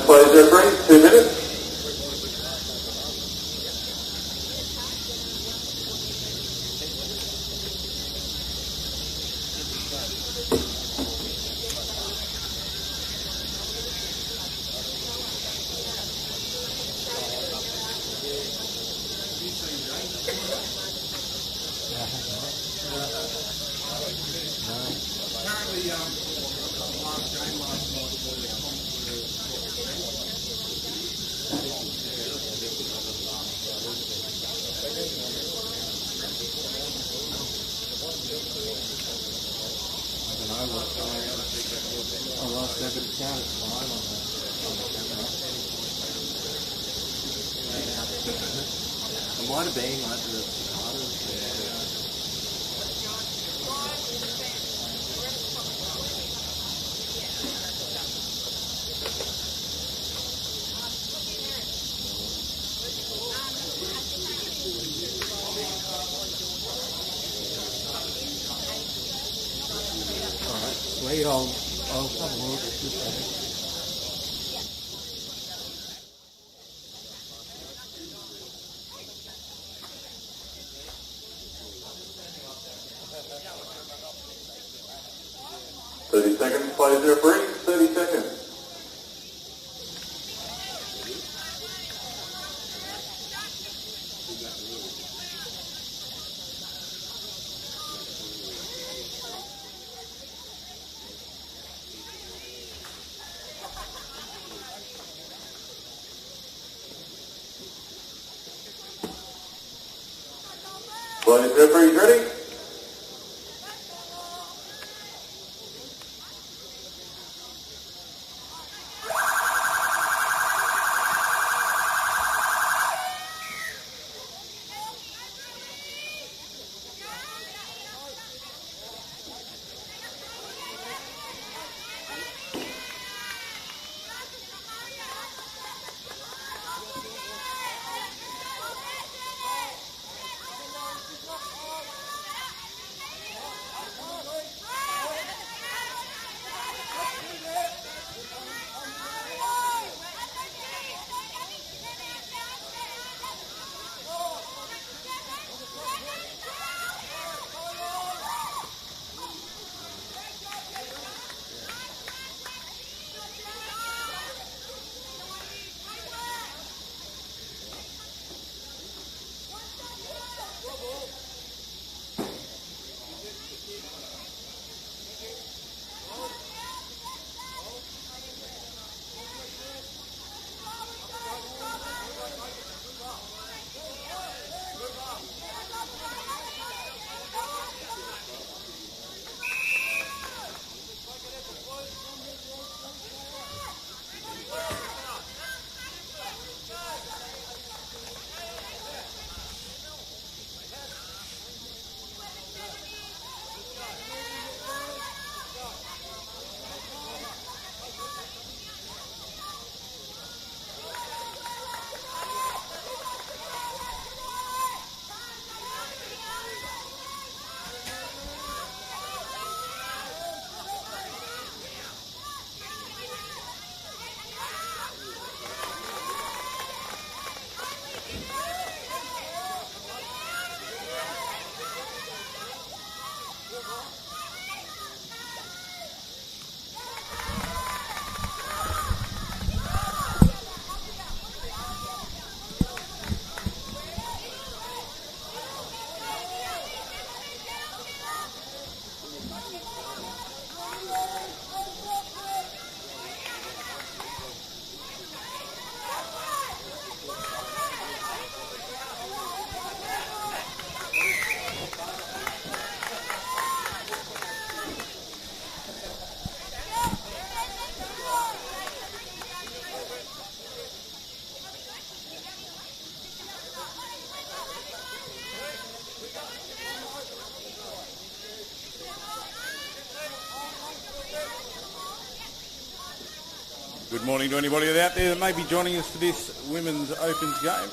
Please, referee, 2 minutes. Wait, I'll have a look. Just a second. Seconds, please, referee. 30 seconds. Please, referees ready? Good morning to anybody out there that may be joining us for this Women's Opens game.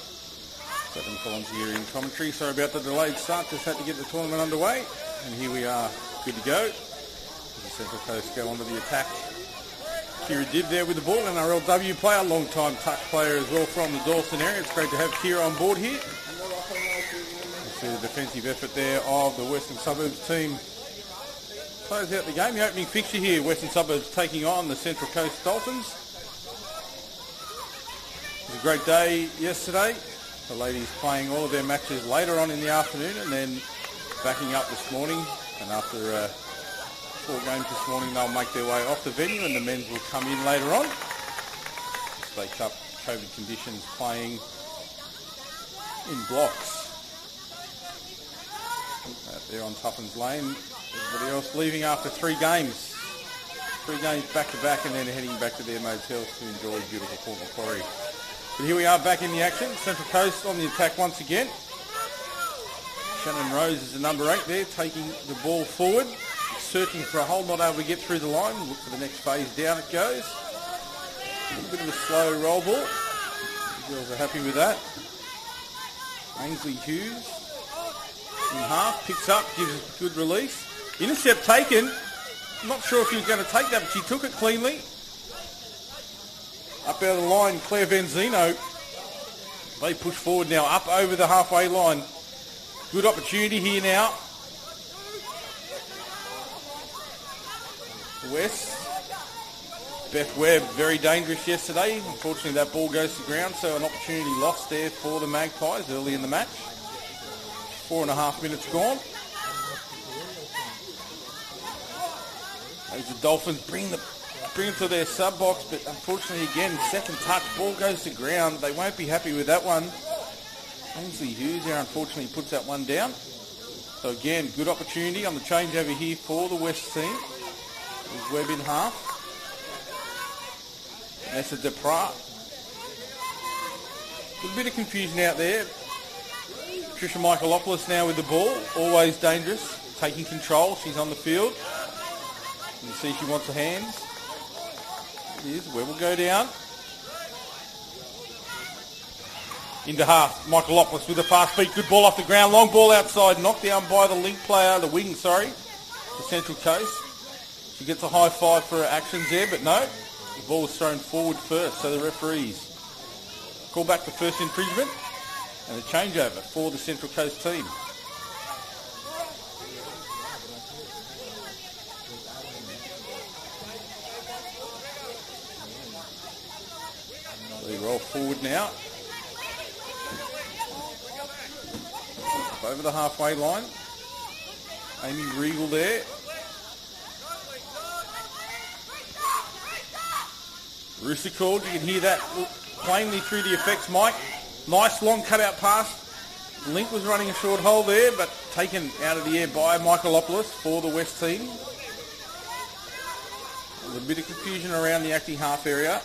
Seven Collins here in commentary. Sorry about the delayed start, just had to get the tournament underway. And here we are, good to go. The Central Coast go onto the attack. Kira Dibb there with the ball, NRLW player, long-time touch player as well from the Doyleson area. It's great to have Kira on board here. You see the defensive effort there of the Western Suburbs team. Close out the game. The opening fixture here, Western Suburbs taking on the Central Coast Dolphins. It was a great day yesterday. The ladies playing all of their matches later on in the afternoon and then backing up this morning. And after 4 games this morning, they'll make their way off the venue and the men's will come in later on. State Cup COVID conditions, playing in blocks. Out there on Tuffins Lane. Everybody else leaving after 3 games. 3 games back to back and then heading back to their motels to enjoy beautiful Port Macquarie. But here we are back in the action. Central Coast on the attack once again. Shannon Rose is the number 8 there, taking the ball forward. Searching for a hole, not able to get through the line. Look for the next phase down it goes. A little bit of a slow roll ball. The girls are happy with that. Ainsley Hughes in half, picks up, gives a good release. Intercept taken. Not sure if she was going to take that, but she took it cleanly. Up out of the line, Claire Benzino. They push forward now, up over the halfway line. Good opportunity here now. West. Beth Webb, very dangerous yesterday. Unfortunately, that ball goes to ground, so an opportunity lost there for the Magpies early in the match. 4.5 minutes gone. As the Dolphins bring it to their sub box, but unfortunately again, second touch, ball goes to ground. They won't be happy with that one. Ainsley Hughes there unfortunately puts that one down. So again, good opportunity on the changeover here for the West team. There's Webb in half. Vanessa Deprat. A bit of confusion out there. Tricia Michaelopoulos now with the ball, always dangerous, taking control. She's on the field. You see she wants the hands. It is. Webb will go down. Into half. Michaelopoulos with a fast feet. Good ball off the ground. Long ball outside. Knocked down by the the wing, the Central Coast. She gets a high five for her actions there, but no. The ball was thrown forward first, so the referees call back the first infringement and a changeover for the Central Coast team. They roll forward now. Up over the halfway line. Amy Regal there. Rooster called. You can hear that plainly through the effects mic. Nice long cutout pass. Link was running a short hole there, but taken out of the air by Michaelopoulos for the West team. A little bit of confusion around the acting half area.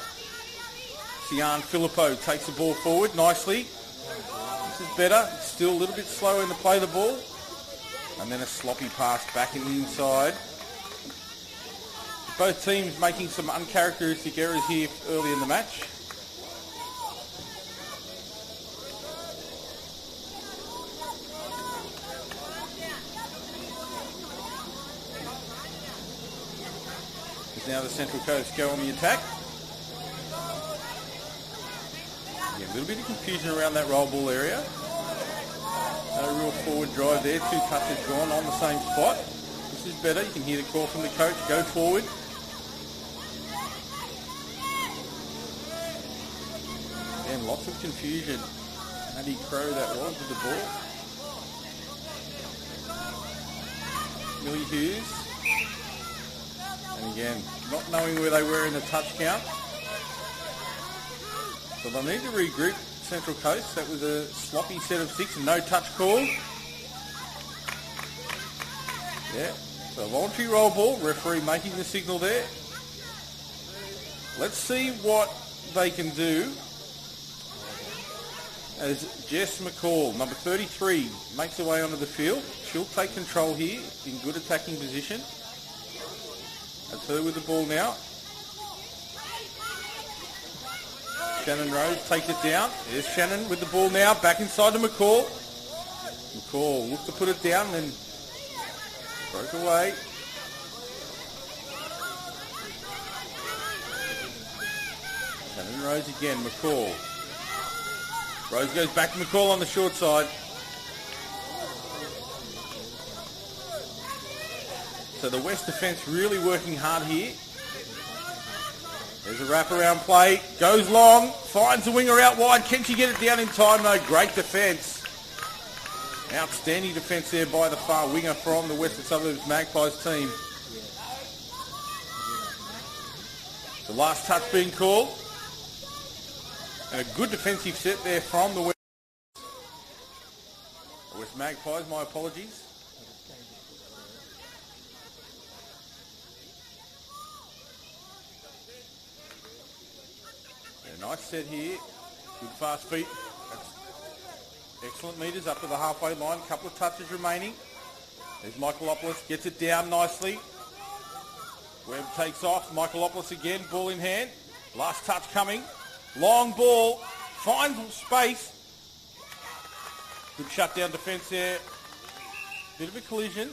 Sian Filippo takes the ball forward nicely. This is better. Still a little bit slower in the play of the ball. And then a sloppy pass back in the inside. Both teams making some uncharacteristic errors here early in the match. As now the Central Coast go on the attack. Yeah, a little bit of confusion around that roll ball area. No real forward drive there. 2 touches gone on the same spot. This is better. You can hear the call from the coach. Go forward. And lots of confusion. Maddie Crow that was with the ball. Millie Hughes. And again, not knowing where they were in the touch count. So they'll need to regroup Central Coast. That was a sloppy set of 6 and no touch call. Yeah, so voluntary roll ball. Referee making the signal there. Let's see what they can do. As Jess McCall, number 33, makes her way onto the field. She'll take control here in good attacking position. That's her with the ball now. Shannon Rose takes it down. There's Shannon with the ball now. Back inside to McCall. McCall looks to put it down and then broke away. Shannon Rose again. McCall. Rose goes back to McCall on the short side. So the West defence really working hard here. There's a wraparound play. Goes long. Finds the winger out wide. Can she get it down in time? No. Great defence. Outstanding defence there by the far winger from the Western Suburbs Magpies team. The last touch being called. And a good defensive set there from the West Magpies. My apologies. Nice set here. Good fast feet. Excellent metres up to the halfway line. Couple of touches remaining. There's Michaelopoulos. Gets it down nicely. Webb takes off. Michaelopoulos again. Ball in hand. Last touch coming. Long ball. Finds space. Good shutdown defence there. Bit of a collision.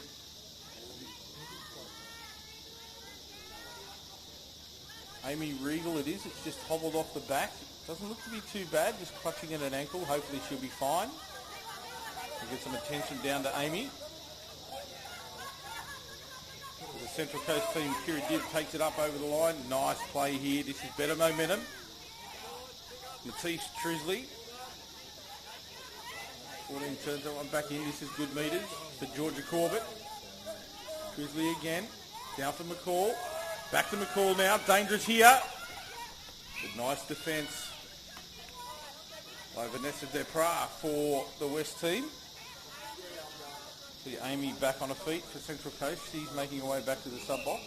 Amy Regal it is. It's just hobbled off the back. Doesn't look to be too bad. Just clutching at an ankle. Hopefully she'll be fine. We'll get some attention down to Amy. The Central Coast team, Kira Dibb takes it up over the line. Nice play here. This is better momentum. Matisse Trusley. 14 turns that one back in. This is good metres for Georgia Corbett. Trusley again. Down for McCall. Back to McCall now. Dangerous here. But nice defence by Vanessa Depras for the West team. See Amy back on her feet for Central Coast. She's making her way back to the sub box.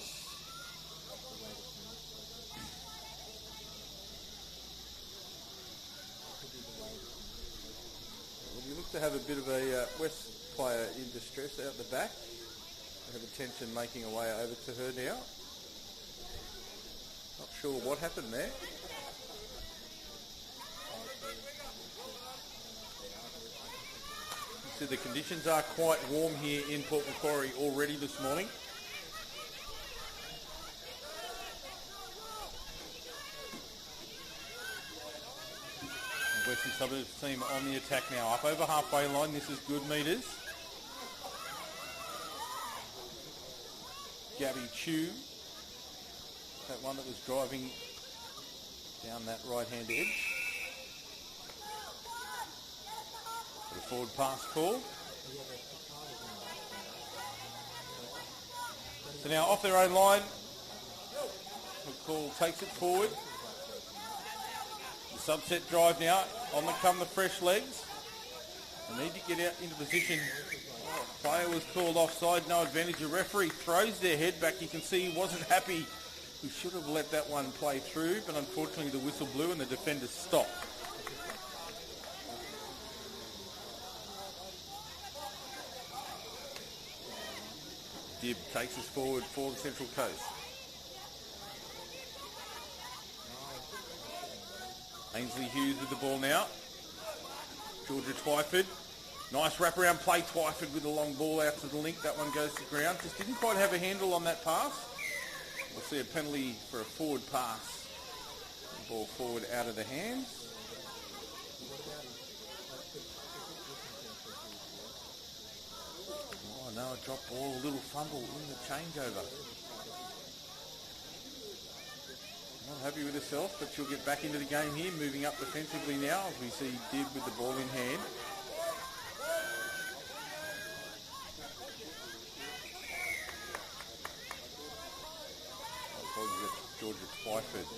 Well, you look to have a bit of a West player in distress out the back. I have attention making her way over to her now. Not sure what happened there. So the conditions are quite warm here in Port Macquarie already this morning. The Western Suburbs team on the attack now. Up over halfway line. This is good metres. Gabby Chu. That one that was driving down that right-hand edge. A forward pass call. So now off their own line. McCall takes it forward. The subset drive now. On the come the fresh legs. They need to get out into position. Player was called offside. No advantage. The referee throws their head back. You can see he wasn't happy. We should have let that one play through, but unfortunately the whistle blew and the defenders stopped. Dibb takes us forward for the Central Coast. Ainsley Hughes with the ball now. Georgia Twyford. Nice wraparound play. Twyford with a long ball out to the link. That one goes to ground. Just didn't quite have a handle on that pass. We'll see a penalty for a forward pass. The ball forward out of the hands. Oh no, a drop ball, a little fumble in the changeover. Not happy with herself, but she'll get back into the game here, moving up defensively now as we see Dibb with the ball in hand. Georgia Twyford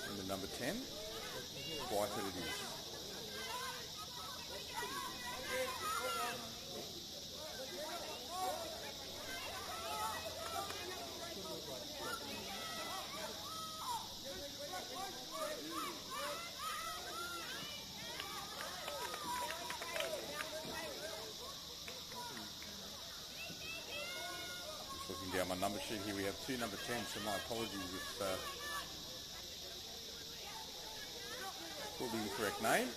in the number 10. Twyford it is. Looking down my number sheet here, we have two number 10s, so my apologies if Called the incorrect name.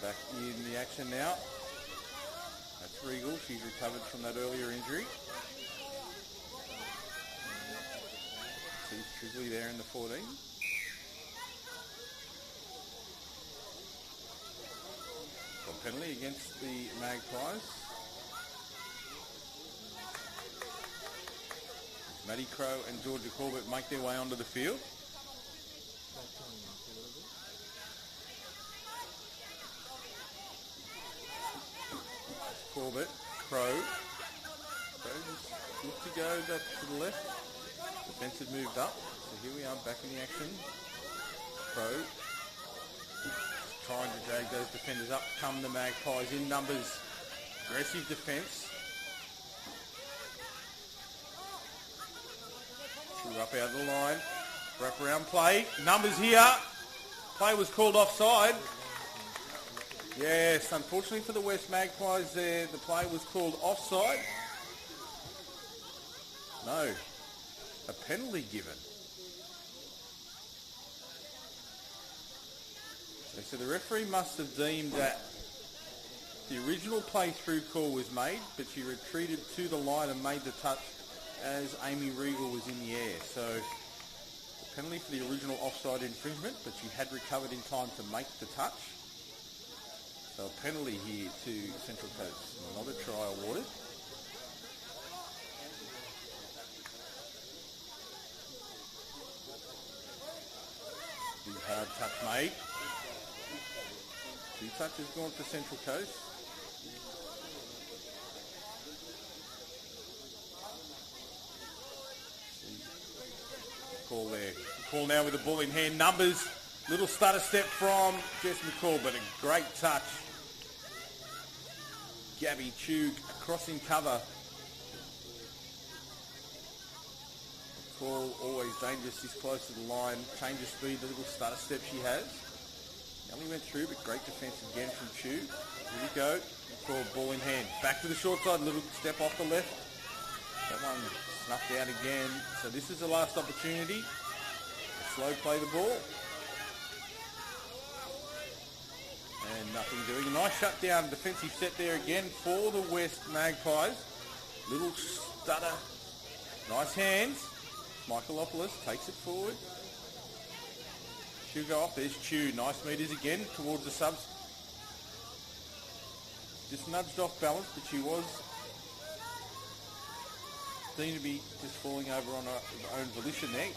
Back in the action now. That's Regal. She's recovered from that earlier injury. Sees Trigley there in the 14. So penalty against the Magpies. Maddie Crow and Georgia Corbett make their way onto the field. Corbett, Crow. Crow just looked to go up to the left. Defence had moved up. So here we are back in the action. Crow trying to drag those defenders up. Come the Magpies in numbers. Aggressive defence. Two up out of the line. Wrap around play. Numbers here. Play was called offside. Yes, unfortunately for the West Magpies there, the play was called offside. No, a penalty given. So the referee must have deemed that the original play through call was made, but she retreated to the line and made the touch as Amy Regal was in the air. So the penalty for the original offside infringement, but she had recovered in time to make the touch. So a penalty here to Central Coast. Another try awarded. Big hard touch made. 2 touches gone for Central Coast. Call there. Call now with the ball in hand. Numbers. Little stutter step from Jess McCall, but a great touch. Gabby Chug crossing cover. McCall always dangerous this close to the line. Change of speed, the little stutter step she has. Only went through, but great defence again from Chug. Here we go. McCall ball in hand. Back to the short side, little step off the left. That one snuffed out again. So this is the last opportunity. Slow play the ball. And nothing doing. A nice shutdown defensive set there again for the West Magpies. Little stutter. Nice hands. Michaelopoulos takes it forward. She'll go off. There's Chew. Nice meters again towards the subs. Just nudged off balance, but she was deemed to be just falling over on her own volition there.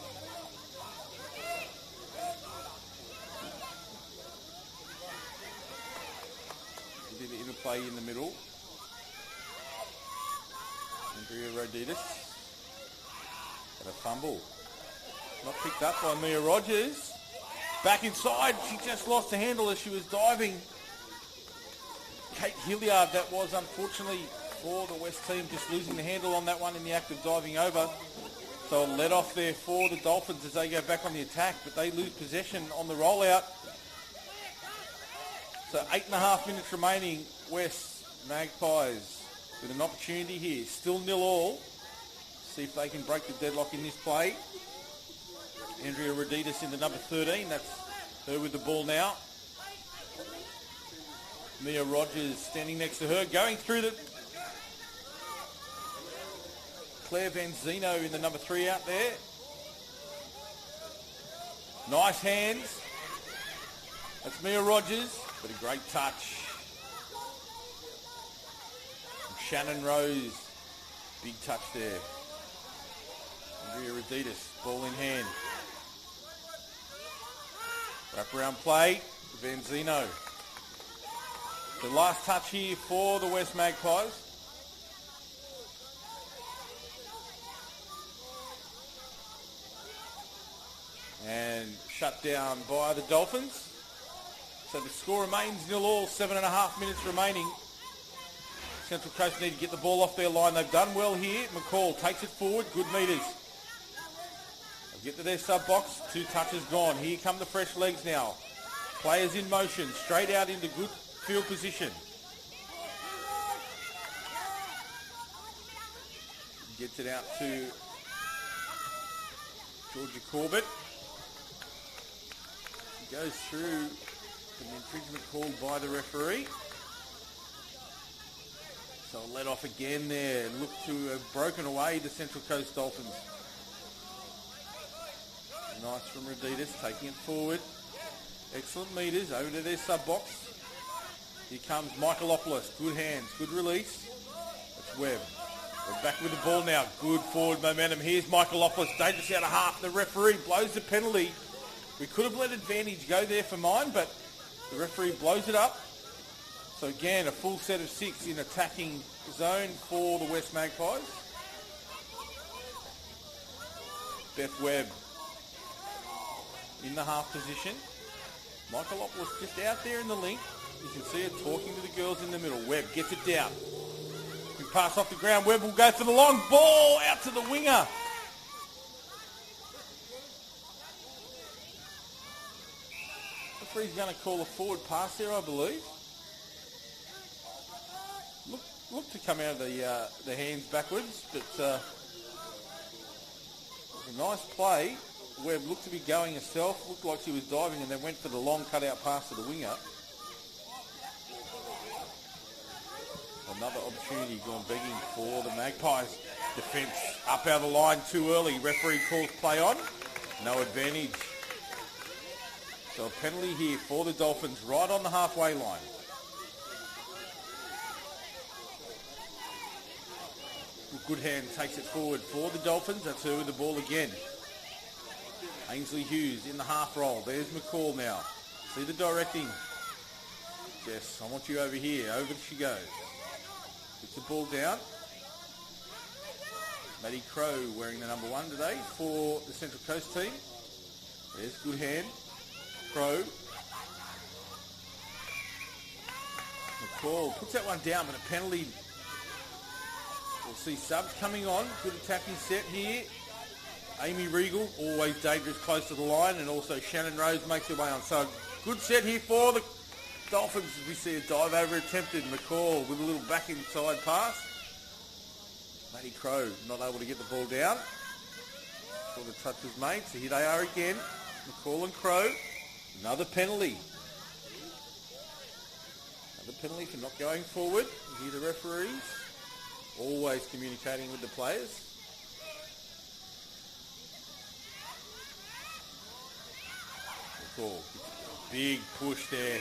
Did the interplay in the middle. Andrea Roditis got a fumble. Not picked up by Mia Rogers. Back inside. She just lost the handle as she was diving. Kate Hilliard, that was unfortunately for the West team, just losing the handle on that one in the act of diving over. So let off there for the Dolphins as they go back on the attack, but they lose possession on the rollout. So 8.5 minutes remaining. West Magpies with an opportunity here. Still 0-0. See if they can break the deadlock in this play. Andrea Roditis in the number 13. That's her with the ball now. Mia Rogers standing next to her. Going through the... Claire Van Zeno in the number 3 out there. Nice hands. That's Mia Rogers. But a great touch. From Shannon Rose. Big touch there. Andrea Roditis, ball in hand. Wrap-around play. Van Zeno. The last touch here for the West Magpies. And shut down by the Dolphins. So the score remains 0-0, 7.5 minutes remaining. Central Coast need to get the ball off their line. They've done well here. McCall takes it forward, good meters. They'll get to their sub box, 2 touches gone. Here come the fresh legs now. Players in motion, straight out into good field position. Gets it out to Georgia Corbett. She goes through an infringement called by the referee. So let off again there. Look to have broken away the Central Coast Dolphins. Nice from Raditas, taking it forward. Excellent meters over to their sub box. Here comes Michaelopoulos. Good hands, good release. That's Webb. We're back with the ball now. Good forward momentum. Here's Michaelopoulos. Dangerous out of half. The referee blows the penalty. We could have let advantage go there for mine, but the referee blows it up. So again, a full set of 6 in attacking zone for the West Magpies. Beth Webb in the half position. Michaelopoulos just out there in the link. You can see her talking to the girls in the middle. Webb gets it down. Quick pass off the ground. Webb will go for the long ball out to the winger. The referee's going to call a forward pass there, I believe. Look to come out of the hands backwards, but a nice play. Webb looked to be going herself, looked like she was diving, and then went for the long cut-out pass to the winger. Another opportunity gone begging for the Magpies. Defence up out of the line too early. Referee calls play on. No advantage. So a penalty here for the Dolphins right on the halfway line. Good hand takes it forward for the Dolphins. That's her with the ball again. Ainsley Hughes in the half roll. There's McCall now. See the directing. Jess, I want you over here. Over she goes. Puts the ball down. Maddie Crow wearing the number 1 today for the Central Coast team. There's good hand. Crow. McCall puts that one down, but a penalty. We'll see subs coming on. Good attacking set here. Amy Regal, always dangerous close to the line, and also Shannon Rose makes her way on. So good set here for the Dolphins. We see a dive over attempted. McCall with a little back inside pass. Maddie Crow not able to get the ball down. Before the touch was made. So here they are again. McCall and Crow. Another penalty. Another penalty for not going forward. Here the referees. Always communicating with the players. McCall. Big push there.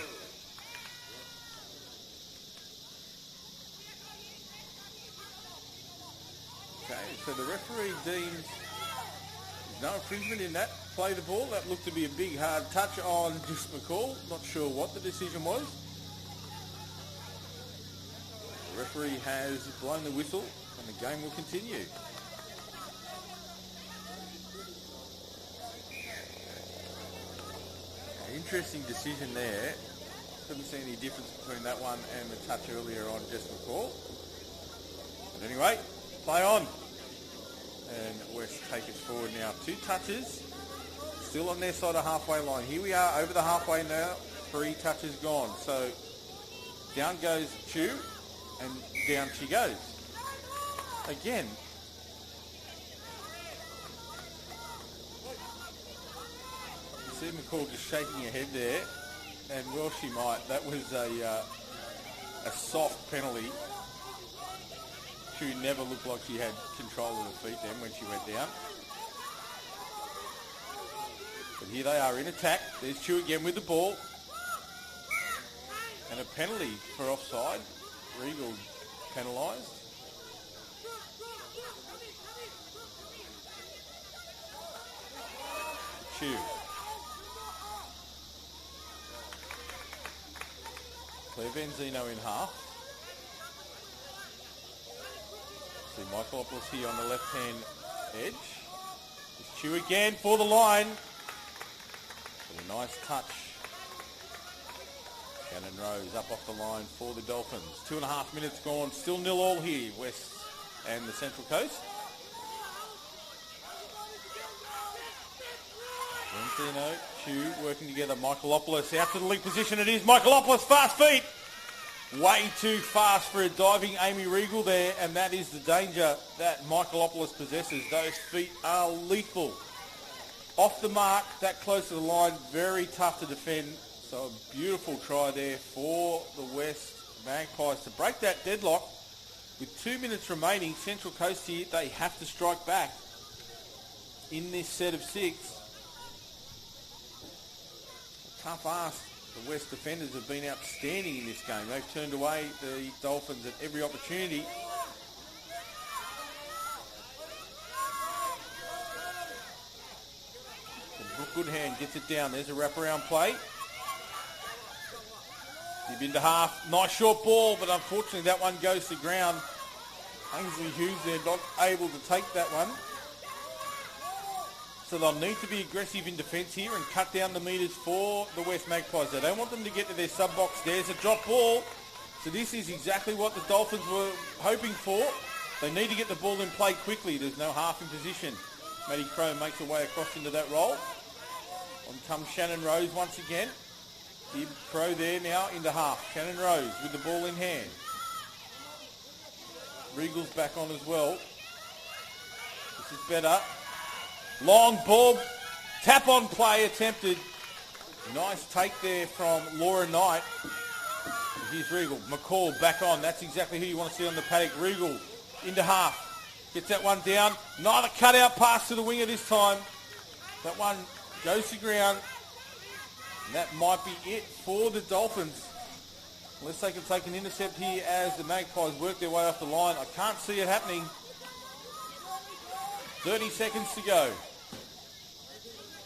Okay, so the referee deems there's no infringement in that. Play the ball. That looked to be a big hard touch on just McCall. Not sure what the decision was. The referee has blown the whistle and the game will continue. Interesting decision there. Couldn't see any difference between that one and the touch earlier on just McCall. But anyway, play on. And West take it forward now. 2 touches. Still on their side of halfway line. Here we are over the halfway now. 3 touches gone. So down goes Chu and down she goes. Again. You see McCall just shaking her head there. And well she might. That was a soft penalty. Chu never looked like she had control of her feet then when she went down. But here they are in attack. There's Chu again with the ball. And a penalty for offside. Regal penalised. Chu. Claire Benzino in half. See Michaelopoulos here on the left-hand edge. It's Chu again for the line. But a nice touch. Shannon Rose up off the line for the Dolphins. 2.5 minutes gone. Still 0-0 here, West and the Central Coast. Benzino, Chu working together. Michaelopoulos out to the lead position. It is Michaelopoulos, fast feet. Way too fast for a diving Amy Regal there, and that is the danger that Michaelopoulos possesses. Those feet are lethal. off the mark, that close to the line, very tough to defend. So a beautiful try there for the West Magpies to break that deadlock. With 2 minutes remaining, Central Coast here, they have to strike back in this set of 6. Tough ask. The West defenders have been outstanding in this game. They've turned away the Dolphins at every opportunity. Goodhand gets it down. There's a wraparound play. Deep into half. Nice short ball, but unfortunately that one goes to ground. Ainsley Hughes, they're not able to take that one. So they'll need to be aggressive in defence here and cut down the metres for the West Magpies. They don't want them to get to their sub-box. There's a drop ball. So this is exactly what the Dolphins were hoping for. They need to get the ball in play quickly. There's no half in position. Matty Crow makes her way across into that role. On comes Shannon Rose once again. Dib Crow there now into half. Shannon Rose with the ball in hand. Regal's back on as well. This is better. Long ball. Tap on play attempted. Nice take there from Laura Knight. Here's Regal. McCall back on. That's exactly who you want to see on the paddock. Regal into half. Gets that one down. Not a cutout pass to the winger this time. That one goes to ground. And that might be it for the Dolphins. Unless they can take an intercept here as the Magpies work their way off the line. I can't see it happening. 30 seconds to go.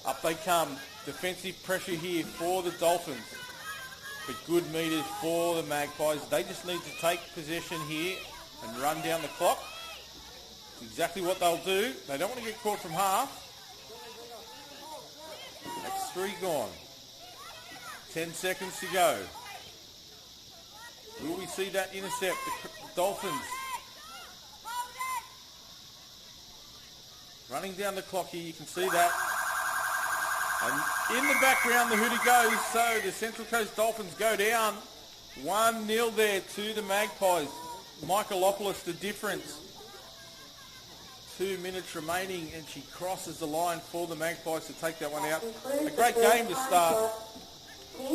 Up they come. Defensive pressure here for the Dolphins. But good meters for the Magpies. They just need to take possession here and run down the clock. It's exactly what they'll do. They don't want to get caught from half. That's 3 gone. 10 seconds to go. Will we see that intercept? The Dolphins running down the clock here. You can see that. And in the background, the hooter goes. So the Central Coast Dolphins go down. 1-0 there to the Magpies. Michaelopoulos, the difference. 2 minutes remaining, and she crosses the line for the Magpies to take that one out. A great game to start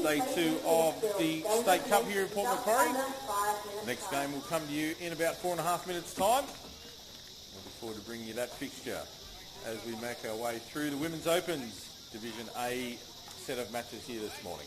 day 2 of the State Cup here in Port Macquarie. Next game will come to you in about 4.5 minutes' time. Looking forward to bringing you that fixture as we make our way through the Women's Opens Division A set of matches here this morning.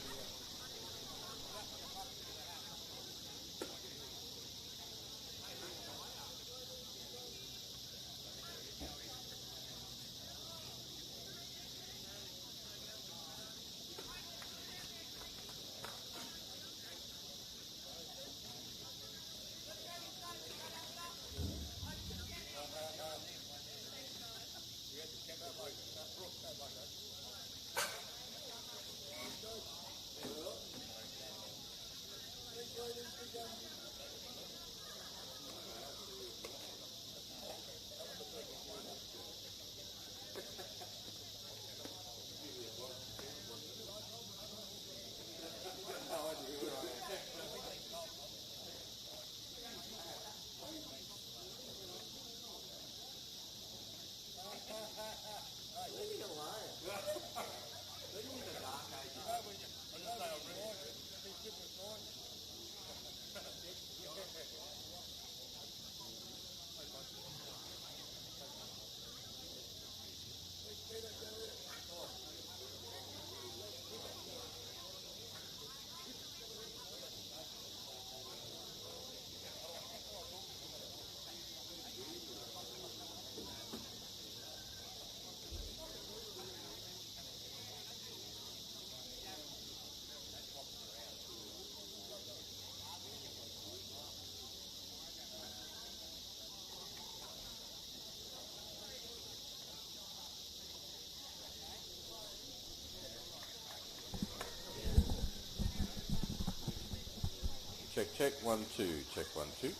Check, check, 1, 2. Check, 1, 2.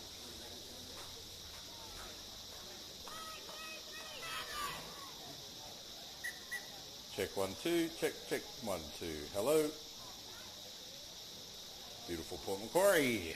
Check, 1, 2. Check, check, 1, 2. Hello. Beautiful Port Macquarie.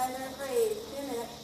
By the referee, 2 minutes.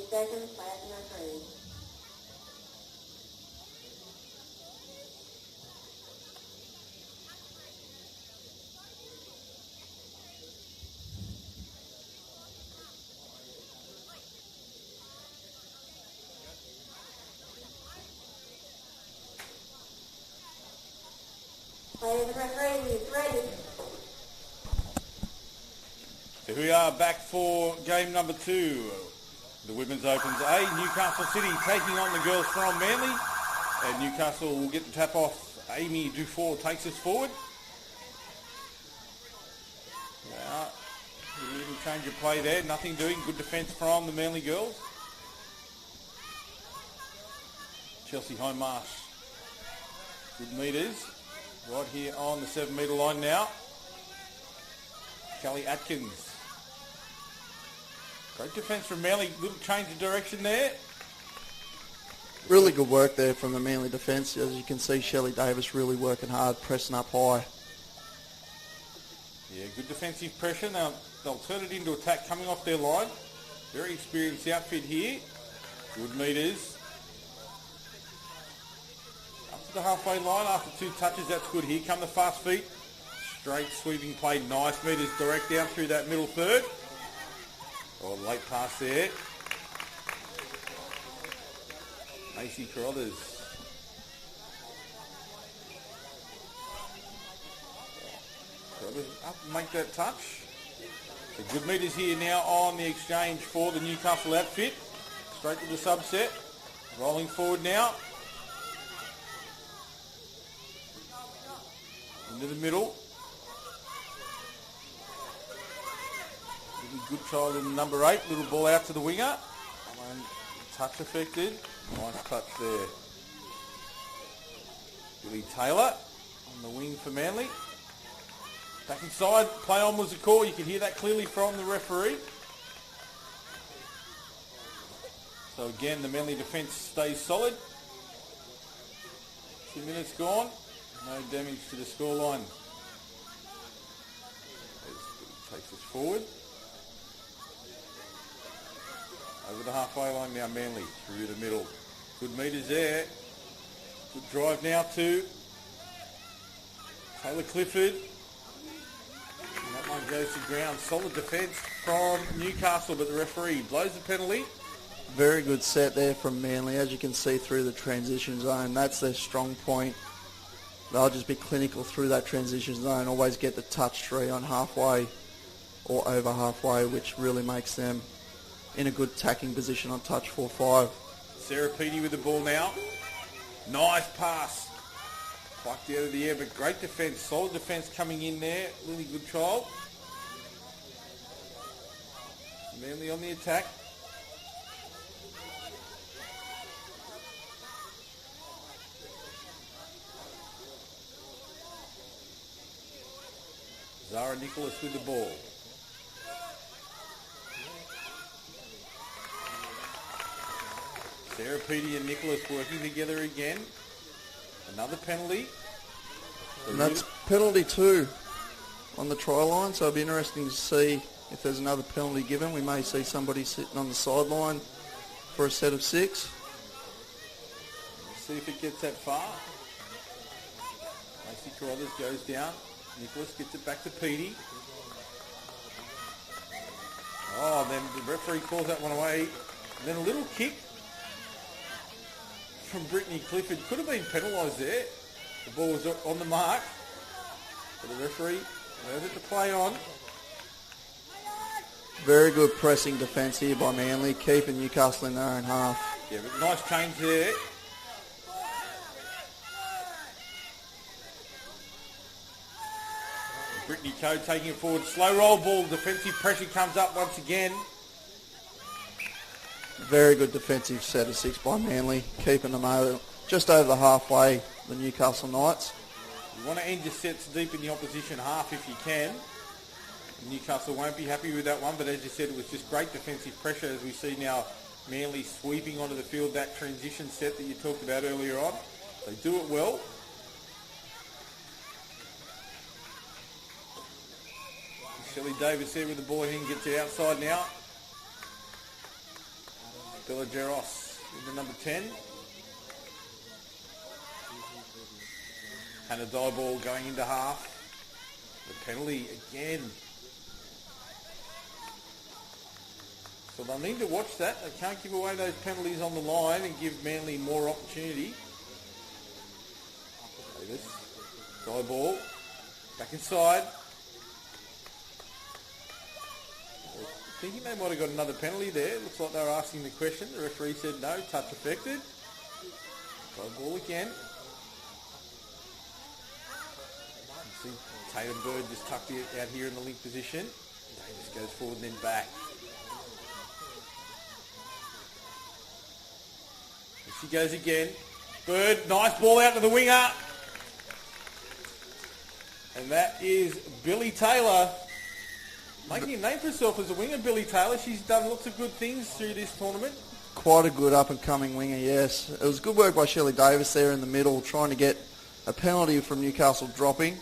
Seconds, by the referee. Play the referee, ready. So we are back for game number 2. The Women's Opens A, Newcastle City taking on the girls from Manly. And Newcastle will get the tap off. Amy Dufour takes us forward. Now, a little change of play there. Nothing doing. Good defence from the Manly girls. Chelsea Homemarsh. Good metres. Right here on the 7 metre line now. Kelly Atkins. Great defence from Manly. Little change of direction there. Really good work there from the Manly defence. As you can see, Shelley Davis really working hard, pressing up high. Yeah, good defensive pressure. Now they'll turn it into attack coming off their line. Very experienced outfit here. Good metres. Up to the halfway line after 2 touches. That's good. Here come the fast feet. Straight sweeping play. Nice metres direct down through that middle third. Oh, late pass there. Macy Carruthers. Carruthers up and make that touch. So good metres here now on the exchange for the Newcastle outfit. Straight to the subset. Rolling forward now. Into the middle. Good trial in number 8. Little ball out to the winger. Touch affected. Nice touch there. Billy Taylor on the wing for Manly. Back inside. Play on was the call. You can hear that clearly from the referee. So again, the Manly defence stays solid. 2 minutes gone. No damage to the scoreline. Takes us forward. Over the halfway line now, Manly through the middle. Good metres there. Good drive now to Taylor Clifford. And that one goes to ground. Solid defence from Newcastle, but the referee blows the penalty. Very good set there from Manly. As you can see through the transition zone, that's their strong point. They'll just be clinical through that transition zone, always get the touch 3 on halfway or over halfway, which really makes them in a good attacking position on touch 4-5. Sarah Petey with the ball now. Nice pass. Plucked out of the air, but great defence. Solid defence coming in there. Really good trial. Manly on the attack. Zara Nicholas with the ball. Sarah Petey and Nicholas working together again. Another penalty. And that's penalty 2 on the try line, so it'll be interesting to see if there's another penalty given. We may see somebody sitting on the sideline for a set of 6. see if it gets that far. Lacey Carruthers goes down. Nicholas gets it back to Petey. Oh, then the referee calls that one away. And then a little kick from Brittany Clifford. Could have been penalised there. The ball was on the mark. But the referee allowed it to play on. Very good pressing defence here by Manly, keeping Newcastle in their own half. Yeah, but nice change there. Brittany Coe taking it forward. Slow roll ball. Defensive pressure comes up once again. Very good defensive set of 6 by Manly, keeping them over, just over the halfway, the Newcastle Knights. You want to end your sets deep in the opposition half if you can. Newcastle won't be happy with that one, but as you said, it was just great defensive pressure as we see now Manly sweeping onto the field that transition set that you talked about earlier on. They do it well. Shelley Davis there with the ball in, gets it outside now. Bella Geros in the number 10. Hannah Dyball going into half. The penalty again. So they'll need to watch that. They can't give away those penalties on the line and give Manly more opportunity. Davis. Dyball. Back inside. Thinking they might have got another penalty there. Looks like they were asking the question. The referee said no, touch affected. Ball again. You see Tatum Bird just tucked it out here in the link position. Davis goes forward and then back. Here she goes again. Bird, nice ball out to the winger. And that is Billy Taylor. Making a name for herself as a winger, Billy Taylor. She's done lots of good things through this tournament. Quite a good up-and-coming winger, yes. It was good work by Shelley Davis there in the middle, trying to get a penalty from Newcastle dropping.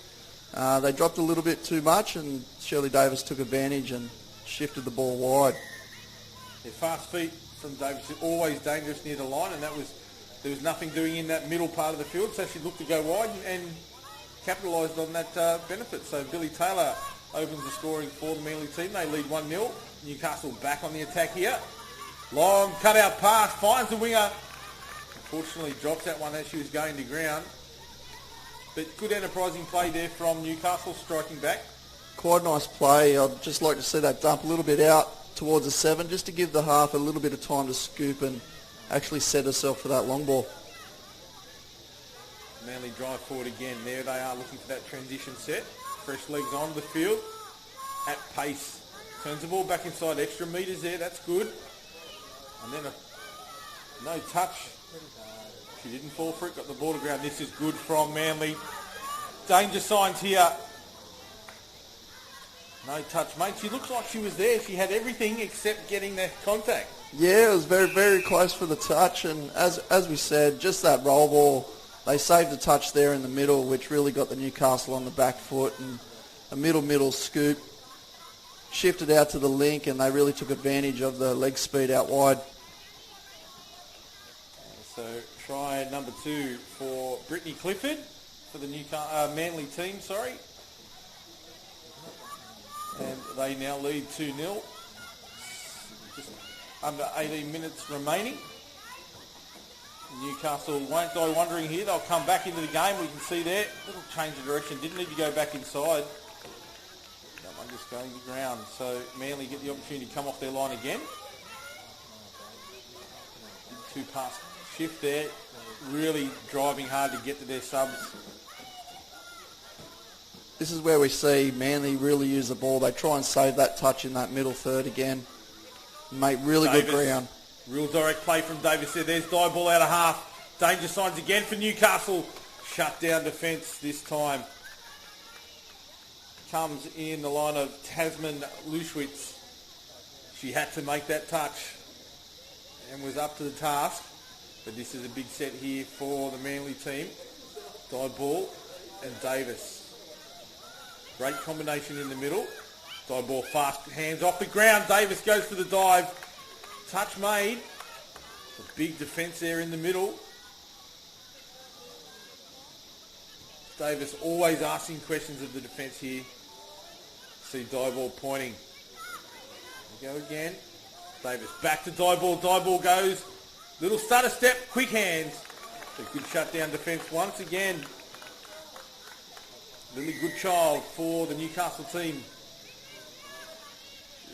They dropped a little bit too much, and Shelley Davis took advantage and shifted the ball wide. Their fast feet from Davis is always dangerous near the line, and there was nothing doing in that middle part of the field, so she looked to go wide and capitalised on that benefit. So Billy Taylor opens the scoring for the Manly team. They lead 1-0. Newcastle back on the attack here. Long cut-out pass, finds the winger. Unfortunately, drops that one as she was going to ground. But good enterprising play there from Newcastle, striking back. Quite a nice play. I'd just like to see that dump a little bit out towards the 7, just to give the half a little bit of time to scoop and actually set herself for that long ball. Manly drive forward again. There they are looking for that transition set. Fresh legs on the field at pace. Turns the ball back inside, extra metres there, that's good. And then no touch. She didn't fall for it, got the ball to ground. This is good from Manly. Danger signs here. No touch, mate. She looks like she was there. She had everything except getting that contact. Yeah, it was very, very close for the touch. And as we said, just that roll ball, they saved the touch there in the middle, which really got the Newcastle on the back foot, and a middle scoop. Shifted out to the link, and they really took advantage of the leg speed out wide. So try number 2 for Brittany Clifford for the Manly team, sorry. And they now lead 2-0. Just under 18 minutes remaining. Newcastle won't die wondering here. They'll come back into the game. We can see there. Little change of direction. Didn't need to go back inside. That one just going to ground. So Manly get the opportunity to come off their line again. 2-pass shift there. Really driving hard to get to their subs. This is where we see Manly really use the ball. They try and save that touch in that middle third again. Make really Davis. good ground. Real direct play from Davis there. There's Dyball out of half. Danger signs again for Newcastle. Shut down defence this time. Comes in the line of Tasman Luschwitz. She had to make that touch and was up to the task. But this is a big set here for the Manly team. Dyball and Davis. Great combination in the middle. Dyball fast, hands off the ground. Davis goes for the dive. Touch made. A big defence there in the middle. Davis always asking questions of the defence here. See Dieball pointing. There we go again. Davis back to Dieball. Dieball goes. Little stutter step, quick hands. A good shutdown defence once again. Really good child for the Newcastle team.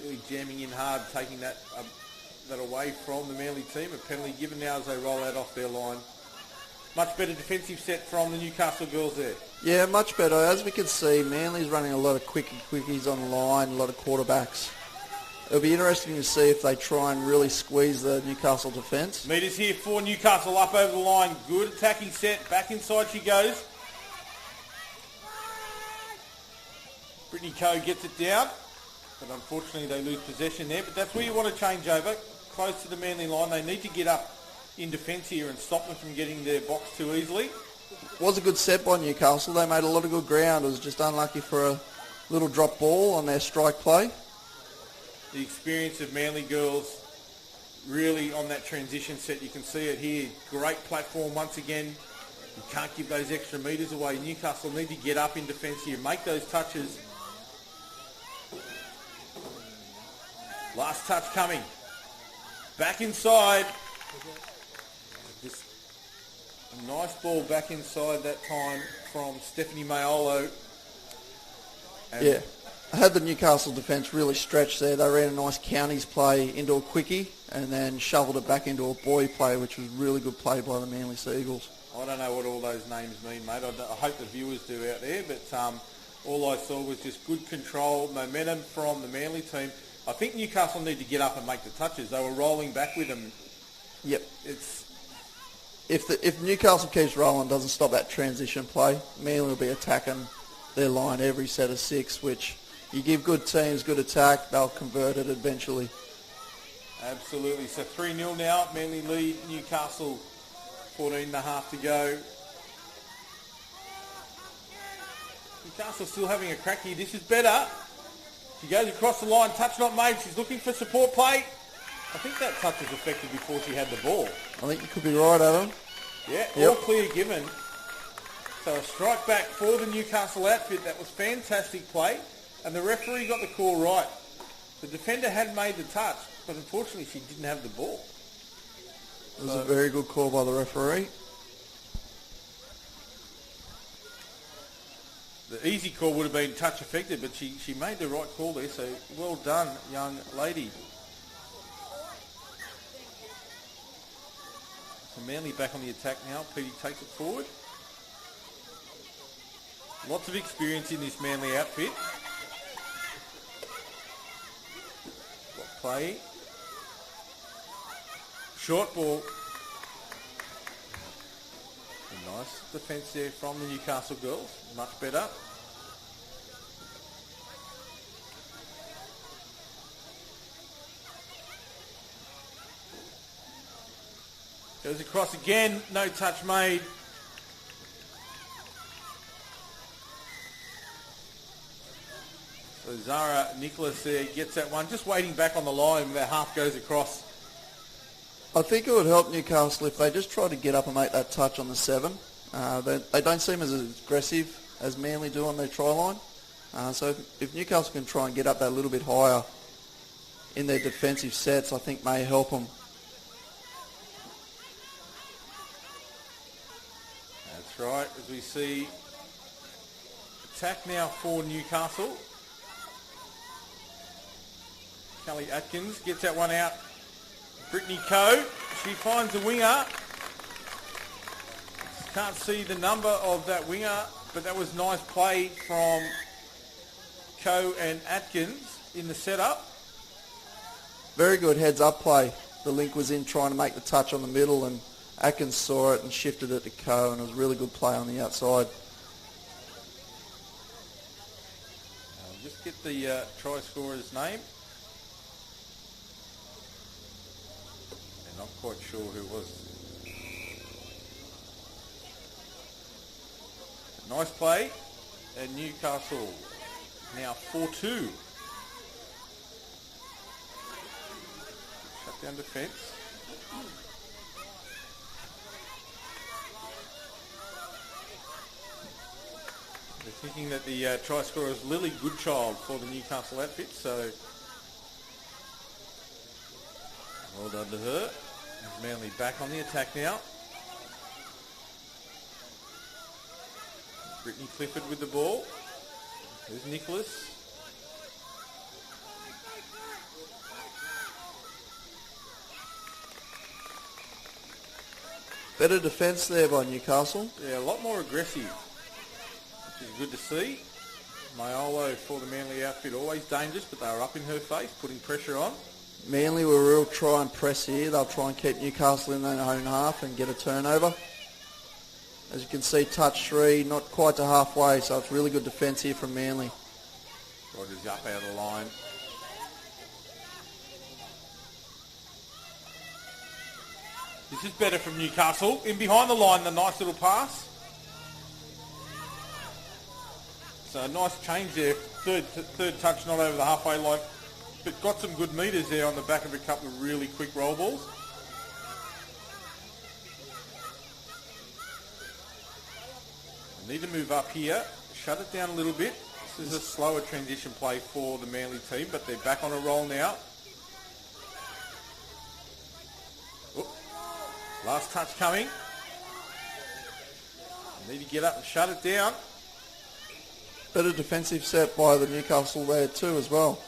Really jamming in hard, taking that away from the Manly team. A penalty given now as they roll out off their line. Much better defensive set from the Newcastle girls there. Yeah, much better. As we can see, Manly's running a lot of quickies on the line, a lot of quarterbacks. It'll be interesting to see if they try and really squeeze the Newcastle defence. Meters here for Newcastle up over the line. Good attacking set. Back inside she goes. Brittany Coe gets it down. But unfortunately they lose possession there. But that's where you want to change over. Close to the Manly line. They need to get up in defence here and stop them from getting their box too easily. Was a good set by Newcastle. They made a lot of good ground. It was just unlucky for a little drop ball on their strike play. The experience of Manly girls really on that transition set. You can see it here. Great platform once again. You can't give those extra metres away. Newcastle need to get up in defence here. Make those touches. Last touch coming. Back inside. Just a nice ball back inside that time from Stephanie Maiolo. And Yeah. I had the Newcastle defence really stretched there. They ran a nice counties play into a quickie and then shoveled it back into a boy play, which was really good play by the Manly Seagulls. I don't know what all those names mean, mate. I hope the viewers do out there, but all I saw was just good control, momentum from the Manly team. I think Newcastle need to get up and make the touches. They were rolling back with them. Yep. It's If Newcastle keeps rolling, doesn't stop that transition play, Manly will be attacking their line every set of 6, which you give good teams good attack, they'll convert it eventually. absolutely. So 3-0 now. Manly lead Newcastle. 14.5 to go. Newcastle still having a crack here. This is better. She goes across the line. Touch not made. She's looking for support play. I think that touch was effective before she had the ball. I think you could be right, Adam. Yeah, Yep. all clear given. So a strike back for the Newcastle outfit. That was fantastic play. And the referee got the call right. The defender had made the touch, but unfortunately she didn't have the ball. It was a very good call by the referee. The easy call would have been touch affected, but she made the right call there, so well done, young lady. So Manly back on the attack now. Petey takes it forward. Lots of experience in this Manly outfit. Got play. Short ball. A nice defence there from the Newcastle girls. Much better. Goes across again. No touch made. So Zara Nicholas there gets that one. Just waiting back on the line when that half goes across. I think it would help Newcastle if they just try to get up and make that touch on the 7. They don't seem as aggressive as Manly do on their try line. So if Newcastle can try and get up that little bit higher in their defensive sets, I think may help them. That's right, as we see attack now for Newcastle. Kelly Atkins gets that one out. Brittany Coe, she finds the winger. Can't see the number of that winger, but that was nice play from Coe and Atkins in the setup. Very good heads-up play. The link was in trying to make the touch on the middle, and Atkins saw it and shifted it to Coe, and it was a really good play on the outside. I'll just get the try scorer's name. Not quite sure who it was. Nice play. And Newcastle now 4-2. Shut down defence. Thinking that the try scorer is Lily Goodchild for the Newcastle outfit, so well done to her. And Manly back on the attack now. Brittany Clifford with the ball. There's Nicholas. Better defence there by Newcastle. Yeah, a lot more aggressive, which is good to see. Maiolo for the Manly outfit, always dangerous, but they were up in her face, putting pressure on. Manly will real try and press here. They'll try and keep Newcastle in their own half and get a turnover. As you can see, touch 3, not quite to halfway, so it's really good defence here from Manly. Rogers up out of the line. This is better from Newcastle. In behind the line, the nice little pass. So a nice change there. Third touch, not over the halfway line, but got some good metres there on the back of a couple of really quick roll balls. I need to move up here, shut it down a little bit. This is a slower transition play for the Manly team, but they're back on a roll now. Last touch coming. Need to get up and shut it down. Better defensive set by the Newcastle there too as well.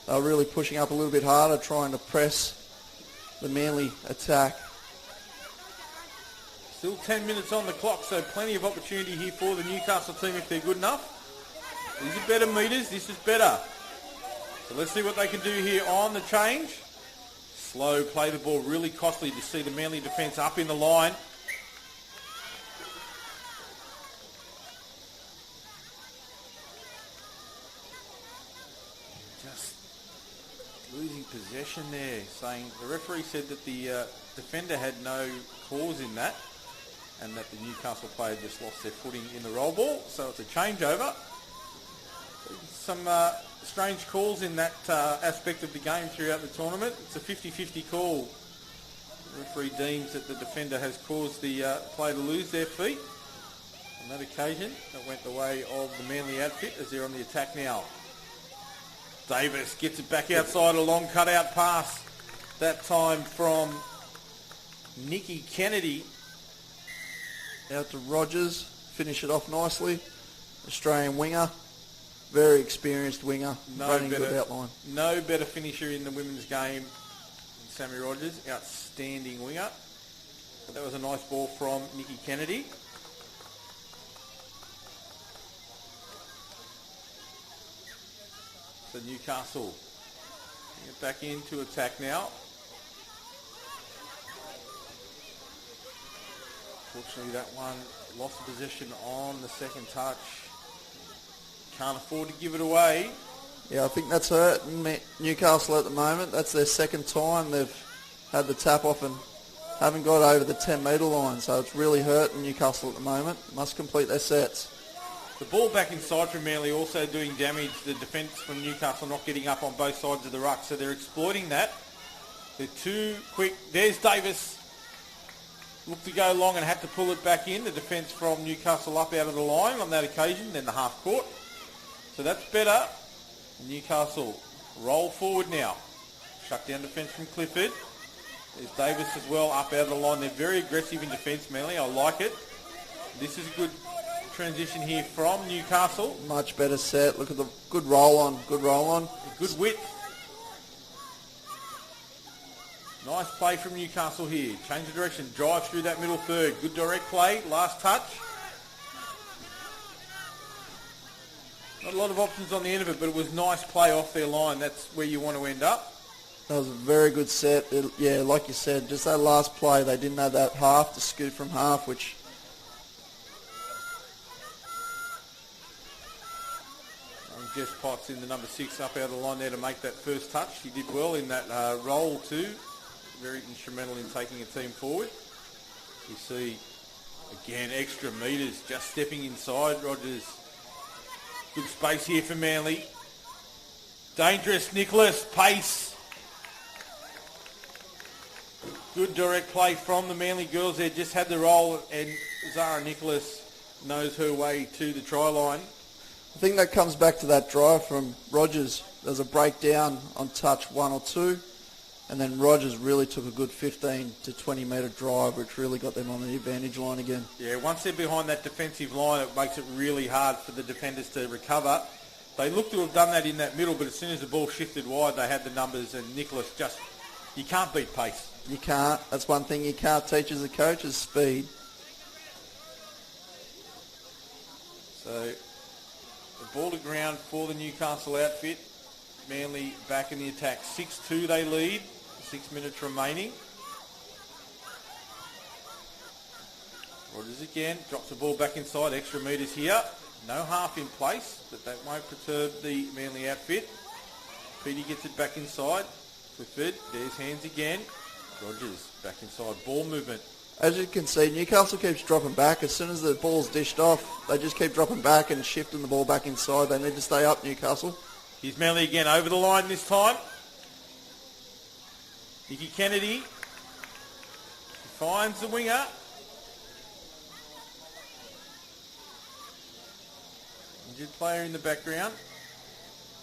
They're really pushing up a little bit harder, trying to press the Manly attack. Still 10 minutes on the clock, so plenty of opportunity here for the Newcastle team if they're good enough. These are better meters. This is better. So let's see what they can do here on the change. Slow, play the ball, really costly to see the Manly defence up in the line. Just losing possession there, saying the referee said that the defender had no cause in that and that the Newcastle player just lost their footing in the roll ball, so it's a changeover. Some strange calls in that aspect of the game throughout the tournament. It's a 50-50 call. The referee deems that the defender has caused the player to lose their feet. On that occasion, that went the way of the Manly outfit as they're on the attack now. Davis gets it back outside, a long cutout pass. That time from Nikki Kennedy. Out to Rogers, finish it off nicely. Australian winger. Very experienced winger, running good outline. No better finisher in the women's game than Sammy Rogers. Outstanding winger. That was a nice ball from Nikki Kennedy. So Newcastle get back into attack now. Fortunately, that one lost the position on the second touch. Can't afford to give it away. Yeah, I think that's hurting Newcastle at the moment. That's their second time they've had the tap off and haven't got over the 10-metre line, so it's really hurting Newcastle at the moment. Must complete their sets. The ball back inside from Manly also doing damage. The defence from Newcastle not getting up on both sides of the ruck, so they're exploiting that. They're too quick. There's Davis. Looked to go long and had to pull it back in. The defence from Newcastle up out of the line on that occasion, then the half court. So that's better. Newcastle roll forward now. Shut down defence from Clifford. There's Davis as well up out of the line. They're very aggressive in defence, Manly. I like it. This is a good transition here from Newcastle. Much better set. Look at the good roll on. Good roll on. Good width. Nice play from Newcastle here. Change the direction. Drive through that middle third. Good direct play. Last touch. Not a lot of options on the end of it, but it was nice play off their line. That's where you want to end up. That was a very good set. Yeah, like you said, just that last play, they didn't have that half to scoot from half, which... Jess Potts in the number 6 up out of the line there to make that first touch. He did well in that roll too. Very instrumental in taking a team forward. You see, again, extra metres just stepping inside. Rogers. Good space here for Manly. Dangerous, Nicholas, pace. Good direct play from the Manly girls there. Just had the roll and Zara Nicholas knows her way to the try line. I think that comes back to that drive from Rogers. There's a breakdown on touch 1 or 2, and then Rogers really took a good 15 to 20 metre drive, which really got them on the advantage line again. Yeah, once they're behind that defensive line, it makes it really hard for the defenders to recover. They look to have done that in that middle, but as soon as the ball shifted wide, they had the numbers, and Nicholas just, you can't beat pace. You can't. That's one thing you can't teach as a coach is speed. So the ball to ground for the Newcastle outfit. Manly back in the attack. 6-2 they lead. 6 minutes remaining. Rogers again. Drops the ball back inside. Extra metres here. No half in place, but that won't perturb the Manly outfit. Petey gets it back inside. Clifford. There's hands again. Rogers back inside. Ball movement. As you can see, Newcastle keeps dropping back. As soon as the ball's dished off, they just keep dropping back and shifting the ball back inside. They need to stay up, Newcastle. Here's Manly again over the line this time. Nicky Kennedy finds the winger. Injured player in the background.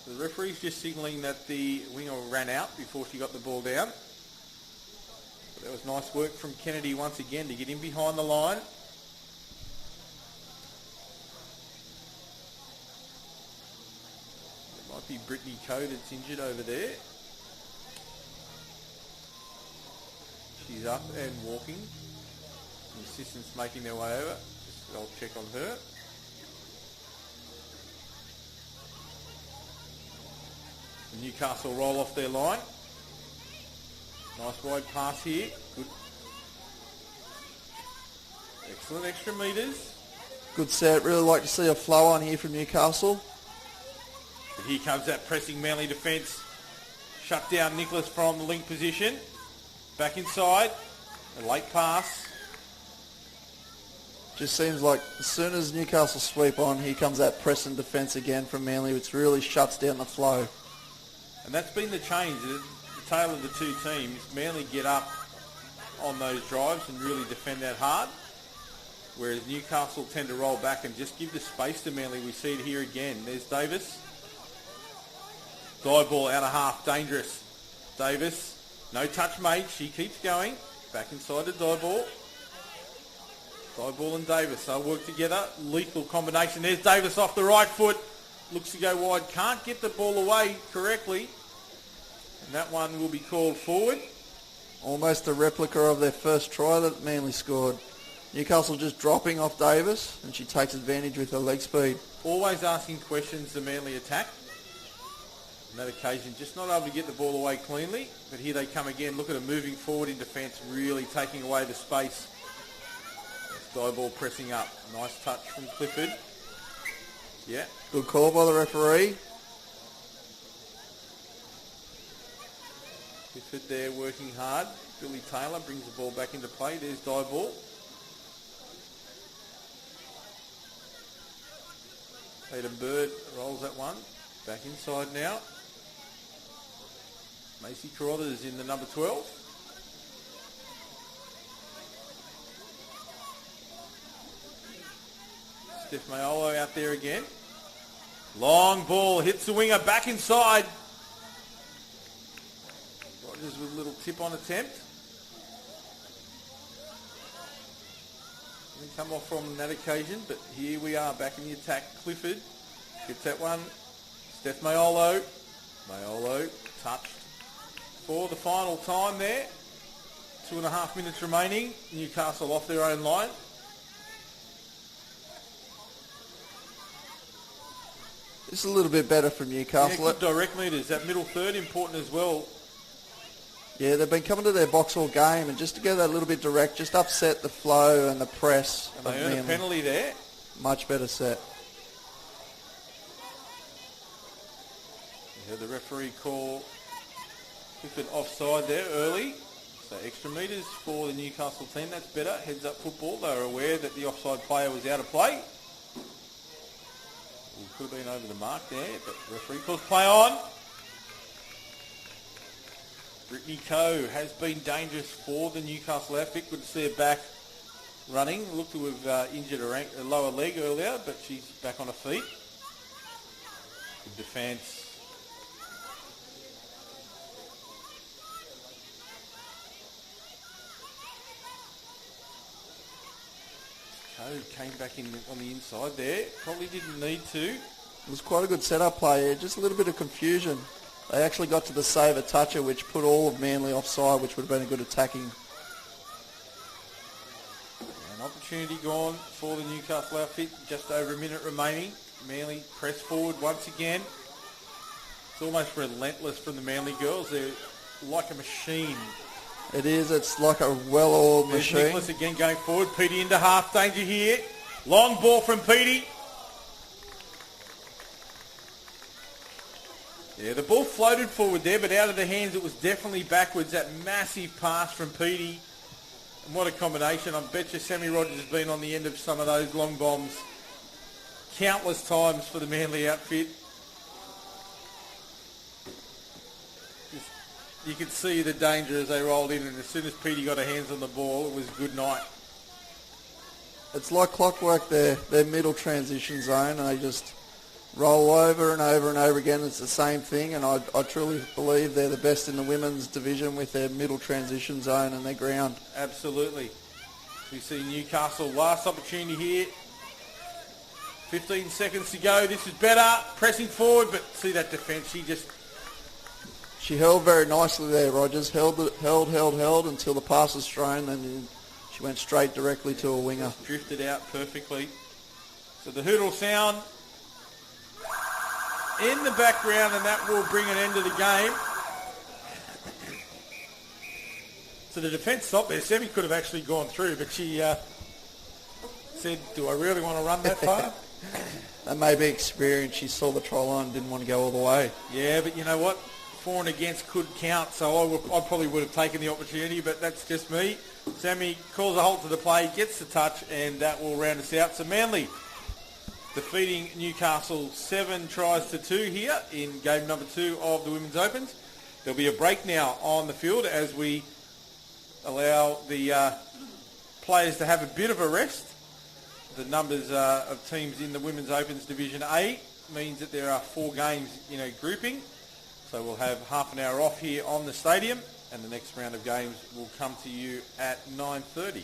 So the referee's just signalling that the winger ran out before she got the ball down. But that was nice work from Kennedy once again to get in behind the line. It might be Brittany Coe that's injured over there. She's up and walking. The assistants making their way over. Just I'll check on her. The Newcastle roll off their line. Nice wide pass here. Good. Excellent extra metres. Good set. Really like to see a flow on here from Newcastle. But here comes that pressing Manly defence. Shut down Nicholas from the link position. Back inside. A late pass. Just seems like as soon as Newcastle sweep on, here comes that press and defence again from Manly, which really shuts down the flow. And that's been the change. The tale of the two teams. Manly get up on those drives and really defend that hard. Whereas Newcastle tend to roll back and just give the space to Manly. We see it here again. There's Davis. Dive ball out of half. Dangerous. Davis. No touch made. She keeps going. Back inside the dive ball. Dive ball and Davis. They'll work together. Lethal combination. There's Davis off the right foot. Looks to go wide. Can't get the ball away correctly. And that one will be called forward. Almost a replica of their first try that Manly scored. Newcastle just dropping off Davis, and she takes advantage with her leg speed. Always asking questions, the Manly attack. On that occasion, just not able to get the ball away cleanly. But here they come again. Look at them moving forward in defence, really taking away the space. Dive ball pressing up. Nice touch from Clifford. Yeah. Good call by the referee. Clifford there working hard. Billy Taylor brings the ball back into play. There's dive ball. Peter Bird rolls that one. Back inside now. Macy Carruthers in the number 12. Steph Mayolo out there again. Long ball hits the winger back inside. Rogers with a little tip on attempt. Didn't come off from that occasion, but here we are back in the attack. Clifford gets that one. Steph Mayolo. Mayolo touched for the final time there. 2.5 minutes remaining. Newcastle off their own line. This is a little bit better from Newcastle. Yeah, good direct meters. That middle third important as well. Yeah, they've been coming to their box all game, and just to go that little bit direct, just upset the flow and the press. And they earn a penalty there. Much better set. You heard the referee call Clifford offside there early. So extra metres for the Newcastle team. That's better. Heads up football. They were aware that the offside player was out of play. He could have been over the mark there, but the referee calls play on. Brittany Coe has been dangerous for the Newcastle outfit. Good to see her back running. Looked to have injured her lower leg earlier, but she's back on her feet. Good defence. Code came back in on the inside there. Probably didn't need to. It was quite a good setup play here. Just a little bit of confusion. They actually got to the saver toucher, which put all of Manly offside, which would have been a good attacking. An opportunity gone for the Newcastle outfit. Just over a minute remaining. Manly press forward once again. It's almost relentless from the Manly girls. They're like a machine. It is. It's like a well-oiled There's machine. Nicholas again going forward. Petey into half danger here. Long ball from Petey. Yeah, the ball floated forward there, but out of the hands it was definitely backwards. That massive pass from Petey. And what a combination. I bet you Sammy Rogers has been on the end of some of those long bombs countless times for the Manly outfit. You could see the danger as they rolled in, and as soon as Petey got her hands on the ball, it was good night. It's like clockwork, their middle transition zone, and they just roll over and over and over again. It's the same thing, and I truly believe they're the best in the women's division with their middle transition zone and their ground. Absolutely. We see Newcastle, last opportunity here. 15 seconds to go. This is better. Pressing forward, but see that defence. She held very nicely there, Rogers. Held until the pass was thrown, and then she went straight directly to a winger. Drifted out perfectly. So the hurdle sound in the background, and that will bring an end to the game. So the defence stopped there. Semi could have actually gone through, but she said, do I really want to run that far? That may be experience. She saw the try line and didn't want to go all the way. Yeah, but you know what? For and against could count, so I probably would have taken the opportunity, but that's just me. Sammy calls a halt to the play, gets the touch, and that will round us out. So Manly defeating Newcastle 7-2 here in game number 2 of the Women's Opens. There'll be a break now on the field as we allow the players to have a bit of a rest. The numbers of teams in the Women's Opens Division A means that there are 4 games in a grouping. So we'll have half an hour off here on the stadium, and the next round of games will come to you at 9:30.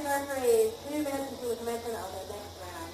Referee, 2 minutes until the commencement of the next round.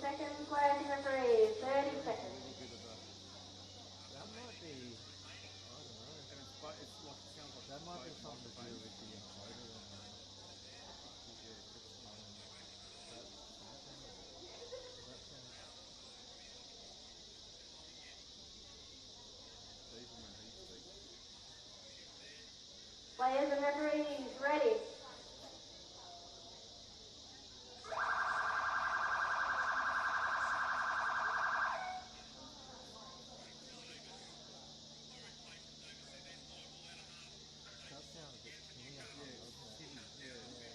seconds, players and referees. 30 seconds. That might be, I don't know. And it's like, it sounds like That might be both something to do microphones. with the encoder on that. That sound. Does that sound? Even when he speaks. Players and referees, ready. That sound a bit tinny, I think, doesn't it? Yeah.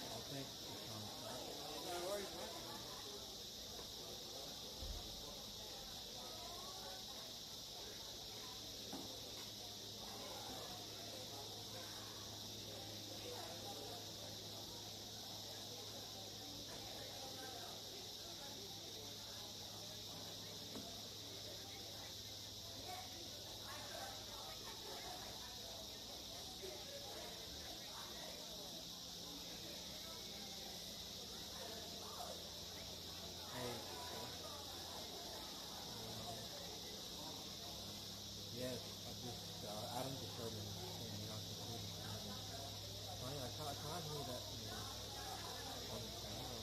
I think it's on track. No worries, mate. Yes, I just, Adam just showed me the thing, I can hear the sound. Funny, I can't hear that on the camera.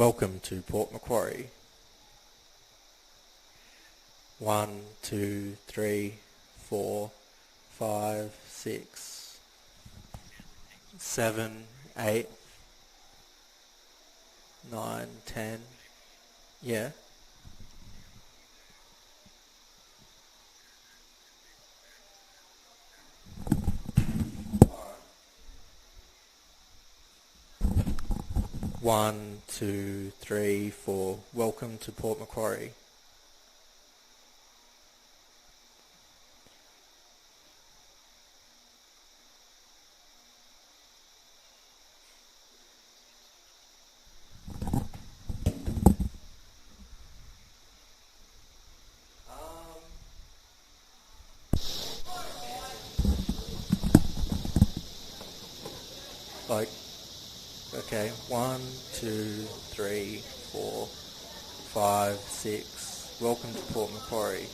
Welcome to Port Macquarie. 1, 2, 3, 4, 5, 6, 7, 8, 9, 10. Yeah. One, 2, 3, 4. Welcome to Port Macquarie. Like, okay, 1, 2, 3, 4, 5, 6. Welcome to Port Macquarie.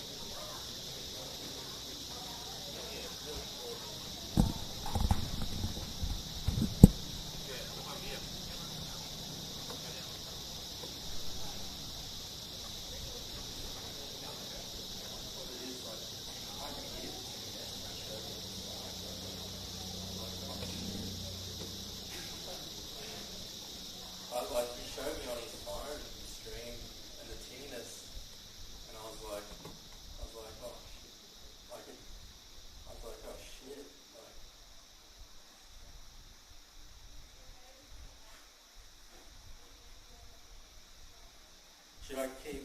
Like, he showed me on his phone the stream and the tinniness, and I was like, oh, like, I was like, oh shit, like. Should I keep?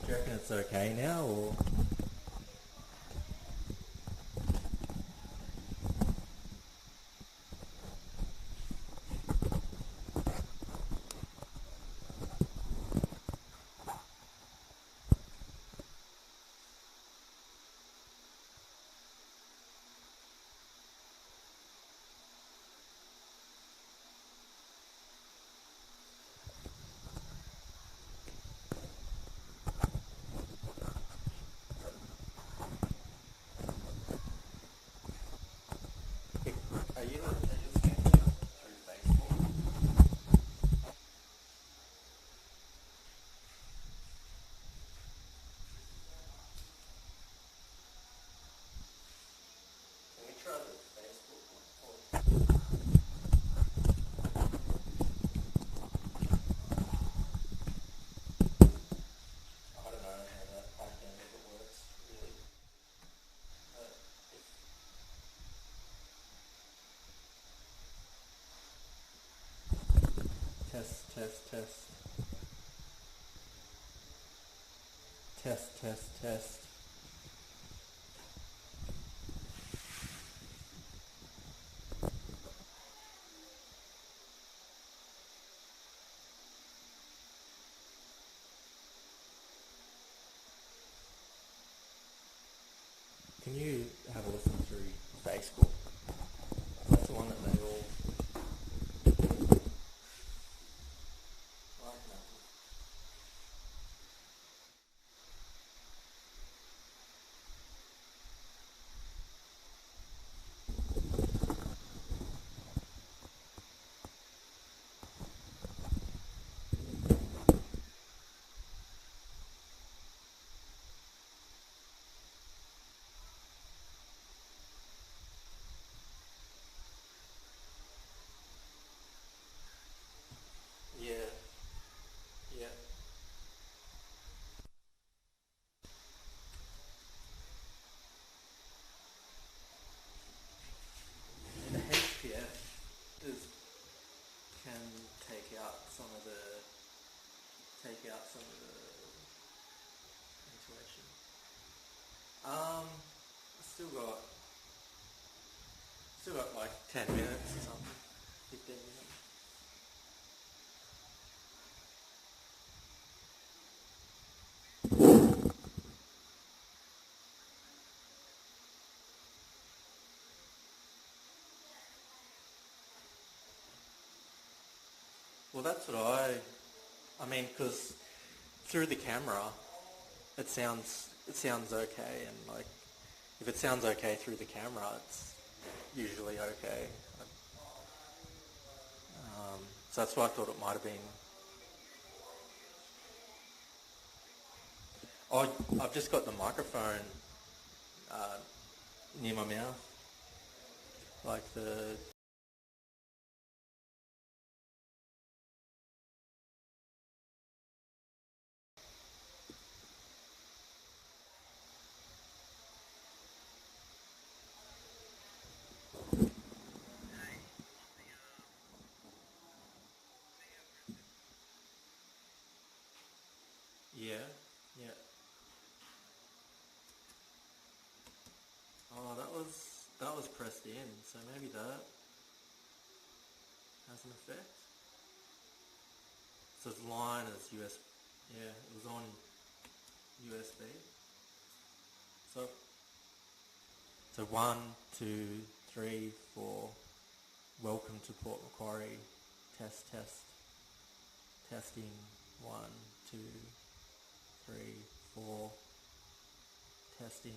Do you reckon it's okay now, or? Are you scanning through Facebook? Can we try the Facebook one? I don't know how that back end of it works, really. Test, test, test. Test, test, test. Can you have a listen through Facebook? That's the one that they all like now. Yeah. Yeah. The HPF can take out some of the intuition. Still got like 10 minutes or something. 15 minutes. Well, that's what I mean, because through the camera, it sounds okay, and like, if it sounds okay through the camera, it's usually okay. So that's why I thought it might have been. Oh, I've just got the microphone near my mouth. Like the... Yeah, yeah. Oh, that was pressed in, so maybe that has an effect. So it's line as USB. Yeah, it was on USB. So 1, 2, 3, 4. Welcome to Port Macquarie. Test. Testing. 1, 2, 3, 4. Testing.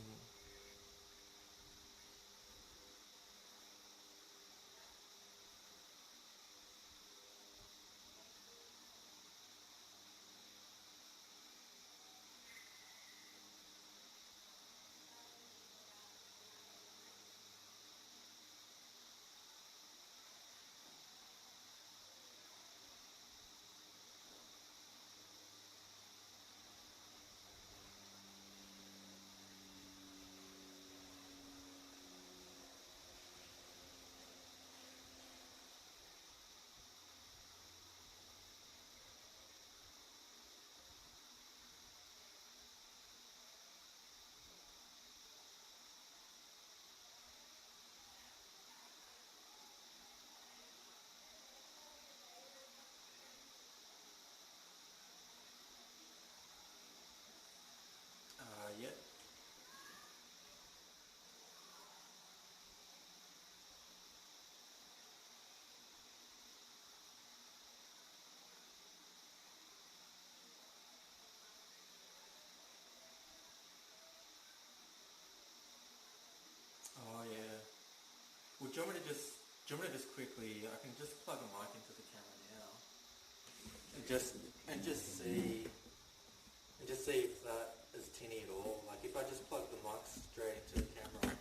Yeah. Oh yeah. Well, do you want me to just quickly? I can just plug a mic into the camera now, and just see if that is tinny at all. Like if I just plug the mic straight into the camera.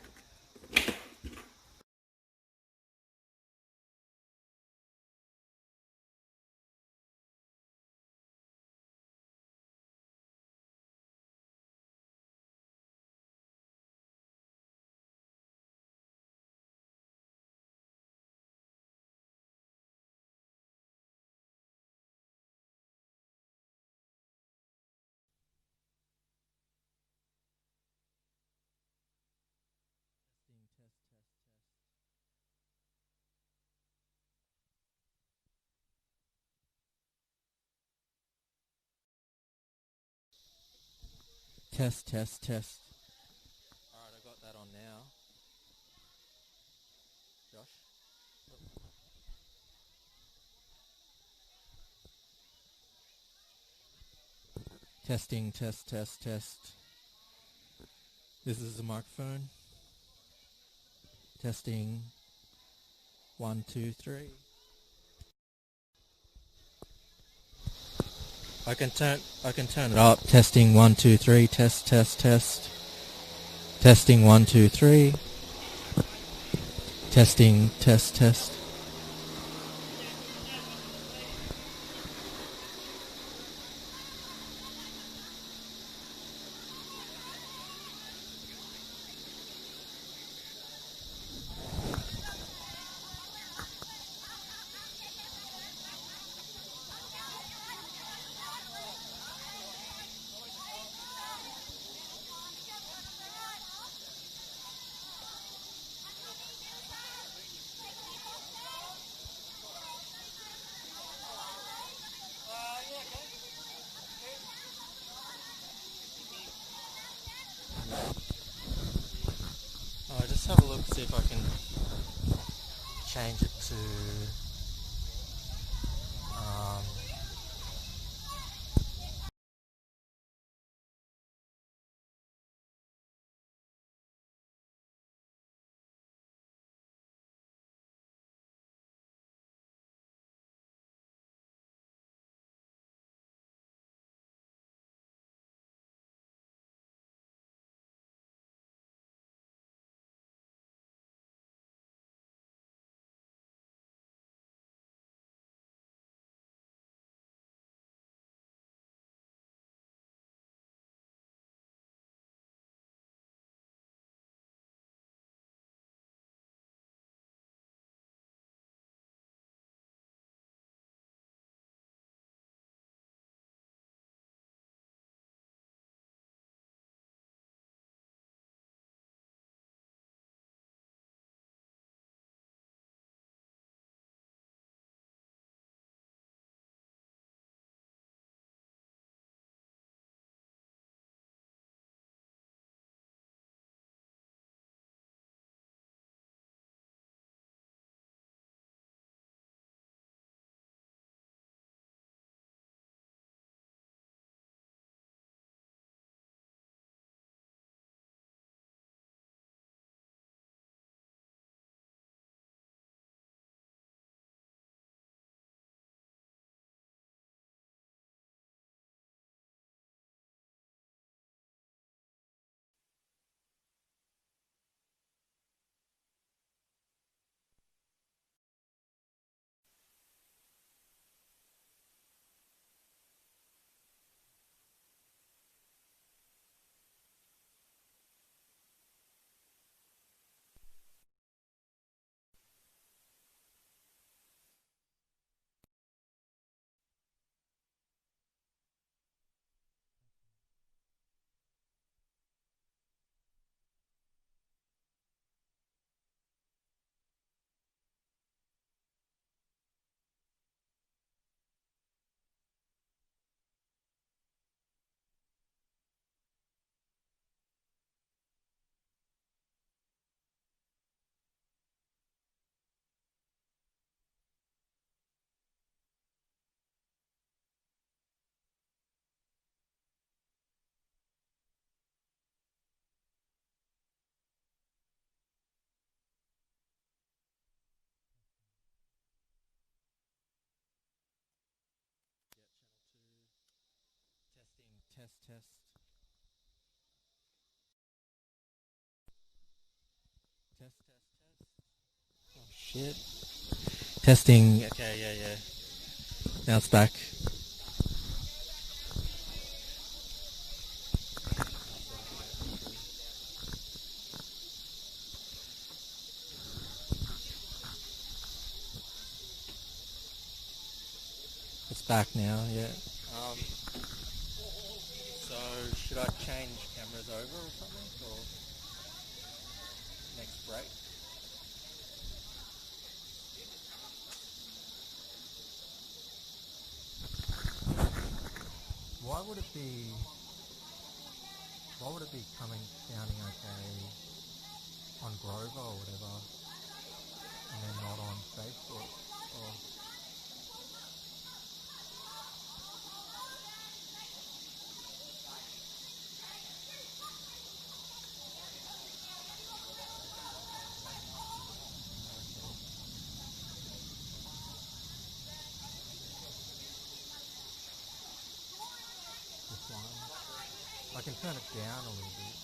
Test. Alright, I got that on now. Josh? Testing, test. This is the microphone. Testing. 1, 2, 3. I can turn it up. Testing 1, 2, 3. Test. Testing 1, 2, 3. Testing, test. I'll just have a look, see if I can change it to Test, test. Test, test, test. Oh, shit. Testing. Okay, yeah. Now it's back. It's back now, yeah. So should I change cameras over or something, or next break? Why would it be sounding okay on Grover or whatever, and then not on Facebook? Or this one, I can turn it down a little bit.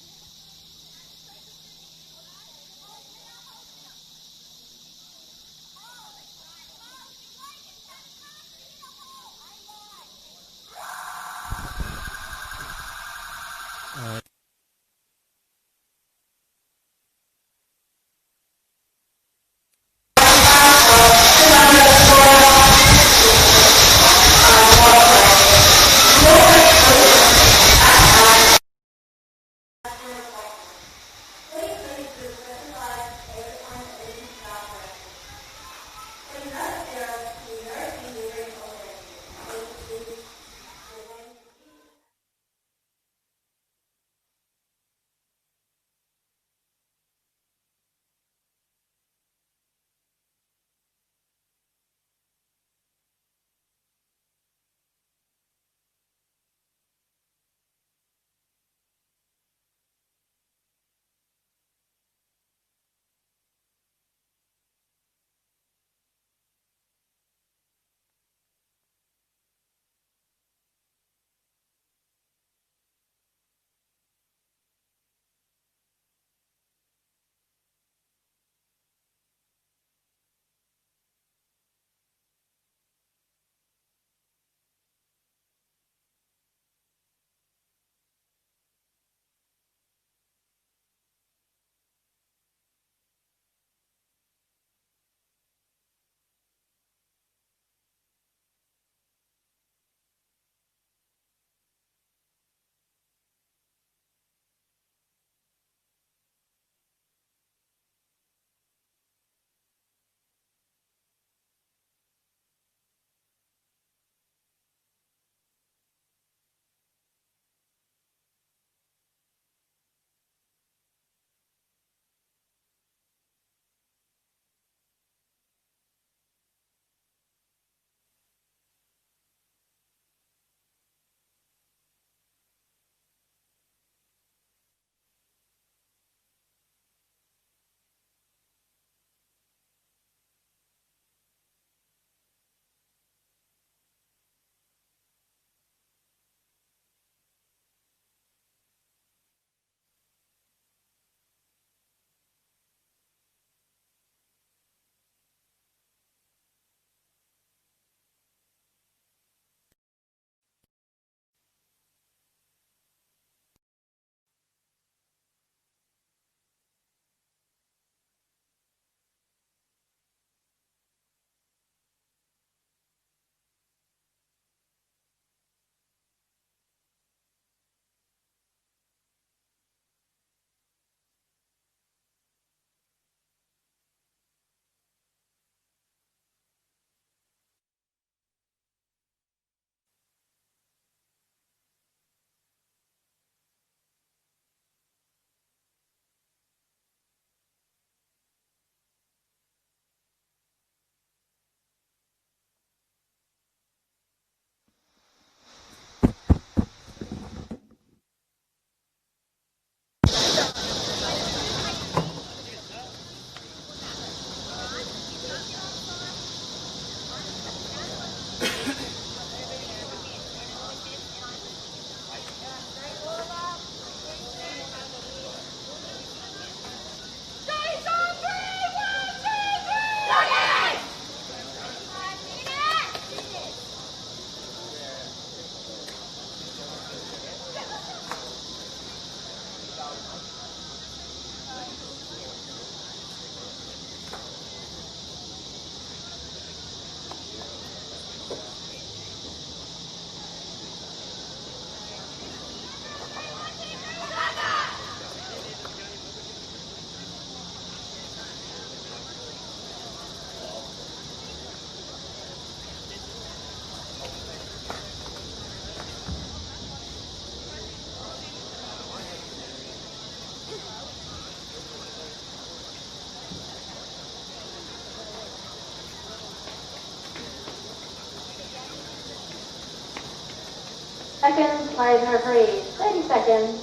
seconds, players and referees, 30 seconds.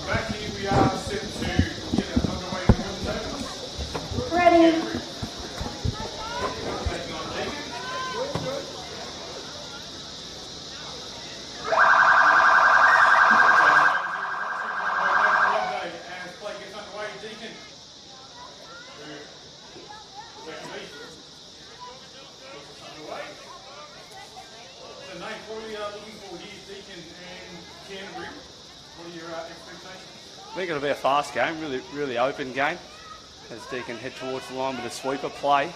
Back here we are set to get it underway in the tables. Ready. Taking on Deakin. As play gets underway, Deakin. Back to Eastwood. Underway. So Nate, what are we looking for here, Deakin and Canterbury? What are your expectations? I think it'll be a fast game, really open game, as Deakin head towards the line with a sweeper play.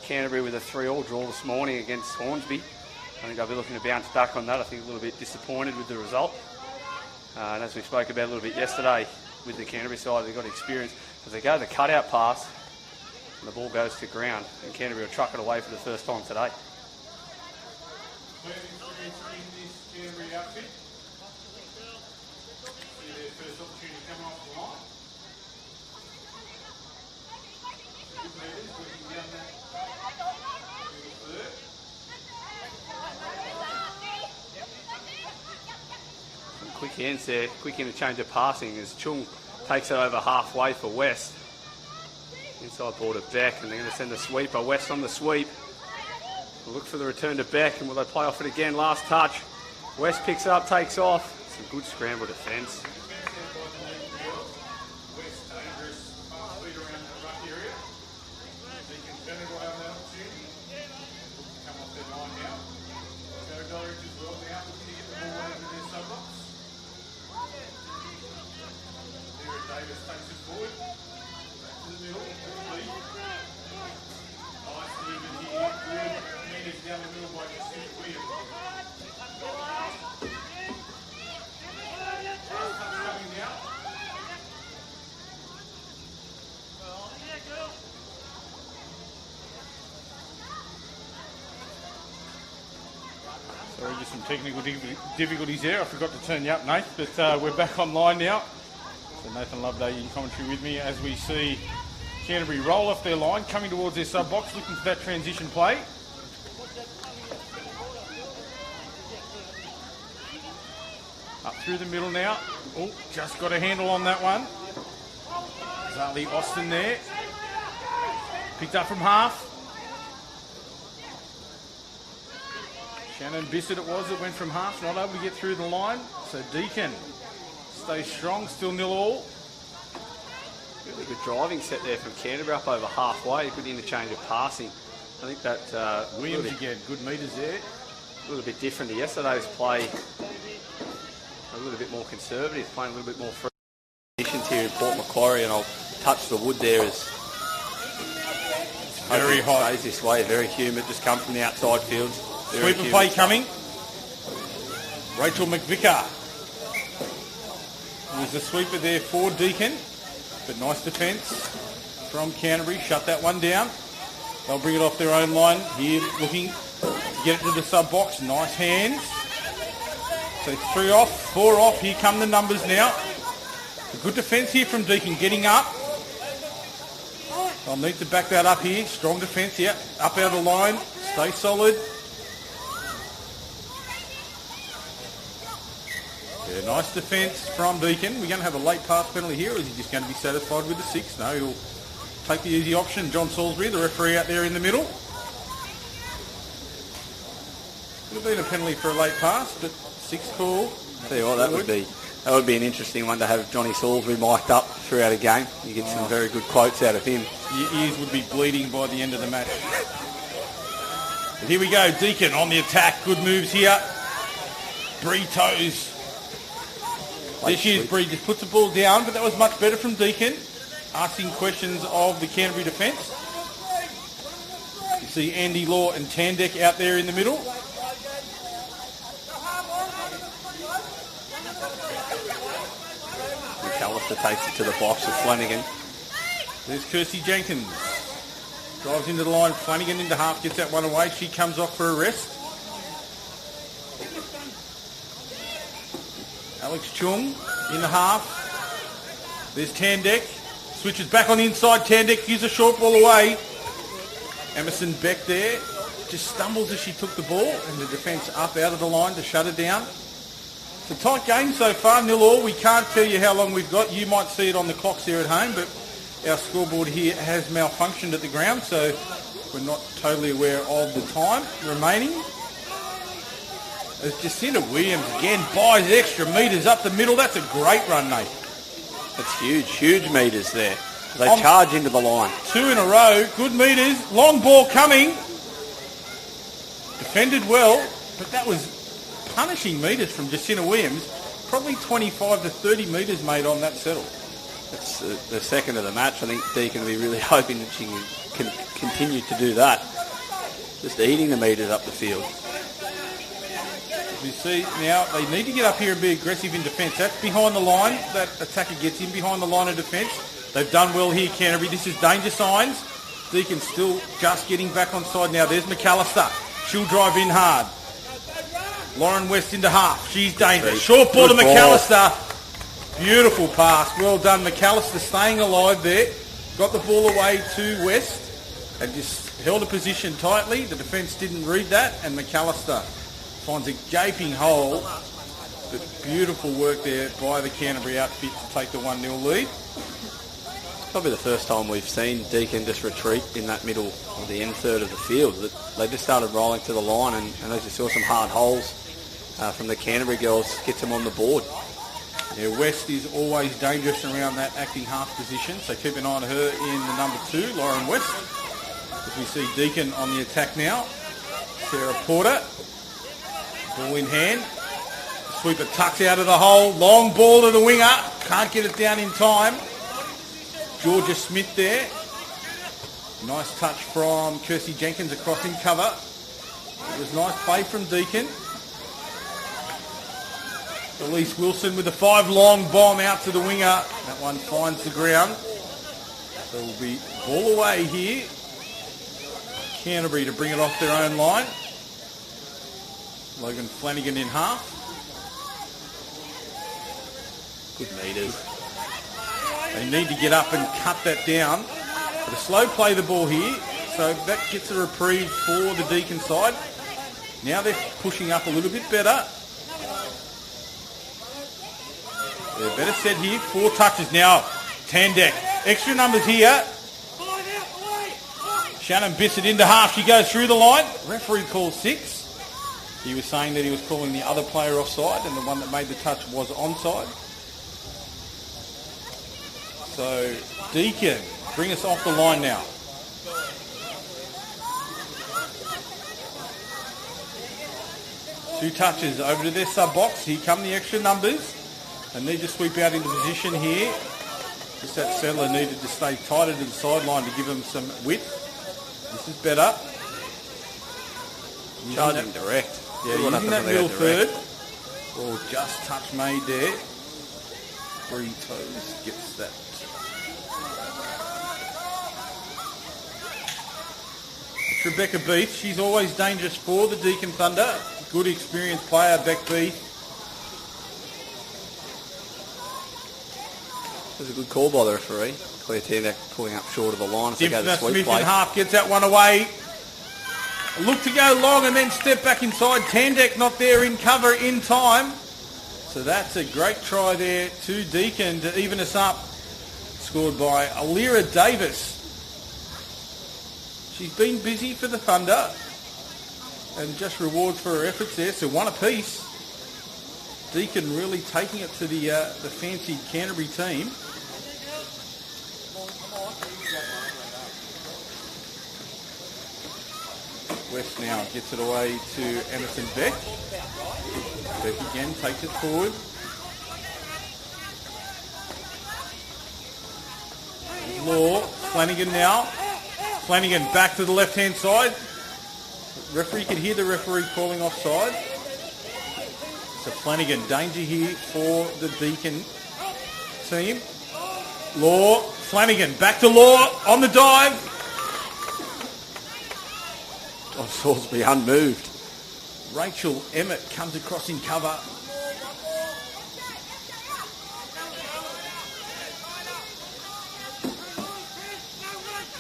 Canterbury with a 3-3 draw this morning against Hornsby. I think they'll be looking to bounce back on that. I think a little bit disappointed with the result. And as we spoke about a little bit yesterday with the Canterbury side, they've got experience. As they go the cutout pass, and the ball goes to ground, and Canterbury will truck it away for the first time today. Planning for entry in this Canterbury outfit. See their first opportunity coming off the line. Good meters, working down that third. Some quick hands there, quick interchange of passing as Chung takes it over halfway for West. Inside ball to Beck, and they're going to send the sweeper. West on the sweep. We'll look for the return to Beck, and will they play off it again? Last touch. West picks it up, takes off. Some good scramble defence. West dangerous, fast speed around the ruck area. Deakin Bennett will have that opportunity. Come off their line now. Go Dolphins as well now, looking to get the ball over their sub-box. There Davis takes it forward. Back to the middle. Lee. Nice movement here. Good meters down the middle by Pacific Williams. Last touch coming now. Sorry, just some technical difficulties there. I forgot to turn you up, Nate, but we're back online now. So Nathan Loveday in commentary with me as we see Canterbury roll off their line, coming towards their sub-box, looking for that transition play. Up through the middle now. Oh, just got a handle on that one. Zali Austin there. Picked up from half. Shannon Bissett it was that went from half, not able to get through the line. So Deakin stays strong, still 0-0. Really good driving set there from Canterbury up over halfway. Good interchange of passing. I think that Williams again, good meters there. a little bit different to yesterday's play. A little bit more conservative, playing a little bit more free conditions here in Port Macquarie, and I'll touch the wood there as Very hot. Stays this way, very humid. Just come from the outside fields. Sweeper play coming. Rachel McVicker. There's a sweeper there for Deakin, but nice defence from Canterbury. Shut that one down. They'll bring it off their own line here, looking to get it to the sub-box. Nice hands. So 3 off, 4 off. Here come the numbers now. A good defence here from Deakin, getting up. They'll need to back that up here. Strong defence, yeah. Up out of the line. Stay solid. Yeah, nice defence from Deakin. We're going to have a late pass penalty here, or is he just going to be satisfied with the 6? No, he'll take the easy option. John Salisbury, the referee out there in the middle. Could have been a penalty for a late pass, but 6 call. Tell you what, that would be an interesting one to have Johnny Salisbury mic'd up throughout a game. You get some very good quotes out of him. Your ears would be bleeding by the end of the match. But here we go, Deakin on the attack. Good moves here. Bree toes. This year's Bree just puts the ball down, but that was much better from Deakin. Asking questions of the Canterbury defence. You see Andy Law and Tandek out there in the middle. McAllister takes it to the box with Flanagan. There's Kirsty Jenkins. Drives into the line. Flanagan into half, gets that one away. She comes off for a rest. Alex Chung in the half. There's Tandek. Switches back on the inside. Tandek gives a short ball away. Emerson Beck there. Just stumbles as she took the ball, and the defence up out of the line to shut her down. It's a tight game so far, 0-0. We can't tell you how long we've got. You might see it on the clocks here at home, but our scoreboard here has malfunctioned at the ground, so we're not totally aware of the time remaining. As Jacinta Williams again buys extra metres up the middle. That's a great run, Nate. That's huge metres there. They charge into the line. 2 in a row. Good metres. Long ball coming. Defended well, but that was punishing metres from Jacinta Williams. Probably 25 to 30 metres made on that settle. It's the second of the match. I think Deakin will be really hoping that she can continue to do that. Just eating the metres up the field. As we see now, they need to get up here and be aggressive in defence. That's behind the line. That attacker gets in behind the line of defence. They've done well here, Canterbury. This is danger signs. Deakin still just getting back on side now. There's McAllister. She'll drive in hard. Lauren West into half. She's dangerous. Short ball to McAllister. Beautiful pass. Well done. McAllister staying alive there. Got the ball away to West and just held a position tightly. The defence didn't read that, and McAllister finds a gaping hole. But beautiful work there by the Canterbury outfit to take the 1-0 lead. Probably the first time we've seen Deakin just retreat in that middle or the end third of the field. They just started rolling to the line, and as you saw, some hard holes from the Canterbury girls gets them on the board. Yeah, West is always dangerous around that acting half position, so keep an eye on her in the number 2, Lauren West. As we see Deakin on the attack now. Sarah Porter, ball in hand. Sweeper tucks out of the hole. Long ball to the winger. Can't get it down in time. Georgia Smith there. Nice touch from Kirsty Jenkins across in cover. It was nice play from Deakin. Elise Wilson with a 5-long bomb out to the winger. That one finds the ground. So it will be ball away here. Canterbury to bring it off their own line. Logan Flanagan in half. Good metres. They need to get up and cut that down. But a slow play the ball here, so that gets a reprieve for the Deakin side. Now they're pushing up a little bit better. They're better set here. 4 touches now. Tandek. Extra numbers here. Shannon Bissett into half. She goes through the line. Referee calls 6. He was saying that he was calling the other player offside, and the one that made the touch was onside. So Deakin, bring us off the line now. Two touches over to their sub box. Here come the extra numbers. They need to sweep out into position here. Just that settler needed to stay tighter to the sideline to give them some width. This is better. Charging direct. Yeah, using that middle third. Oh, just touch made there. 3 toes gets that. It's Rebecca Beath. She's always dangerous for the Deakin Thunder. Good experienced player, Beck Beath. It was a good call by the referee. Claire Tandek pulling up short of the line. So Smith in half gets that one away. A look to go long and then step back inside. Tandek not there in cover in time. So that's a great try there to Deakin to even us up. Scored by Alira Davis. She's been busy for the Thunder and just rewards for her efforts there. So 1 apiece. Deakin really taking it to the fancied Canterbury team. West now gets it away to Emerson Beck. Beck again takes it forward. Law, Flanagan now. Flanagan back to the left-hand side. Referee can hear the referee calling offside. So Flanagan, danger here for the Deakin team. Law, Flanagan, back to Law on the dive. Oh, Salisbury unmoved. Rachel Emmett comes across in cover.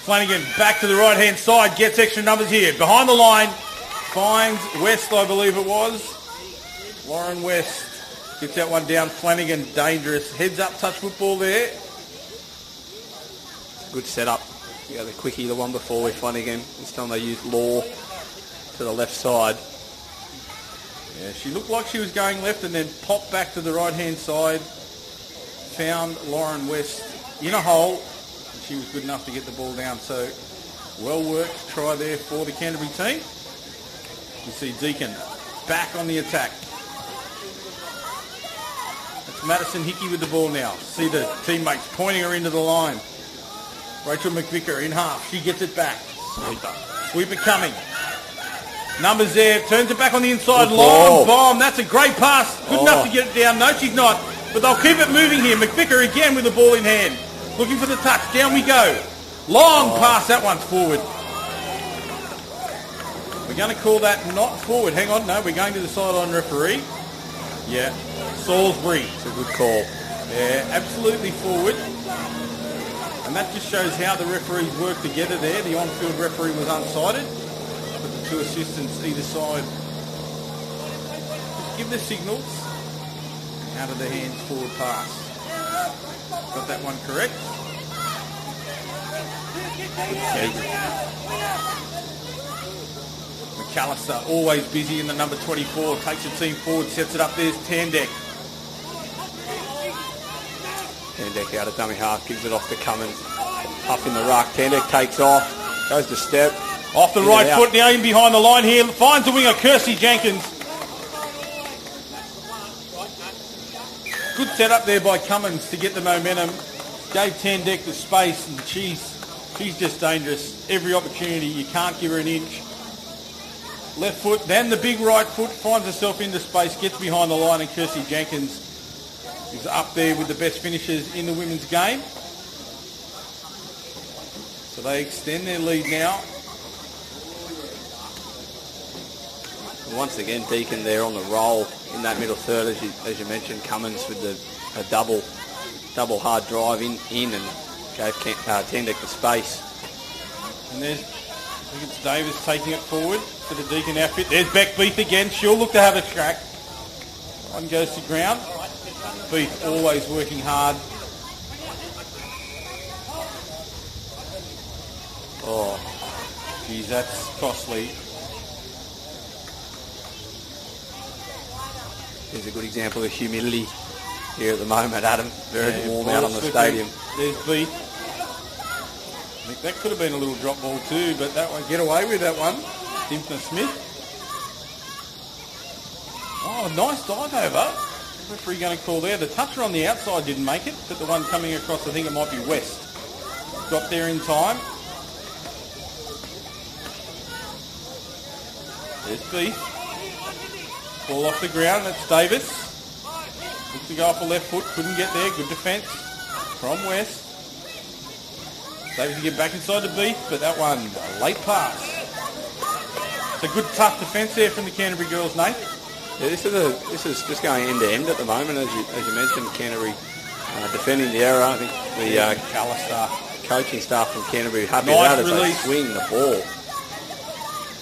Flanagan back to the right-hand side, gets extra numbers here. Behind the line, finds West, I believe it was. Lauren West gets that one down. Flanagan, dangerous. Heads up, touch football there. Good setup. You got the quickie, the one before with Flanagan. This time they used Law to the left side. Yeah, she looked like she was going left and then popped back to the right-hand side. Found Lauren West in a hole. She was good enough to get the ball down. So, well worked try there for the Canterbury team. You see Deakin back on the attack. That's Madison Hickey with the ball now. See the teammates pointing her into the line. Rachel McVicker in half. She gets it back. Sweeper coming. Numbers there. Turns it back on the inside. Long bomb. That's a great pass. Good enough to get it down. No, she's not. But they'll keep it moving here. McVicker again with the ball in hand. Looking for the touch. Down we go. Long pass. That one's forward. We're going to call that not forward. Hang on. No, we're going to the sideline referee. Yeah. Salisbury. It's a good call. Yeah, absolutely forward. And that just shows how the referees work together there. The on-field referee was unsighted, but the two assistants either side just give the signals. Out of the hands, forward pass. Got that one correct. McAllister, always busy in the number 24, takes the team forward, sets it up. There's Tandek. Tandek out of dummy half, gives it off to Cummins. Up in the ruck, Tandek takes off, goes to step. Off the right foot, now in behind the line here, finds the winger, Kirsty Jenkins. Good setup there by Cummins to get the momentum. Gave Tandek the space, and she's just dangerous. Every opportunity, you can't give her an inch. Left foot, then the big right foot, finds herself into space, gets behind the line, and Kirsty Jenkins is up there with the best finishers in the women's game. So they extend their lead now. Once again, Deakin there on the roll in that middle third, as you mentioned. Cummins with a double hard drive in and gave Tandek the space. And there's, I think it's Davis taking it forward for the Deakin outfit. There's Beck Beath again. She'll look to have a track. One goes to ground. Beath always working hard. Oh, geez, that's costly. Here's a good example of humidity here at the moment, Adam. Very warm out on the stadium. There's Beath. I think that could have been a little drop ball too, but that one, get away with that one. Dimpner Smith. Oh, nice dive over. Referee going to call there. The toucher on the outside didn't make it, but the one coming across, I think it might be West. Got there in time. There's Beath. Ball off the ground, that's Davis. Looks to go off the left foot, couldn't get there. Good defence from West. Davis to get back inside the Beath, but that one, a late pass. It's a good tough defence there from the Canterbury girls, Nate. Yeah, this is just going end to end at the moment, as you mentioned. Canterbury defending the error. I think the McAllister coaching staff from Canterbury happy with that as they swing the ball.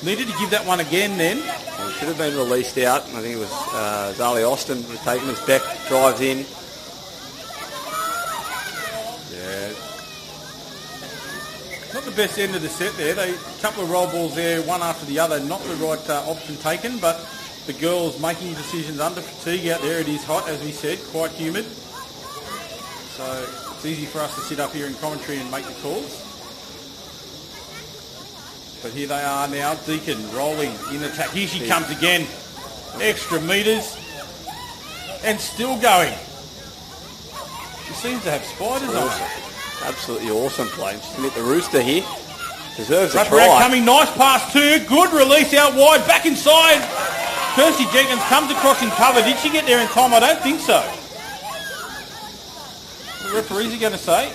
Needed to give that one again then. It should have been released out. I think it was Zali Austin was taken as Beck drives in. Yeah. Not the best end of the set there. A couple of roll balls there, one after the other. Not the right option taken, but the girls making decisions under fatigue out there. It is hot, as we said, quite humid. So it's easy for us to sit up here in commentary and make the calls. But here they are now, Deakin rolling in attack. Here she comes again. Extra metres. And still going. She seems to have spiders on her. Absolutely awesome play. She's hit the rooster here. Deserves a Wrap try. around coming, nice pass too. Good release out wide, back inside. Kirsty Jenkins comes across in cover. Did she get there in time? I don't think so. What the referees are going to say?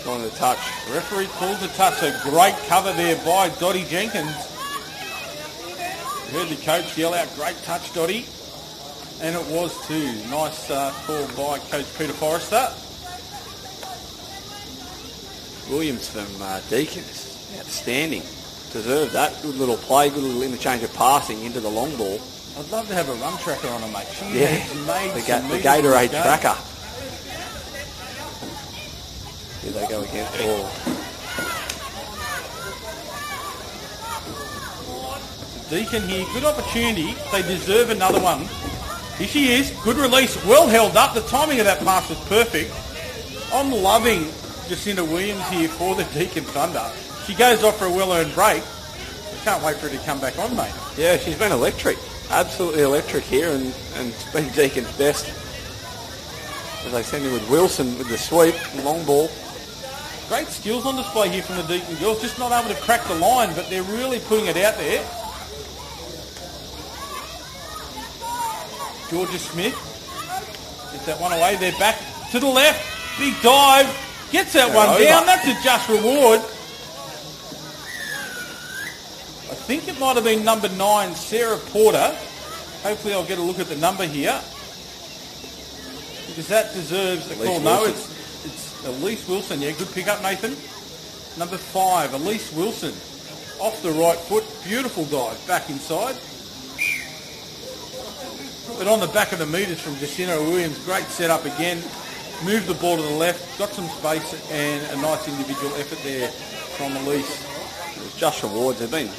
On the touch. The referee calls the touch. A great cover there by Dottie Jenkins. You heard the coach yell out, great touch, Dottie. And it was too. Nice call by Coach Peter Forrester. Williams from Deakin. Outstanding. Deserved that. Good little play, good little interchange of passing into the long ball. I'd love to have a run tracker on her, mate. She Yeah, has made the some meters Gatorade in this game. tracker. Here they go again. Oh. Deakin here, good opportunity. They deserve another one. Here she is, good release, well held up. The timing of that pass was perfect. I'm loving Jacinta Williams here for the Deakin Thunder. She goes off for a well-earned break. I can't wait for her to come back on, mate. Yeah, she's been electric. Absolutely electric here, and it's been Deakin's best. As they send in with Wilson with the sweep, long ball. Great skills on display here from the Deakin girls. Just not able to crack the line, but they're really putting it out there. Georgia Smith gets that one away. They're back to the left. Big dive. Gets that one down. That's a just reward. I think it might have been number 9, Sarah Porter. Hopefully I'll get a look at the number here. Because that deserves a call. No, it's Elise Wilson. Yeah, good pick up, Nathan. Number 5, Elise Wilson. Off the right foot. Beautiful dive. Back inside. But on the back of the meters from Jacinta Williams, great setup again. Moved the ball to the left, got some space and a nice individual effort there from Elise. It was just rewards. They've been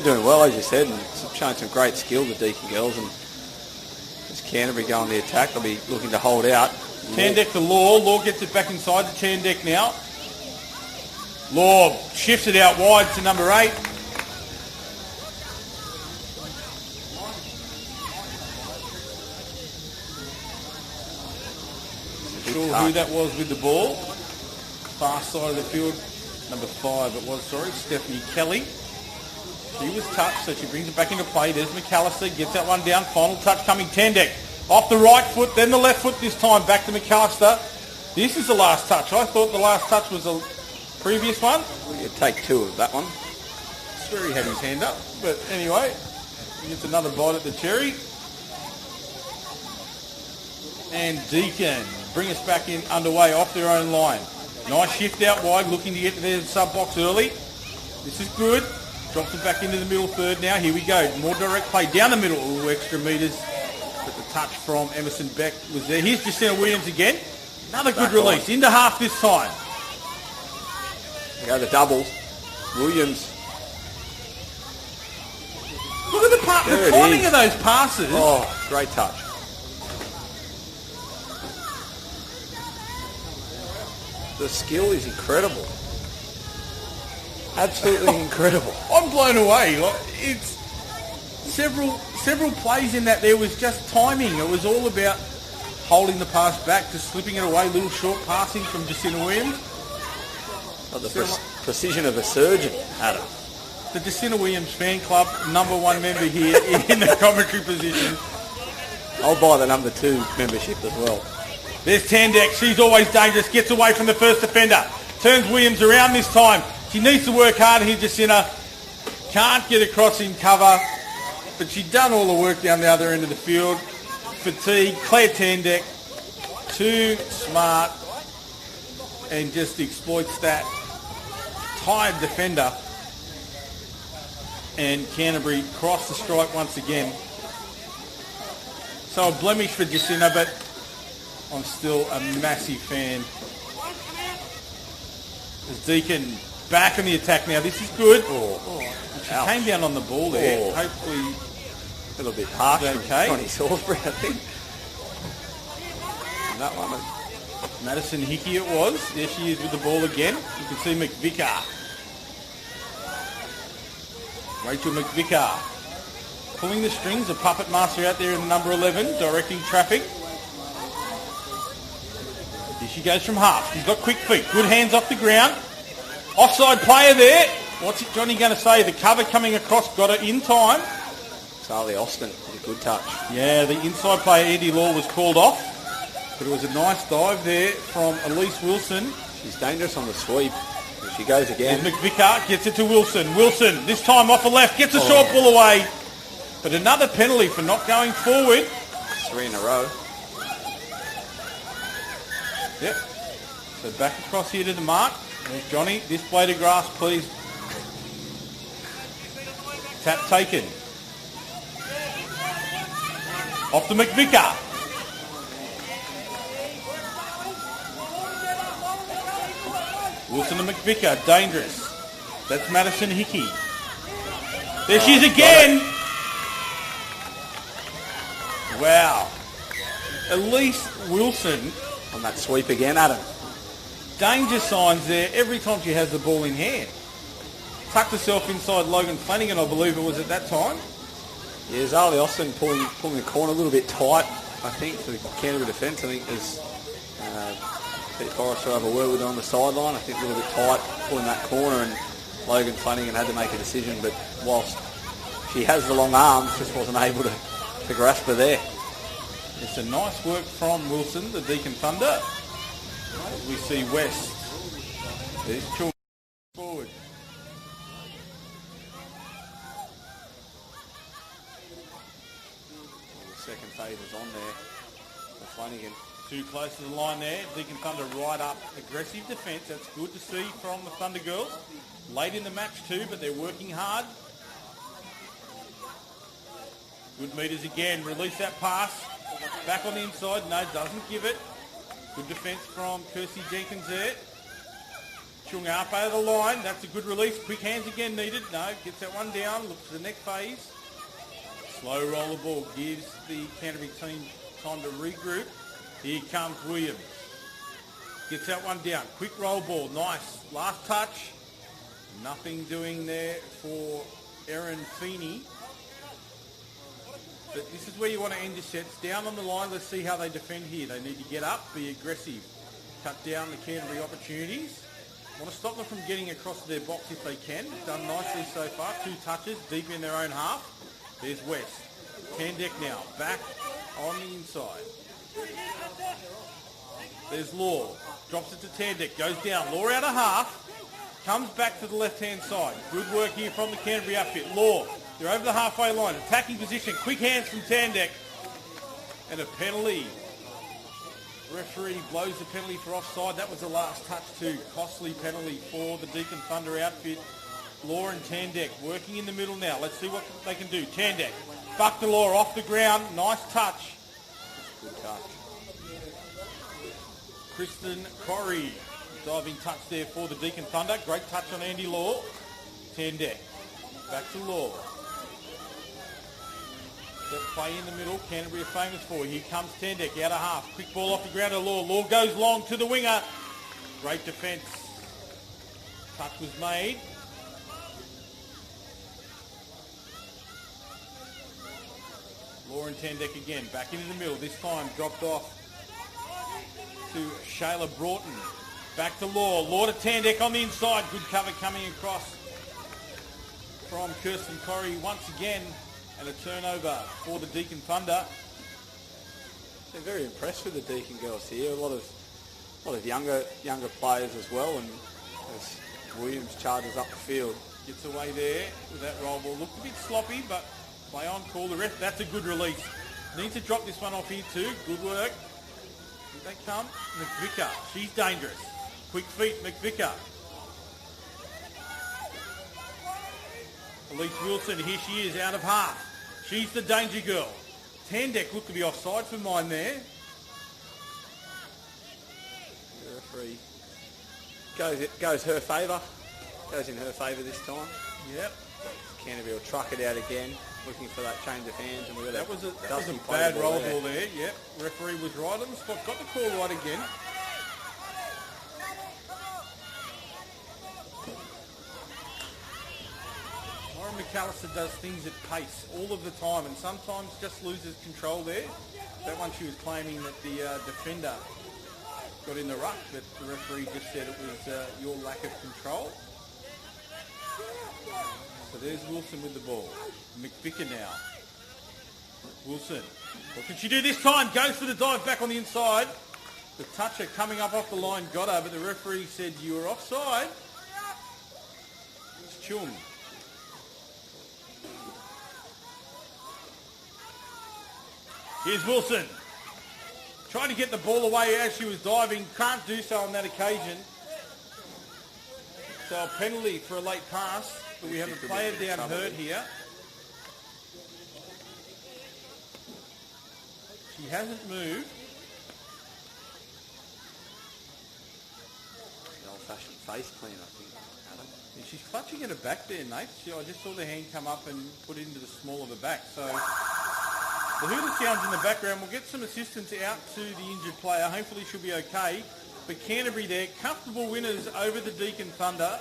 doing well, as you said, and showing some great skill, the Deakin girls. And as Canterbury go on the attack, they'll be looking to hold out. Tandeck to Law. Law gets it back inside to Tandeck now. Law shifts it out wide to number 8. Sure who that was with the ball. Far side of the field. Number 5 it was, sorry. Stephanie Kelly. She was touched, so she brings it back into play. There's McAllister. Gets that one down. Final touch coming. Tandeck. Off the right foot, then the left foot this time. Back to McAllister. This is the last touch. I thought the last touch was the previous one. You take 2 of that one. Swear he had his hand up. But anyway, he gets another bite at the cherry. And Deakin bring us back in underway off their own line. Nice shift out wide, looking to get to their sub-box early. This is good. Drops it back into the middle third now. Here we go. More direct play down the middle. Ooh, extra metres. But the touch from Emerson Beck was there. Here's Jacinta Williams again. Another good release. Into half this time. They go the doubles. Williams. Look at the timing of those passes. Oh, great touch. The skill is incredible. Absolutely incredible. I'm blown away. It's several plays in that there was just timing. It was all about holding the pass back to slipping it away. Little short passing from Jacinta Williams. Oh, the precision of a surgeon, Adam. The Jacinta Williams fan club, number 1 member here in the commentary position. I'll buy the number 2 membership as well. There's Tandeck. She's always dangerous. Gets away from the first defender. Turns Williams around this time. She needs to work hard here, Jacinta. Can't get across in cover. But she's done all the work down the other end of the field. Fatigue. Claire Tandeck. Too smart. And just exploits that. Tired defender. And Canterbury cross the strike once again. So a blemish for Jacinta, but I'm still a massive fan. As Deakin back on the attack now. This is good. She came down on the ball there. Hopefully a little bit harsh. Okay. On his Hornsby, I think. And that one. Madison Hickey it was. There she is with the ball again. You can see McVicker. Rachel McVicker pulling the strings. A puppet master out there in number 11, directing traffic. Here she goes from half. She's got quick feet. Good hands off the ground. Offside player there. What's Johnny going to say? The cover coming across got her in time. Charlie Austin with a good touch. Yeah, the inside player, Andy Law, was called off. But it was a nice dive there from Elise Wilson. She's dangerous on the sweep. Here she goes again. And McVicker gets it to Wilson. Wilson, this time off the left, gets a short ball away. But another penalty for not going forward. 3 in a row. Yep. So back across here to the mark. There's Johnny. This blade of grass, please. Tap taken. Off to McVicker. Wilson to McVicker. Dangerous. That's Madison Hickey. There she is again. Wow. At least Wilson On that sweep again, Adam. danger signs there every time she has the ball in hand. Tucked herself inside Logan Flanagan, I believe it was at that time. Yeah, Zali Austin pulling the corner a little bit tight, I think, for the Canterbury defence. I think there's Pete Forrester have a word with her on the sideline. I think a little bit tight, pulling that corner, and Logan Flanagan had to make a decision, but whilst she has the long arms, just wasn't able to grasp her there. It's a nice work from Wilson, the Deakin Thunder. As we see West. There's Children forward. The second phase is on there for Flanagan. Too close to the line there. Deakin Thunder right up. Aggressive defence. That's good to see from the Thunder girls. Late in the match too, but they're working hard. Good meters again. Release that pass. Back on the inside. No, doesn't give it. Good defence from Kirsty Jenkins there. Chung up over the line. That's a good release. Quick hands again needed. No, gets that one down. Looks for the next phase. Slow roll the ball. Gives the Canterbury team time to regroup. Here comes Williams. Gets that one down. Quick roll ball. Nice. Last touch. Nothing doing there for Erin Feeney. But this is where you want to end your sets. Down on the line, let's see how they defend here. They need to get up, be aggressive, cut down the Canterbury opportunities. Want to stop them from getting across their box if they can. Done nicely so far. 2 touches deep in their own half. There's West. Tandek now, back on the inside. There's Law. Drops it to Tandek, goes down. Law out of half. Comes back to the left-hand side. Good work here from the Canterbury outfit. Law. They're over the halfway line. Attacking position. Quick hands from Tandek. And a penalty. Referee blows the penalty for offside. That was the last touch too. Costly penalty for the Deakin Thunder outfit. Law and Tandek working in the middle now. Let's see what they can do. Tandek. Buck the Law off the ground. Nice touch. Good touch. Kristen Corrie. Diving touch there for the Deakin Thunder. Great touch on Andy Law. Tandek. Back to Law. That play in the middle, Canterbury are famous for. Here comes Tandek out of half. Quick ball off the ground to Law. Law goes long to the winger. Great defence. Touch was made. Law and Tandek again. Back into the middle. This time dropped off to Shayla Broughton. Back to Law. Law to Tandek on the inside. Good cover coming across from Kirsten Corrie once again. And a turnover for the Deakin Thunder. They're very impressed with the Deakin girls here. A lot of younger players as well. And as Williams charges up the field, Gets away there with that roll ball. Looked a bit sloppy, but play on call. The rest, that's a good release. Needs to drop this one off here too. Good work. Here they come. McVicker. She's dangerous. Quick feet, McVicker. Elise Wilson, here she is, out of half. She's the danger girl. Tandek looked to be offside for mine there. the referee goes her favour. Goes in her favour this time. Yep. Canterbury will truck it out again, looking for that change of hands. And That was a bad roll ball there. Yep. Referee was right on the spot. Got the call right again. Lauren McAllister does things at pace all of the time and sometimes just loses control there. That one she was claiming that the defender got in the ruck, but the referee just said it was your lack of control. So there's Wilson with the ball. McVicker now. Wilson. What can she do this time? Goes for the dive back on the inside. The toucher coming up off the line got her, but the referee said you were offside. It's Chum. Here's Wilson. Trying to get the ball away as she was diving. Can't do so on that occasion. So a penalty for a late pass, but we have a player down hurt here. She hasn't moved. The old-fashioned face clean, I think, Adam. And she's clutching at her back there, Nate. I just saw the hand come up and put it into the small of her back. So the hula sounds in the background. We'll get some assistance out to the injured player. Hopefully she'll be okay. But Canterbury there, comfortable winners over the Deakin Thunder.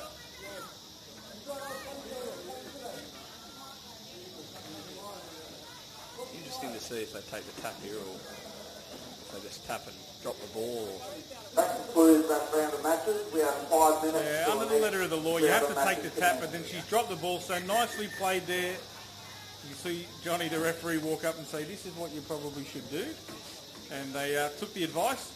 Interesting to see if they take the tap here or if they just tap and drop the ball. That concludes that round of matches. We have 5 minutes. Yeah, under the letter of the law, you have to take the tap, but then she's dropped the ball, so nicely played there. You see Johnny, the referee, walk up and say, this is what you probably should do. And they took the advice.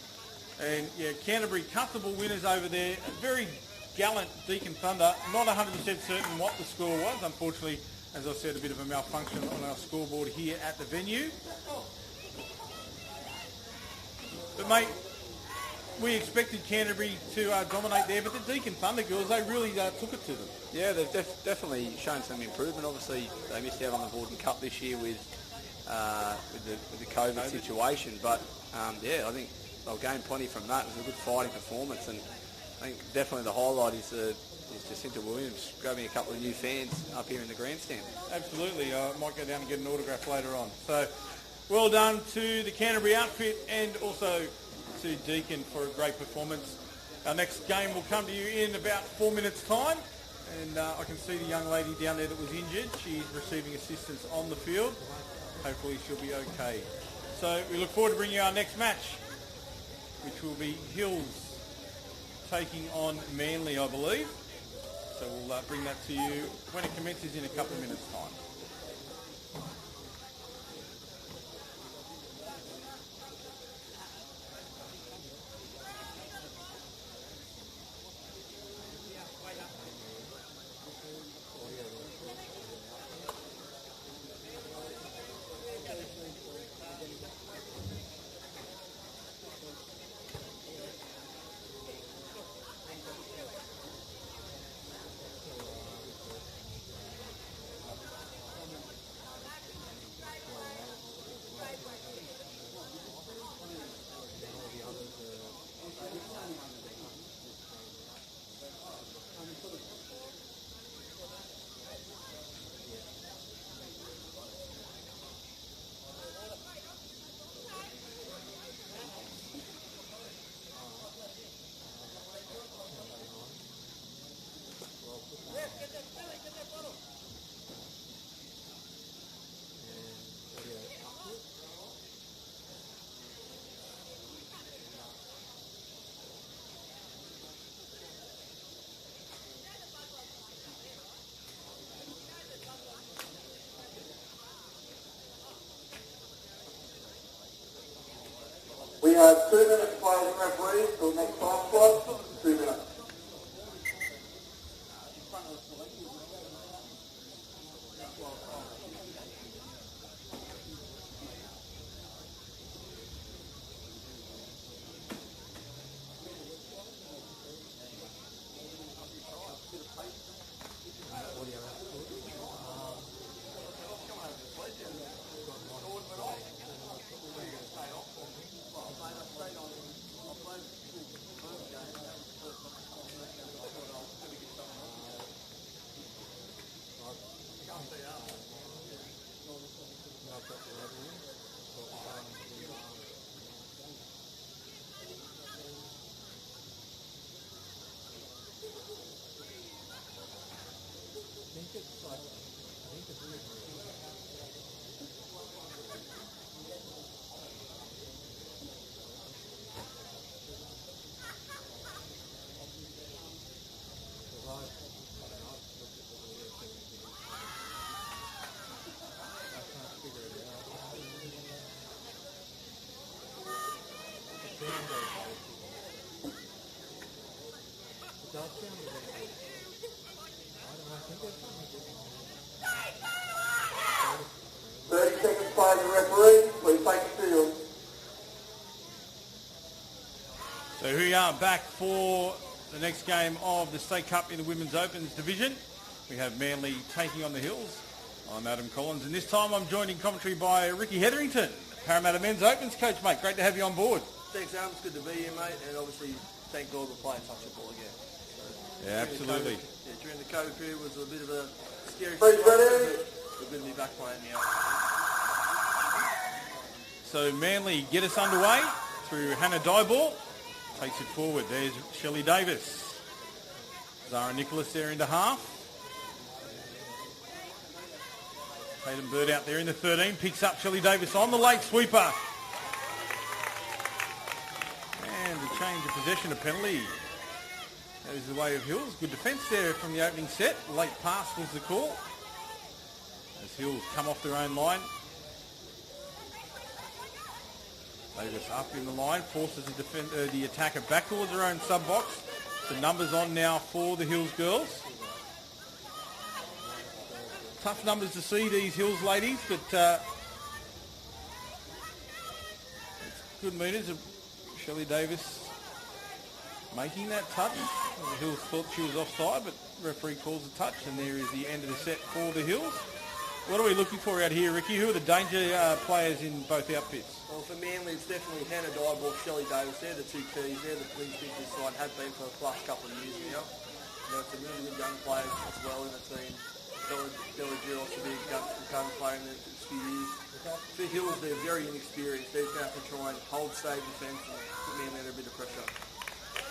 And, yeah, Canterbury, comfortable winners over there. A very gallant Deakin Thunder. Not 100% certain what the score was. Unfortunately, as I said, a bit of a malfunction on our scoreboard here at the venue. But, mate, we expected Canterbury to dominate there, but the Deakin Thunder girls, they really took it to them. Yeah, they've definitely shown some improvement. Obviously, they missed out on the Borden Cup this year with the COVID situation. But, yeah, I think they'll gain plenty from that. It was a good fighting performance, and I think definitely the highlight is Jacinta Williams grabbing a couple of new fans up here in the grandstand. Absolutely. I might go down and get an autograph later on. So, well done to the Canterbury outfit and also to Deakin for a great performance. Our next game will come to you in about 4 minutes' time. And I can see the young lady down there that was injured. She's receiving assistance on the field. Hopefully she'll be okay. So we look forward to bringing you our next match, which will be Hills taking on Manly, I believe. So we'll bring that to you when it commences in a couple of minutes' time. We have 2 minutes players and referees till next time slot. 2 minutes. So here we are back for the next game of the State Cup in the Women's Opens division. We have Manly taking on the Hills. I'm Adam Collins, and this time I'm joined in commentary by Ricky Hetherington, Parramatta Men's Opens coach, mate. Great to have you on board. Thanks, Adam. It's good to be here, mate. And obviously, thank God we're playing touch football again. So, Yeah, absolutely. During the COVID period was a bit of a scary Ready, situation, ready? but we're good to be back playing now. So Manly get us underway through Hannah Dyball. Takes it forward. There's Shelley Davis. Zara Nicholas there into half. Tatum Bird out there in the 13. Picks up Shelley Davis on the late sweeper. And a change of possession, a penalty. Goes the way of Hills. Good defence there from the opening set. Late pass was the call. As Hills come off their own line. Davis up in the line, forces the attacker back towards their own sub-box. The numbers on now for the Hills girls. Tough numbers to see, these Hills ladies, but it's good meters of Shelley Davis making that touch. The Hills thought she was offside, but referee calls a touch, and there is the end of the set for the Hills. What are we looking for out here, Ricky? Who are the danger players in both outfits? Well, for Manly, it's definitely Hannah Dyball, Shelley Davis. They're the two keys. They're the linchpins this side, have been for the last couple of years now. You know, some really good young players as well in the team. Della Giros will be a young player in the next few years. For Hills, they're very inexperienced. They're going to have to try and hold save defence and put Manly under a bit of pressure.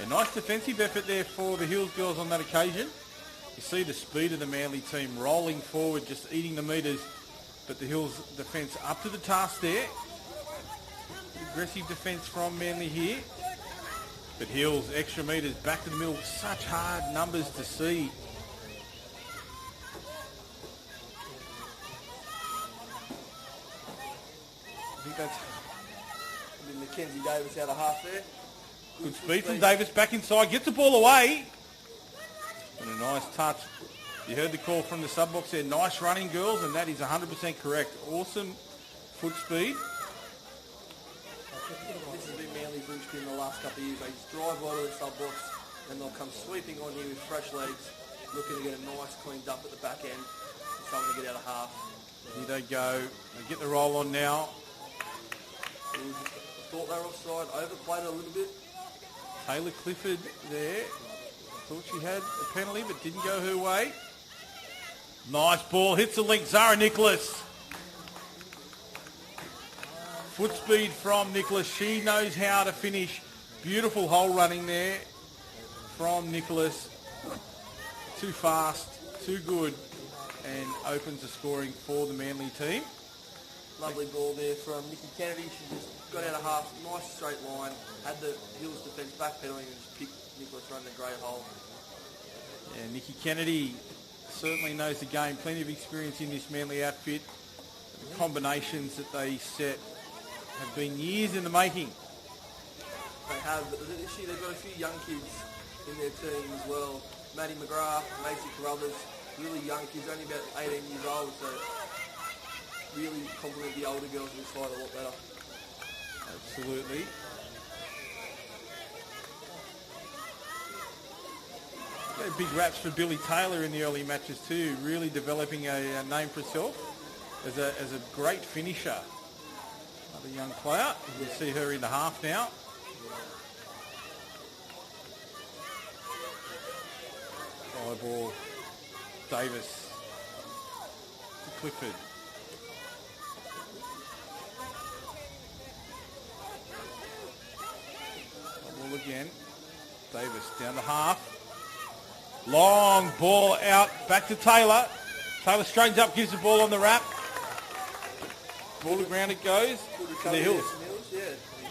A nice defensive effort there for the Hills girls on that occasion. You see the speed of the Manly team rolling forward, just eating the metres, but the Hills defence up to the task there. Aggressive defence from Manly here. But Hills, extra metres, back to the middle. Such hard numbers to see. I think that's Mackenzie Davis out of half there. Good speed from Davis, back inside, gets the ball away. And a nice touch. You heard the call from the sub-box there. Nice running, girls, and that is 100% correct. Awesome foot speed. This has been Manly's linchpin in the last couple of years. They just drive right to the sub-box, and they'll come sweeping on you with fresh legs, looking to get a nice cleaned up at the back end, and something to get out of half. Here they go. They get the roll on now. Thought they were offside, overplayed it a little bit. Taylor Clifford there. Thought she had a penalty, but didn't go her way. Nice ball, hits the link. Zara Nicholas. Foot speed from Nicholas. She knows how to finish. Beautiful hole running there from Nicholas. Too fast, too good, and opens the scoring for the Manly team. Lovely ball there from Nikki Kennedy. She just got out of half, nice straight line, had the Hills defence backpedaling and just picked Nicholas running the great hole. Yeah, Nikki Kennedy certainly knows the game. Plenty of experience in this Manly outfit. The combinations that they set have been years in the making. They have, but this year they've got a few young kids in their team as well. Maddie McGrath, Macy Carruthers, really young kids, only about 18 years old, so really complement the older girls in the side a lot better. Absolutely. Yeah, big raps for Billy Taylor in the early matches too, really developing a name for herself as a great finisher. Another young player. You see her in the half now. High ball, Davis to Clifford. High ball again. Davis down the half. Long ball out, back to Taylor. Taylor straightens up, gives the ball on the wrap. Ball to ground it goes. To the Hills. Yeah,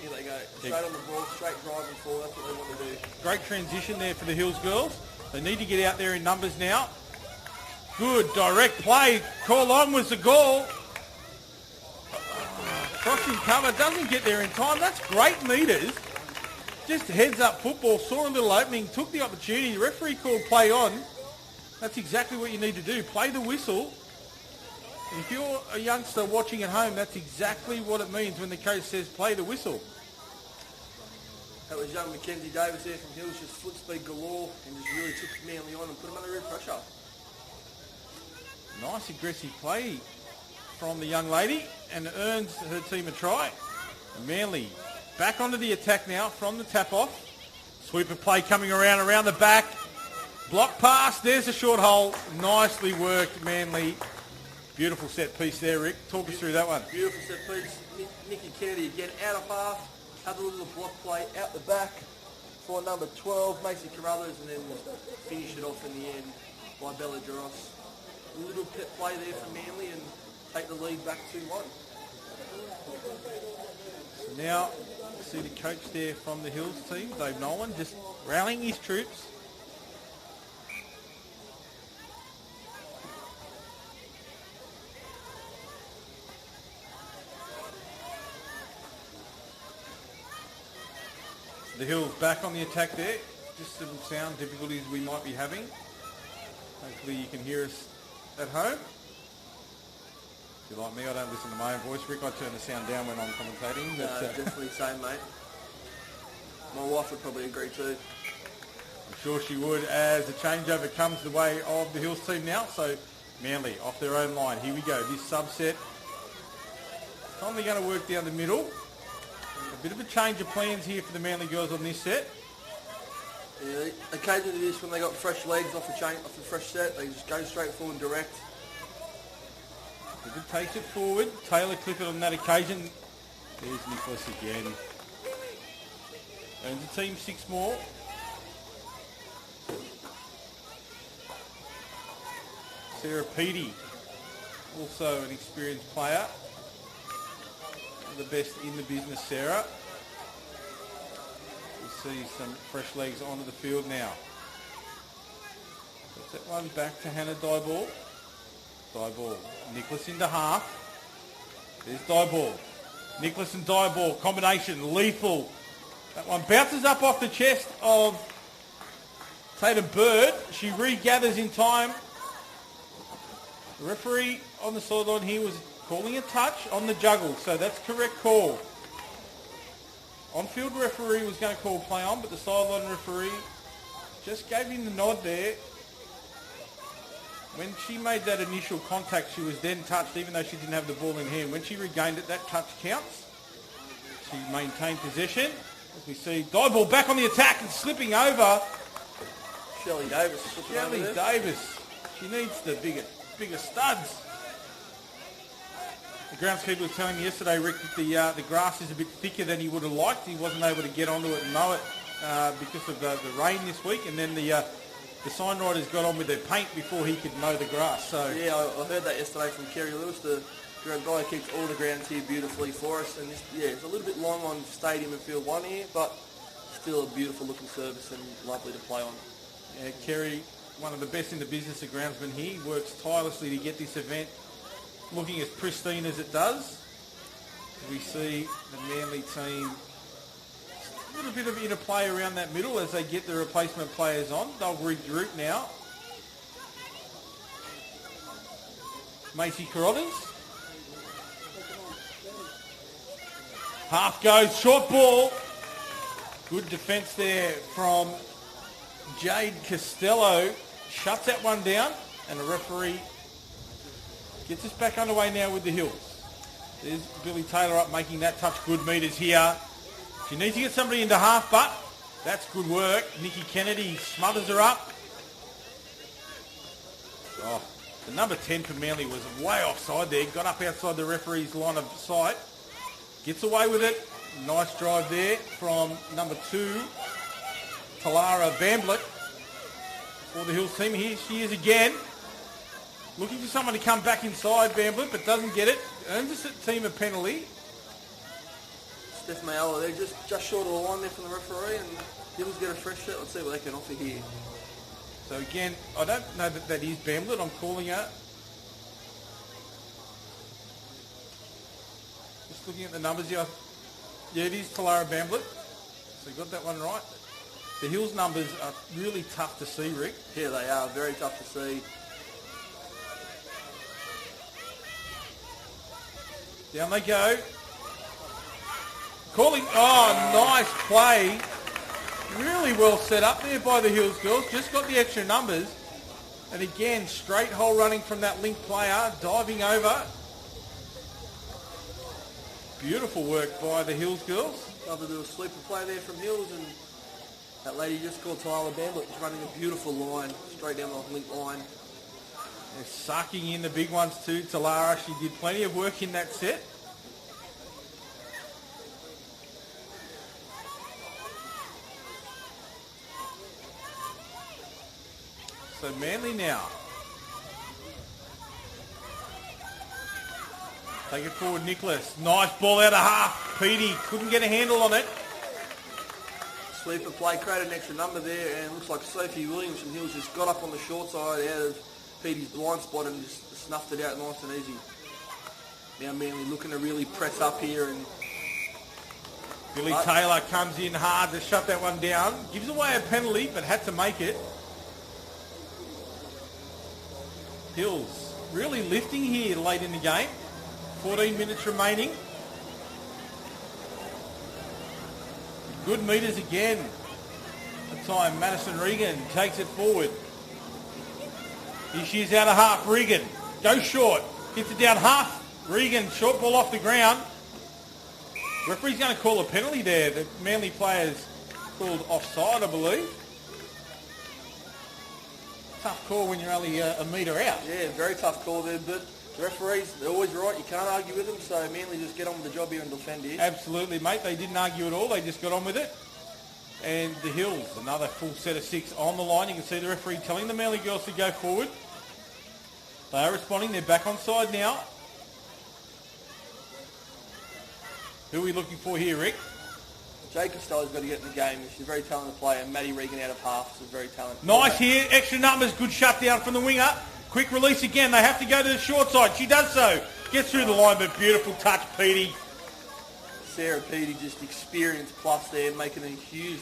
here they go. Straight on the ball, straight driving forward, that's what they want to do. Great transition there for the Hills girls. They need to get out there in numbers now. Good direct play. Call on was the goal. Crossing cover, doesn't get there in time. That's great meters. Just heads up football, saw a little opening, took the opportunity. The referee called play on. That's exactly what you need to do. Play the whistle. And if you're a youngster watching at home, that's exactly what it means when the coach says play the whistle. That was young Mackenzie Davis there from Hills, just foot speed galore and just really took Manly on and put him under real pressure. Nice aggressive play from the young lady and earns her team a try. Manly back onto the attack now from the tap off. Sweeper play coming around the back. Block pass, there's a short hole. Nicely worked, Manly. Beautiful set piece there, Rick. Talk us through that one. Beautiful set piece. Nikki Kennedy again out of half. Had a little block play out the back for number 12, Macy Carruthers, and then finish it off in the end by Bella Duros. A little pet play there for Manly and take the lead back 2-1. So now, see the coach there from the Hills team, Dave Nolan, just rallying his troops. The Hills back on the attack there. Just some sound difficulties we might be having. Hopefully you can hear us at home. If you're like me, I don't listen to my own voice. Rick, I turn the sound down when I'm commentating. But, Definitely same, mate. My wife would probably agree too. I'm sure she would, as the changeover comes the way of the Hills team now. So Manly off their own line. Here we go. This subset. Finally going to work down the middle. A bit of a change of plans here for the Manly girls on this set. Yeah, occasionally this when they got fresh legs off the fresh set, they just go straight forward and direct. Clifford takes it forward. Taylor Clifford on that occasion. There's Nicholas again. Earns the team 6 more. Sarah Peaty, also an experienced player. The best in the business, Sarah. We see some fresh legs onto the field now. Puts that one back to Hannah Dyball. Dyball. Nicholas into half. There's Dyball. Nicholas and Dyball. Combination. Lethal. That one bounces up off the chest of Tatum Bird. She regathers in time. The referee on the sideline here was calling a touch on the juggle, so that's correct call. On-field referee was going to call play on, but the sideline referee just gave him the nod there. When she made that initial contact, she was then touched, even though she didn't have the ball in hand. When she regained it, that touch counts. She maintained possession. As we see, Dyball back on the attack and slipping over. Shelley Davis. Shelley Davis. She needs the bigger studs. The groundskeeper was telling me yesterday, Rick, that the grass is a bit thicker than he would have liked. He wasn't able to get onto it and mow it because of the rain this week. And then the sign riders got on with their paint before he could mow the grass. So yeah, I heard that yesterday from Kerry Lewis, the guy who keeps all the grounds here beautifully for us. And it's a little bit long on Stadium and Field 1 here, but still a beautiful looking service and lovely to play on. Yeah, Kerry, one of the best in the business of groundsmen here, works tirelessly to get this event looking as pristine as it does. We see the Manly team, a little bit of interplay around that middle as they get the replacement players on. They'll regroup now. Macy Carruthers. Half goes, short ball. Good defence there from Jade Costello. Shuts that one down, and the referee gets us back underway now with the Hills. There's Billy Taylor up making that touch. Good meters here. She needs to get somebody into half, but that's good work. Nikki Kennedy smothers her up. Oh, the number 10 for Manly was way offside there. Got up outside the referee's line of sight. Gets away with it. Nice drive there from number 2, Talara Bamblett. For the Hills team, here she is again. Looking for someone to come back inside Bamblett, but doesn't get it. Earns the team a penalty. Steph Mayella, they're just short of the line there from the referee, and Hills get a fresh set. Let's see what they can offer here. So again, I don't know that is Bamblett. I'm calling her. Just looking at the numbers here. Yeah, it is Talara Bamblett. So you got that one right. The Hills numbers are really tough to see, Rick. Yeah, they are. Very tough to see. Down they go. Calling, nice play Really well set up there by the Hills girls. Just got the extra numbers. And again, straight hole running from that link player, diving over. Beautiful work by the Hills girls. Love to do a sweeper play there from Hills, and that lady just called Tyler Bamblett is running a beautiful line, straight down the link line. They're sucking in the big ones too. Talara, she did plenty of work in that set. So Manly now. Take it forward, Nicholas. Nice ball out of half. Petey couldn't get a handle on it. Sweeper play, created an extra number there, and it looks like Sophie Williams from Hills just got up on the short side out of Petey's blind spot and just snuffed it out nice and easy. Now Manly looking to really press up here, and Billy Taylor comes in hard to shut that one down. Gives away a penalty, but had to make it. Hills really lifting here late in the game. 14 minutes remaining. Good meters again. That time Madison Regan takes it forward. Here she is out of half. Regan goes short. Hits it down half. Regan, short ball off the ground. Referee's going to call a penalty there. The Manly players called offside, I believe. Tough call when you're only a metre out. yeah, very tough call there, but the referees, they're always right. You can't argue with them, so Manly just get on with the job here and defend here. Absolutely, mate. They didn't argue at all. They just got on with it. And the Hills, another full set of 6 on the line. You can see the referee telling the Manly girls to go forward. They are responding. They're back on side now. Who are we looking for here, Rick? Jake Costello's got to get in the game. She's a very talented player, and Maddie Regan out of half is a very talented Nice player. here. Extra numbers. Good shutdown from the winger. Quick release again. They have to go to the short side. She does so. Gets through the line, but beautiful touch, Petey. Sarah Petey, just experience plus there, making a huge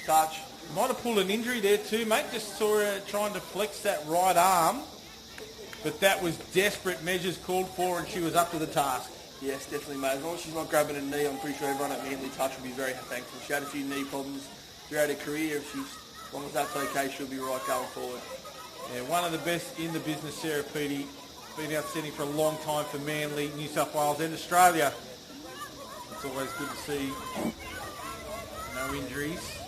touch. Might have pulled an injury there too, mate. Just saw her trying to flex that right arm. But that was desperate measures called for, and she was up to the task. Yes, definitely, mate. As long as she's not grabbing a knee, I'm pretty sure everyone at Manly Touch will be very thankful. She had a few knee problems throughout her career. As long as that's okay, she'll be right going forward. Yeah, one of the best in the business, Sarah Petey. Been outstanding for a long time for Manly, New South Wales and Australia. It's always good to see. No injuries.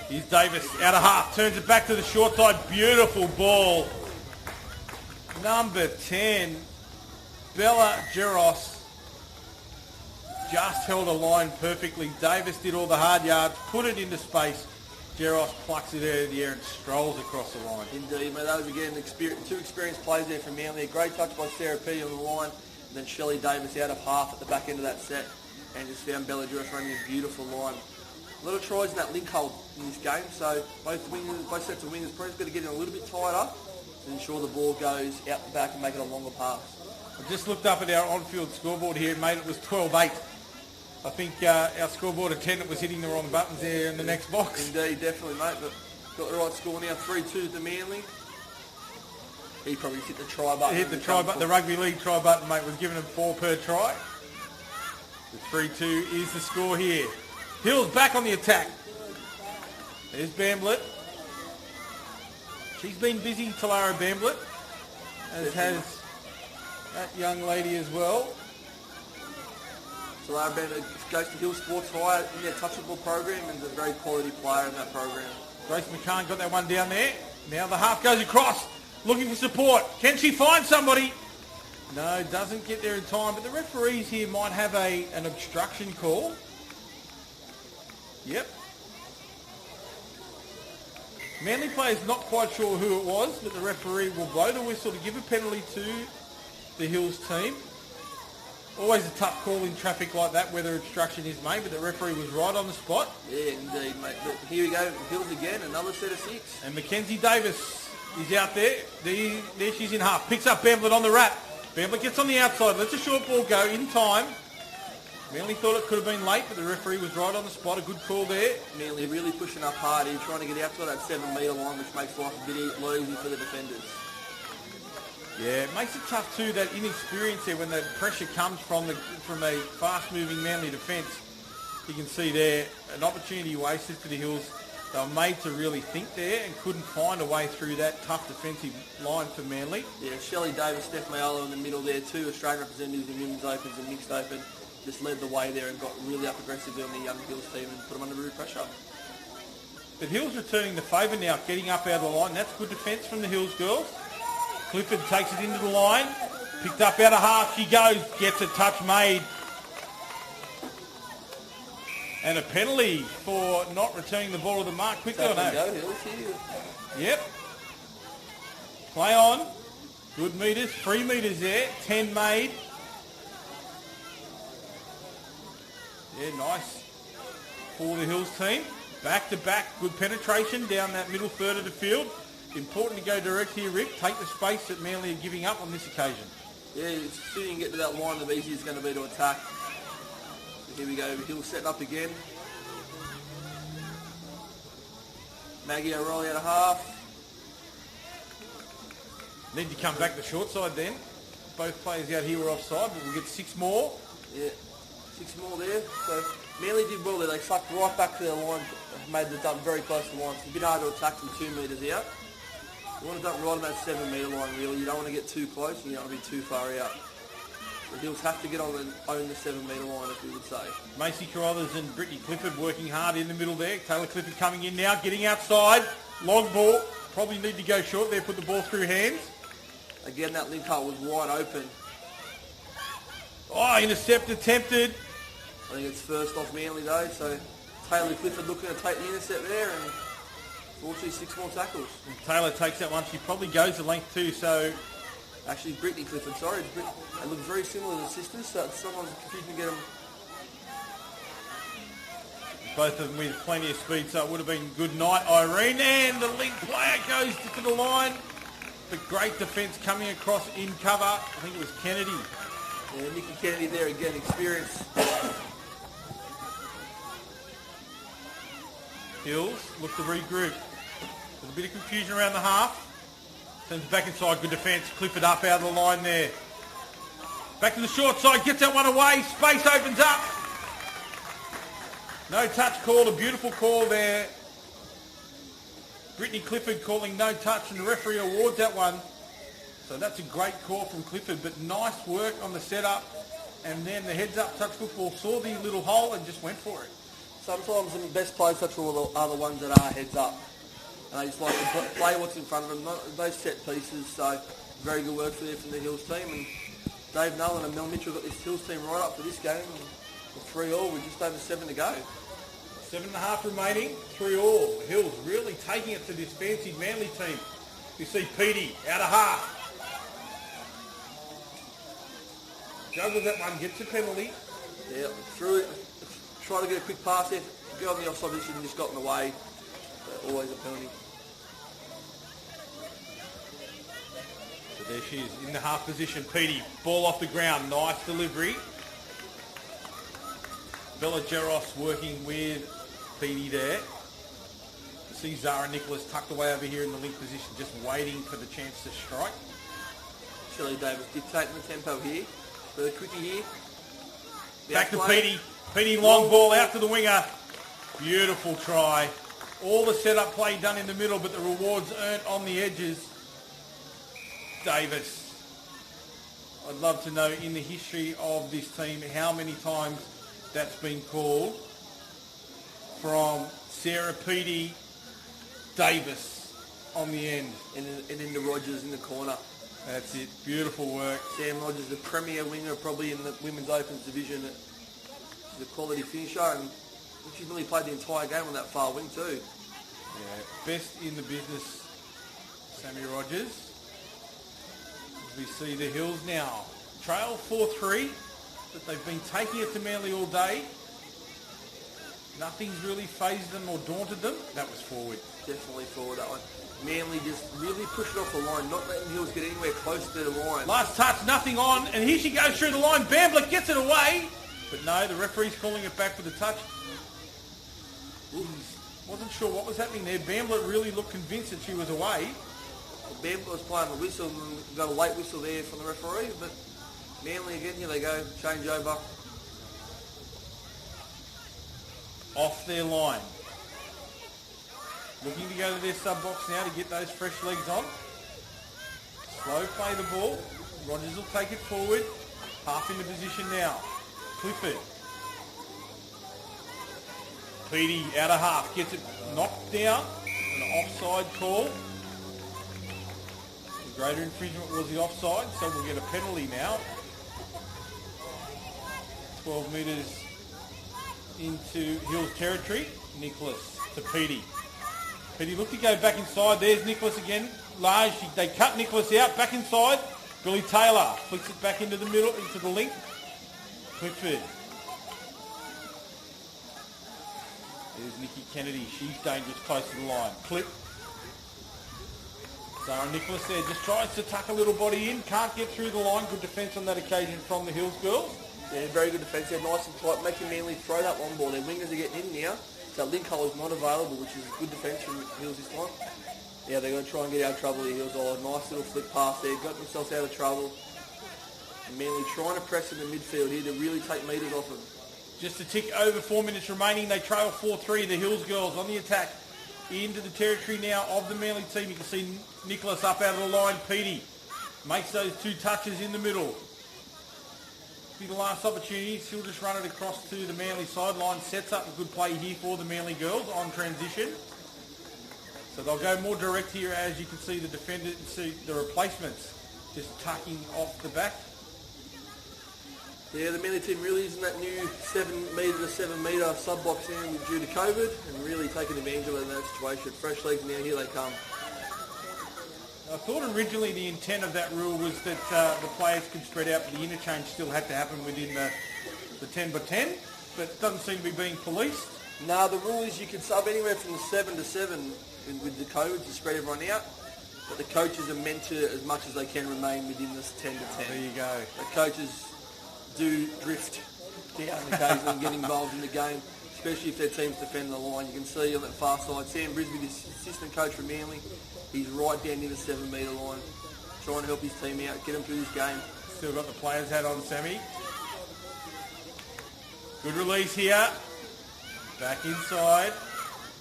Here's Davis out of half. Turns it back to the short side. Beautiful ball. Number 10, Bella Geros. Just held a line perfectly. Davis did all the hard yards, put it into space. Geros plucks it out of the air and strolls across the line. Indeed, mate. That was, again, two experienced players there from Manly. A great touch by Sarah Petey on the line. And then Shelley Davis out of half at the back end of that set. And just found Bella Geros running a beautiful line. A lot of tries in that link hold in this game. So both sets of wingers probably got to get in a little bit tighter to ensure the ball goes out the back and make it a longer pass. I just looked up at our on-field scoreboard here, mate. It was 12-8. I think our scoreboard attendant was hitting the wrong buttons there in the next box. Indeed, definitely, mate. But got the right score now, 3-2 to Manly. He probably hit the try button. He hit the try button. The rugby league try button, mate, was giving him 4 per try. The 3-2 is the score here. Hills back on the attack. There's Bamblett. She's been busy, Talara Bamblett, as has that young lady as well. So Lara Bamblett goes to Hill Sports High in their touchable program and is a very quality player in that program. Grace McCann got that one down there. Now the half goes across, looking for support. Can she find somebody? No, doesn't get there in time, but the referees here might have an obstruction call. Yep. Manly players not quite sure who it was, but the referee will blow the whistle to give a penalty to the Hills team. Always a tough call in traffic like that, whether obstruction is made, but the referee was right on the spot. Yeah, indeed, mate. But here we go, Hills again, another set of 6. And Mackenzie Davis is out there. There she's in half. Picks up Bamblett on the wrap. Bamblett gets on the outside, lets a short ball go in time. Manly thought it could have been late, but the referee was right on the spot. A good call there. Manly really pushing up hard here, trying to get out to that 7-metre line, which makes life a bit easy for the defenders. Yeah, it makes it tough too, that inexperience there when the pressure comes from a fast-moving Manly defence. You can see there an opportunity wasted for the Hills. They were made to really think there and couldn't find a way through that tough defensive line for Manly. Yeah, Shelley Davis, Steph Mayolo in the middle there, two Australian representatives in women's opens and mixed open, just led the way there and got really up aggressively on the young Hills team and put them under real pressure. But Hills returning the favour now, getting up out of the line. That's good defence from the Hills girls. Clifford takes it into the line, picked up out of half. She goes, gets a touch made. And a penalty for not returning the ball to the mark quickly. Go, Hills, here. Yep. Play on. Good metres. 3 metres there. 10 made. Yeah, nice for the Hills team. Back to back. Good penetration down that middle third of the field. Important to go direct here, Rick. Take the space that Manly are giving up on this occasion. Yeah, as soon as you can get to that line, the easier it's going to be to attack. Here we go, Hill setting up again. Maggie O'Reilly out of half. Need to come back the short side then. Both players out here were offside, but we'll get 6 more. Yeah, 6 more there. So Manly did well there. They sucked right back to their line, made the dump very close to the line. It's a bit hard to attack from 2 metres out. You want to dump right on that 7 metre line really. You don't want to get too close and you don't want to be too far out. The Hills have to get on and own the 7 metre line, as we would say. Macy Carruthers and Brittany Clifford working hard in the middle there. Taylor Clifford coming in now, getting outside. Long ball. Probably need to go short there, put the ball through hands. Again, that link up was wide open. Oh, intercept attempted. I think it's first off Manly though, so Taylor Clifford looking to take the intercept there and fortunately 6 more tackles. And Taylor takes that one. She probably goes the length too, so... Actually, Brittany Clifford, sorry. They look very similar to the sisters, so it's sometimes confusing to get them. Both of them with plenty of speed, so it would have been good night, Irene. And the link player goes to the line. But great defence coming across in cover. I think it was Kennedy. Yeah, Nikki Kennedy there again, experience. Hills look to regroup. There's a bit of confusion around the half. Sends back inside, good defence. Clifford up out of the line there. Back to the short side, gets that one away. Space opens up. No touch call, a beautiful call there. Brittany Clifford calling no touch and the referee awards that one. So that's a great call from Clifford, but nice work on the setup. And then the heads up touch football saw the little hole and just went for it. Sometimes the best players touch all are the ones that are heads up. And they just like to play what's in front of them, those set pieces. So very good work there from the Hills team. And Dave Nolan and Mel Mitchell got this Hills team right up for this game. And 3-3 with just over 7 to go. 7.5 remaining, 3-3. The Hills really taking it to this fancied Manly team. You see Petey out of half. Juggles that one, gets a penalty. Yeah, through it. Try to get a quick pass there. Go on the offside position, just got in the way. Always a penalty. So there she is in the half position. Petey, ball off the ground, nice delivery. Bella Geros working with Petey there. See Zara Nicholas tucked away over here in the link position, just waiting for the chance to strike. Shelley Davis dictating the tempo here. For the quickie here. Back to Petey. Petey long ball out to the winger. Beautiful try. All the setup play done in the middle, but the rewards earned on the edges. Davis. I'd love to know in the history of this team how many times that's been called. From Sarah Petey, Davis on the end. And into Rogers in the corner. That's it. Beautiful work. Sam Rogers, the premier winger probably in the Women's Opens division. She's a quality finisher and she's really played the entire game on that far wing too. Yeah, best in the business, Sammy Rogers. As we see the Hills now trail 4-3, but they've been taking it to Manly all day. Nothing's really phased them or daunted them. That was forward. Definitely forward, that one. Manly just really pushed off the line, not letting Hills get anywhere close to the line. Last touch, nothing on, and here she goes through the line. Bamblick gets it away, but no, the referee's calling it back for the touch. Wasn't sure what was happening there. Bamblick really looked convinced that she was away. Well, Bamblick was playing the whistle and got a late whistle there from the referee, but Manly again, here they go, change over. off their line. Looking to go to their sub box now to get those fresh legs on. Slow play the ball. Rogers will take it forward. Half into position now. Clifford. Petey out of half. Gets it knocked down. An offside call. The greater infringement was the offside, so we'll get a penalty now. 12 metres into Hills territory. Nicholas to Petey. Petey looked to go back inside. There's Nicholas again. Large. They cut Nicholas out. Back inside. Billy Taylor flicks it back into the middle, into the link. Clifford. There's Nikki Kennedy. She's dangerous close to the line. Clip. Sarah Nicholas there just tries to tuck a little body in. Can't get through the line. Good defence on that occasion from the Hills girls. Yeah, very good defence there. Nice and tight. Making Manly throw that long ball. Their wingers are getting in now. So link hole is not available, which is good defence from Hills this time. Yeah, they're going to try and get out of trouble here. Hills. Oh, nice little flick pass there. Got themselves out of trouble. And Manly trying to press in the midfield here to really take metres off them. Just a tick over 4 minutes remaining. They trail 4-3. The Hills girls on the attack into the territory now of the Manly team. You can see Nicholas up out of the line. Petey makes those two touches in the middle. Be the last opportunity. She'll just run it across to the Manly sideline. Sets up a good play here for the Manly girls on transition. So they'll go more direct here, as you can see the defender, see the replacements just tucking off the back. Yeah, the Manly team really is in that new 7 metre to 7 metre sub-box now due to COVID and really taking advantage of it in that situation. Fresh legs now, here they come. I thought originally the intent of that rule was that the players could spread out, but the interchange still had to happen within the 10 by 10, but it doesn't seem to be being policed. No, the rule is you can sub anywhere from 7 to 7 with the COVID to spread everyone out, but the coaches are meant to, as much as they can, remain within this 10 to 10. There you go. The coaches do drift down occasionally and get involved in the game, especially if their team's defending the line. You can see on that far side, Sam Brisby, the assistant coach for Manly, he's right down near the 7 metre line, trying to help his team out, get them through this game. Still got the players' hat on, Sammy. Good release here. Back inside.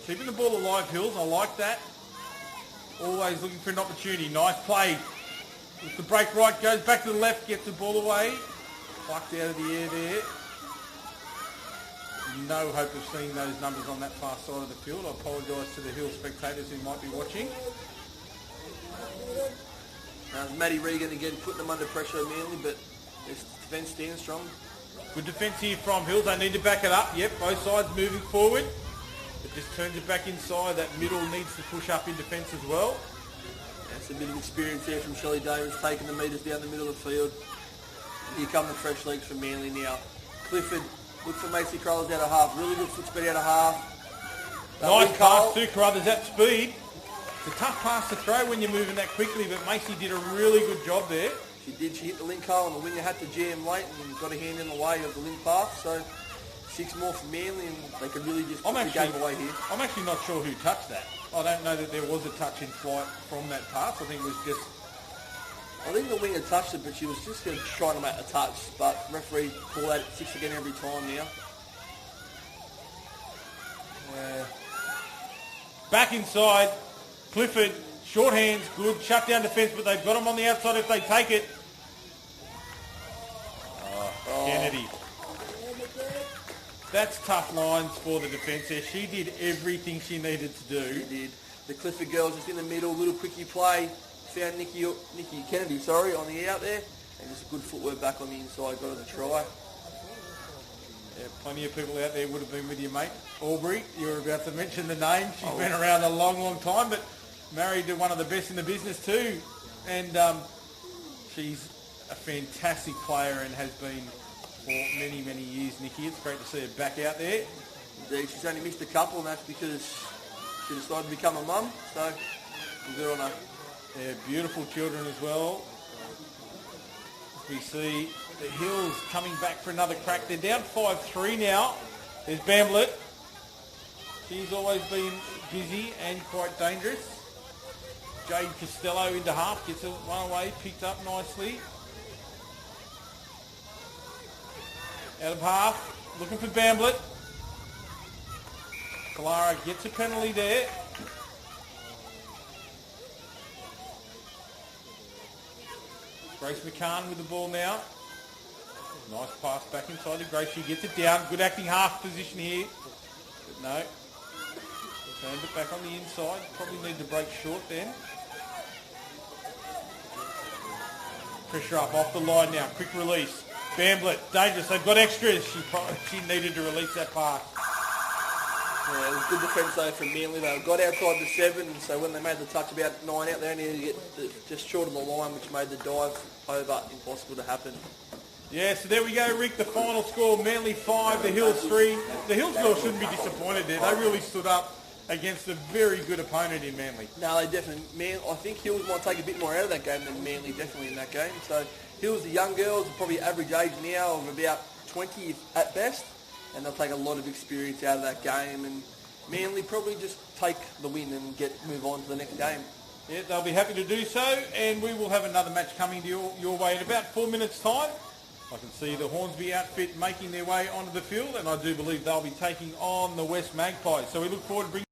Keeping the ball alive, Hills. I like that. Always looking for an opportunity. Nice play. With the break right, goes back to the left, gets the ball away. Plucked out of the air there. No hope of seeing those numbers on that far side of the field. I apologise to the Hill spectators who might be watching. Matty Regan again putting them under pressure Manly, but this defence stands strong. Good defence here from Hills. They need to back it up. Yep, both sides moving forward. It just turns it back inside. That middle needs to push up in defence as well. That's a bit of experience there from Shelley Davis, taking the metres down the middle of the field. Here come the fresh legs from Manly now. Clifford looks for Macy Carruthers out of half. Really good foot speed out of half. Nice pass to Carruthers at speed. It's a tough pass to throw when you're moving that quickly, but Macy did a really good job there. She did. She hit the link hole and the winger had to jam late and got a hand in the way of the link pass. So 6 more for Manly and they could really just put the game away here. I'm actually not sure who touched that. I don't know that there was a touch in flight from that pass. I think it was just... I think the winger touched it, but she was just going to try to make a touch. But referee called out 6 again every time now. Back inside. Clifford, short hands, good. Shut down defence, but they've got him on the outside if they take it. Kennedy. That's tough lines for the defence there. She did everything she needed to do. She did. The Clifford girls just in the middle, little quickie play. Found Nikki Kennedy, on the out there. And just a good footwork back on the inside, got her the try. Yeah, plenty of people out there would have been with you, mate. Aubrey, you were about to mention the name. She's been around a long, long time, but married to one of the best in the business too. And she's a fantastic player and has been for many, many years, Nikki. It's great to see her back out there. Indeed, she's only missed a couple, and that's because she decided to become a mum. So, good on her. Yeah, beautiful children as well. We see the Hills coming back for another crack. They're down 5-3 now. There's Bamblett. She's always been busy and quite dangerous. Jade Costello into half, gets one away, picked up nicely. Out of half, looking for Bamblett. Clara gets a penalty there. Grace McCann with the ball now. Nice pass back inside to Grace. She gets it down. Good acting half position here. But no. Turns it back on the inside. Probably need to break short then. Pressure up off the line now. Quick release. Bamblett, dangerous. They've got extras. She needed to release that pass. Yeah, it was good defence though from Manly. They got outside the 7, and so when they made the touch about 9 out, they only had to get just short of the line, which made the dive over impossible to happen. Yeah, so there we go, Rick. The final score, Manly 5, the Hills 3. The Hills girls shouldn't be disappointed there. They really stood up against a very good opponent in Manly. No, they definitely. I think Hills might take a bit more out of that game than Manly definitely in that game. So Hills, the young girls, are probably average age now of about 20 at best, and they'll take a lot of experience out of that game. And Manly probably just take the win and move on to the next game. Yeah, they'll be happy to do so, and we will have another match coming to your way in about 4 minutes' time. I can see the Hornsby outfit making their way onto the field, and I do believe they'll be taking on the West Magpies. So we look forward to bringing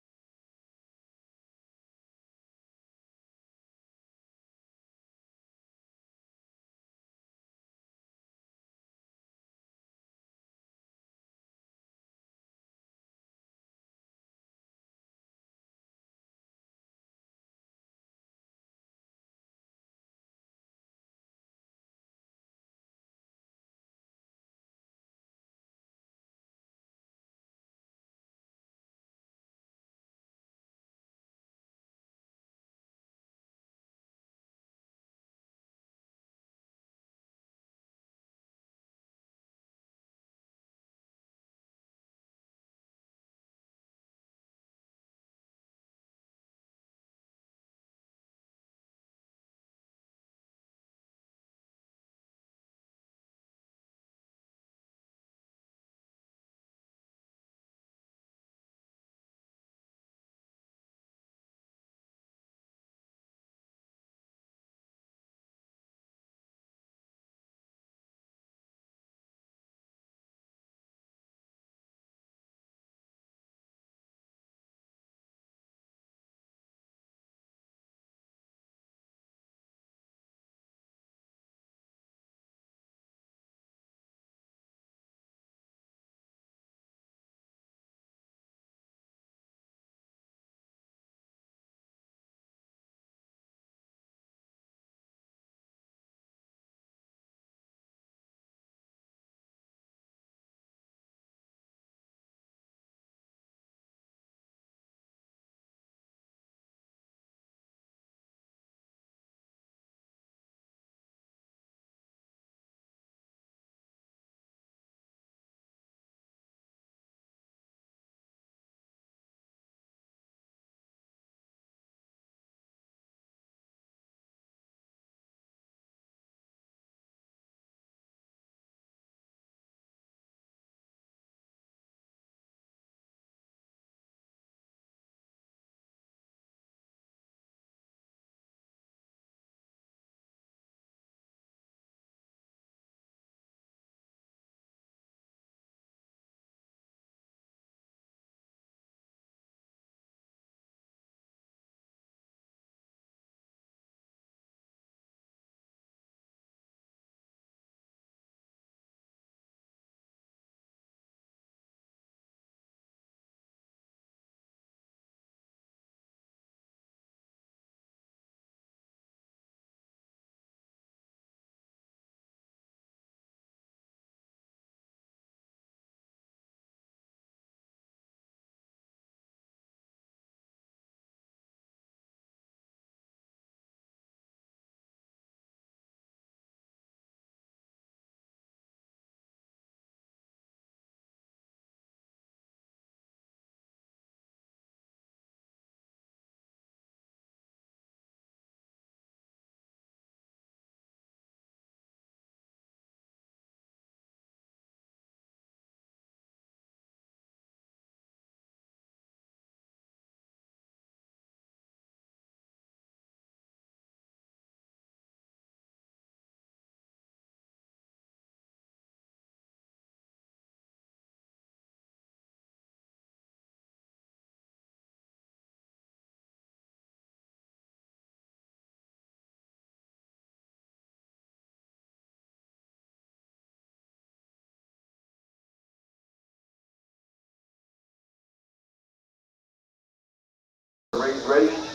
referees ready.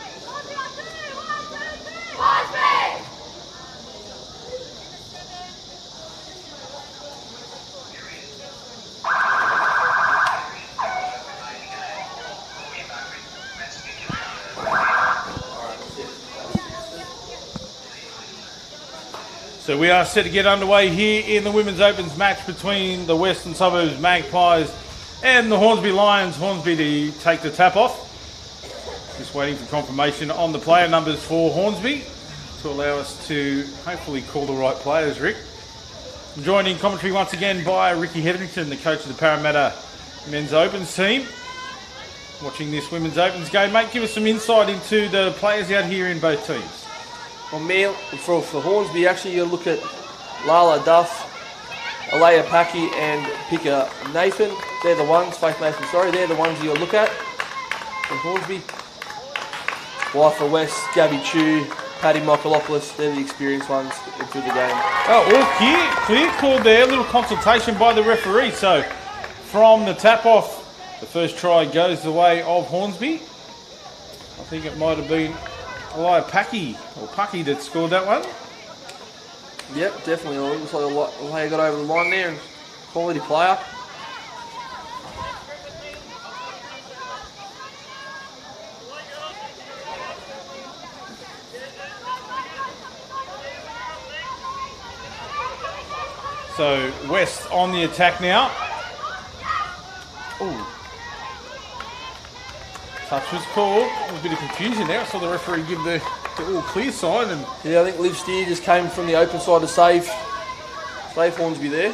So we are set to get underway here in the Women's Opens match between the Western Suburbs Magpies and the Hornsby Lions. Hornsby to take the tap off. Just waiting for confirmation on the player numbers for Hornsby to allow us to hopefully call the right players, Rick. I'm joined in commentary once again by Ricky Hetherington, the coach of the Parramatta Men's Opens team. Watching this Women's Opens game, mate, give us some insight into the players out here in both teams. Well, Mel, for Hornsby, actually, you look at Lala Duff, Alea Paki, and Pika Nathan. They're the ones, Faith Nathan, sorry, they're the ones you'll look at for Hornsby. While for West, Gabby Chu, Paddy Michaelopoulos, they're the experienced ones into the game. Oh, all clear call there. A little consultation by the referee. So, from the tap-off, the first try goes the way of Hornsby. I think it might have been Alea Paki that scored that one. Yep, definitely. It looks like Alea got over the line there, and quality player. So West on the attack now. Ooh. Touch was called. A bit of confusion there. I saw the referee give the all clear sign. And yeah, I think Liv Steer just came from the open side to save Hornsby there.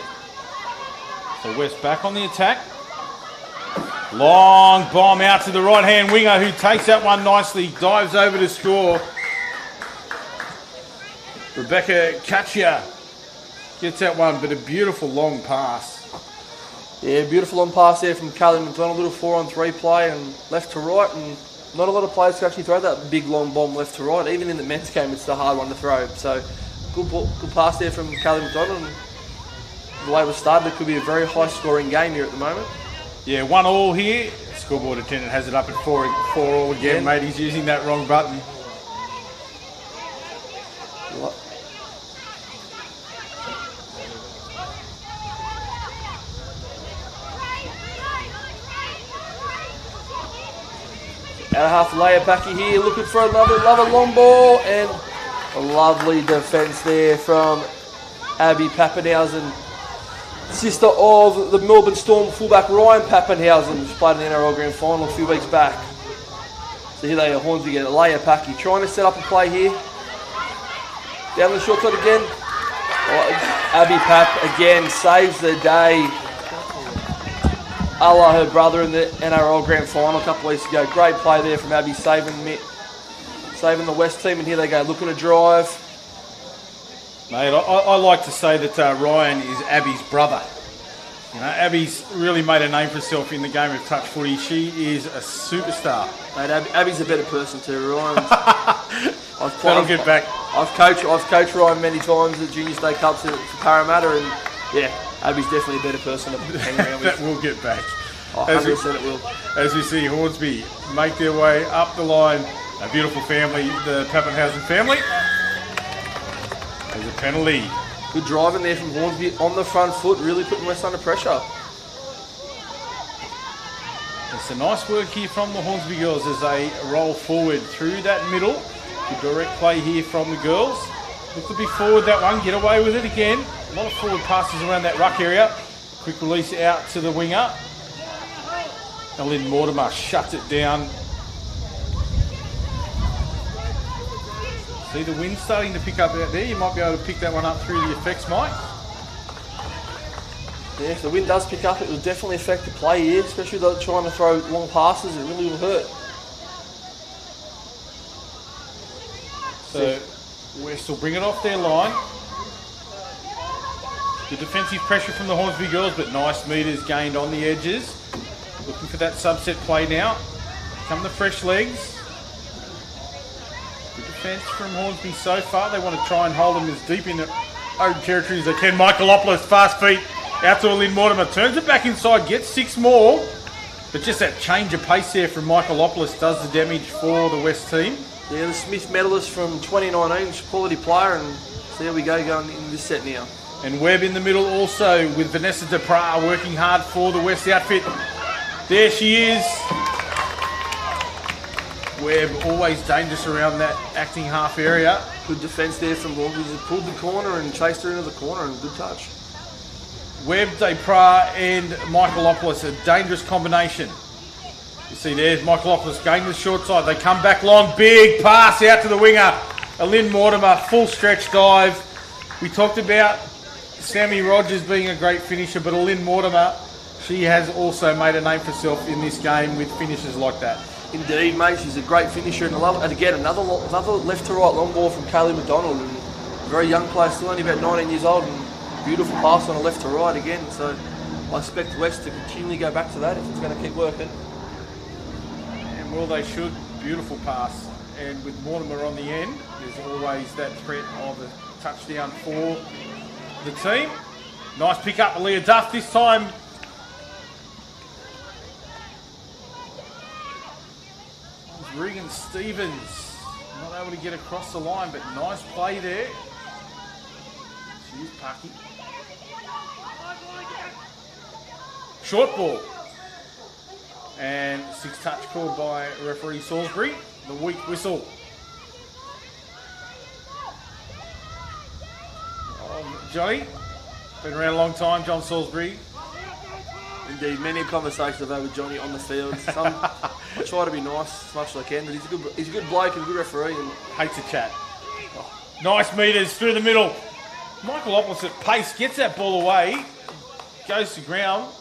So West back on the attack. Long bomb out to the right-hand winger who takes that one nicely. Dives over to score. Rebecca Katcher gets that one, but a beautiful long pass. Yeah, beautiful long pass there from Callie McDonald. Little 4-on-3 play and left to right, and not a lot of players can actually throw that big long bomb left to right. Even in the men's game, it's a hard one to throw. So good pass there from Callie McDonald. And the way it was started, it could be a very high-scoring game here at the moment. Yeah, 1-1 here. Scoreboard attendant has it up at 4-4 again, mate. He's using that wrong button. Out of half, Leia Paki here, looking for another long ball, and a lovely defence there from Abby Pappenhausen, sister of the Melbourne Storm fullback Ryan Pappenhausen, who's played in the NRL Grand Final a few weeks back. So here they are, Hornsby again, Leia Paki trying to set up a play here. Down the short side again. Abby Pap again saves the day. A la her brother in the NRL Grand Final a couple of weeks ago. Great play there from Abby, saving the West team, and here they go, looking to drive. Mate, I like to say that Ryan is Abby's brother. You know, Abby's really made a name for herself in the game of touch footy. She is a superstar. Mate, Abby's a better person too, Ryan. That'll get back. I've coached Ryan many times at Junior State Cups for Parramatta, and yeah, Abby's definitely a better person to hang around with. That will get back. Oh, 100% it will. As we see Hornsby make their way up the line. A beautiful family, the Pappenhausen family. There's a penalty. Good driving there from Hornsby on the front foot, really putting West under pressure. It's a nice work here from the Hornsby girls as they roll forward through that middle. Good direct play here from the girls. Look to be forward that one, get away with it again. A lot of forward passes around that ruck area. Quick release out to the winger. And Lynn Mortimer shuts it down. See the wind starting to pick up out there. You might be able to pick that one up through the effects, Mike. Yeah, if the wind does pick up, it will definitely affect the play here, especially though trying to throw long passes. It really will hurt. So West will bring it off their line. Good defensive pressure from the Hornsby girls, but nice metres gained on the edges. Looking for that subset play now. Come the fresh legs. Good defence from Hornsby so far. They want to try and hold them as deep in the own territory as they can. Michaelopoulos, fast feet, out to Lynn Mortimer. Turns it back inside, gets 6 more. But just that change of pace there from Michaelopoulos does the damage for the West team. Yeah, the Smith medalist from 2019, quality player, and so there we go going in this set now. And Webb in the middle also with Vanessa Depra working hard for the West outfit. There she is. Webb always dangerous around that acting half area. Good defence there from Hornsby. He pulled the corner and chased her into the corner, and good touch. Webb, Depra and Michaelopoulos, a dangerous combination. You see there's Michaelopoulos going to the short side. They come back long, big pass out to the winger. A Lynn Mortimer, full stretch dive. We talked about Sammy Rogers being a great finisher, but a Lynn Mortimer, she has also made a name for herself in this game with finishes like that. Indeed, mate, she's a great finisher, and again another left to right long ball from Kaylee McDonald, and a very young player, still only about 19 years old, and beautiful pass on a left to right again. So I expect West to continually go back to that if it's going to keep working. And well, they should. Beautiful pass, and with Mortimer on the end, there's always that threat of a touchdown for the team. Nice pick up, Aaliyah Duff this time. Regan Stevens not able to get across the line, but nice play there. She is pucky. Short ball. And 6 touch called by referee Salisbury. The weak whistle. Johnny, been around a long time, John Salisbury. Indeed, many conversations I've had with Johnny on the field. I try to be nice as much as I can, but he's a good bloke and a good referee. And hates a chat. Oh, nice meters through the middle. Michaelopoulos at pace gets that ball away, goes to ground.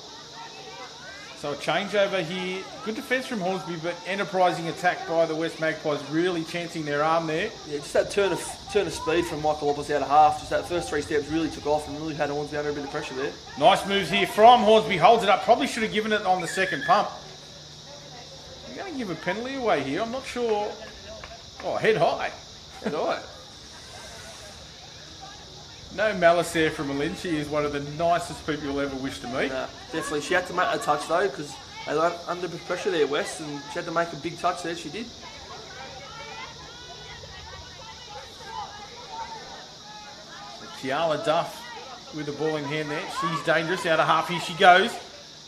So a changeover here. Good defence from Hornsby, but enterprising attack by the West Magpies, really chancing their arm there. Yeah, just that turn of speed from Michaelopoulos out of half. Just that first 3 steps really took off and really had Hornsby under a bit of pressure there. Nice moves here from Hornsby. Holds it up. Probably should have given it on the second pump. You're going to give a penalty away here. I'm not sure. Oh, head high. Head high. No malice there from Lynn. She is one of the nicest people you'll ever wish to meet. Definitely. She had to make a touch though, because they were under pressure there, West, and she had to make a big touch there. She did. Kiala Duff with the ball in hand there. She's dangerous. Out of half, here she goes.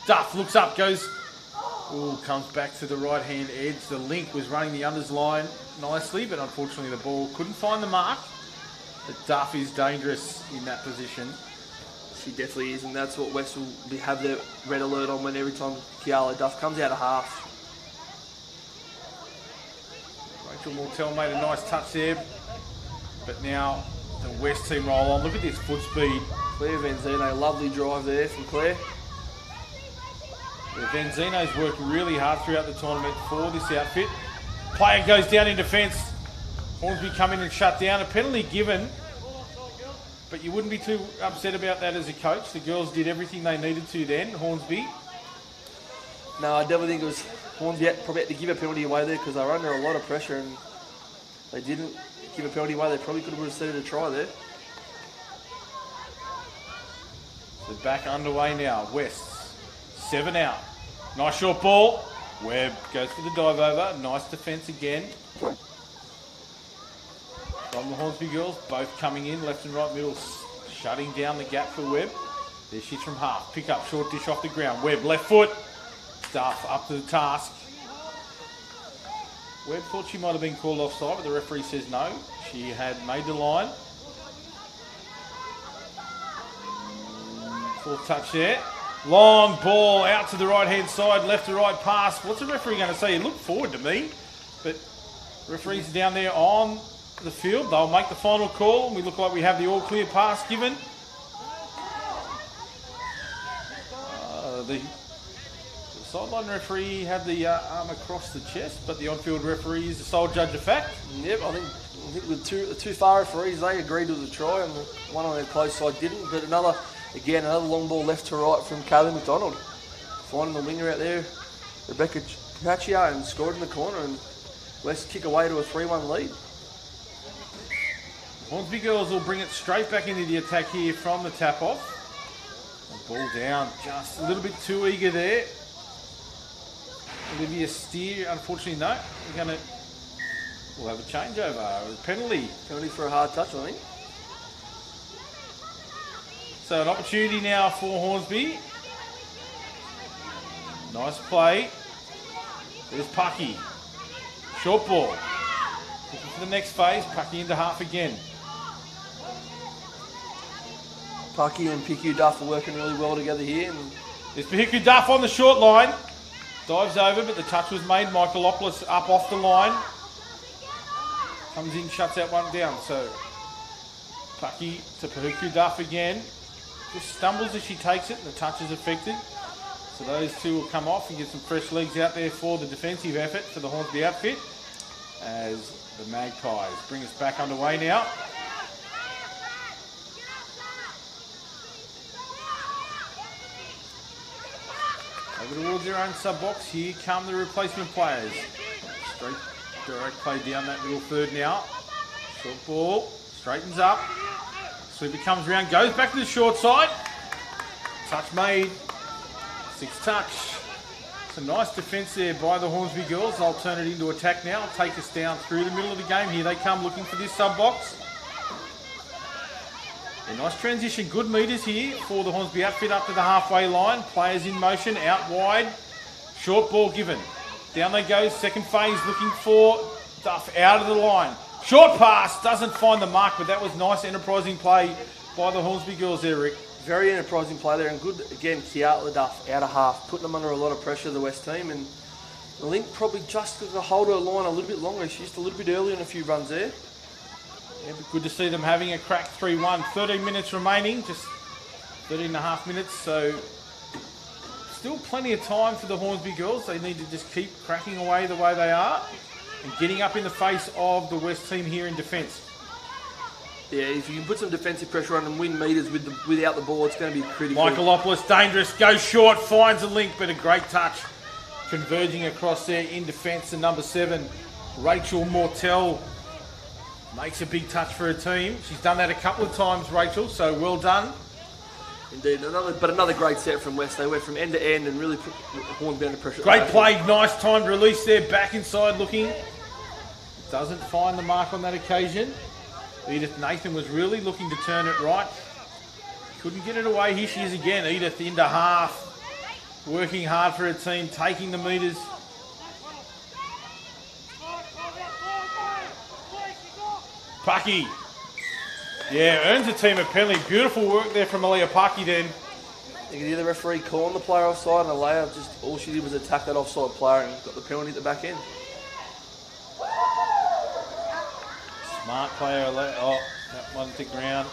Duff looks up, goes. Ooh, comes back to the right-hand edge. The link was running the unders line nicely, but unfortunately the ball couldn't find the mark. But Duff is dangerous in that position. She definitely is, and that's what West will have their red alert on when every time Kiala Duff comes out of half. Rachel Mortel made a nice touch there, but now the West team roll on. Look at this foot speed. Claire Vanzino, lovely drive there from Claire. Yeah, Vanzino's worked really hard throughout the tournament for this outfit. Player goes down in defence. Hornsby come in and shut down. A penalty given, but you wouldn't be too upset about that as a coach. The girls did everything they needed to then, Hornsby. No, I definitely think it was Hornsby probably had to give a penalty away there because they were under a lot of pressure and they didn't give a penalty away. They probably could have received a try there. So back underway now. West, 7 out. Nice short ball. Webb goes for the dive over. Nice defence again. From the Hornsby girls, both coming in, left and right middle, shutting down the gap for Webb. There she's from half. Pick up, short dish off the ground. Webb, left foot. Duff up to the task. Webb thought she might have been called offside, but the referee says no. She had made the line. Full touch there. Long ball out to the right-hand side, left to right pass. What's the referee going to say? He looked forward to me, but referee's down there on the field. They'll make the final call, and we look like we have the all-clear pass given. The sideline referee had the arm across the chest, but the on-field referee is the sole judge of fact. Yep, I think the two far referees, they agreed with the try, and the one on their close side didn't. But another long ball left to right from Kaylee McDonald. Finding the winger out there, Rebecca Pacchia, and scored in the corner, and West kick away to a 3-1 lead. Hornsby girls will bring it straight back into the attack here from the tap-off. Ball down, just a little bit too eager there. Olivia Steer, unfortunately, no. We'll have a changeover, a penalty. Penalty for a hard touch, I think. So an opportunity now for Hornsby. Nice play. There's Pucky. Short ball. Looking for the next phase. Pucky into half again. Pucky and Piku Duff are working really well together here. And There's Piku Duff on the short line. Dives over, but the touch was made. Michaelopoulos up off the line. Comes in, shuts that one down. So Pucky to Piku Duff again. Just stumbles as she takes it, and the touch is affected. So those two will come off and get some fresh legs out there for the defensive effort for the Hornsby outfit as the Magpies bring us back underway now. Over towards their own sub-box. Here come the replacement players. Straight direct play down that middle third now. Short ball, straightens up. Sweeper comes around, goes back to the short side. Touch made. 6 touch. It's a nice defence there by the Hornsby girls. They'll turn it into attack now. Take us down through the middle of the game. Here they come looking for this sub-box. A nice transition. Good meters here for the Hornsby outfit up to the halfway line. Players in motion, out wide. Short ball given. Down they go. Second phase looking for Duff out of the line. Short pass. Doesn't find the mark, but that was nice enterprising play by the Hornsby girls there, Rick. very enterprising play there, and good again. Kiara Duff out of half, putting them under a lot of pressure, the West team, and I think probably just to hold her line a little bit longer. She used a little bit earlier in a few runs there. Yeah, but good to see them having a crack 3-1. 13 minutes remaining, just 13 and a half minutes, so still plenty of time for the Hornsby girls. They need to just keep cracking away the way they are and getting up in the face of the West team here in defence. Yeah, if you can put some defensive pressure on and win metres without the ball, it's going to be critical. Michaelopoulos, dangerous, goes short, finds a link, but a great touch. Converging across there in defence, and number 7, Rachel Mortel, makes a big touch for her team. She's done that a couple of times, Rachel, so well done. Indeed, another great set from West. They went from end to end and really put Hornsby under pressure. Great play, nice timed release there, back inside looking. Doesn't find the mark on that occasion. Edith Nathan was really looking to turn it right. Couldn't get it away. Here she is again, Edith into half. Working hard for her team, taking the metres. Pucky. Yeah, earns the team a penalty. Beautiful work there from Aaliyah Pucky then. You can hear the referee calling the player offside, and Aaliyah just all she did was attack that offside player and got the penalty at the back end. Smart player. Oh, that one to ground.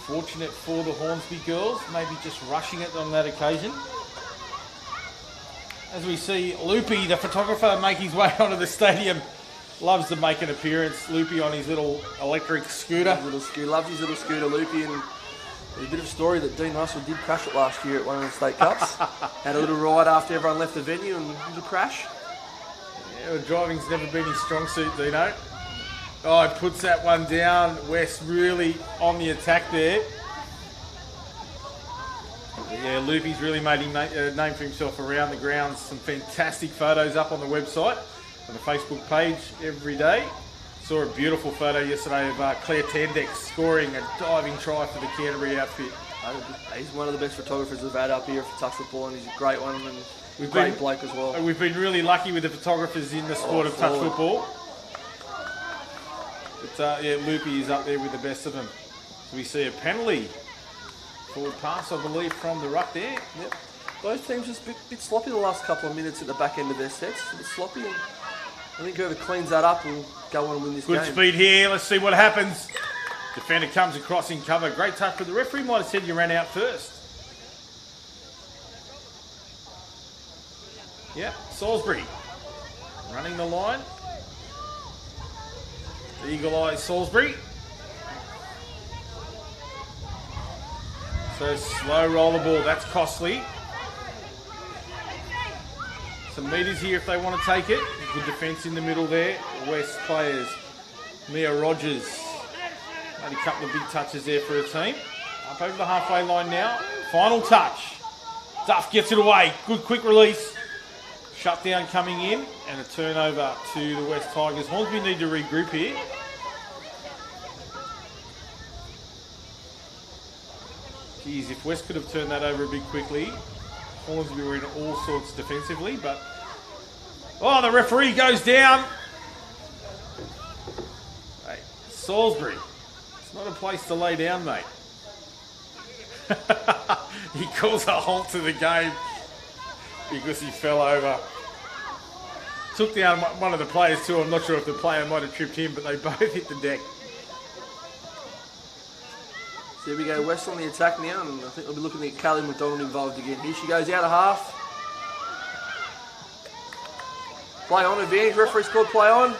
Fortunate for the Hornsby girls, maybe just rushing it on that occasion. As we see Loopy, the photographer, make his way onto the stadium. Loves to make an appearance. Loopy on his little electric scooter. Loves his little scooter, Loopy, and there's a bit of a story that Dean Russell did crash it last year at one of the state cups. Had a little ride after everyone left the venue and a little crash. Yeah, well, driving's never been his strong suit, Dino. Oh, he puts that one down. West really on the attack there. Yeah, Loopy's really made a name for himself around the grounds. Some fantastic photos up on the website, on the Facebook page every day. Saw a beautiful photo yesterday of Claire Tandex scoring a diving try for the Canterbury outfit. He's one of the best photographers we've had up here for touch football, and he's a great one, and great bloke as well. We've been really lucky with the photographers in the sport of touch football. But yeah, Loopy is up there with the best of them. So we see a penalty. Forward pass, I believe, from the ruck there. Yep. Both teams just a bit sloppy the last couple of minutes at the back end of their sets. A bit sloppy, and I think whoever cleans that up will go on and win this game. Good speed here. Let's see what happens. Defender comes across in cover. Great touch, but the referee might have said you ran out first. Yeah, Salisbury running the line. Eagle Eye Salisbury. So slow roll the ball. That's costly. Some metres here if they want to take it. Good defence in the middle there. West players. Mia Rogers. Made a couple of big touches there for her team. Up over the halfway line now. Final touch. Duff gets it away. Good quick release. Shutdown coming in and a turnover to the West Tigers. Hornsby need to regroup here. Geez, if West could have turned that over a bit quickly, Hornsby were in all sorts defensively, but... Oh, the referee goes down. Hey, Salisbury, it's not a place to lay down, mate. He calls a halt to the game because he fell over. Took down one of the players too. I'm not sure if the player might have tripped him, but they both hit the deck. So here we go, West on the attack now, and I think we'll be looking at Callie McDonald involved again. Here she goes out of half. Play on, advantage, referee scored play on.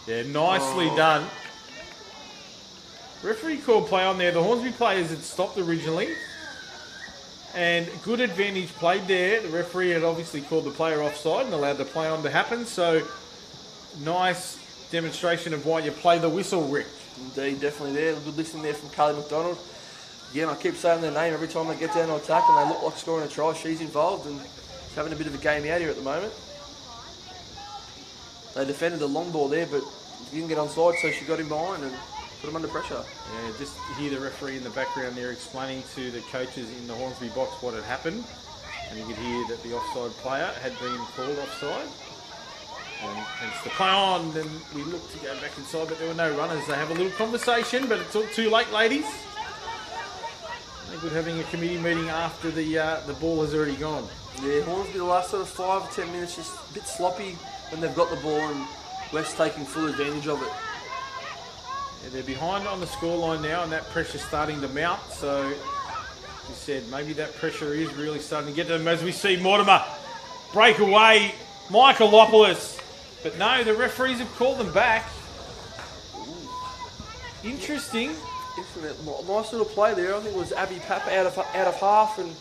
Yeah, nicely done. Referee called play on there. The Hornsby players had stopped originally. And good advantage played there. The referee had obviously called the player offside and allowed the play on to happen. So, nice demonstration of why you play the whistle, Rick. Indeed, definitely there. Good listening there from Callie McDonald. Again, I keep saying their name every time they get down to attack and they look like scoring a try. She's involved and she's having a bit of a game out here at the moment. They defended the long ball there, but didn't get onside, so she got him behind and put him under pressure. Yeah, just hear the referee in the background there explaining to the coaches in the Hornsby box what had happened. And you could hear that the offside player had been called offside. And hence the play on, and we looked to go back inside, but there were no runners. They have a little conversation, but it's all too late, ladies. They're good having a committee meeting after the ball has already gone. Yeah, Hornsby the last sort of 5 or 10 minutes just a bit sloppy when they've got the ball and West taking full advantage of it. Yeah, they're behind on the scoreline now, and that pressure's starting to mount. So, as you said, maybe that pressure is really starting to get to them as we see Mortimer break away. Michaelopoulos. But no, the referees have called them back. Interesting. Nice little play there. I think it was Abby Papa out of half and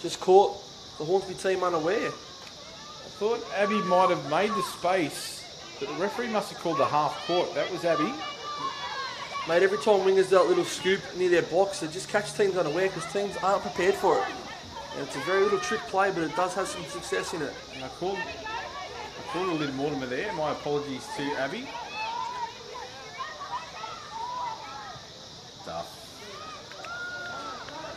just caught the Hornsby team unaware. I thought Abby might have made the space, but the referee must have called the half court. That was Abby. Mate, every time wingers do that little scoop near their box, they just catch teams unaware because teams aren't prepared for it. And it's a very little trick play, but it does have some success in it. And I called a little Mortimer there. My apologies to Abby. Duff.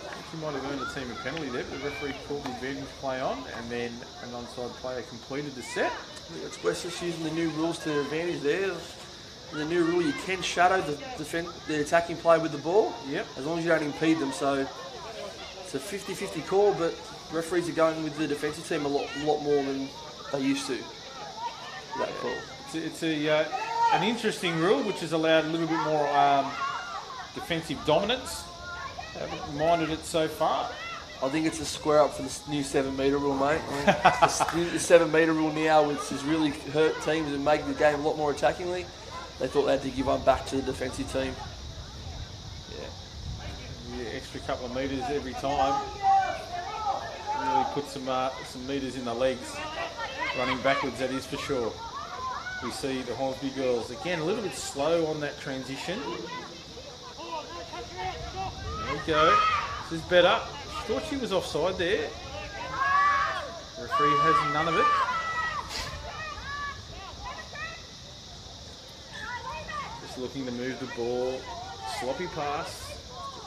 I think he might have earned a team a penalty there, but the referee called the advantage play on, and then an onside player completed the set. I think it's West just using the new rules to their advantage there. In the new rule, you can shadow the attacking player with the ball, yep, as long as you don't impede them. So it's a 50-50 call, but referees are going with the defensive team a lot more than they used to. That call. It's an interesting rule which has allowed a little bit more defensive dominance. Haven't minded it so far. I think it's a square up for the new 7 metre rule, mate. I mean, the 7 metre rule now, which has really hurt teams and making the game a lot more attackingly. They thought they had to give one back to the defensive team. Yeah, extra couple of metres every time. Really put some metres in the legs. Running backwards, that is for sure. We see the Hornsby girls again a little bit slow on that transition. There we go. This is better. She thought she was offside there. The referee has none of it. Just looking to move the ball. Sloppy pass.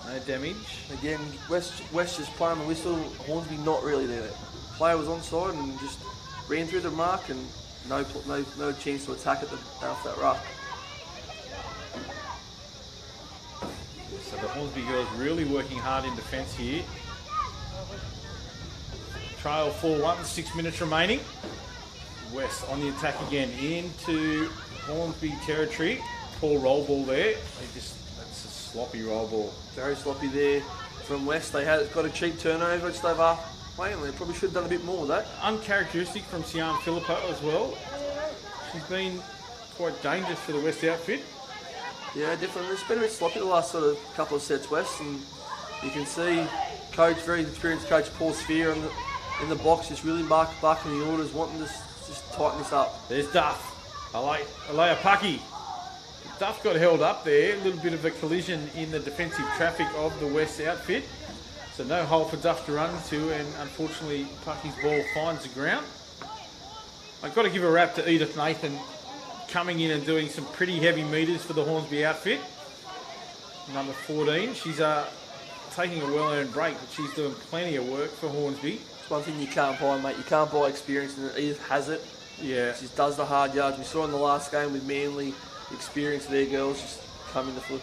No damage. Again, West just playing the whistle. Hornsby not really there. Player was onside and just ran through the mark and no chance to attack at off that ruck. So the Hornsby girls really working hard in defence here. Trail 4-1, 6 minutes remaining. West on the attack again into Hornsby territory. Poor roll ball there. That's a sloppy roll ball. Very sloppy there from West. They got a cheap turnover just over halfway and they probably should have done a bit more of that. Uncharacteristic from Sian Filippo as well. She's been quite dangerous for the West outfit. Yeah, definitely. It's been a bit sloppy the last sort of couple of sets, West, and you can see very experienced coach Paul Sphere in the box just really barking the orders, wanting to just tighten this up. There's Duff. Alea Pucky. Duff got held up there. A little bit of a collision in the defensive traffic of the West outfit. So no hole for Duff to run into, and unfortunately Pucky's ball finds the ground. I've got to give a rap to Edith Nathan coming in and doing some pretty heavy metres for the Hornsby outfit. Number 14. She's taking a well-earned break, but she's doing plenty of work for Hornsby. It's one thing you can't buy, mate. You can't buy experience, and Edith has it. Yeah. She does the hard yards. We saw in the last game with Manly, the experience of their girls just come in the foot.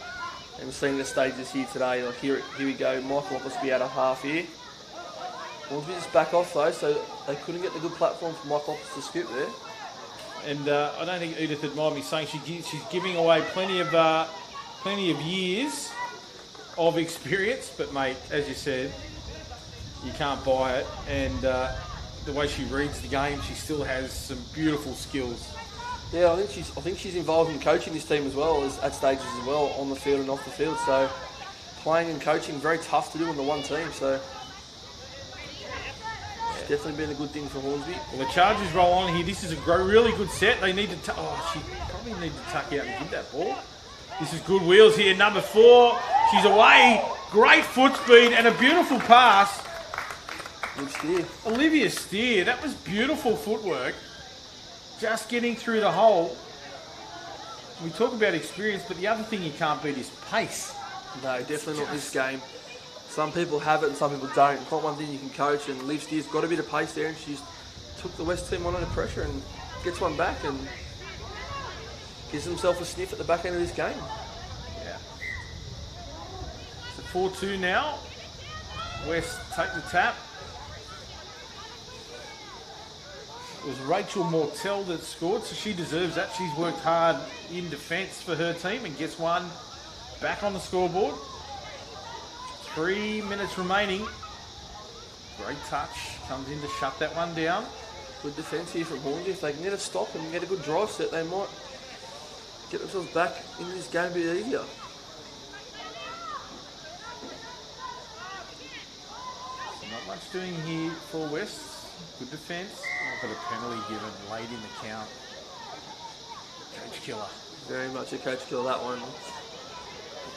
And we're seeing the stages here today. Like here we go. Michael Lopez will be out of half here. Hornsby just back off though, so they couldn't get the good platform for Michael Lopez to scoop there. And I don't think Edith would mind me saying she's giving away plenty of years of experience. But mate, as you said, you can't buy it. And the way she reads the game, she still has some beautiful skills. Yeah, I think she's involved in coaching this team as well as at stages as well, on the field and off the field. So playing and coaching, very tough to do on the one team. So it's definitely been a good thing for Hornsby. Well, the Chargers roll on here. This is a really good set. They need to she probably need to tuck out and give that ball. This is good wheels here. Number 4, she's away. Great foot speed and a beautiful pass. Good steer. Olivia Steer, that was beautiful footwork. Just getting through the hole. We talk about experience, but the other thing you can't beat is pace. No, definitely not this game. Some people have it and some people don't. It's not one thing you can coach, and Liv Steer's got a bit of pace there, and she's took the West team on under pressure and gets one back and gives himself a sniff at the back end of this game. Yeah. So 4-2 now. West take the tap. It was Rachel Mortell that scored, so she deserves that. She's worked hard in defence for her team and gets one back on the scoreboard. 3 minutes remaining. Great touch. Comes in to shut that one down. Good defence here from Hornsby. If they can get a stop and get a good drive set, they might get themselves back in this game a bit easier. So not much doing here for West. Good defence. But a penalty given late in the count. Coach killer. Very much a coach killer, that one.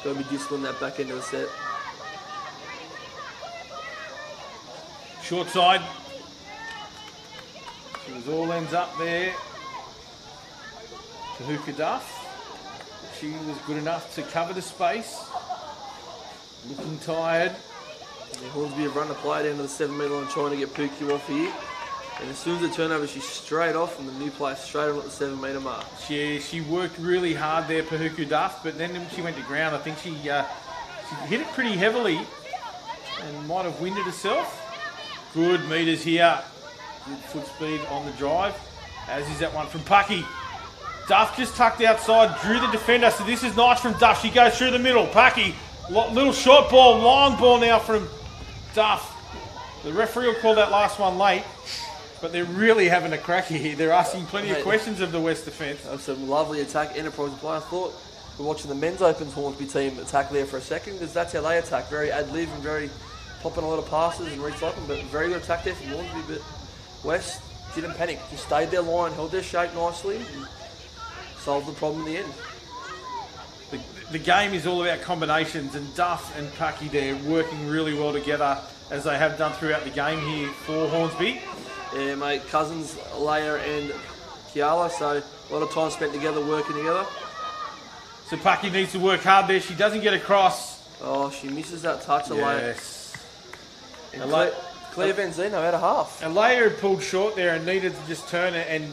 Got to be disciplined that back end of the set. Short side. She was all ends up there to Hooker Duff. She was good enough to cover the space. Looking tired. And Hornsby have run a play down to the 7 metre line trying to get Pookie off here. And as soon as the turnover, she's straight off, and the new player straight on at the 7 metre mark. She worked really hard there, Pahuku Duff, but then when she went to ground, I think she hit it pretty heavily and might have winded herself. Good metres here. Good foot speed on the drive, as is that one from Pucky. Duff just tucked outside, drew the defender, so this is nice from Duff. She goes through the middle. Pucky, little short ball, long ball now from Duff. The referee will call that last one late. But they're really having a crack here. They're asking plenty of questions of the West defence. That's some lovely attack, enterprise play. I thought we're watching the men's Opens Hornsby team attack there for a second, because that's how they attack. Very ad-lib and very popping a lot of passes and recycling, but very good attack there from Hornsby. But West didn't panic. Just stayed their line, held their shape nicely, and solved the problem in the end. The game is all about combinations, and Duff and Pucky there working really well together, as they have done throughout the game here for Hornsby. Yeah, mate, cousins, Leia and Kiala, so a lot of time spent together, working together. So Pucky needs to work hard there. She doesn't get across. Oh, she misses that touch, Yes. And Claire Benzino out of half. Alea had pulled short there and needed to just turn it and,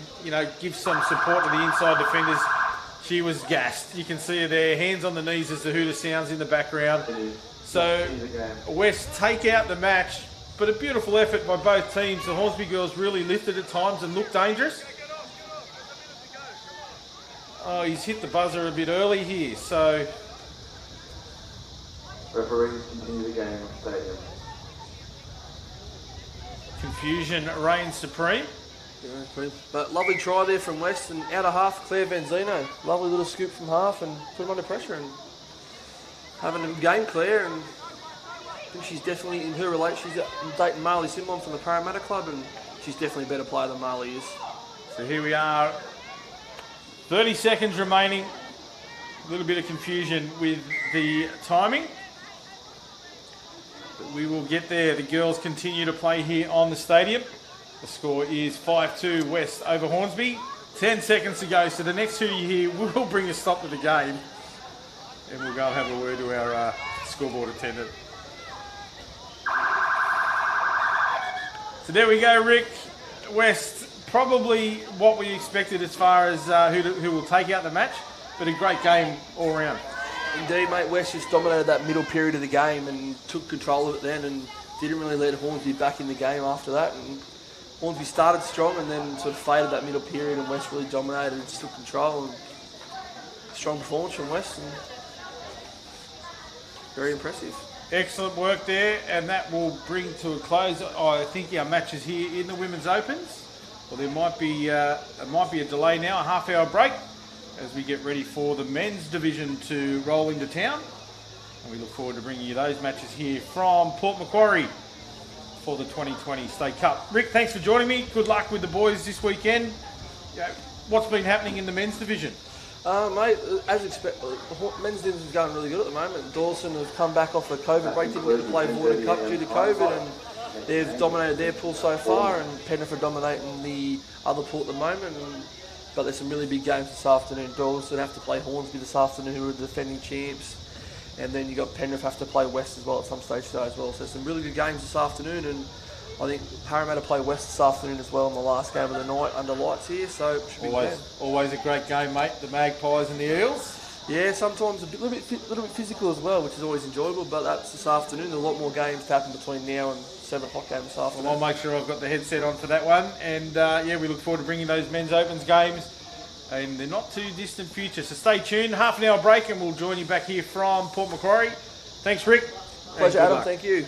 give some support to the inside defenders. She was gassed. You can see her there, hands on the knees as the Hooter sounds in the background. So West take out the match. But a beautiful effort by both teams. The Hornsby girls really lifted at times and looked dangerous. Oh, he's hit the buzzer a bit early here, so... Referees continue the game on stadium. Confusion reigns supreme. Yeah, but lovely try there from West, and out of half, Claire Benzino. Lovely little scoop from half and put him under pressure and having a good game, Claire. And I think she's definitely, in her relation, she's dating Marley Simon from the Parramatta Club, and she's definitely a better player than Marley is. So here we are, 30 seconds remaining. A little bit of confusion with the timing. But we will get there. The girls continue to play here on the stadium. The score is 5-2 West over Hornsby. 10 seconds to go. So the next two you hear will bring a stop to the game. And we'll go and have a word to our scoreboard attendant. So there we go, Rick. West, probably what we expected as far as who will take out the match, but a great game all round. Indeed, mate. West just dominated that middle period of the game and took control of it then, and didn't really let Hornsby back in the game after that. And Hornsby started strong and then sort of faded that middle period, and West really dominated and just took control. And strong performance from West, and very impressive. Excellent work there, and that will bring to a close, I think, our matches here in the Women's Opens. Well, there might be a delay now, a half-hour break, as we get ready for the men's division to roll into town. And we look forward to bringing you those matches here from Port Macquarie for the 2020 State Cup. Rick, thanks for joining me. Good luck with the boys this weekend. What's been happening in the men's division? Mate, as expected, men's division is going really good at the moment. Doyleson have come back off the COVID break, didn't get to play Voida Cup due to COVID, and they've dominated their pool so far, and Penrith are dominating the other pool at the moment. But there's some really big games this afternoon. Doyleson have to play Hornsby this afternoon, who are the defending champs, and then you got Penrith have to play West as well at some stage today as well. So some really good games this afternoon, and I think Parramatta play West this afternoon as well in the last game of the night under lights here, so it should be good. Always a great game, mate. The Magpies and the Eels. Yeah, sometimes a little bit physical as well, which is always enjoyable, but that's this afternoon. There's a lot more games to happen between now and 7 o'clock game this afternoon. Well, I'll make sure I've got the headset on for that one, and we look forward to bringing those men's Opens games in the not too distant future. So stay tuned, half an hour break, and we'll join you back here from Port Macquarie. Thanks, Rick. Pleasure, Adam. Thank you.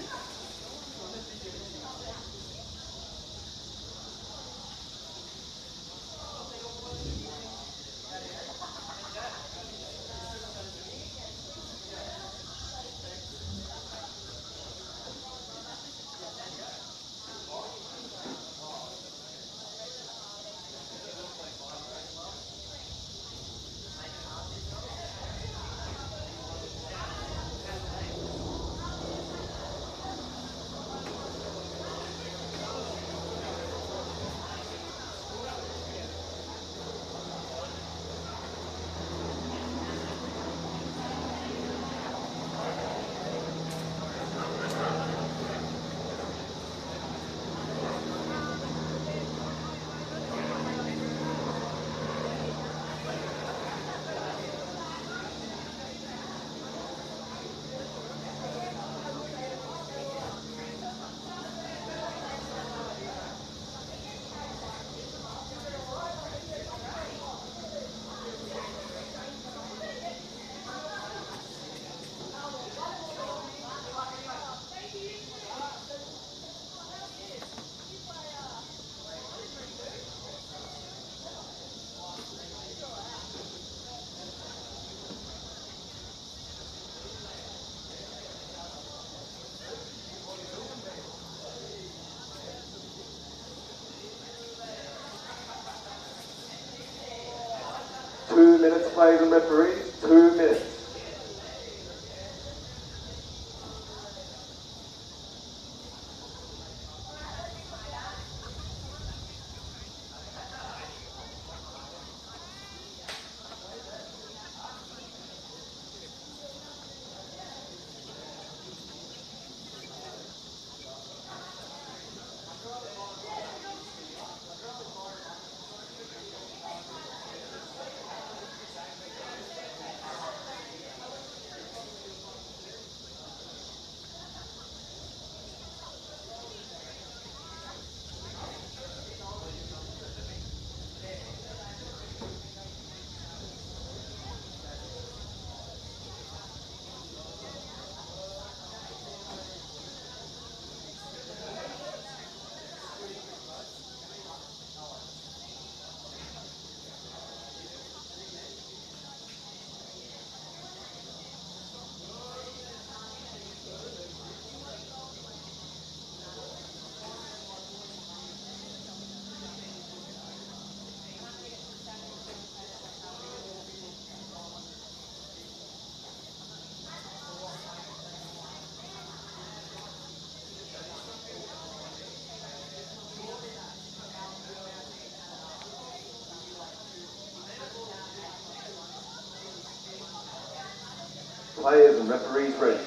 Players and referees, 2 minutes. players and referees ready.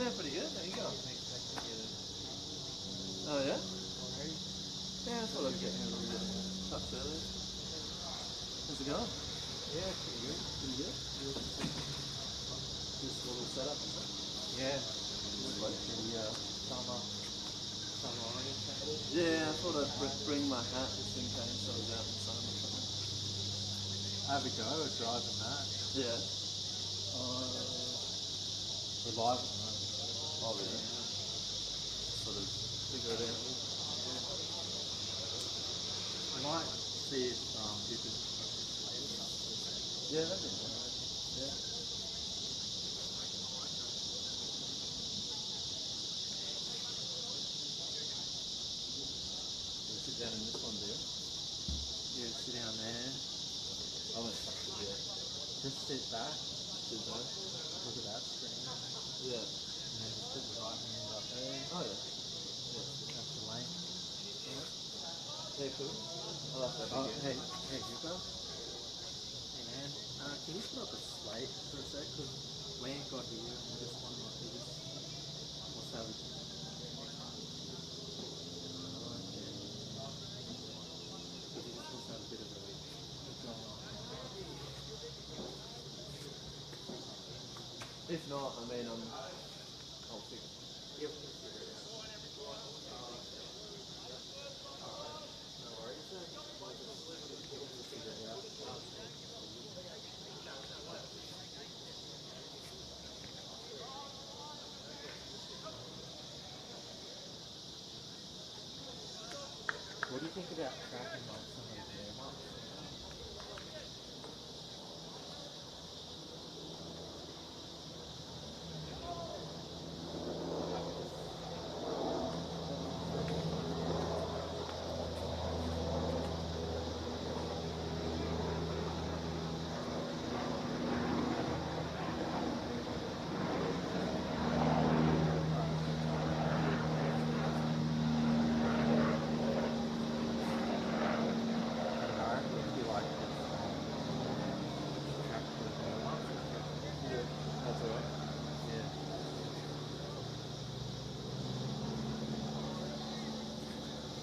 Yeah, pretty good. There you go. Oh, yeah? Yeah, I thought I'd get a little bit touch earlier. How's it going? Yeah, pretty good. Pretty good? Just a little setup, is it? Yeah. Just like the summer orientated. Yeah, I thought I'd bring my hat just in case I was out in the sun or something. Have a go at driving that. Yeah. We're live at the moment. Oh, really? Sort of figure it out. I might see if you could slate or something. Yeah, that'd be nice. Yeah. You sit down in this one, do you? Yeah, sit down there. I won't touch it yet. Just sit back. Sit down. Look at that screen. Yeah. And then just put your right hand up there. Oh, yeah. That's the lane. Yeah, cool. I like that. Oh, again. hey, Hugo. Hey, man. Can you put up a slate for a sec? Because we ain't got here. And this one, like, what's that? If not, I mean, I'll figure it. Yep. What do you think about tracking like some of the warm-ups?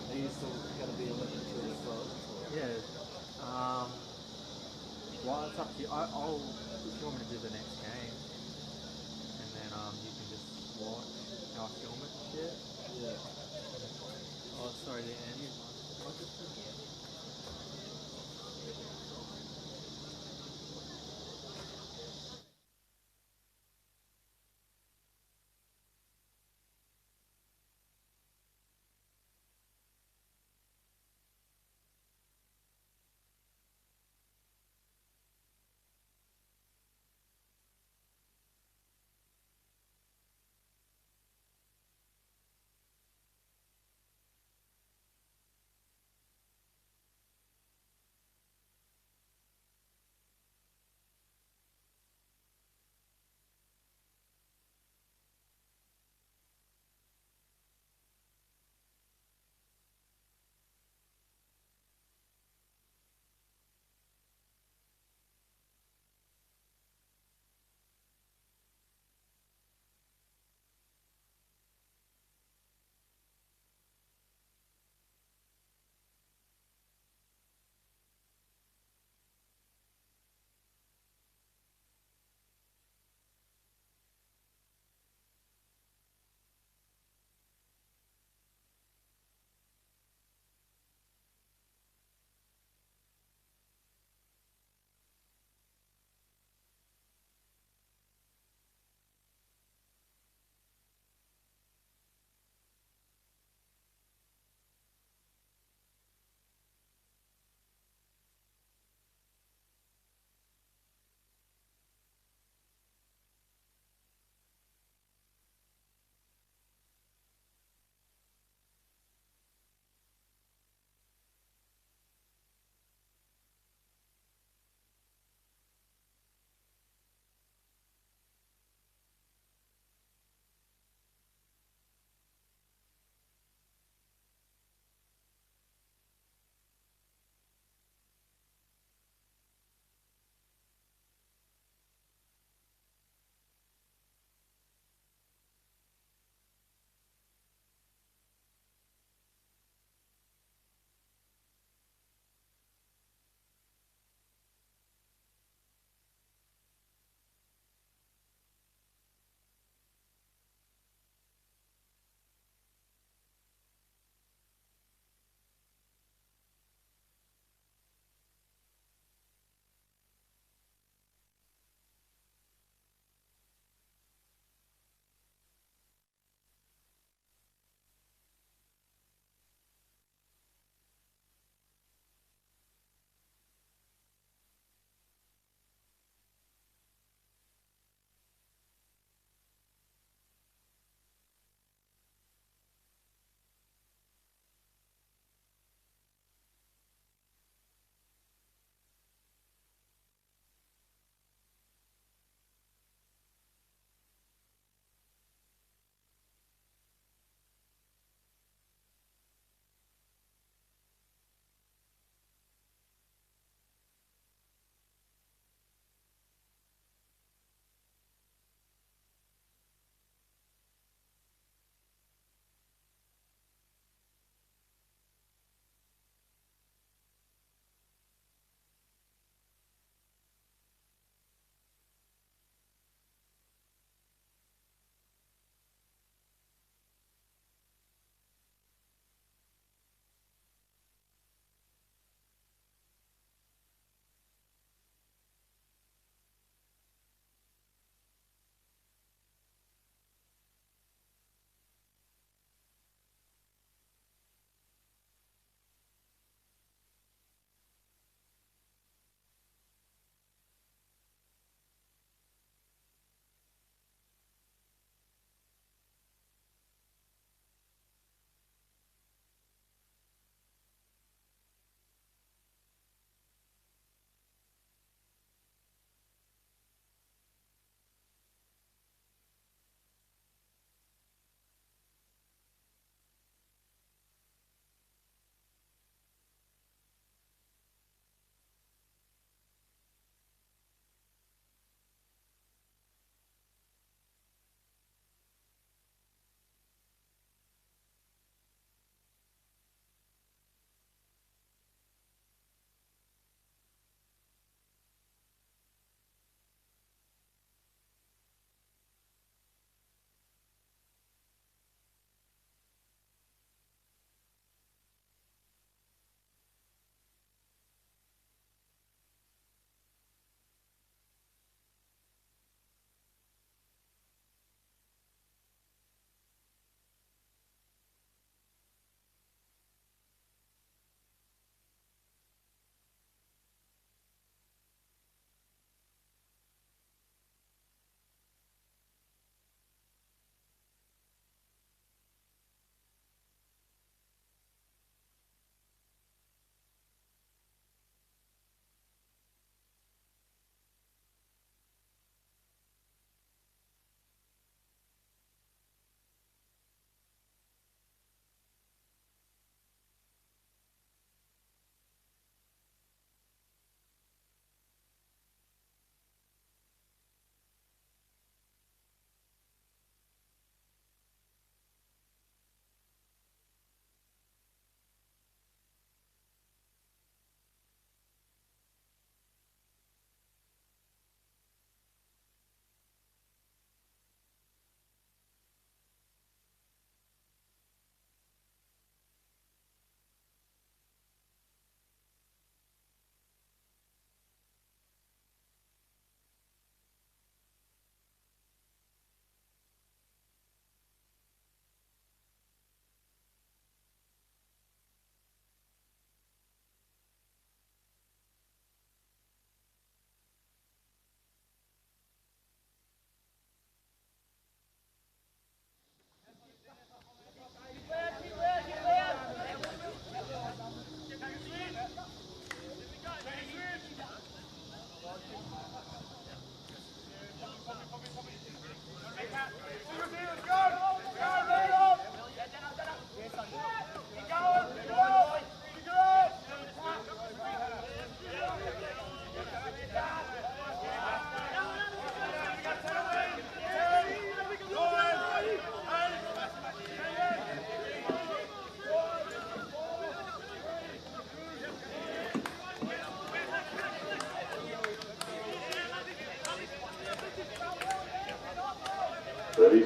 Are you still going to be looking through the phone? Yeah. Well, it's up to you. I'll if you want me to do the next game, and then you can just watch how I film it and shit. Yeah. Oh, sorry, the end.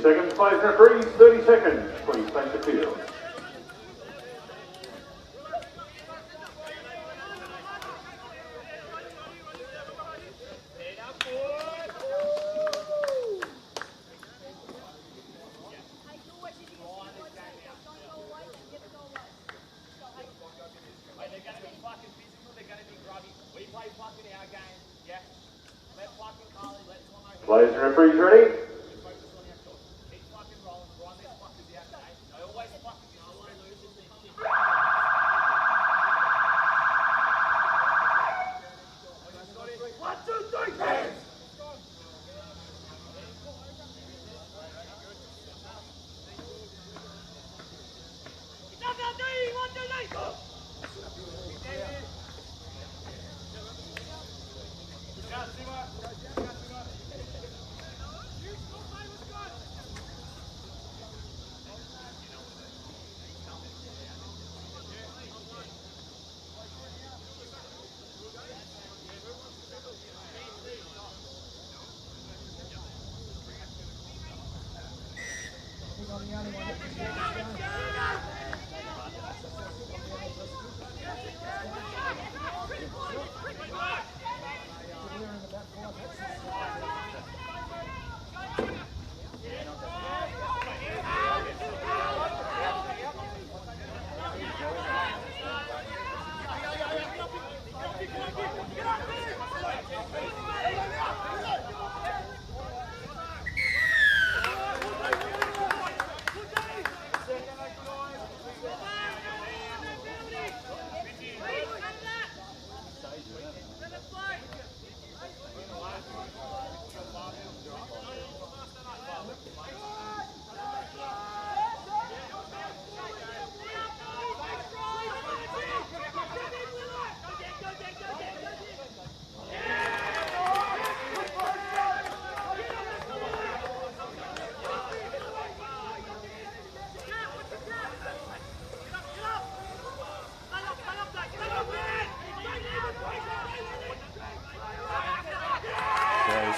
30 seconds, players referees, 30 seconds. Please take the field. Players and referees ready?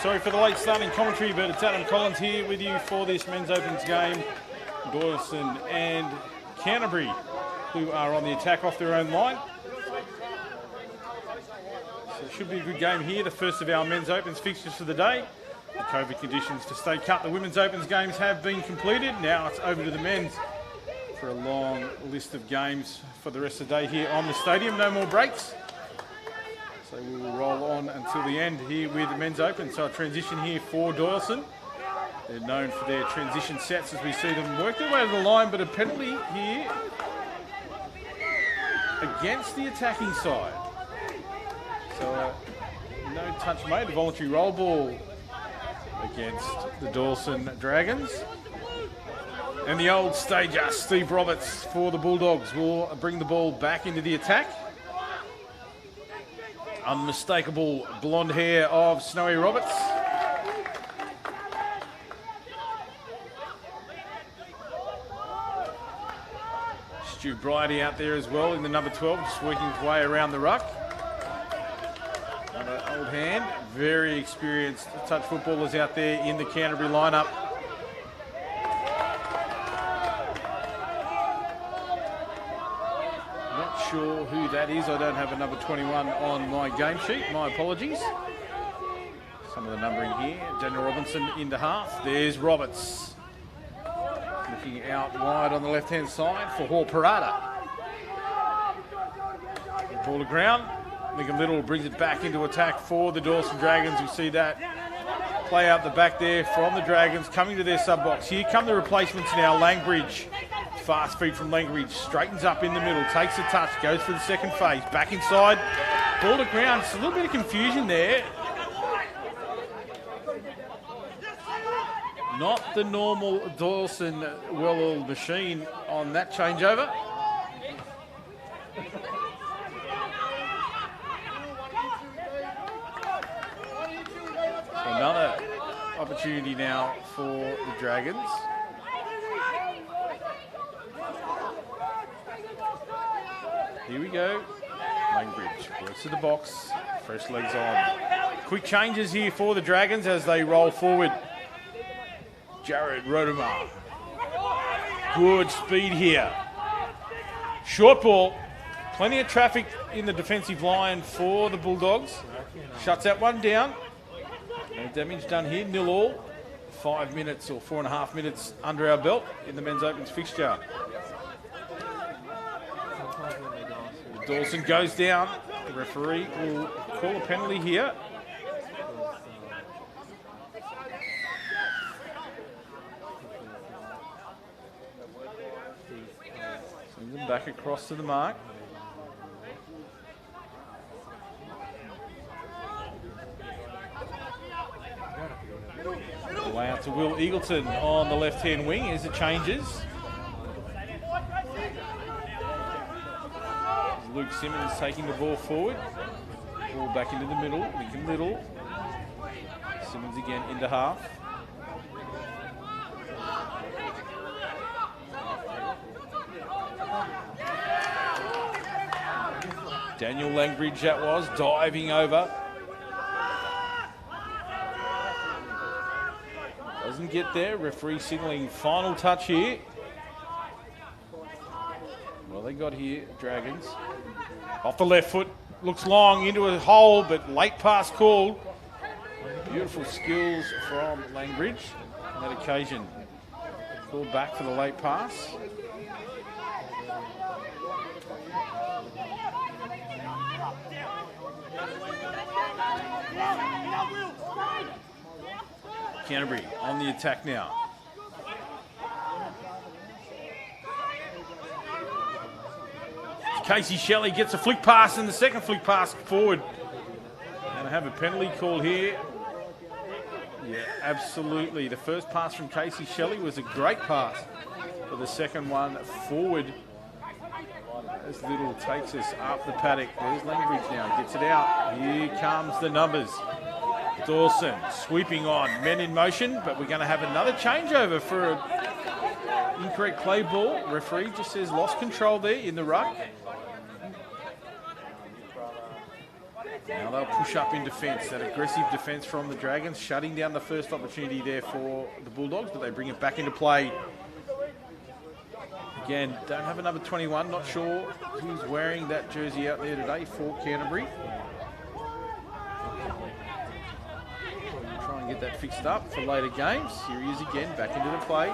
Sorry for the late starting commentary, but it's Adam Collins here with you for this men's opens game. Doyleson and Canterbury, who are on the attack off their own line. So it should be a good game here, the first of our men's opens fixtures for the day. The COVID conditions for State Cup, the women's opens games have been completed. Now it's over to the men's for a long list of games for the rest of the day here on the stadium. No more breaks. So we will roll on until the end here with the men's open. So a transition here for Doyleson. They're known for their transition sets as we see them work their way to the line, but a penalty here against the attacking side. So no touch made, a voluntary roll ball against the Doyleson Dragons. And the old stager, Steve Roberts, for the Bulldogs will bring the ball back into the attack. Unmistakable blonde hair of Snowy Roberts. Stu Bridie out there as well in the number 12, just working his way around the ruck. Another old hand, very experienced touch footballers out there in the Canterbury lineup. Sure who that is. I don't have a number 21 on my game sheet. My apologies. Some of the numbering here. Daniel Robinson into half. There's Roberts. Looking out wide on the left-hand side for Hall Parada. Ball to ground. Lincoln Little brings it back into attack for the Doyleson Dragons. We see that play out the back there from the Dragons coming to their sub-box. Here come the replacements now. Langbridge. Fast feed from Langbridge, straightens up in the middle, takes a touch, goes for the second phase, back inside, ball to ground. Just a little bit of confusion there. Not the normal Doyleson well-oiled machine on that changeover. Another opportunity now for the Dragons. Here we go. Langbridge works to the box. Fresh legs on. Quick changes here for the Dragons as they roll forward. Jared Rodemer. Good speed here. Short ball. Plenty of traffic in the defensive line for the Bulldogs. Shuts that one down. No damage done here. 0-all. 5 minutes or 4.5 minutes under our belt in the men's opens fixture. Doyleson goes down. The referee will call a penalty here. Send them back across to the mark. Away out to Will Eagleton on the left-hand wing as it changes. Luke Simmons taking the ball forward. Ball back into the middle. Lincoln Little. Simmons again into half. Daniel Langbridge that was, diving over. Doesn't get there. Referee signalling final touch here. Well, they got here, Dragons. Off the left foot, looks long into a hole, but late pass called. Beautiful skills from Langbridge on that occasion. Called back for the late pass. Canterbury on the attack now. Casey Shelley gets a flick pass and the second flick pass forward. Going to have a penalty call here. Yeah, absolutely. The first pass from Casey Shelley was a great pass. But the second one forward. As Little takes us up the paddock. There's Langbridge now. Gets it out. Here comes the numbers. Dawson sweeping on. Men in motion. But we're going to have another changeover for an incorrect play ball. Referee just says lost control there in the ruck. Now they'll push up in defence. That aggressive defence from the Dragons, shutting down the first opportunity there for the Bulldogs, but they bring it back into play. Again, don't have a number 21. Not sure who's wearing that jersey out there today for Canterbury. Try and get that fixed up for later games. Here he is again, back into the play.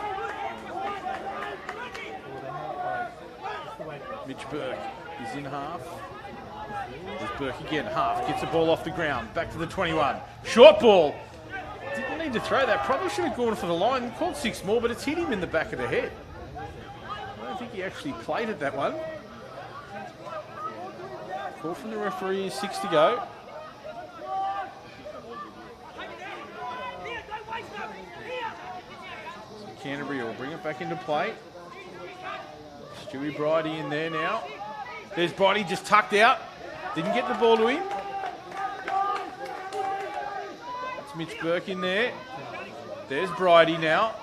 Mitch Burke is in half. There's Burke again, half, gets the ball off the ground, back to the 21. Short ball. Didn't need to throw that, probably should have gone for the line. Called 6 more, but it's hit him in the back of the head. I don't think he actually played at that one. Call from the referee, 6 to go. So Canterbury will bring it back into play. Stewie Bridie in there now. There's Bridie just tucked out. Didn't get the ball to him. That's Mitch Burke in there. There's Bridie now.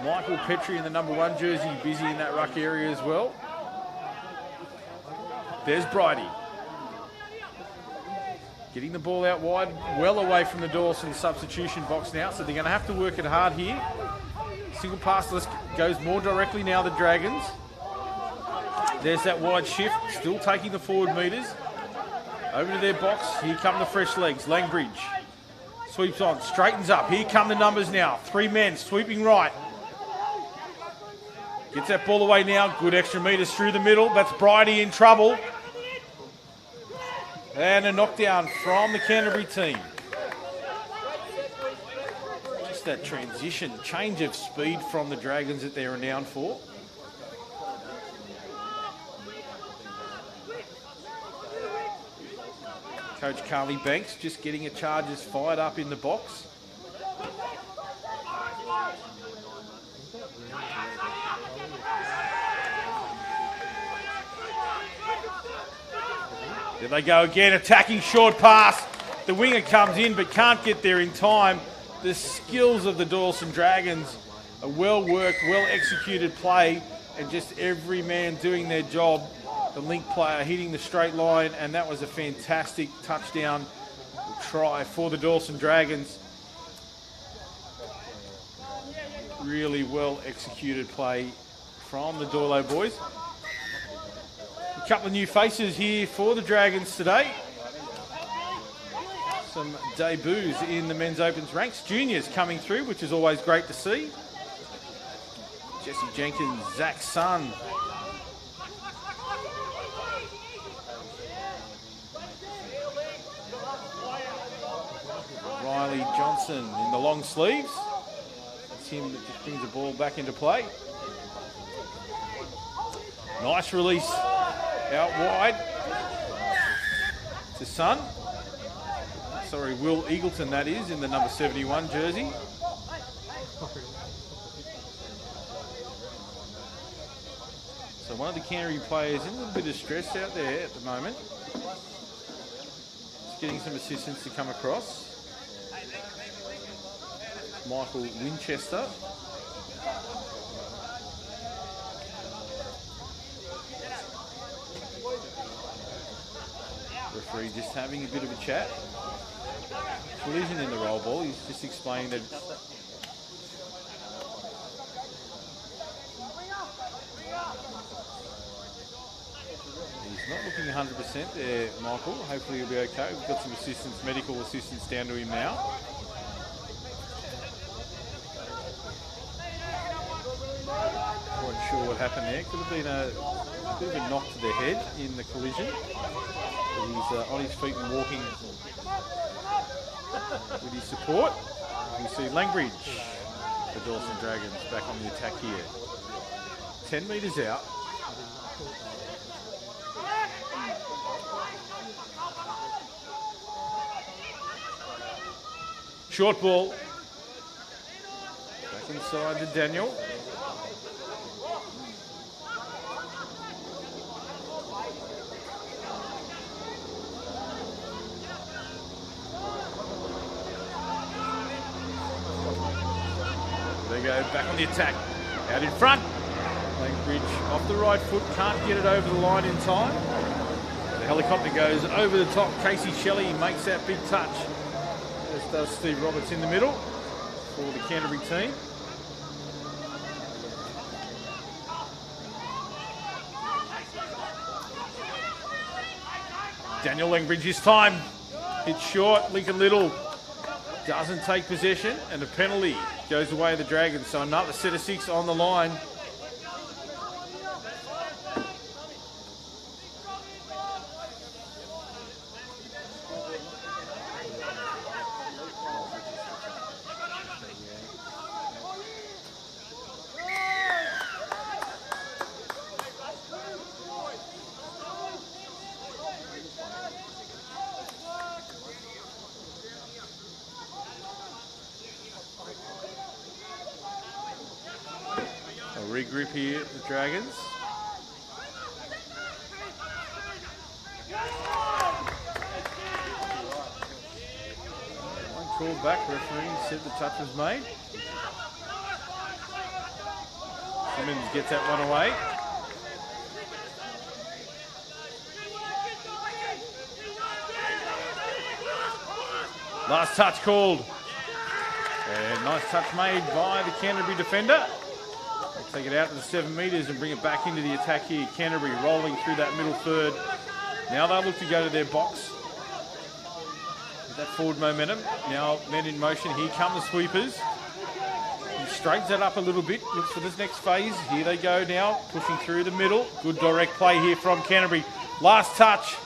Michael Petrie in the number 1 jersey, busy in that ruck area as well. There's Bridie. Getting the ball out wide, well away from the Doyleson substitution box now, so they're going to have to work it hard here. Single pass list goes more directly now, the Dragons. There's that wide shift, still taking the forward metres. Over to their box, here come the fresh legs. Langbridge sweeps on, straightens up. Here come the numbers now. 3 men sweeping right. Gets that ball away now, good extra metres through the middle. That's Bridie in trouble. And a knockdown from the Canterbury team. Just that transition, change of speed from the Dragons that they're renowned for. Coach Carly Banks just getting a charges fired up in the box. There they go again, attacking short pass. The winger comes in but can't get there in time. The skills of the Doyleson Dragons, a well-worked, well-executed play, and just every man doing their job the link player hitting the straight line, and that was a fantastic touchdown try for the Doyleson Dragons. Really well executed play from the Doylo boys. A couple of new faces here for the Dragons today. Some debuts in the men's opens ranks. Juniors coming through, which is always great to see. Jesse Jenkins, Zach Sun. Riley Johnson in the long sleeves. It's him that just brings the ball back into play. Nice release out wide to Sun. Sorry, Will Eagleton that is, in the number 71 jersey. So one of the Canterbury players in a little bit of stress out there at the moment. Just getting some assistance to come across. Michael Winchester. Referee just having a bit of a chat. Collision in the roll ball. He's just explaining that he's not looking 100% there, Michael. Hopefully he'll be okay. We've got some assistance, medical assistance down to him now. Not sure what happened there. Could have been a bit of a knock to the head in the collision. But he's on his feet and walking with his support. You see Langbridge, the Doyleson Dragons, back on the attack here. 10 metres out. Short ball. Back inside to Daniel. They go back on the attack. Out in front. Langbridge off the right foot. Can't get it over the line in time. The helicopter goes over the top. Casey Shelley makes that big touch. As does Steve Roberts in the middle for the Canterbury team. Daniel Langbridge this time. Hits short. Lincoln Little doesn't take possession, and the penalty goes away the Dragons. So another set of 6 on the line. Regroup here, the Dragons. One call back, referee said the touch was made. Simmons gets that one away. Last touch called. And nice touch made by the Canterbury defender. Take it out to the 7 metres and bring it back into the attack here. Canterbury rolling through that middle third. Now they'll look to go to their box. With that forward momentum. Now men in motion. Here come the sweepers. He straightens that up a little bit. Looks for this next phase. Here they go now. Pushing through the middle. Good direct play here from Canterbury. Last touch.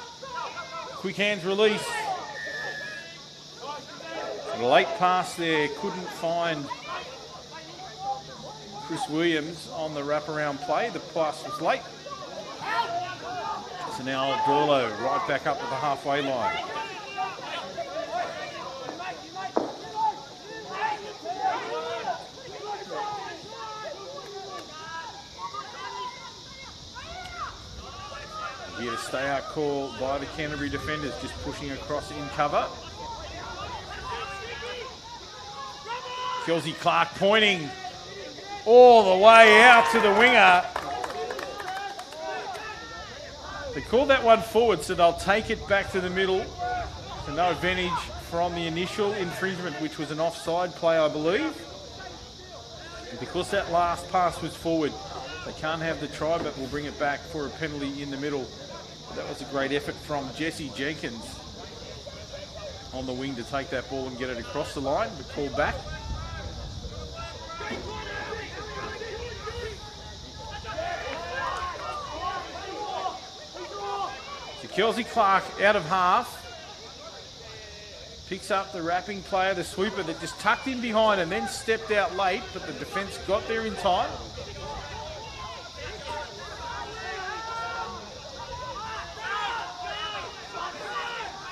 Quick hands release. A late pass there. Couldn't find Chris Williams on the wraparound play. The pass was late. So now Doylo right back up at the halfway line. Here a stay out call by the Canterbury defenders, just pushing across in cover. Kelsey Clark pointing all the way out to the winger. They called that one forward, so they'll take it back to the middle. So no advantage from the initial infringement, which was an offside play, I believe. And because that last pass was forward, they can't have the try, but we'll bring it back for a penalty in the middle. But that was a great effort from Jesse Jenkins on the wing to take that ball and get it across the line, but called back. So Kelsey Clark out of half. Picks up the wrapping player, the sweeper that just tucked in behind and then stepped out late, but the defence got there in time.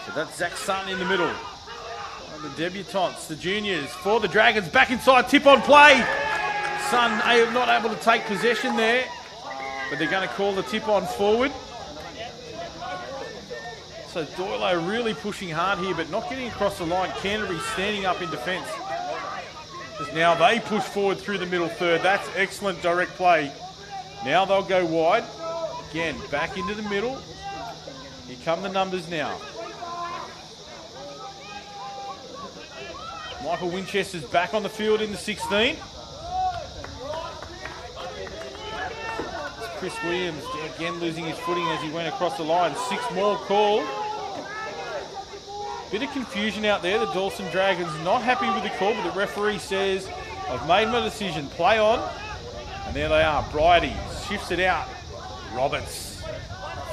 So that's Zach Sutton in the middle. And the debutantes, the juniors, for the Dragons, back inside, tip on play. Sutton not able to take possession there, but they're going to call the tip on forward. So Doyle really pushing hard here, but not getting across the line. Canterbury standing up in defence. Because now they push forward through the middle third. That's excellent direct play. Now they'll go wide. Again, back into the middle. Here come the numbers now. Michael Winchester's back on the field in the 16. Chris Williams again losing his footing as he went across the line. 6 more called. Bit of confusion out there. The Doyleson Dragons not happy with the call, but the referee says, I've made my decision, play on. And there they are. Bridie shifts it out. Roberts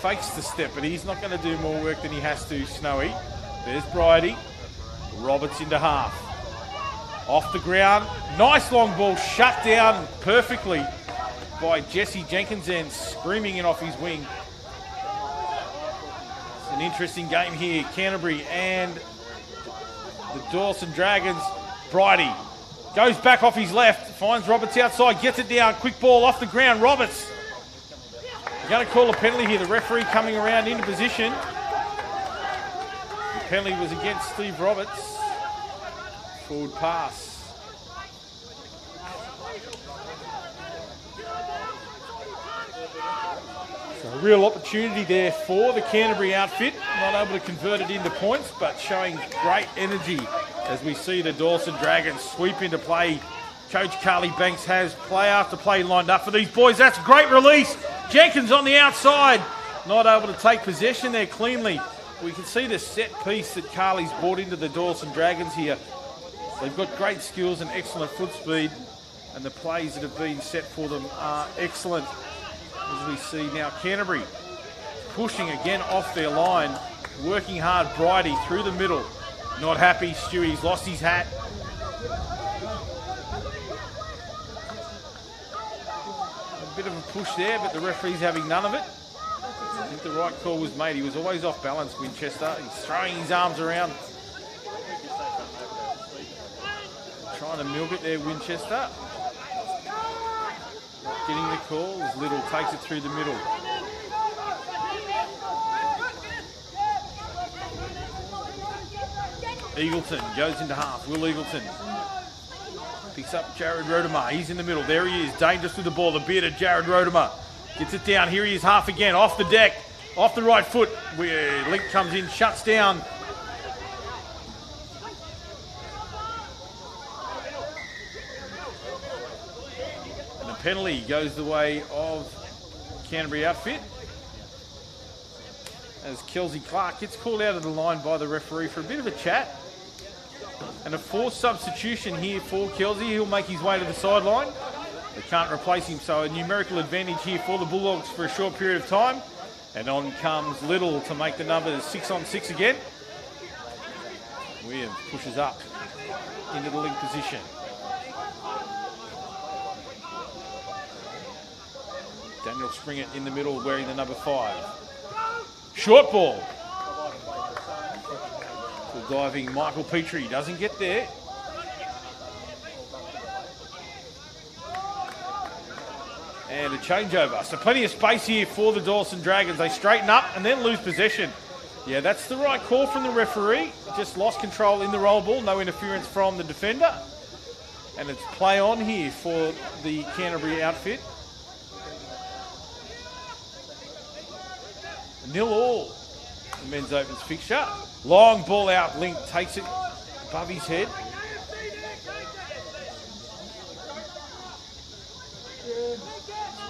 fakes the step, but he's not going to do more work than he has to, Snowy. There's Bridie. Roberts into half. Off the ground. Nice long ball shut down perfectly by Jesse Jenkins and screaming it off his wing. It's an interesting game here. Canterbury and the Doyleson Dragons. Bridie goes back off his left, finds Roberts outside, gets it down, quick ball off the ground. Roberts. They're going to call a penalty here. The referee coming around into position. The penalty was against Steve Roberts. Forward pass. So a real opportunity there for the Canterbury outfit. Not able to convert it into points, but showing great energy as we see the Doyleson Dragons sweep into play. Coach Carly Banks has play after play lined up for these boys. That's a great release. Jenkins on the outside. Not able to take possession there cleanly. We can see the set piece that Carly's brought into the Doyleson Dragons here. They've got great skills and excellent foot speed, and the plays that have been set for them are excellent. As we see now, Canterbury pushing again off their line, working hard. Bridie through the middle. Not happy. Stewie's lost his hat. A bit of a push there, but the referee's having none of it. I think the right call was made. He was always off balance, Winchester. He's throwing his arms around. Trying to milk it there, Winchester. Not getting the call as Little takes it through the middle. Eagleton goes into half. Will Eagleton picks up Jared Rodemer. He's in the middle. There he is. Dangerous with the ball. The bearded Jared Rodemer gets it down. Here he is, half again. Off the deck. Off the right foot. Link comes in, shuts down. Penalty goes the way of Canterbury outfit as Kelsey Clark gets called out of the line by the referee for a bit of a chat. And a forced substitution here for Kelsey. He'll make his way to the sideline. They can't replace him, so a numerical advantage here for the Bulldogs for a short period of time. And on comes Little to make the numbers 6-on-6 again. Williams pushes up into the link position. Daniel Springer in the middle wearing the number 5. Short ball. Full diving Michael Petrie doesn't get there. And a changeover. So plenty of space here for the Doyleson Dragons. They straighten up and then lose possession. Yeah, that's the right call from the referee. Just lost control in the roll ball. No interference from the defender. And it's play on here for the Canterbury outfit. 0-0. The men's opens fixture. Long ball out. Link takes it above his head.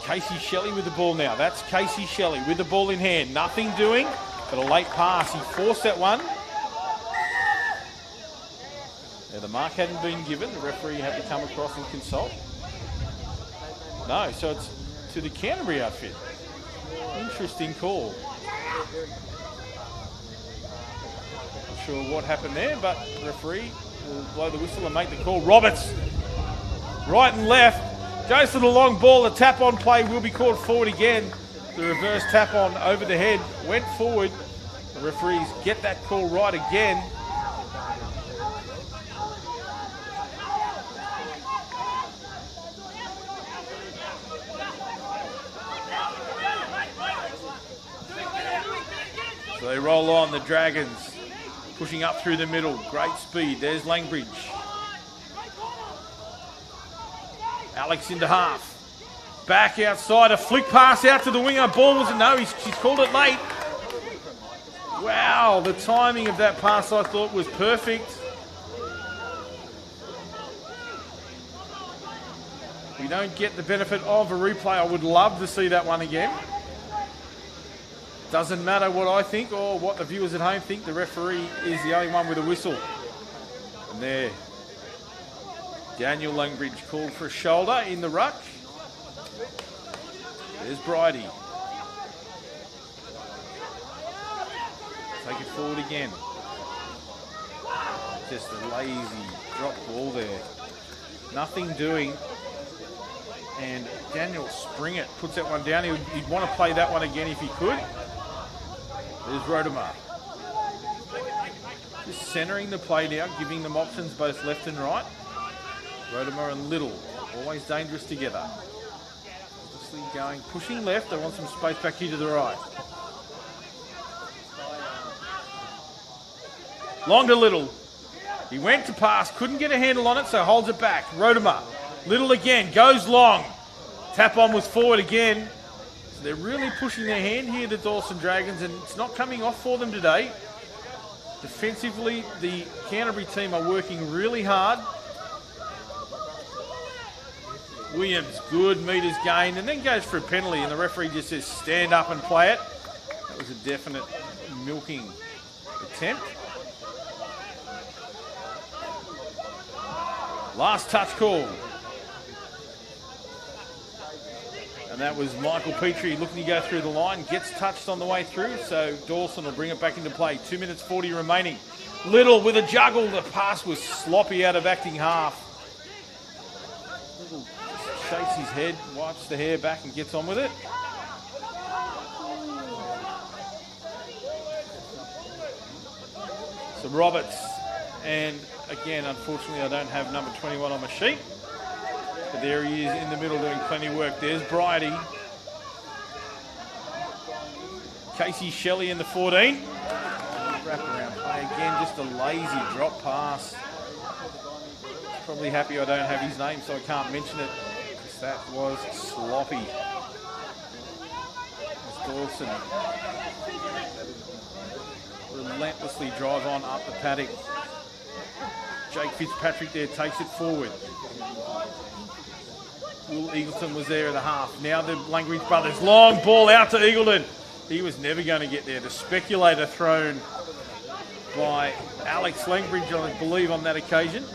Casey Shelley with the ball now. That's Casey Shelley with the ball in hand. Nothing doing, but a late pass. He forced that one. Now the mark hadn't been given. The referee had to come across and consult. No, so it's to the Canterbury outfit. Interesting call. Not sure what happened there, but the referee will blow the whistle and make the call. Roberts, right and left. Goes for the long ball. The tap-on play will be called forward again. The reverse tap-on over the head went forward. The referees get that call right again. So they roll on, the Dragons, pushing up through the middle. Great speed. There's Langbridge. Alex into half. Back outside, a flick pass out to the winger. Ball wasn't, no, she's called it late. Wow, the timing of that pass I thought was perfect. We don't get the benefit of a replay. I would love to see that one again. Doesn't matter what I think or what the viewers at home think. The referee is the only one with a whistle. And there, Daniel Langbridge called for a shoulder in the ruck. There's Bridie. Take it forward again. Just a lazy drop ball there. Nothing doing. And Daniel Springett puts that one down. He'd want to play that one again if he could. There's Rodemer. Just centering the play now, giving them options both left and right. Rodemer and Little, always dangerous together. Obviously going, pushing left. They want some space back here to the right. Long to Little. He went to pass, couldn't get a handle on it, so holds it back. Rodemer. Little again, goes long. Tap on was forward again. So they're really pushing their hand here, the Doyleson Dragons, and it's not coming off for them today. Defensively, the Canterbury team are working really hard. Williams, good metres gained, and then goes for a penalty, and the referee just says stand up and play it. That was a definite milking attempt. Last touch call. And that was Michael Petrie looking to go through the line. Gets touched on the way through, so Doyleson will bring it back into play. 2 minutes 40 remaining. Little with a juggle. The pass was sloppy out of acting half. Little shakes his head, wipes the hair back and gets on with it. So Roberts, and again, unfortunately, I don't have number 21 on my sheet. But there he is in the middle doing plenty of work. There's Bridie. Casey Shelley in the 14. Wrap around play again, just a lazy drop pass. Probably happy I don't have his name, so I can't mention it, because that was sloppy. As Doyleson relentlessly drive on up the paddock. Jake Fitzpatrick there takes it forward. Will Eagleton was there at the half. Now the Langbridge brothers. Long ball out to Eagleton. He was never going to get there. The speculator thrown by Alex Langbridge, I believe, on that occasion.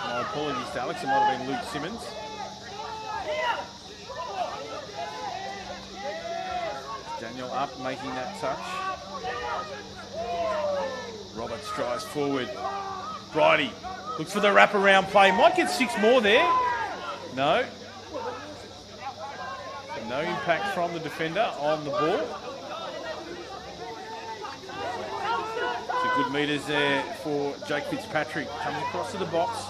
My apologies to Alex. It might have been Luke Simmons. Daniel up, making that touch. Roberts drives forward. Bridie looks for the wraparound play. Might get 6 more there. No. No impact from the defender on the ball. So good metres there for Jake Fitzpatrick coming across to the box.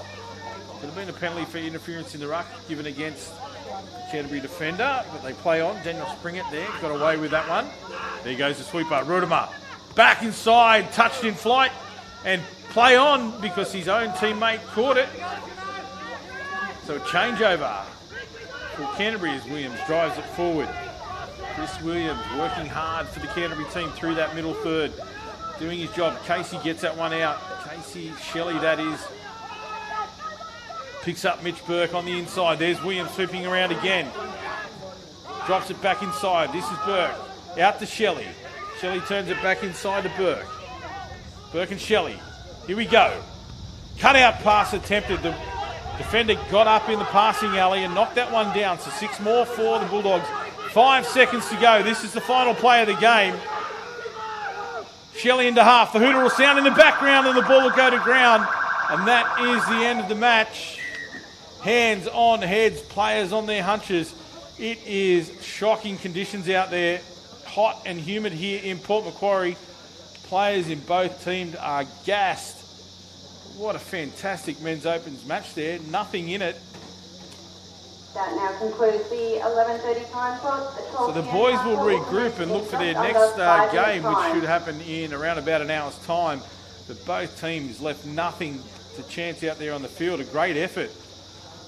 Could have been a penalty for interference in the ruck given against Canterbury defender, but they play on. Daniel Springett there, got away with that one. There goes the sweeper. Rudimer back inside, touched in flight, and play on because his own teammate caught it. So a changeover for Canterbury as Williams drives it forward. Chris Williams working hard for the Canterbury team through that middle third, doing his job. Casey gets that one out. Casey Shelley, that is. Picks up Mitch Burke on the inside. There's Williams swooping around again. Drops it back inside. This is Burke. Out to Shelley. Shelley turns it back inside to Burke. Burke and Shelley. Here we go. Cut out pass attempted. The defender got up in the passing alley and knocked that one down. So 6 more for the Bulldogs. 5 seconds to go. This is the final play of the game. Shelley into half. The hooter will sound in the background and the ball will go to ground. And that is the end of the match. Hands on heads, players on their hunches. It is shocking conditions out there. Hot and humid here in Port Macquarie. Players in both teams are gassed. What a fantastic men's opens match there. Nothing in it. That now concludes the 11:30 time slot. So the boys will regroup and look for their next game, which should happen in around about an hour's time. But both teams left nothing to chance out there on the field. A great effort.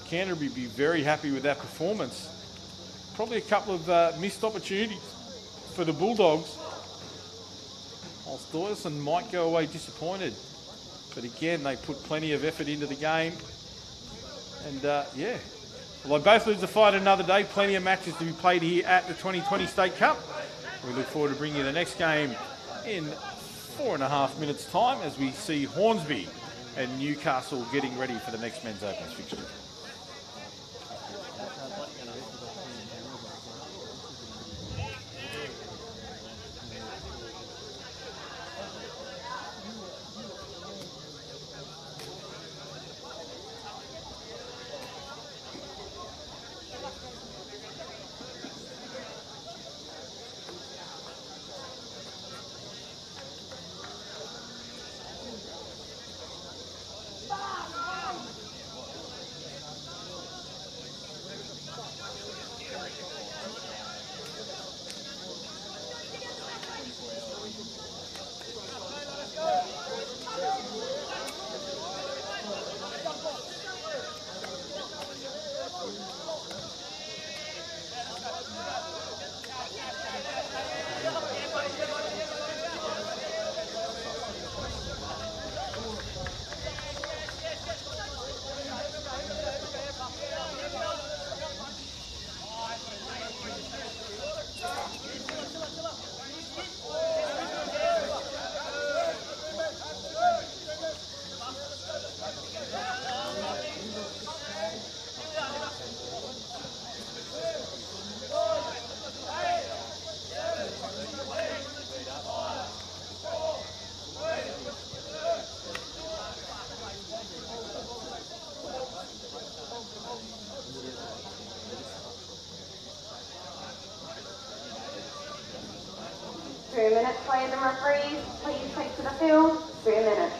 Canterbury be very happy with that performance. Probably a couple of missed opportunities for the Bulldogs. Whilst Doyleson might go away disappointed. But again, they put plenty of effort into the game. And yeah, well, they both lose the fight another day. Plenty of matches to be played here at the 2020 State Cup. We look forward to bringing you the next game in 4.5 minutes' time as we see Hornsby and Newcastle getting ready for the next men's opens fixture. 2 minutes, players and referees. Please take to the field. 2 minutes.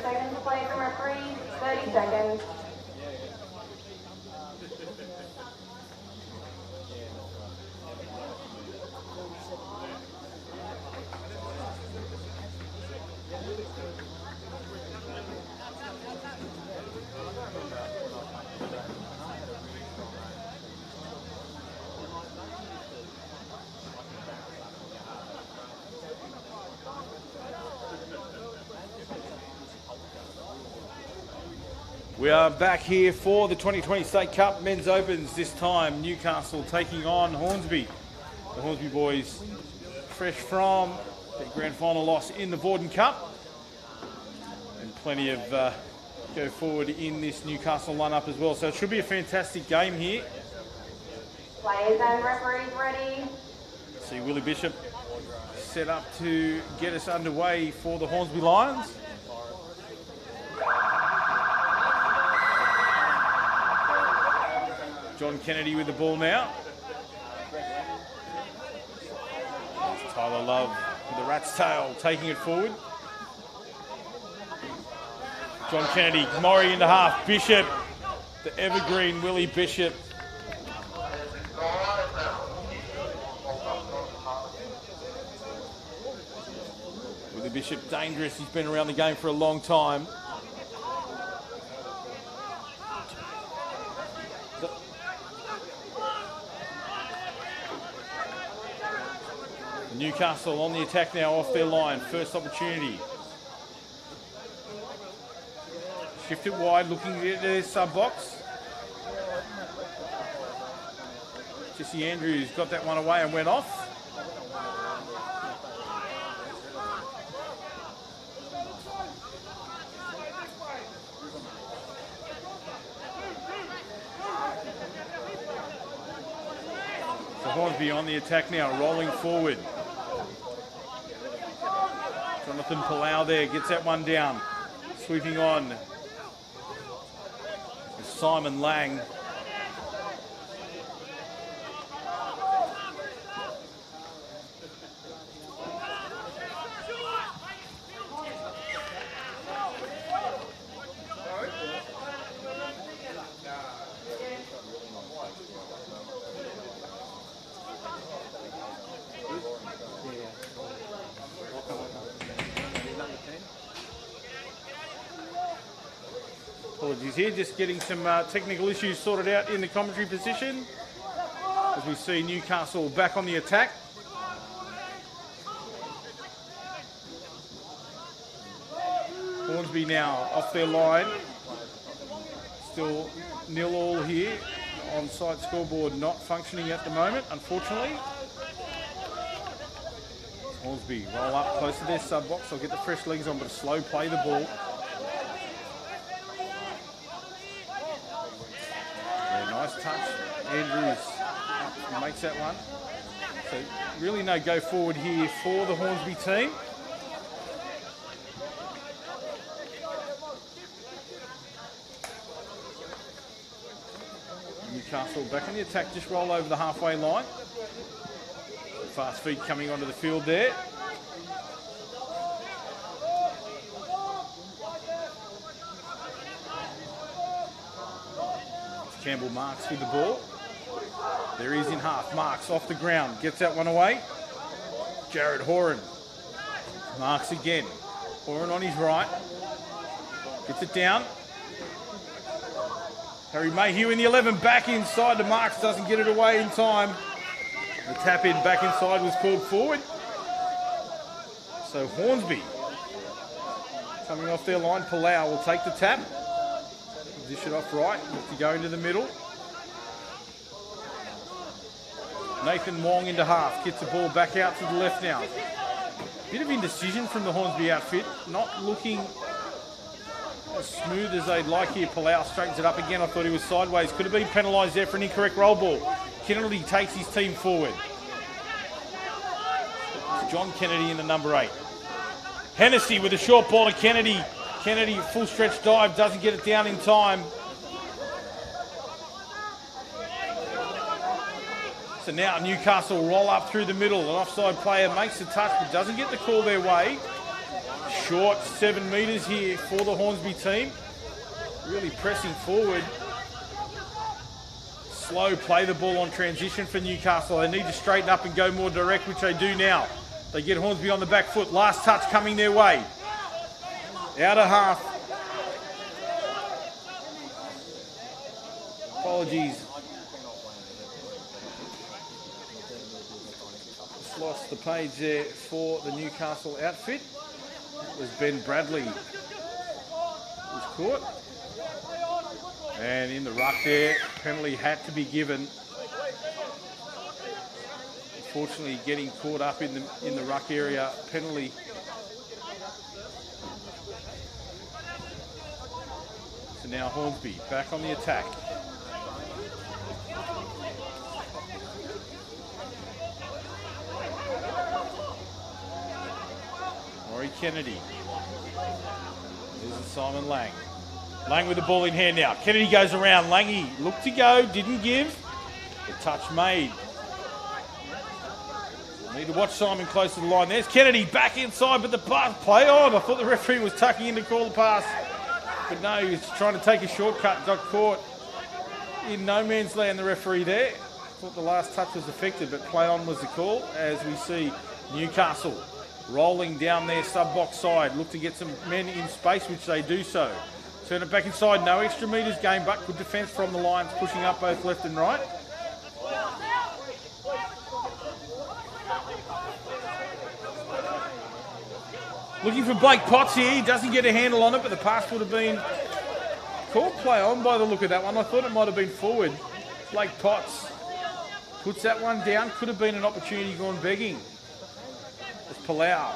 Seconds, players and referees. 30 seconds. We are back here for the 2020 State Cup Men's Opens. This time Newcastle taking on Hornsby. The Hornsby boys fresh from their grand final loss in the Vorden Cup. And plenty of go forward in this Newcastle lineup as well. So it should be a fantastic game here. Players and referees ready. See Willie Bishop set up to get us underway for the Hornsby Lions. John Kennedy with the ball now. There's Tyler Love with the rat's tail, taking it forward. John Kennedy, Murray into half. Bishop, the evergreen Willie Bishop. Willie Bishop, dangerous. He's been around the game for a long time. Newcastle on the attack now off their line. First opportunity. Shift it wide, looking at their sub box. Jesse Andrews got that one away and went off. So Hornsby on the attack now, rolling forward. Jonathan Palau there, gets that one down. Sweeping on. Simon Lang. Apologies here, just getting some technical issues sorted out in the commentary position as we see Newcastle back on the attack. Hornsby now off their line. Still 0-0 here. On-site scoreboard not functioning at the moment, unfortunately. Hornsby roll up close to their sub-box. They'll get the fresh legs on, but a slow play the ball. Nice touch. Andrews makes that one. So really no go forward here for the Hornsby team. Newcastle back on the attack, just roll over the halfway line. Fast feet coming onto the field there. Campbell Marks with the ball. There he is in half. Marks off the ground. Gets that one away. Jared Horan. Marks again. Horan on his right. Gets it down. Harry Mayhew in the 11. Back inside to Marks. Doesn't get it away in time. The tap in back inside was called forward. So Hornsby coming off their line. Palau will take the tap. Dish it off right, to go into the middle. Nathan Wong into half, gets the ball back out to the left now. Bit of indecision from the Hornsby outfit, not looking as smooth as they'd like here. Palau straightens it up again. I thought he was sideways. Could have been penalised there for an incorrect roll ball. Kennedy takes his team forward. It's John Kennedy in the number 8. Hennessy with a short ball to Kennedy. Kennedy, full stretch dive, doesn't get it down in time. So now Newcastle roll up through the middle. An offside player makes the touch but doesn't get the call their way. Short 7 metres here for the Hornsby team. Really pressing forward. Slow play the ball on transition for Newcastle. They need to straighten up and go more direct, which they do now. They get Hornsby on the back foot. Last touch coming their way. Out of half. Apologies. Just lost the page there for the Newcastle outfit. It was Ben Bradley who was caught. And in the ruck there, penalty had to be given. Unfortunately, getting caught up in the ruck area, penalty. So now Hornsby back on the attack. Maury Kennedy. This is Simon Lang. Lang with the ball in hand now. Kennedy goes around. Langy looked to go, didn't give. The touch made. Need to watch Simon close to the line. There's Kennedy back inside, but the pass play on. I thought the referee was tucking in to call the pass. But no, he was trying to take a shortcut. Got caught in no man's land, the referee there. Thought the last touch was affected, but play on was the call. As we see Newcastle rolling down their sub-box side. Look to get some men in space, which they do so. Turn it back inside. No extra metres gained, but good defence from the Lions, pushing up both left and right. Looking for Blake Potts here. He doesn't get a handle on it, but the pass would have been called play on by the look of that one. I thought it might have been forward. Blake Potts puts that one down. Could have been an opportunity gone begging. It's Palau.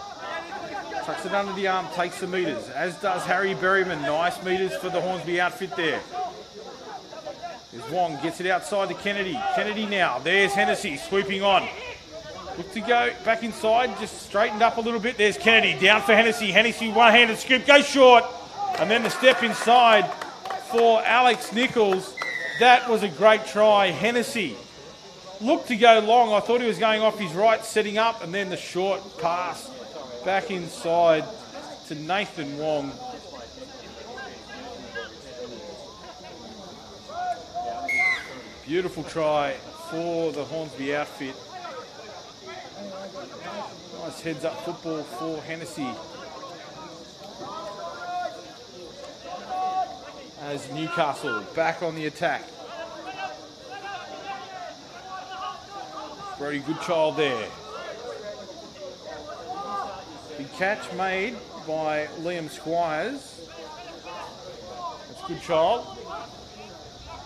Tucks it under the arm, takes the metres, as does Harry Berryman. Nice metres for the Hornsby outfit there. There's Wong, gets it outside to Kennedy. Kennedy now. There's Hennessy sweeping on. Look to go back inside, just straightened up a little bit. There's Kennedy, down for Hennessy. Hennessy, one-handed scoop, goes short. And then the step inside for Alex Nichols. That was a great try. Hennessy looked to go long. I thought he was going off his right, setting up. And then the short pass back inside to Nathan Wong. Beautiful try for the Hornsby outfit. Nice heads-up football for Hennessy. As Newcastle back on the attack. Brody Goodchild there. Big catch made by Liam Squires. That's Goodchild.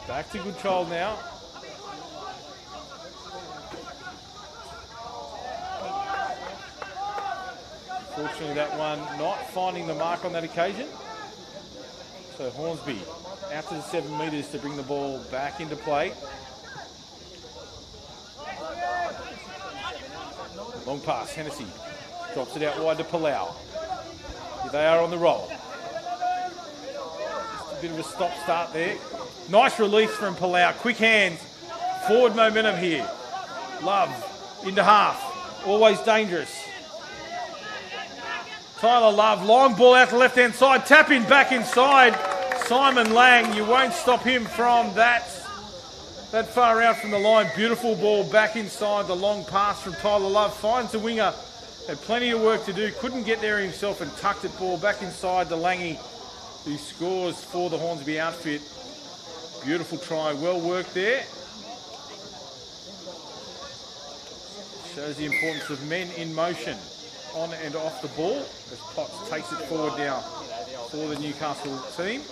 Back to Goodchild now. Unfortunately, that one not finding the mark on that occasion. So Hornsby out to the 7 metres to bring the ball back into play. Long pass, Hennessy drops it out wide to Palau. Here they are on the roll. Just a bit of a stop-start there. Nice release from Palau. Quick hands. Forward momentum here. Love into half. Always dangerous. Tyler Love, long ball out to the left-hand side, tap in back inside. Simon Lang, you won't stop him from that far out from the line. Beautiful ball back inside, the long pass from Tyler Love. Finds the winger, had plenty of work to do, couldn't get there himself and tucked it ball back inside to Langy, who scores for the Hornsby outfit. Beautiful try, well worked there. Shows the importance of men in motion on and off the ball as Potts takes it forward now for the Newcastle team.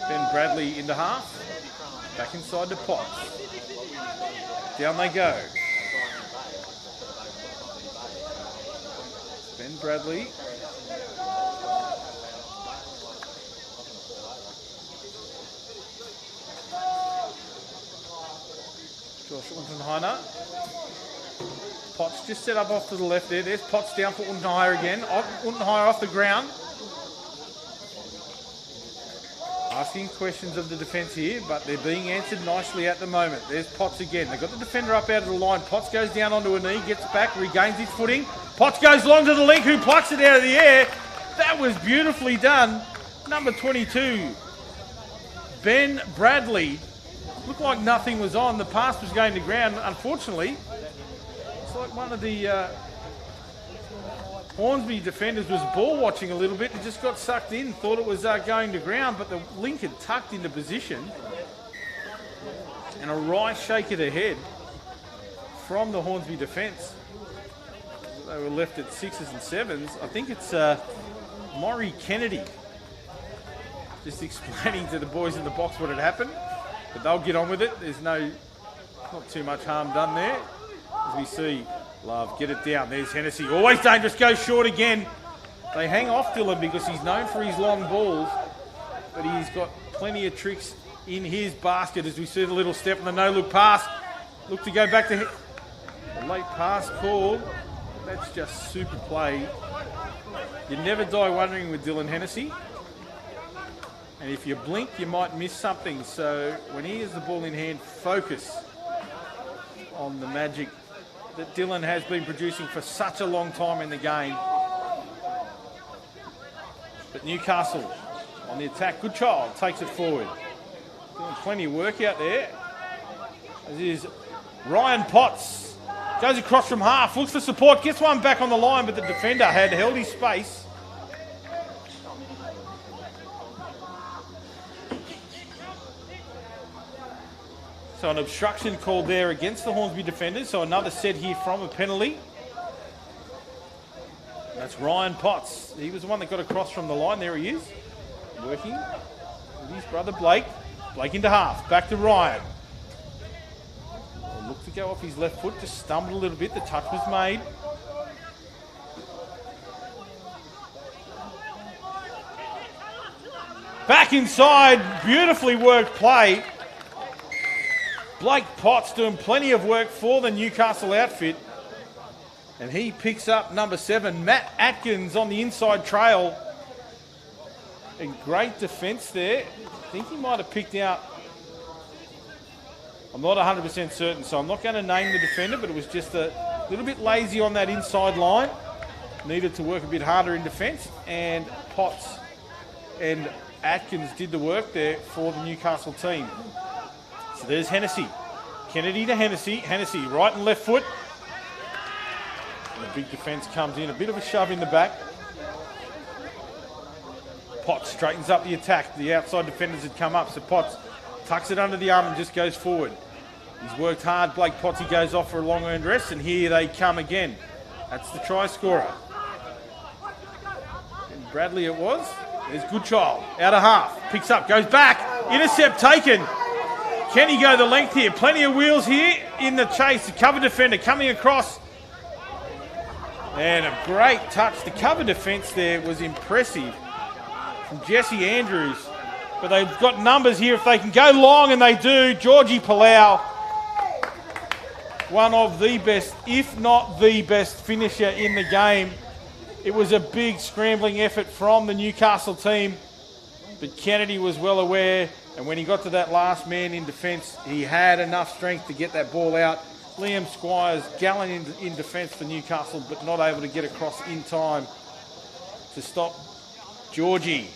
Ben Bradley into half. Back inside to Potts. Down they go. Ben Bradley. Josh Unterheiner. Potts just set up off to the left there. There's Potts down for Unterheiner again. Unterheiner off the ground. Asking questions of the defence here, but they're being answered nicely at the moment. There's Potts again. They've got the defender up out of the line. Potts goes down onto a knee, gets back, regains his footing. Potts goes long to the link, who plucks it out of the air. That was beautifully done. Number 22, Ben Bradley. Looked like nothing was on. The pass was going to ground. Unfortunately, it's like one of the Hornsby defenders was ball watching a little bit and just got sucked in, thought it was going to ground, but the link had tucked into position. And a right shake of the head from the Hornsby defence. They were left at 6s and 7s. I think it's Maury Kennedy just explaining to the boys in the box what had happened. But they'll get on with it. There's not too much harm done there. As we see, Love, get it down. There's Hennessy. Always dangerous, goes short again. They hang off Dylan because he's known for his long balls, but he's got plenty of tricks in his basket as we see the little step and the no-look pass. Look to go back to him. A late pass called. That's just super play. You never die wondering with Dylan Hennessy. And if you blink, you might miss something. So when he has the ball in hand, focus on the magic that Dylan has been producing for such a long time in the game. But Newcastle on the attack. Good child, takes it forward. Doing plenty of work out there. As is Ryan Potts. Goes across from half, looks for support, gets one back on the line, but the defender had held his space. So an obstruction called there against the Hornsby defenders. So another set here from a penalty. That's Ryan Potts. He was the one that got across from the line. There he is, working with his brother Blake. Blake into half, back to Ryan. Look to go off his left foot, just stumbled a little bit. The touch was made. Back inside, beautifully worked play. Blake Potts doing plenty of work for the Newcastle outfit. And he picks up number 7, Matt Atkins on the inside trail. A great defence there. I think he might have picked out, I'm not 100% certain, so I'm not going to name the defender, but it was just a little bit lazy on that inside line. Needed to work a bit harder in defence, and Potts and Atkins did the work there for the Newcastle team. So there's Hennessy. Kennedy to Hennessy. Hennessy, right and left foot. And the big defence comes in. A bit of a shove in the back. Potts straightens up the attack. The outside defenders had come up, so Potts tucks it under the arm and just goes forward. He's worked hard. Blake Potts, he goes off for a long earned rest, and here they come again. That's the try scorer. And Bradley it was. There's Goodchild, out of half. Picks up, goes back. Intercept taken. Can he go the length here? Plenty of wheels here in the chase. The cover defender coming across. And a great touch. The cover defence there was impressive from Jesse Andrews. But they've got numbers here if they can go long, and they do. Georgie Palau, one of the best, if not the best finisher in the game. It was a big scrambling effort from the Newcastle team, but Kennedy was well aware, and when he got to that last man in defence, he had enough strength to get that ball out. Liam Squires gallant in defence for Newcastle, but not able to get across in time to stop Georgie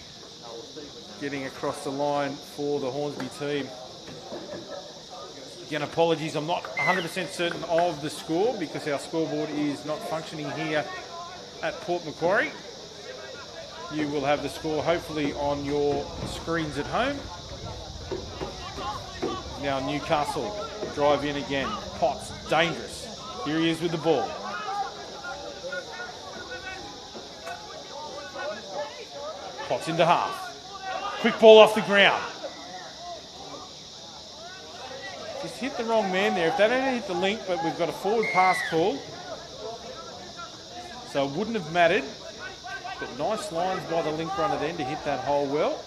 getting across the line for the Hornsby team. Again, apologies, I'm not 100% certain of the score because our scoreboard is not functioning here at Port Macquarie. You will have the score hopefully on your screens at home. Now Newcastle drive in again. Potts, dangerous. Here he is with the ball. Potts into half. Quick ball off the ground. Just hit the wrong man there. If they don't hit the link, but we've got a forward pass call, so it wouldn't have mattered. But nice lines by the link runner then to hit that hole well.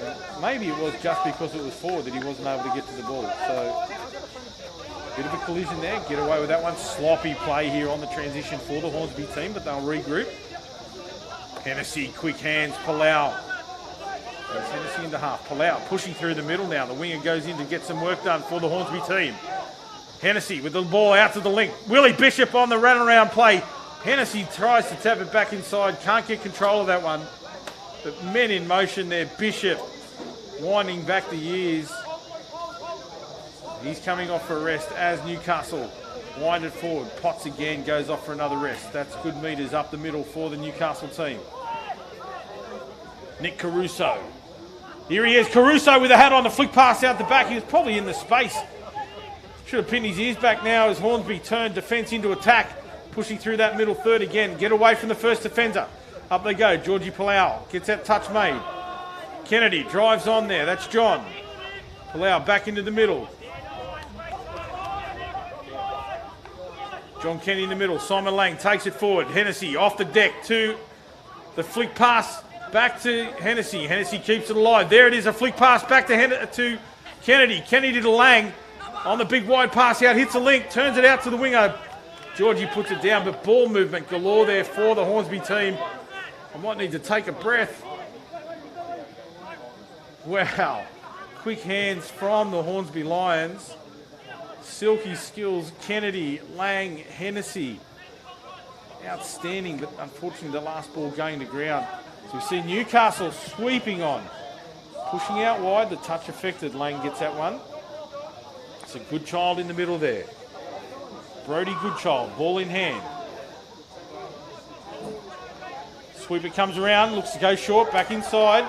And maybe it was just because it was forward that he wasn't able to get to the ball. So a bit of a collision there. Get away with that one. Sloppy play here on the transition for the Hornsby team, but they'll regroup. Hennessy, quick hands, Palau. There's Hennessy into half. Palau pushing through the middle now. The winger goes in to get some work done for the Hornsby team. Hennessy with the ball out to the link. Willie Bishop on the run-around play. Hennessy tries to tap it back inside. Can't get control of that one. But men in motion there. Bishop winding back the years. He's coming off for a rest as Newcastle wind it forward. Potts again goes off for another rest. That's good metres up the middle for the Newcastle team. Nick Caruso. Here he is. Caruso with a hat on, the flick pass out the back. He was probably in the space. Should have pinned his ears back now as Hornsby turned defence into attack. Pushing through that middle third again. Get away from the first defender. Up they go. Georgie Palau gets that touch made. Kennedy drives on there. That's John. Palau back into the middle. John Kenny in the middle. Simon Lang takes it forward. Hennessy off the deck to the flick pass back to Hennessy. Hennessy keeps it alive. There it is, a flick pass back to Kennedy. Kennedy to Lang on the big wide pass out. Hits a link, turns it out to the winger. Georgie puts it down, but ball movement galore there for the Hornsby team. I might need to take a breath. Wow. Quick hands from the Hornsby Lions. Silky skills, Kennedy, Lang, Hennessy. Outstanding, but unfortunately the last ball going to ground. So we see Newcastle sweeping on. Pushing out wide, the touch affected. Lang gets that one. It's a good child in the middle there. Brody Goodchild, ball in hand. Sweeper comes around, looks to go short, back inside.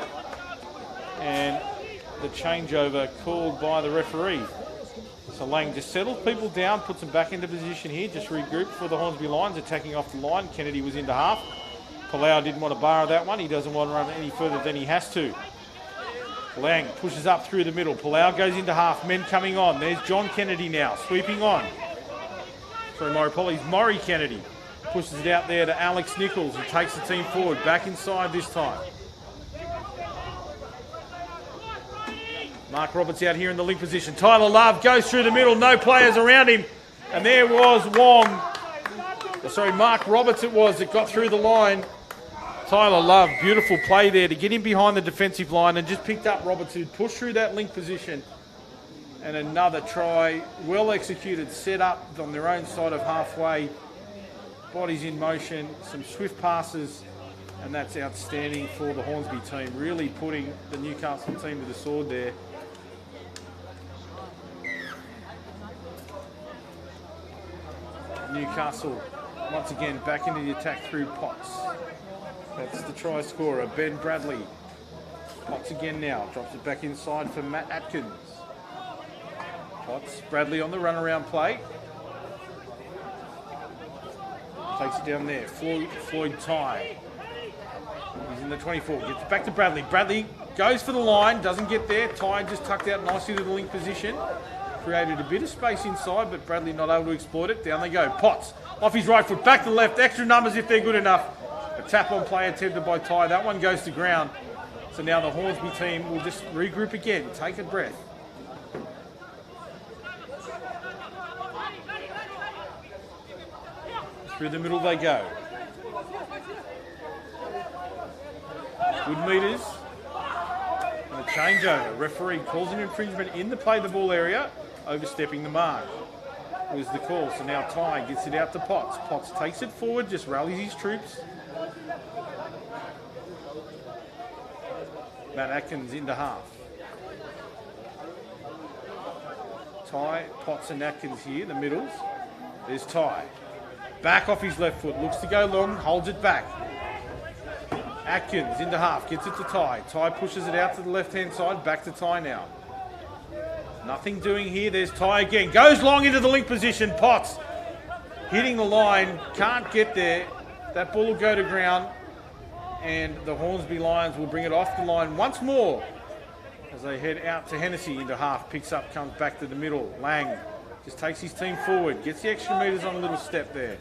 And the changeover called by the referee. So Lang just settles people down, puts them back into position here, just regrouped for the Hornsby Lions, attacking off the line. Kennedy was into half. Palau didn't want to borrow that one. He doesn't want to run any further than he has to. Lang pushes up through the middle. Palau goes into half. Men coming on. There's John Kennedy now, sweeping on. Sorry, Maury Kennedy pushes it out there to Alex Nichols, who takes the team forward, back inside this time. Mark Roberts out here in the link position. Tyler Love goes through the middle, no players around him. And there was Mark Roberts it was that got through the line. Tyler Love, beautiful play there to get him behind the defensive line and just picked up Roberts, who pushed through that link position. And another try, well executed, set up on their own side of halfway. Bodies in motion, some swift passes, and that's outstanding for the Hornsby team, really putting the Newcastle team to the sword there. Newcastle once again back into the attack through Potts. That's the try scorer, Ben Bradley. Potts again now, drops it back inside for Matt Atkins. Potts, Bradley on the runaround play. Takes it down there, Floyd Ty. He's in the 24, gets back to Bradley. Bradley goes for the line, doesn't get there. Ty just tucked out nicely to the link position. Created a bit of space inside, but Bradley not able to exploit it. Down they go. Potts off his right foot, back to left. Extra numbers if they're good enough. A tap on play attempted by Ty. That one goes to ground. So now the Hornsby team will just regroup again. Take a breath. Through the middle they go. Good meters. And a changeover. Referee calls an infringement in the play the ball area. Overstepping the mark was the call. So now Ty gets it out to Potts. Potts takes it forward, just rallies his troops. Matt Atkins into half. Ty, Potts and Atkins here, the middles. There's Ty. Back off his left foot, looks to go long, holds it back. Atkins into half, gets it to Ty. Ty pushes it out to the left-hand side, back to Ty now. Nothing doing here. There's Ty again. Goes long into the link position. Potts hitting the line. Can't get there. That ball will go to ground. And the Hornsby Lions will bring it off the line once more as they head out to Hennessy into half. Picks up, comes back to the middle. Lang just takes his team forward. Gets the extra metres on a little step there.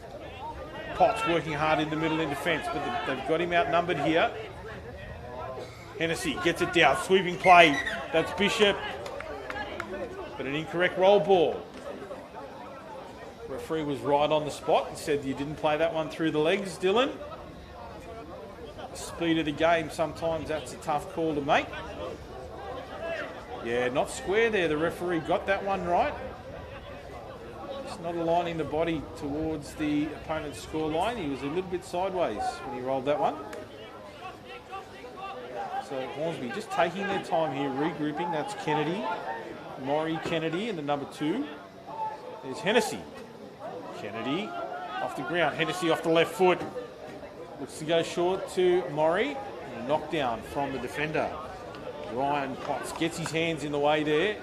Potts working hard in the middle in defence, but they've got him outnumbered here. Hennessy gets it down. Sweeping play. That's Bishop. But an incorrect roll ball. Referee was right on the spot and said you didn't play that one through the legs, Dylan. The speed of the game, sometimes that's a tough call to make. Yeah, not square there. The referee got that one right. It's not aligning the body towards the opponent's score line. He was a little bit sideways when he rolled that one. So Hornsby just taking their time here, regrouping. That's Kennedy. Maury Kennedy in the number 2. There's Hennessy. Kennedy off the ground. Hennessy off the left foot. Looks to go short to Maury. And a knockdown from the defender. Ryan Potts gets his hands in the way there.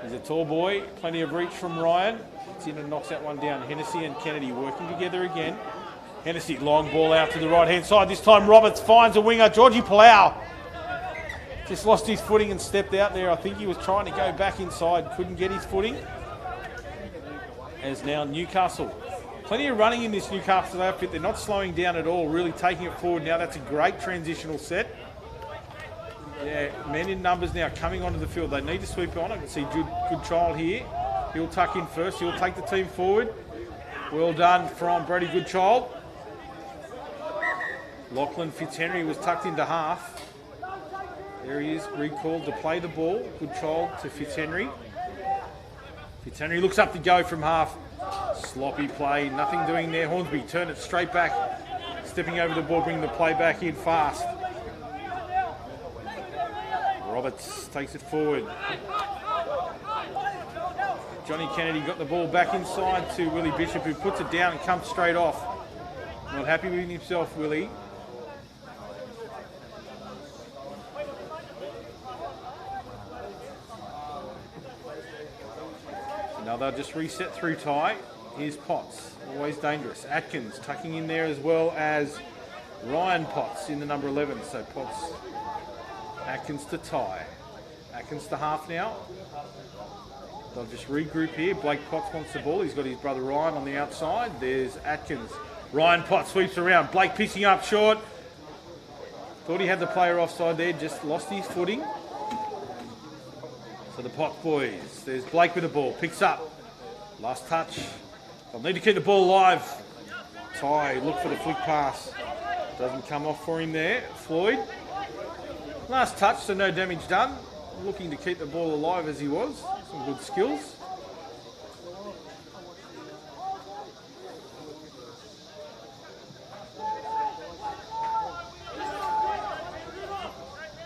He's a tall boy. Plenty of reach from Ryan. Gets in and knocks that one down. Hennessy and Kennedy working together again. Hennessy, long ball out to the right-hand side. This time Roberts finds a winger. Georgie Palau Just lost his footing and stepped out there. I think he was trying to go back inside, couldn't get his footing. As now Newcastle. Plenty of running in this Newcastle outfit. They're not slowing down at all, really taking it forward now. That's a great transitional set. Yeah, men in numbers now coming onto the field. They need to sweep on. I can see good child here. He'll tuck in first. He'll take the team forward. Well done from Brady Goodchild. Lachlan Fitzhenry was tucked into half. There he is, recalled to play the ball. Goodchild to Fitzhenry. Fitzhenry looks up to go from half. Sloppy play, nothing doing there. Hornsby turn it straight back. Stepping over the ball, bringing the play back in fast. Roberts takes it forward. Johnny Kennedy got the ball back inside to Willie Bishop, who puts it down and comes straight off. Not happy with himself, Willie. Now they'll just reset through tie. Here's Potts, always dangerous. Atkins tucking in there as well as Ryan Potts in the number 11. So Potts, Atkins to tie. Atkins to half now. They'll just regroup here. Blake Potts wants the ball. He's got his brother Ryan on the outside. There's Atkins. Ryan Potts sweeps around. Blake picking up short. Thought he had the player offside there. Just lost his footing. So the Potts boys. There's Blake with the ball. Picks up. Last touch. They'll need to keep the ball alive. Ty, look for the flick pass. Doesn't come off for him there. Floyd. Last touch, so no damage done. Looking to keep the ball alive as he was. Some good skills.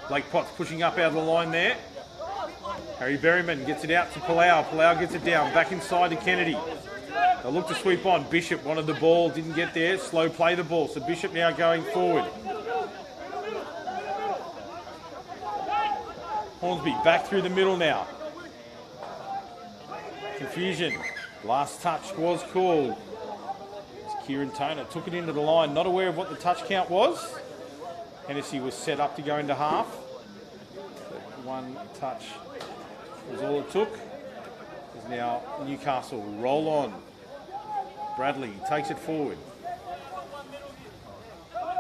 Blake Potts pushing up out of the line there. Harry Berryman gets it out to Palau. Palau gets it down. Back inside to Kennedy. They'll look to sweep on. Bishop wanted the ball. Didn't get there. Slow play the ball. So Bishop now going forward. Hornsby back through the middle now. Confusion. Last touch was called. It's Kieran Toner. Took it into the line. Not aware of what the touch count was. Hennessy was set up to go into half. But one touch was all it took. Is now Newcastle. Roll on. Bradley takes it forward.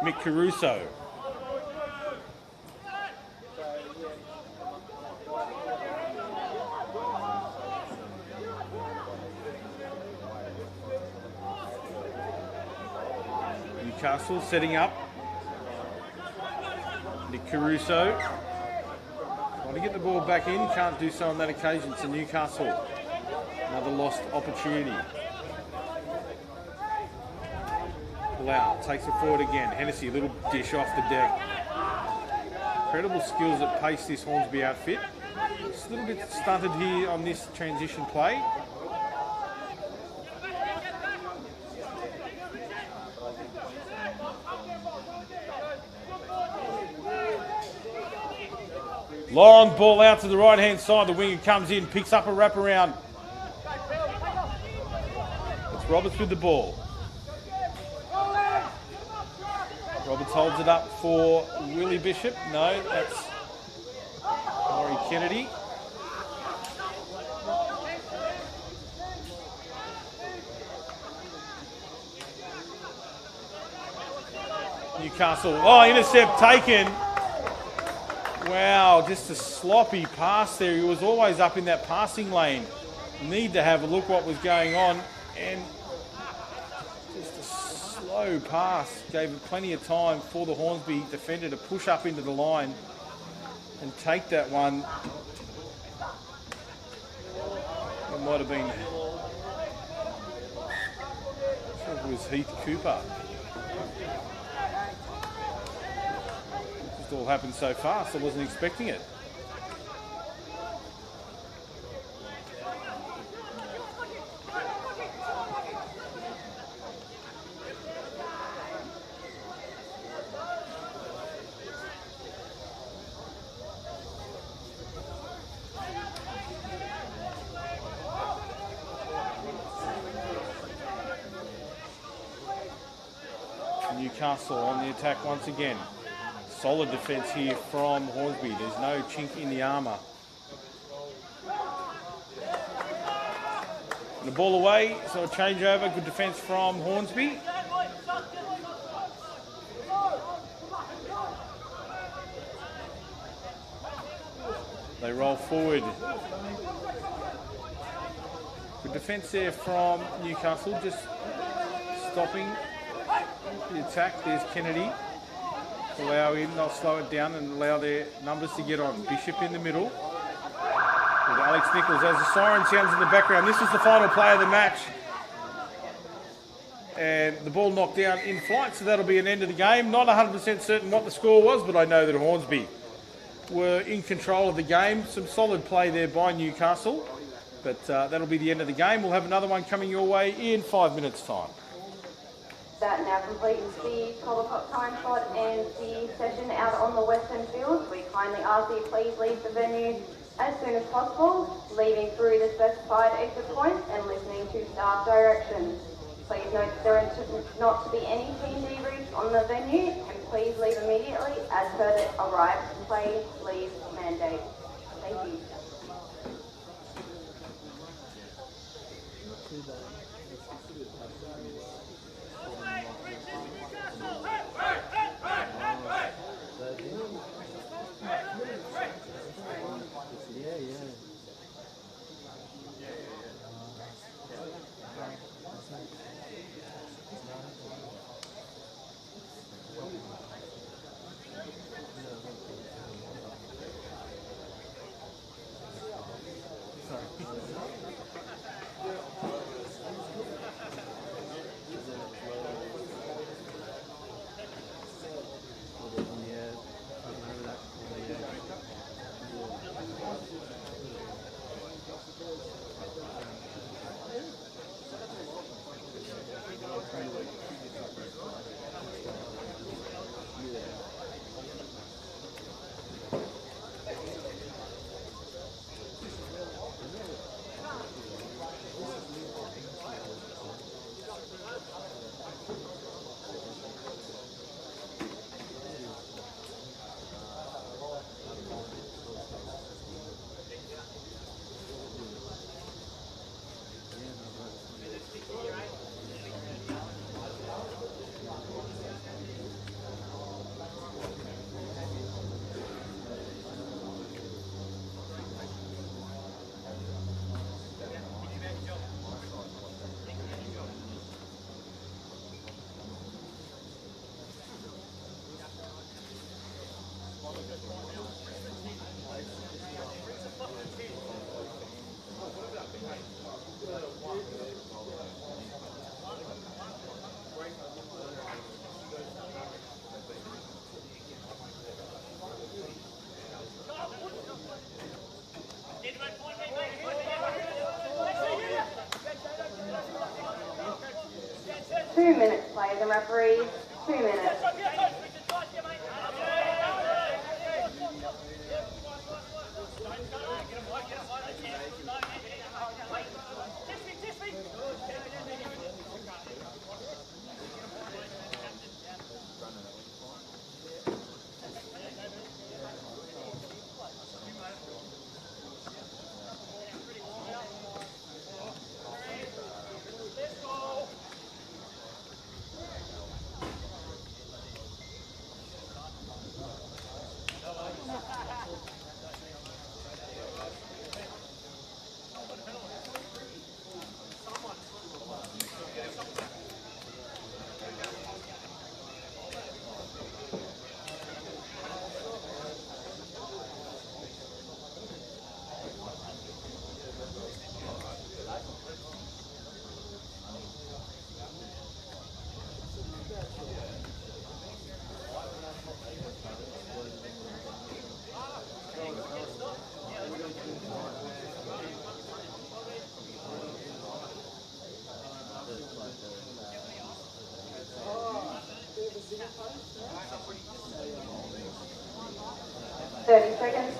Mick Caruso. Newcastle setting up. Nick Caruso. Want to get the ball back in, can't do so on that occasion. To Newcastle. Another lost opportunity. Lau takes it forward again. Hennessy, a little dish off the deck. Incredible skills at pace, this Hornsby outfit. Just a little bit stunted here on this transition play. Long ball out to the right-hand side. The winger comes in, picks up a wraparound. It's Roberts with the ball. Roberts holds it up for Willie Bishop. No, that's Laurie Kennedy. Newcastle. Oh, intercept taken. Wow, just a sloppy pass there. He was always up in that passing lane. Need to have a look what was going on. And just a slow pass. Gave it plenty of time for the Hornsby defender to push up into the line and take that one. It might have been, I'm sure it was Heath Cooper. All happened so fast, I wasn't expecting it. Newcastle on the attack once again. Solid defence here from Hornsby. There's no chink in the armour. And the ball away, so a changeover. Good defence from Hornsby. They roll forward. Good defence there from Newcastle, just stopping the attack. There's Kennedy. Allow him, they'll slow it down and allow their numbers to get on. Bishop in the middle. With Alex Nichols as the siren sounds in the background. This is the final play of the match. And the ball knocked down in flight, so that'll be an end of the game. Not 100% certain what the score was, but I know that Hornsby were in control of the game. Some solid play there by Newcastle, but that'll be the end of the game. We'll have another one coming your way in 5 minutes' time. That now completes the 12 o'clock time slot and the session out on the western field. We kindly ask that you please leave the venue as soon as possible, leaving through the specified exit points and listening to staff directions. Please note that there are not to be any team debriefs on the venue, and please leave immediately as per the arrive, play, leave mandate. Thank you. Players and referees, 2 minutes.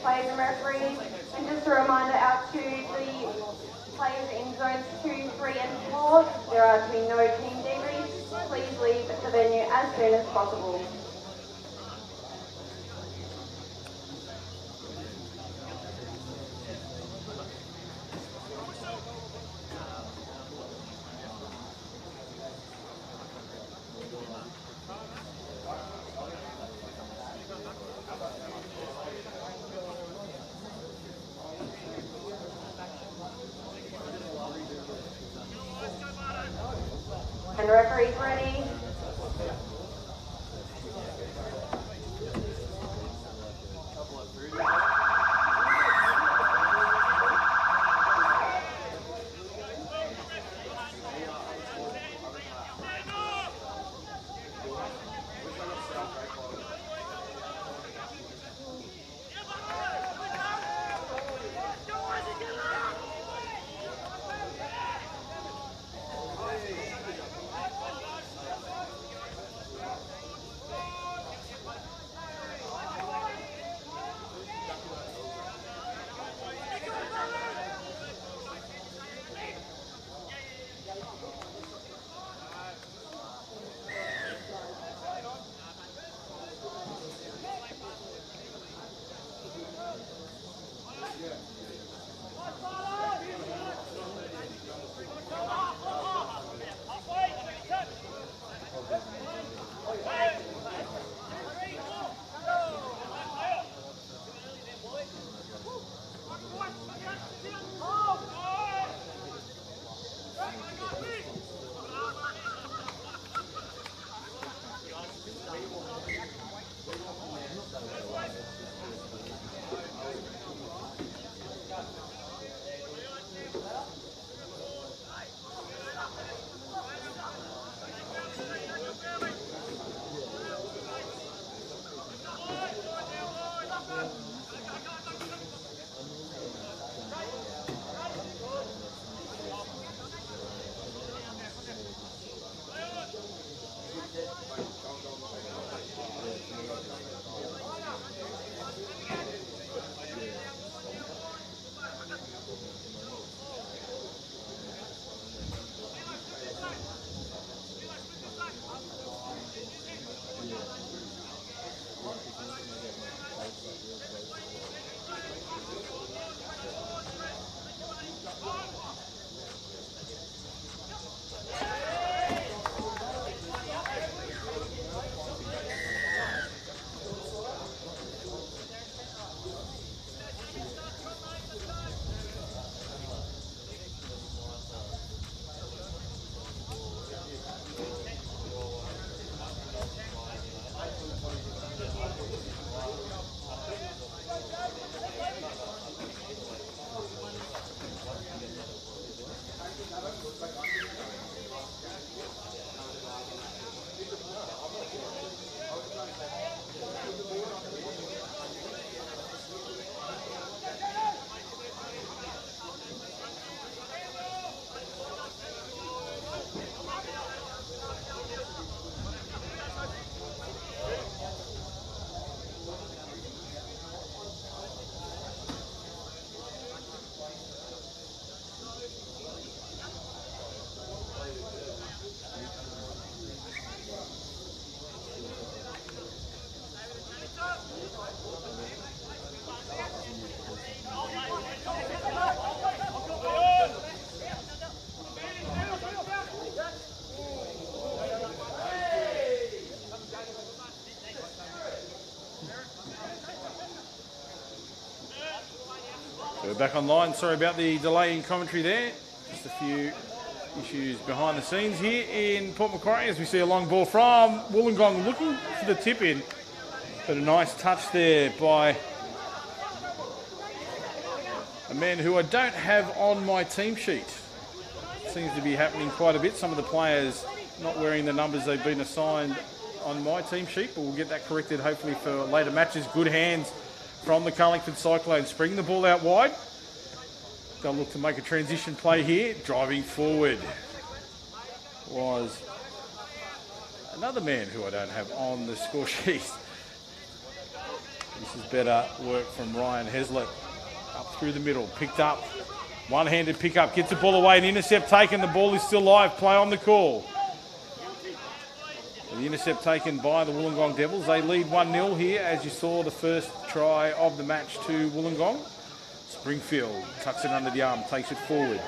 Players and referees, and just a reminder out to the players in zones 2, 3 and 4, there are to be no team debriefs. Please leave the venue as soon as possible. When referee's ready. We're back online. Sorry about the delay in commentary there. Just a few issues behind the scenes here in Port Macquarie as we see a long ball from Wollongong looking for the tip in. But a nice touch there by a man who I don't have on my team sheet. Seems to be happening quite a bit. Some of the players not wearing the numbers they've been assigned on my team sheet, but we'll get that corrected hopefully for later matches. Good hands from the Carlingford Cyclones. Bring the ball out wide. They'll look to make a transition play here. Driving forward was another man who I don't have on the score sheet. This is better work from Ryan Heslett. Up through the middle, picked up. One-handed pick up, gets the ball away, an intercept taken. The ball is still live, play on the call. The intercept taken by the Wollongong Devils. They lead 1-0 here, as you saw the first try of the match to Wollongong. Springfield tucks it under the arm, takes it forward.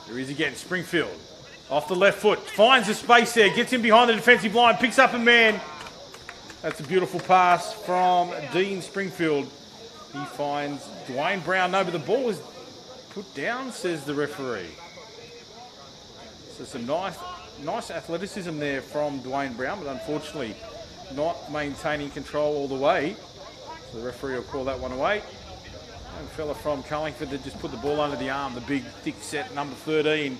There he is again, Springfield. Off the left foot, finds the space there, gets in behind the defensive line, picks up a man. That's a beautiful pass from Dean Springfield. He finds Dwayne Brown. No, but the ball was put down, says the referee. So some nice athleticism there from Dwayne Brown, but unfortunately not maintaining control all the way. So the referee will call that one away. Young fella from Carlingford that just put the ball under the arm, the big thick set number 13.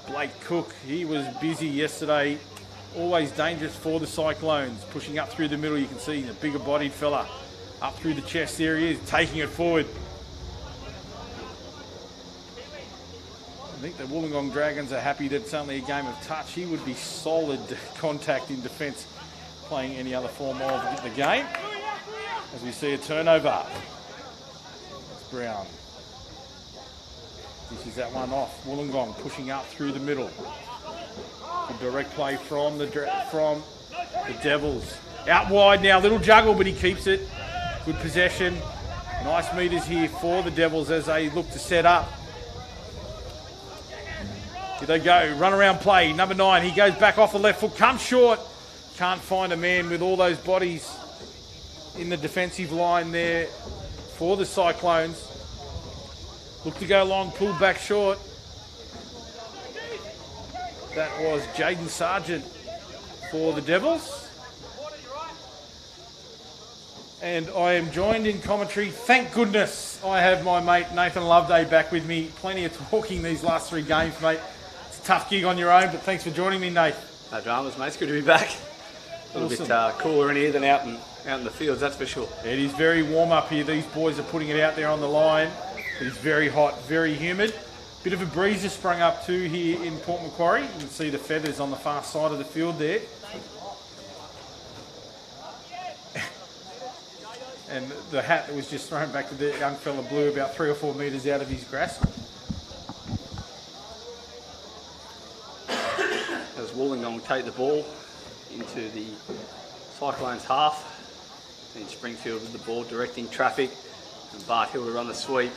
Blake Cook, he was busy yesterday. Always dangerous for the Cyclones. Pushing up through the middle, you can see the bigger bodied fella. Up through the chest, there he is, taking it forward. I think the Wollongong Dragons are happy that it's only a game of touch. He would be solid contact in defence playing any other form of the game. As we see a turnover. It's Brown. This is that one off. Wollongong pushing up through the middle. Good direct play from the Devils. Out wide now, little juggle, but he keeps it. Good possession. Nice meters here for the Devils as they look to set up. Here they go, run around play. Number 9, he goes back off the left foot, comes short. Can't find a man with all those bodies in the defensive line there for the Cyclones. Look to go long, pulled back short. That was Jaden Sargent for the Devils. And I am joined in commentary. Thank goodness I have my mate Nathan Loveday back with me. Plenty of talking these last 3 games, mate. It's a tough gig on your own, but thanks for joining me, Nate. No dramas, mate. It's good to be back. A little bit cooler in here than out in the fields, that's for sure. It is very warm up here. These boys are putting it out there on the line. It is very hot, very humid. Bit of a breeze has sprung up too here in Port Macquarie. You can see the feathers on the far side of the field there. And the hat that was just thrown back to the young fella blew about 3 or 4 metres out of his grasp. As Wollongong take the ball into the Cyclones half. And Springfield with the ball directing traffic. And Bart Hill to run the sweep.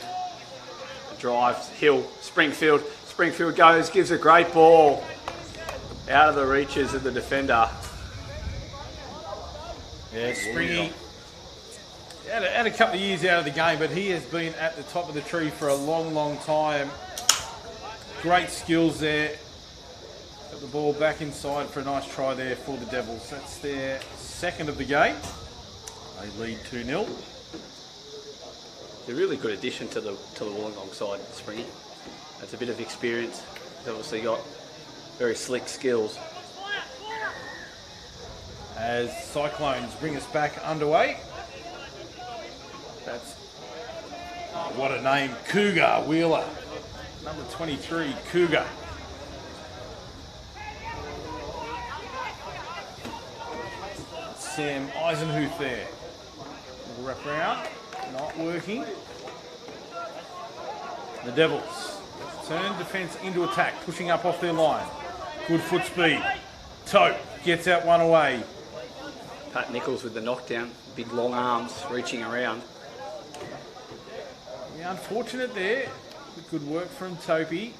Drive, Hill, Springfield. Springfield goes, gives a great ball. Out of the reaches of the defender. Yeah, Springy. Had a couple of years out of the game, but he has been at the top of the tree for a long, long time. Great skills there. Got the ball back inside for a nice try there for the Devils. That's their second of the game. They lead 2-0. A really good addition to the Wollongong side, Springy. That's a bit of experience. He's obviously got very slick skills. As Cyclones bring us back underway. That's, what a name, Cougar Wheeler. Number 23, Cougar. Sam Eisenhuth there. Little wrap around. Not working. The Devils turn defence into attack, pushing up off their line. Good foot speed. Tote gets that one away. Pat Nichols with the knockdown, big long arms reaching around. Yeah, unfortunate there. Good work from Topi.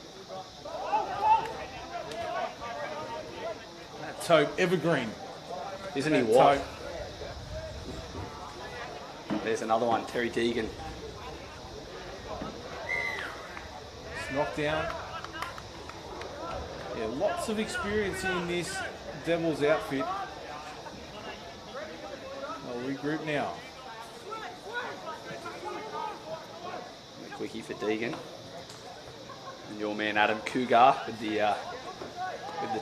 That Tope evergreen. Isn't he white? There's another one, Terry Deakin. It's knocked down. Yeah, lots of experience in this Devils outfit. I'll regroup now. A quickie for Deakin. And your man Adam Cougar with the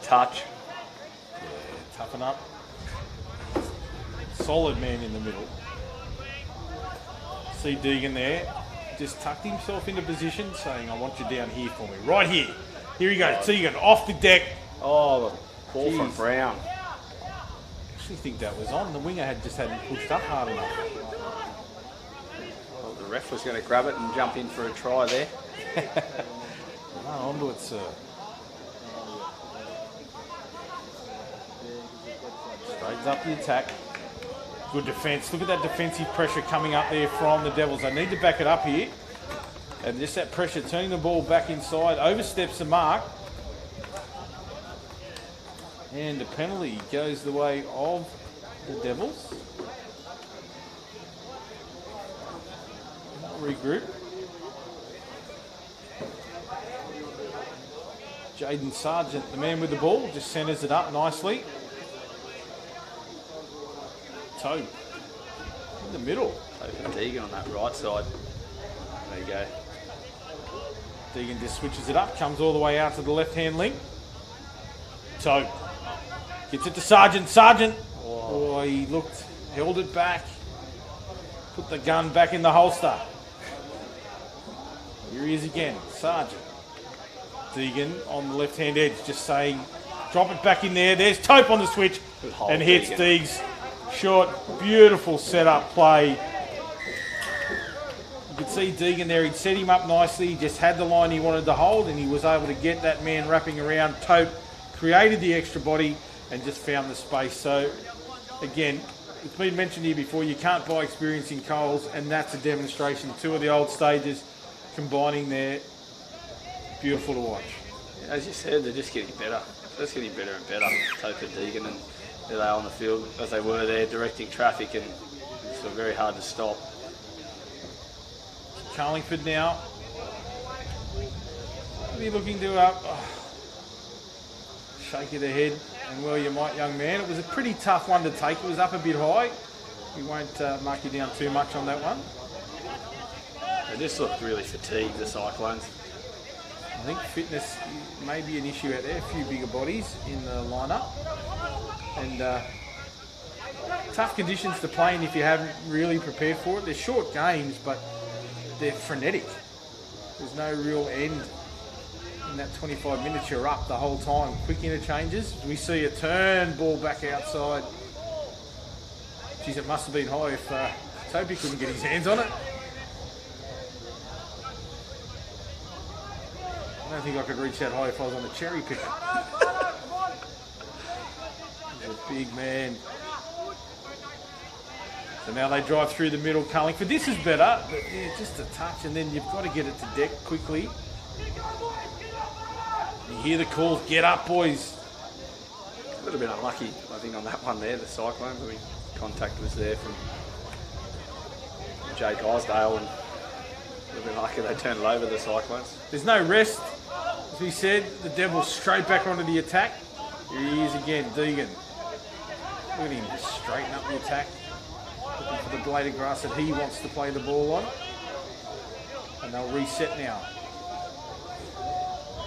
touch. Yeah, toughen up. Solid man in the middle. See Deakin there, just tucked himself into position, saying, I want you down here for me. Right here. Here he goes. Deakin off the deck. Oh, the ball from Brown. I actually think that was on. The winger hadn't pushed up hard enough. Well, the ref was going to grab it and jump in for a try there. No, onto it, sir. Straightens up the attack. Good defence. Look at that defensive pressure coming up there from the Devils. They need to back it up here. And just that pressure, turning the ball back inside, oversteps the mark. And the penalty goes the way of the Devils. Regroup. Jaden Sargent, the man with the ball, just centres it up nicely. Tobe in the middle. Over Deakin on that right side. There you go. Deakin just switches it up, comes all the way out to the left-hand link. Tobe gets it to Sargent. Sargent, oh, he held it back. Put the gun back in the holster. Here he is again, Sargent. Deakin on the left-hand edge, just saying, drop it back in there. There's Tope on the switch and hits Deags. Short, beautiful setup play. You could see Deakin there, he'd set him up nicely, he just had the line he wanted to hold and he was able to get that man wrapping around. Tope created the extra body and just found the space. So, again, it's been mentioned here before, you can't buy experience in Coles, and that's a demonstration. Two of the old stages combining there. Beautiful to watch. As you said, they're just getting better. Just getting better and better. Tope and Deakin, and there they are on the field as they were there, directing traffic, and it's very hard to stop. Carlingford now. Be looking to shake of the head, and well you might, young man. It was a pretty tough one to take. It was up a bit high. We won't mark you down too much on that one. They just looked really fatigued, the Cyclones. I think fitness may be an issue out there. A few bigger bodies in the lineup, and tough conditions to play in if you haven't really prepared for it. They're short games, but they're frenetic. There's no real end. In that 25 minutes, you're up the whole time. Quick interchanges. We see a turn, ball back outside. Geez, it must have been high if Toby couldn't get his hands on it. I don't think I could reach that high if I was on the cherry picker. He's a big man. So now they drive through the middle, Carlingford. This is better, but yeah, just a touch, and then you've got to get it to deck quickly. You hear the calls, get up, boys. A little bit unlucky, I think, on that one there, the Cyclones. I mean, contact was there from Jake Isdale, and a little bit lucky they turned it over, the Cyclones. There's no rest. As we said, the Devils straight back onto the attack. Here he is again, Deakin. Look at him just straighten up the attack. Looking for the blade of grass that he wants to play the ball on. And they'll reset now.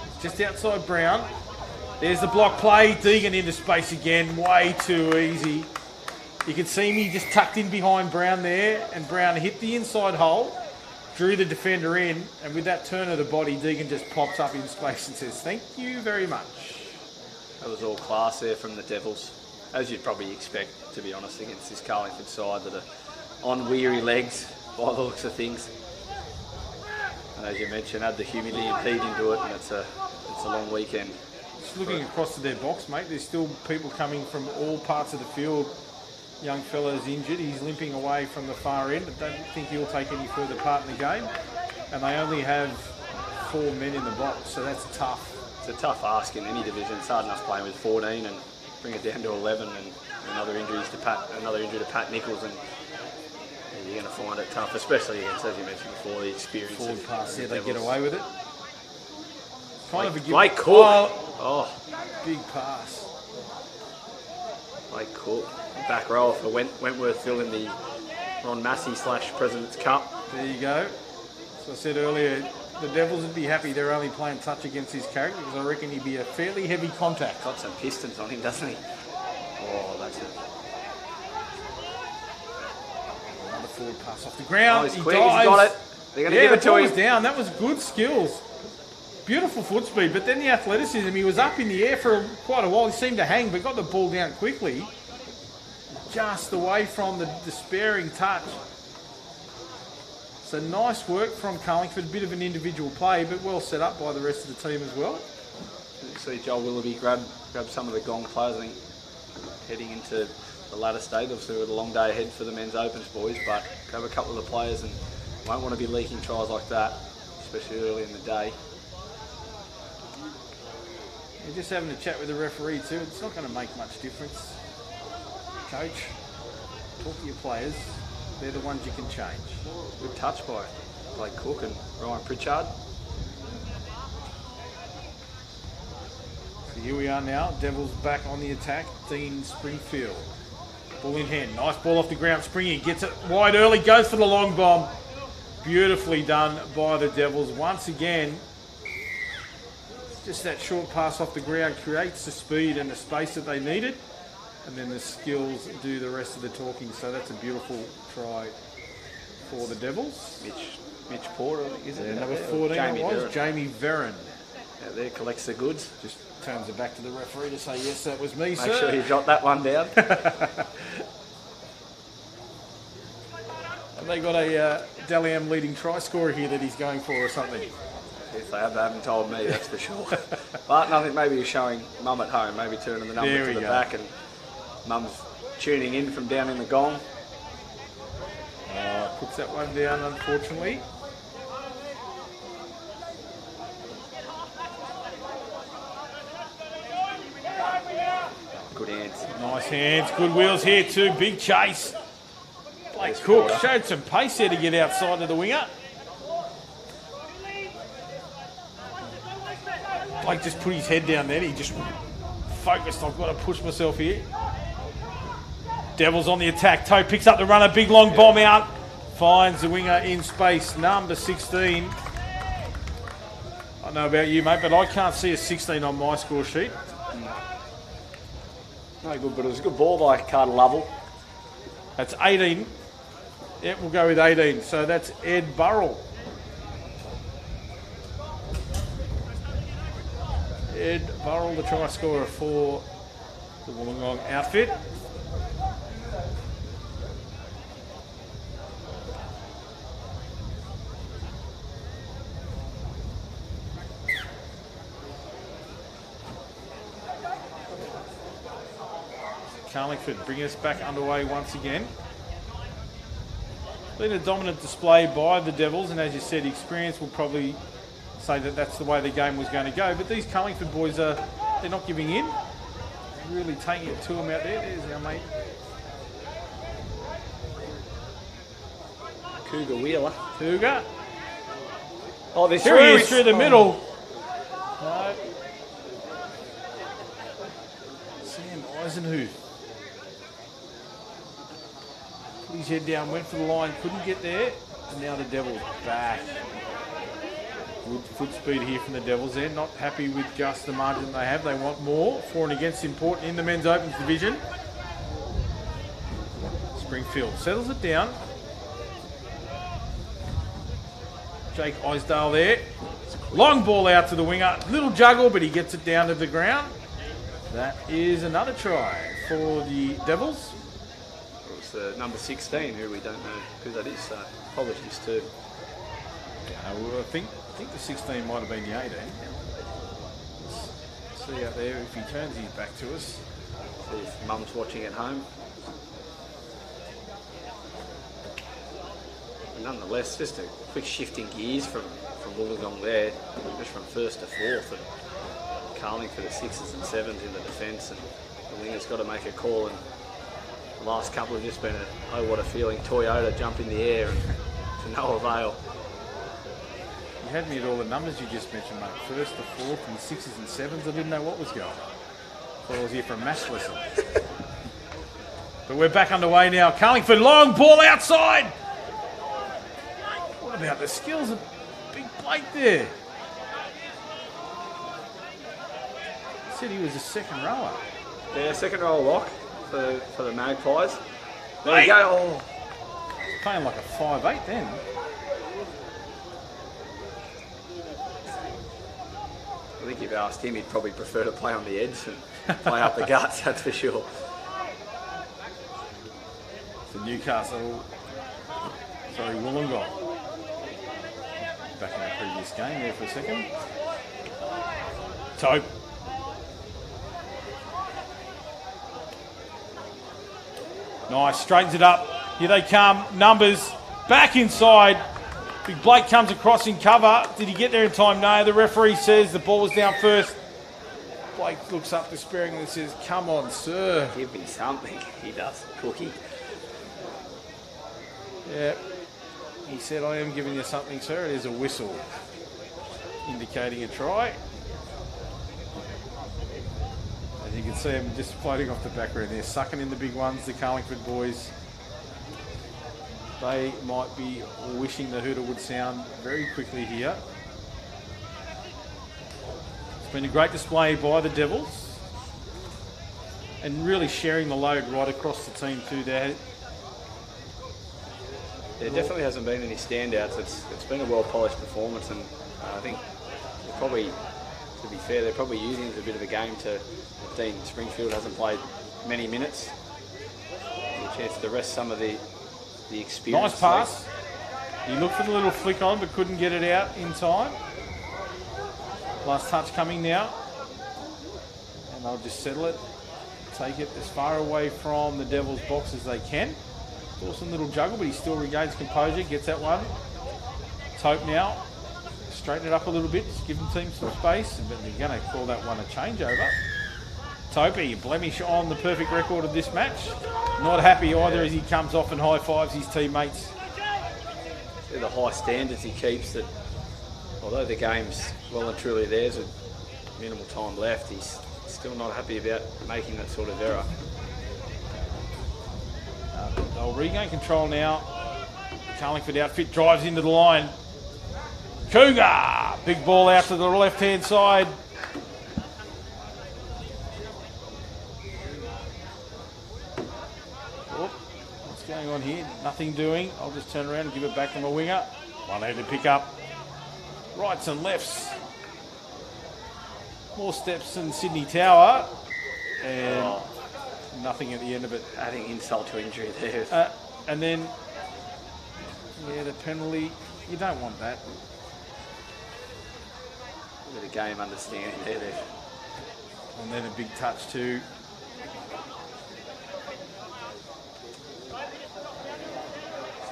It's just outside Brown. There's the block play. Deakin into space again. Way too easy. You can see me just tucked in behind Brown there. And Brown hit the inside hole. Drew the defender in. And with that turn of the body, Deakin just pops up in space and says, thank you very much. That was all class there from the Devils. As you'd probably expect, to be honest, against this Carlingford side that are on weary legs by the looks of things. And as you mentioned, add the humidity and heat into it, and it's a long weekend. Just looking across to their box, mate, there's still people coming from all parts of the field. Young fella's injured, he's limping away from the far end. I don't think he'll take any further part in the game. And they only have 4 men in the box, so that's tough. It's a tough ask in any division. It's hard enough playing with 14 and bring it down to 11, and another injury to Pat Nichols, and you're going to find it tough, especially against, as you mentioned before, the experience. Forward pass, yeah, they get away with it. Kind of a Blake Cook. Big pass. Blake Cook, back row for Wentworth filling the Ron Massey / President's Cup. There you go. So I said earlier, the Devils would be happy they're only playing touch against his character, because I reckon he'd be a fairly heavy contact. Got some pistons on him, doesn't he? Oh, that's it. Another forward pass off the ground. Oh, he's quick. He's got it. They're going to give it to him. Down. That was good skills. Beautiful foot speed, but then the athleticism. He was up in the air for quite a while. He seemed to hang, but got the ball down quickly. Just away from the despairing touch. So nice work from Carlingford. A bit of an individual play, but well set up by the rest of the team as well. You see Joel Willoughby grab some of the gong players, I think, heading into the latter stage. Obviously, we've got a long day ahead for the men's opens, boys, but grab a couple of the players and won't want to be leaking tries like that, especially early in the day. You're just having a chat with the referee too. It's not going to make much difference. Coach, talk to your players. They're the ones you can change. Good touch by Blake Cook and Ryan Pritchard. Here we are now. Devils back on the attack. Dean Springfield. Ball in hand. Nice ball off the ground. Springy gets it wide early. Goes for the long bomb. Beautifully done by the Devils. Once again, just that short pass off the ground creates the speed and the space that they needed. And then the skills do the rest of the talking. So that's a beautiful try for the Devils. Mitch Porter, I think, is it? Number 14 Jamie was Verren. Jamie Verren. Out there, collects the goods. Just turns it back to the referee to say, yes, that was me, Make sir. sure you jot that one down. Have they got a Dally M leading try scorer here that he's going for or something? If they haven't told me, that's for sure. But nothing, maybe he's showing Mum at home, maybe turning the number There to we the go. back, and Mum's tuning in from down in the gong. Puts that one down, unfortunately. Good hands. Nice hands, good wheels here too. Big chase. Blake Cook showed some pace there to get outside of the winger. Blake just put his head down there. He just focused. I've got to push myself here. Devils on the attack. Toe picks up the runner. Big long bomb out. Finds the winger in space. Number 16. I don't know about you, mate, but I can't see a 16 on my score sheet. No good, but it was a good ball by Carter Lovell. That's 18. Yep, we'll go with 18. So that's Ed Burrell. Ed Burrell, the try scorer for the Wollongong outfit. Carlingford bringing us back underway once again. Been a dominant display by the Devils, and as you said, experience will probably say that that's the way the game was going to go. But these Carlingford boys they're not giving in. They're really taking it to them out there. There's our mate. Cougar Wheeler. Cougar. Oh, this Here he is through the middle. No. Sam Eisenhuth. Put his head down, went for the line, couldn't get there, and now the Devils back. Good foot speed here from the Devils. They're not happy with just the margin they have. They want more. For and against important in the men's opens division. Springfield settles it down. Jake Isdale there. Long ball out to the winger. Little juggle, but he gets it down to the ground. That is another try for the Devils. It's number 16, who we don't know who that is, so apologies to. I think the 16 might have been the 18. Let's see out there if he turns his back to us. See if Mum's watching at home. But nonetheless, just a quick shifting gears from Wollongong there, just from first to fourth, and Carlingford at 6s and 7s in the defence, and the winger's got to make a call. And the last couple have just been oh what a feeling, Toyota jump in the air, and to no avail. You had me at all the numbers you just mentioned, mate. First to fourth and 6s and 7s. I didn't know what was going on. Thought I was here for a maths lesson. But we're back underway now. Carlingford, long ball outside. What about the skills of Big Blake there? Said he was a second rower. Yeah, second row lock for the Magpies. There you go. Oh. Playing like a 5'8" then. I think if you asked him, he'd probably prefer to play on the edge and play up the guts, that's for sure. For Newcastle, Wollongong. Back in the previous game there for a second. Tope. Nice, straightens it up. Here they come, numbers, back inside. Big Blake comes across in cover. Did he get there in time? No, the referee says the ball was down first. Blake looks up despairingly and says, come on, sir. Give me something. He does. Cookie. Yeah. He said, I am giving you something, sir. It is a whistle indicating a try. see them just floating off the background there, sucking in the big ones, the Carlingford boys. They might be wishing the hooter would sound very quickly here. It's been a great display by the Devils and really sharing the load right across the team too there. There definitely hasn't been any standouts. It's been a well-polished performance, and I think they're probably, to be fair, they're probably using it as a bit of a game to. Dean Springfield hasn't played many minutes. A chance to rest some of the experience. Nice pass. He looked for the little flick on but couldn't get it out in time. Last touch coming now. And they'll just settle it. Take it as far away from the Devils' box as they can. Awesome little juggle, but he still regains composure. Gets that one. Tope now. Straighten it up a little bit. Just give the team some space. But they're going to call that one a changeover. Tope, a blemish on the perfect record of this match. Not happy either as he comes off and high-fives his teammates. See the high standards he keeps, that although the game's well and truly theirs with minimal time left, he's still not happy about making that sort of error. They'll regain control now. Carlingford outfit drives into the line. Cougar! Big ball out to the left-hand side. What's going on here? Nothing doing. I'll just turn around and give it back to my winger. One-handed pick up. Rights and lefts. More steps than Sydney Tower. And nothing at the end of it. Adding insult to injury there. And then, yeah, the penalty. You don't want that. A bit of game understanding there. And then a big touch too.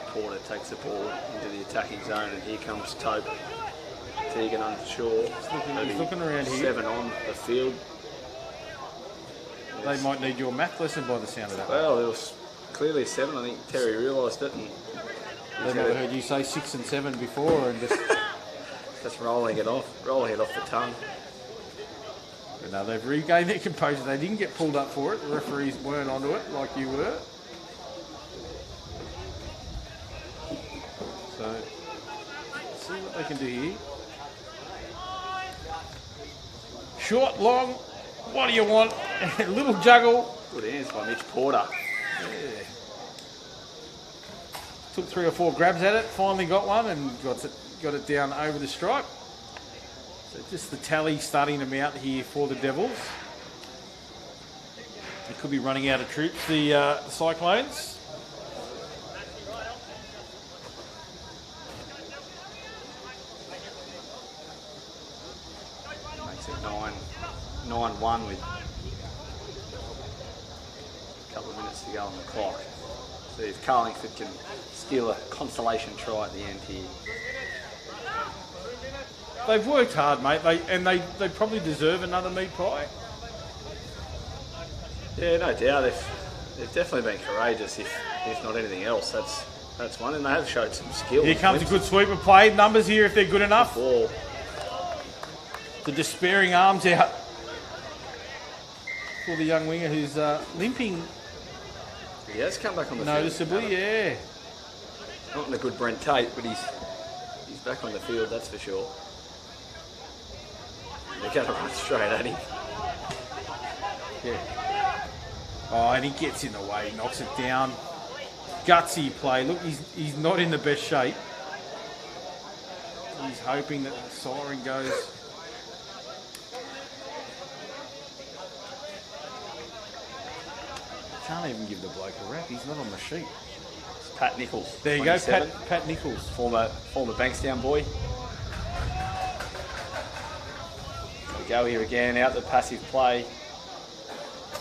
Porter takes the ball into the attacking zone, and here comes Tope. Tegan unsure. He's looking around here. 7 on the field. They might need your math lesson by the sound of that. Well, there was clearly 7. I think Terry realised it. And they never heard you say 6 and 7 before, and just rolling it off the tongue. But no, they've regained their composure. They didn't get pulled up for it. The referees weren't onto it like you were. So, let's see what they can do here. Short, long, what do you want? A little juggle. Good hands by Mitch Porter. Yeah. Took 3 or 4 grabs at it, finally got one and got it down over the stripe. So just the tally starting to mount here for the Devils. They could be running out of troops, the Cyclones. Makes it 9-1 with a couple of minutes to go on the clock. See if Carlingford can steal a consolation try at the end here. They've worked hard, mate, they probably deserve another meat pie. Yeah, no doubt. They've definitely been courageous, if not anything else. That's one, and they have showed some skill. Here comes a good sweeper play. Numbers here if they're good enough. Ball. The despairing arms out for the young winger who's limping. He has come back on the field. Noticeably, yeah. Not in a good Brent Tate, but he's back on the field, that's for sure. They're going to run straight at him. Yeah. Oh, and he gets in the way, knocks it down. Gutsy play. Look, he's not in the best shape. He's hoping that the siren goes. Can't even give the bloke a rap. He's not on the sheet. It's Pat Nichols. There you 27. go, Pat Nichols. Former Bankstown boy. We go here again, out the passive play.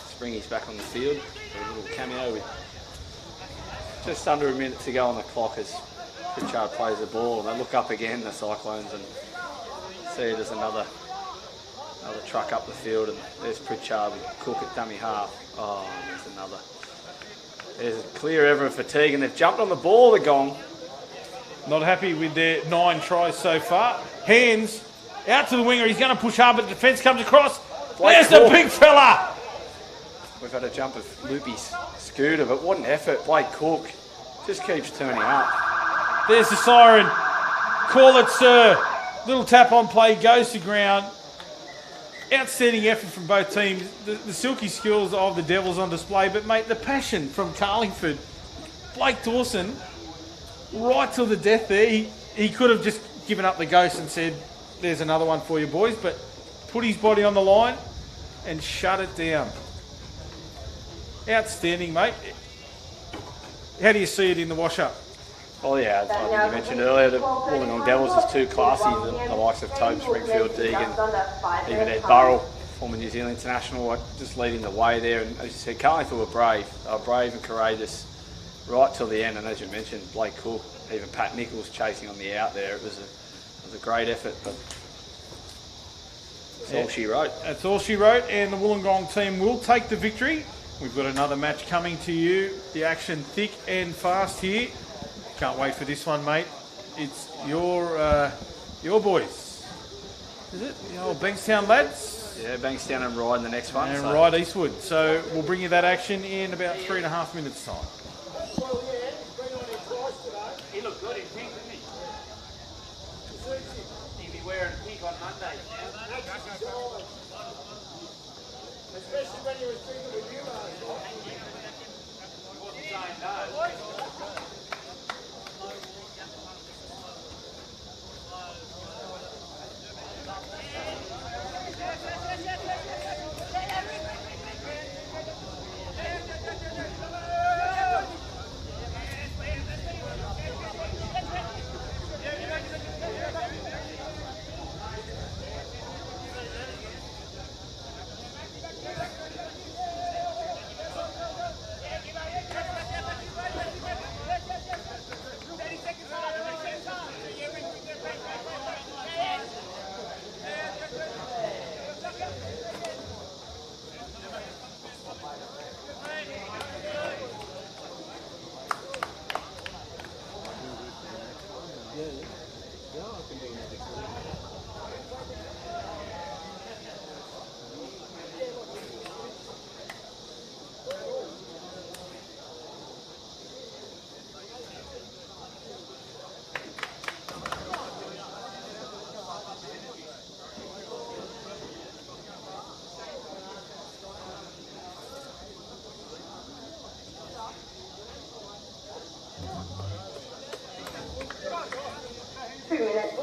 Springy's back on the field for a little cameo with just under a minute to go on the clock as Pritchard plays the ball, and they look up again, the Cyclones, and see there's another truck up the field, and there's Pritchard with Cook at dummy half. Oh, there's another. There's a clear ever of fatigue, and they've jumped on the ball, the Gong. Not happy with their 9 tries so far. Hands out to the winger. He's going to push hard, but the defence comes across. There's the big fella. we've had a jump of Loopy's scooter, but what an effort. Blake Cook just keeps turning up. There's the siren. Call it, sir. Little tap on play, goes to ground. Outstanding effort from both teams. The silky skills of the Devils on display, but mate, the passion from Carlingford. Blake Dawson, right till the death there. He could have just given up the ghost and said, there's another one for you boys, but put his body on the line and shut it down. Outstanding, mate. How do you see it in the wash-up? Oh yeah, I think you mentioned earlier the Wollongong Devils is too classy. The likes of Tobes, Springfield, Deakin, even Ed Burrell, former New Zealand international, just leading the way there. And as you said, Carlingford were brave. They were brave and courageous right till the end. And as you mentioned, Blake Cook, even Pat Nichols chasing on the out there. It was a great effort, but that's all she wrote. That's all she wrote, and the Wollongong team will take the victory. We've got another match coming to you. The action thick and fast here. Can't wait for this one, mate. It's your boys. Is it? The old Bankstown lads? Yeah, Bankstown and Ryde in the next one. And Ryde Eastwood. So we'll bring you that action in about 3.5 minutes' time. He looked good in pink, didn't he? He'll be wearing pink on Monday. Especially when you were speaking with you last night. He wasn't saying no.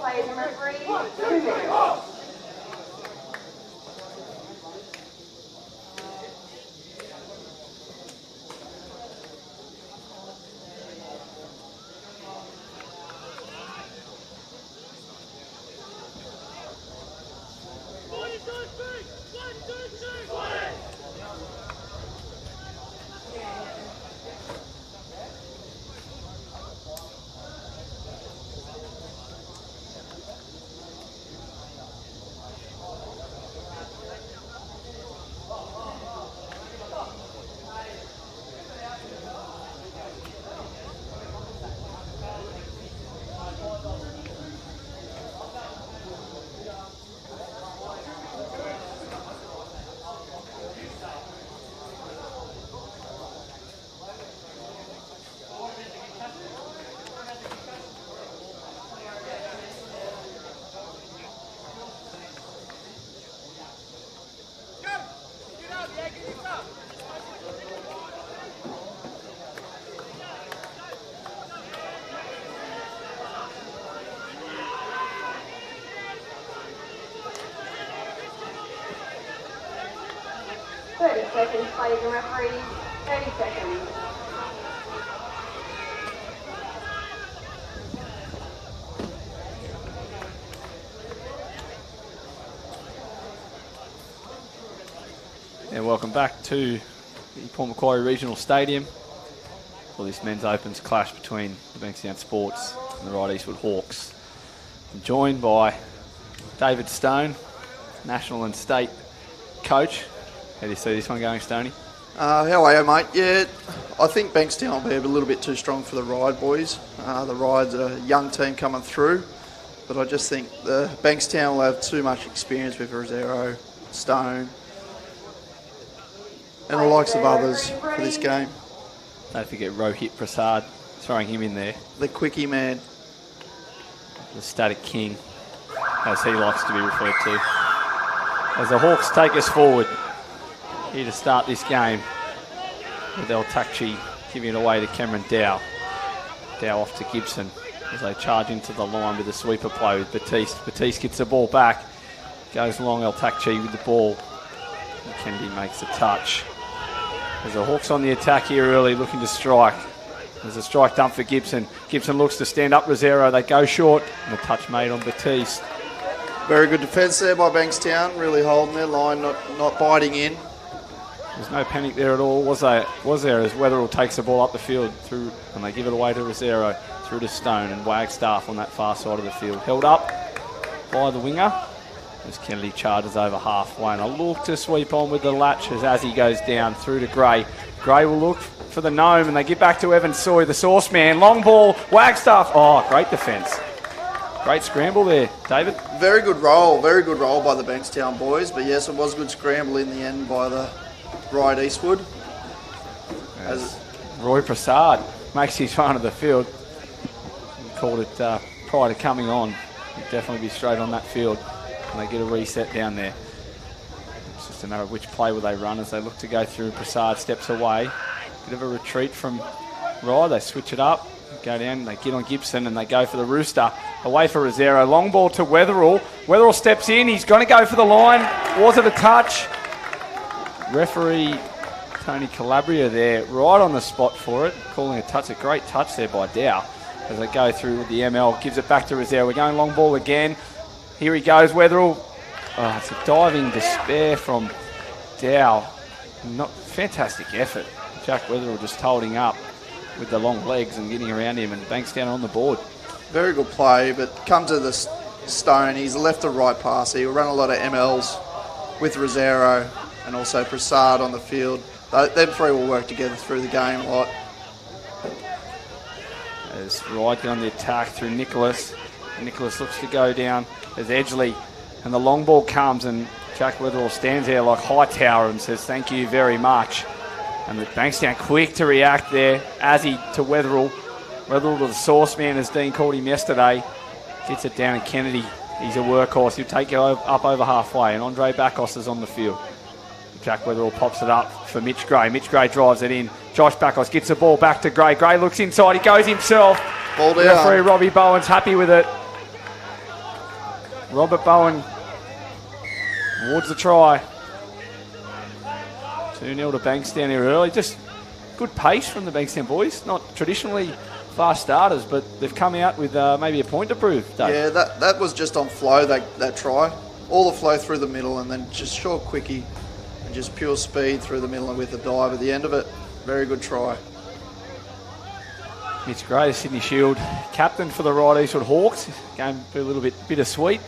Players and referees, 2 minutes. Seconds, players and referees, 30 seconds. And welcome back to the Port Macquarie Regional Stadium for this men's opens clash between the Bankstown Sports and the Ryde Eastwood Hawks. I'm joined by David Stone, national and state coach. How do you see this one going, Stoney? How are you, mate? Yeah, I think Bankstown will be a little bit too strong for the Ryde boys. The Ryde's a young team coming through, but I just think the Bankstown will have too much experience with Rosero, Stone, and the likes of others for this game. Don't forget Rohit Prasad, throwing him in there. The quickie man. The static king, as he likes to be referred to. As the Hawks take us forward, here to start this game, with El Takchi giving it away to Cameron Dow. Dow off to Gibson as they charge into the line with the sweeper play with Batiste. Batiste gets the ball back, goes along El Takchi with the ball. And Kennedy makes a touch. There's the Hawks on the attack here early, looking to strike. There's a strike dump for Gibson. Gibson looks to stand up Rosero. They go short, and the touch made on Batiste. Very good defence there by Bankstown, really holding their line, not biting in. There's no panic there at all, was there? As Weatherall takes the ball up the field through, and they give it away to Rosero, through to Stone and Wagstaff on that far side of the field. Held up by the winger as Kennedy charges over halfway, and a look to sweep on with the latch as Azzy goes down through to Gray. Gray will look for the gnome, and they get back to Evan Soy, the sauce man. Long ball, Wagstaff. Oh, great defence. Great scramble there, David. Very good roll by the Bankstown boys, but yes, it was a good scramble in the end by the right Eastwood. As Roy Prasad makes his run of the field. He called it prior to coming on. He'd definitely be straight on that field, and they get a reset down there. It's just a matter of which play will they run as they look to go through. Prasad steps away. Bit of a retreat from Rye. They switch it up, go down, they get on Gibson, and they go for the rooster. Away for Rosero. Long ball to Weatherall. Weatherall steps in. He's going to go for the line. Was it a touch? Referee Tony Calabria there, right on the spot for it, calling a touch. A great touch there by Dow as they go through with the ML. Gives it back to Rosero. We're going long ball again. Here he goes, Weatherall. Oh, it's a diving despair from Dow. Fantastic effort. Jack Weatherall just holding up with the long legs and getting around him, and Bankstown on the board. Very good play, but come to the Stone. He's a left to right passer. He'll run a lot of MLs with Rosero and also Prasad on the field. Them three will work together through the game a lot. As Wright on the attack through Nicholas. Nicholas looks to go down as Edgley, and the long ball comes, and Jack Weatherall stands there like Hightower and says thank you very much. And the Bankstown quick to react there. Azzy to Weatherall. Weatherall to the sauce man, as Dean called him yesterday. Gets it down, and Kennedy, he's a workhorse. He'll take it up over halfway, and Andre Bakos is on the field. Jack Weatherall pops it up for Mitch Gray. Mitch Gray drives it in. Josh Bakos gets the ball back to Gray. Gray looks inside. He goes himself. Ball down. Referee Robbie Bowen's happy with it. Robert Bowen awards the try. 2-0 to Bankstown here early. Just good pace from the Bankstown boys. Not traditionally fast starters, but they've come out with maybe a point to prove, Dave. Yeah, that was just on flow, that try. All the flow through the middle, and then just short quickie and just pure speed through the middle and with the dive at the end of it. Very good try. Mitch Gray, the Sydney Shield captain for the Right Eastwood Hawks. Game a little bit bittersweet.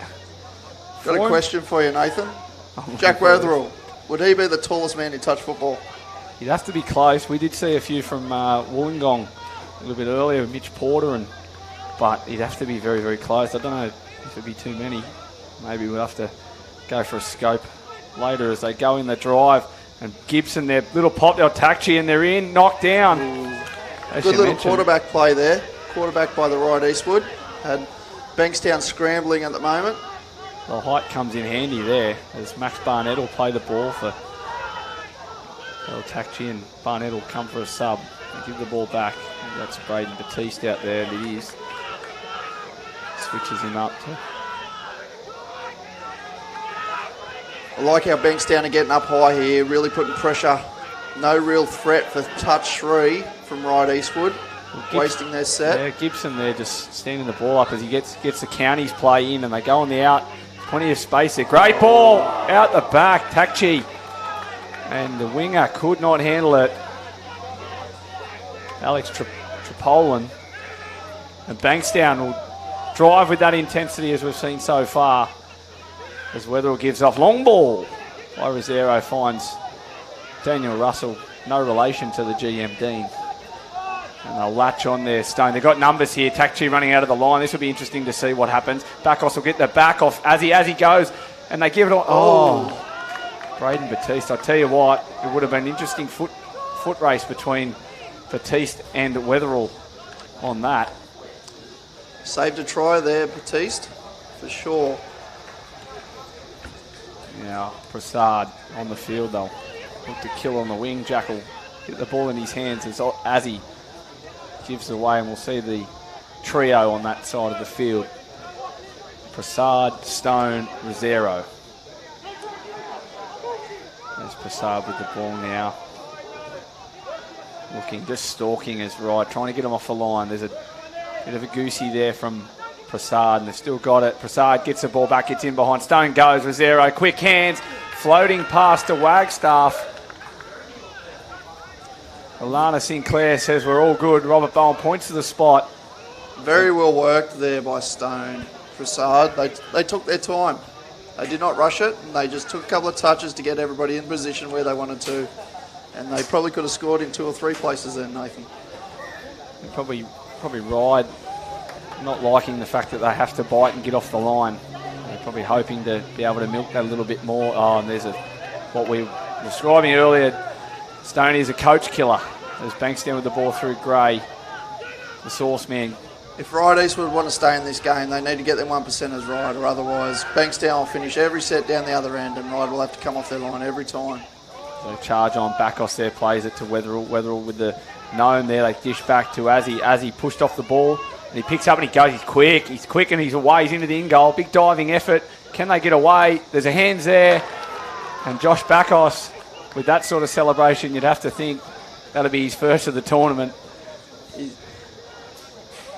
Got a question for you, Nathan. Jack Weatherall, would he be the tallest man in touch football? He'd have to be close. We did see a few from Wollongong a little bit earlier, Mitch Porter, but he'd have to be very, very close. I don't know if it'd be too many. Maybe we'll have to go for a scope later as they go in the drive. And Gibson, their little pop, they'll Takchi, and they're in, knocked down. Good little quarterback play there. Quarterback by the Right Eastwood. Had Bankstown scrambling at the moment. The height comes in handy there as Max Barnett will play the ball for El Takchi, and Barnett will come for a sub and give the ball back. And that's Braden Batiste out there, and it is. Switches him up to... I like how Bankstown are getting up high here, really putting pressure. No real threat for touch 3 from Right Eastwood, wasting their set. Yeah, Gibson there just standing the ball up as he gets the counties play in, and they go on the out. Plenty of space there. Great ball out the back, Takchi. And the winger could not handle it. Alex Tripolin. And Bankstown will drive with that intensity as we've seen so far. As Weatherall gives off. Long ball by Rosero finds Daniel Russell. No relation to the GM Dean. And they'll latch on there, Stone. They've got numbers here. Takchi running out of the line. This will be interesting to see what happens. Bakos will get the back off as he goes. And they give it on. Oh. Braden Batiste. I tell you what, it would have been an interesting foot race between Batiste and Wetherill on that. Saved a try there, Batiste, for sure. Now, Prasad on the field, though. Look to kill on the wing. Jack will get the ball in his hands as he gives away, and we'll see the trio on that side of the field. Prasad, Stone, Rosero. There's Prasad with the ball now. Looking, just stalking his right, trying to get him off the line. There's a bit of a goosey there from Prasad, and they've still got it. Prasad gets the ball back, gets in behind. Stone goes, Rosero, quick hands, floating past to Wagstaff. Alana Sinclair says we're all good. Robert Bowen points to the spot. Very well worked there by Stone. Prasad, they took their time. They did not rush it, and they just took a couple of touches to get everybody in position where they wanted to. And they probably could have scored in 2 or 3 places there, Nathan. They probably ride, not liking the fact that they have to bite and get off the line. They're probably hoping to be able to milk that a little bit more. Oh, and there's what we were describing earlier. Stoney is a coach killer. There's Bankstown with the ball through Gray. The sauce man. If Ryde Eastwood want to stay in this game, they need to get their 1%ers right, or otherwise Bankstown will finish every set down the other end, and Ryde will have to come off their line every time. So charge on, Backos there, plays it to Wetherill. Wetherill with the gnome there, they dish back to Azzy. Azzy pushed off the ball, and he picks up and he goes. He's quick and he's away. He's into the in goal. Big diving effort. Can they get away? There's a hands there, and Josh Backos with that sort of celebration, you'd have to think that'll be his first of the tournament. He's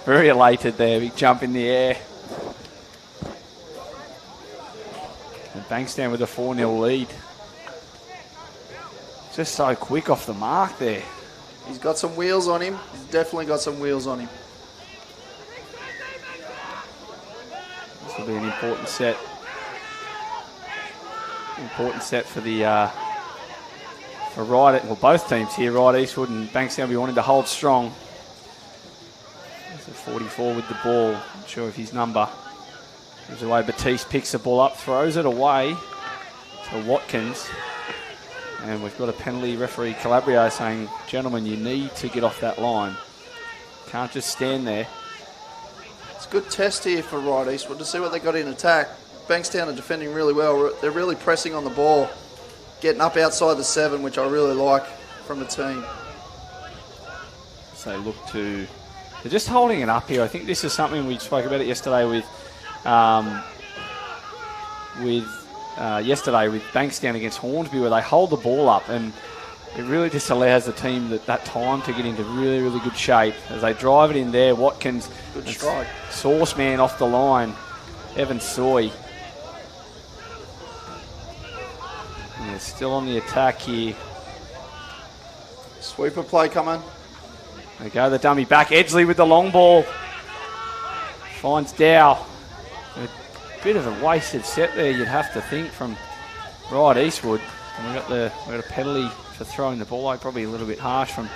very elated there. Big jump in the air. And Bankstown with a 4-0 lead. Just so quick off the mark there. He's got some wheels on him. He's definitely got some wheels on him. This will be an important set. Important set for the for Ryde. Well, both teams here, Ryde Eastwood and Bankstown, will be wanting to hold strong. There's a 44 with the ball. Not sure of his number. Gives away. Batiste picks the ball up, throws it away to Watkins. And we've got a penalty. Referee Calabria saying, gentlemen, you need to get off that line. Can't just stand there. It's a good test here for Ryde Eastwood to see what they got in attack. Bankstown are defending really well. They're really pressing on the ball, getting up outside the 7, which I really like from the team. So look to... They're just holding it up here. I think this is something we spoke about it yesterday with Bankstown against Hornsby, where they hold the ball up, and it really just allows the team that time to get into really, really good shape. As they drive it in there, Watkins, good strike. Sauce man off the line, Evan Soy. And they're still on the attack here. Sweeper play coming. They go the dummy back. Edgley with the long ball. Finds Dow. A bit of a wasted set there, you'd have to think, from Ryde Eastwood. And we got a penalty for throwing the ball out, probably a little bit harsh from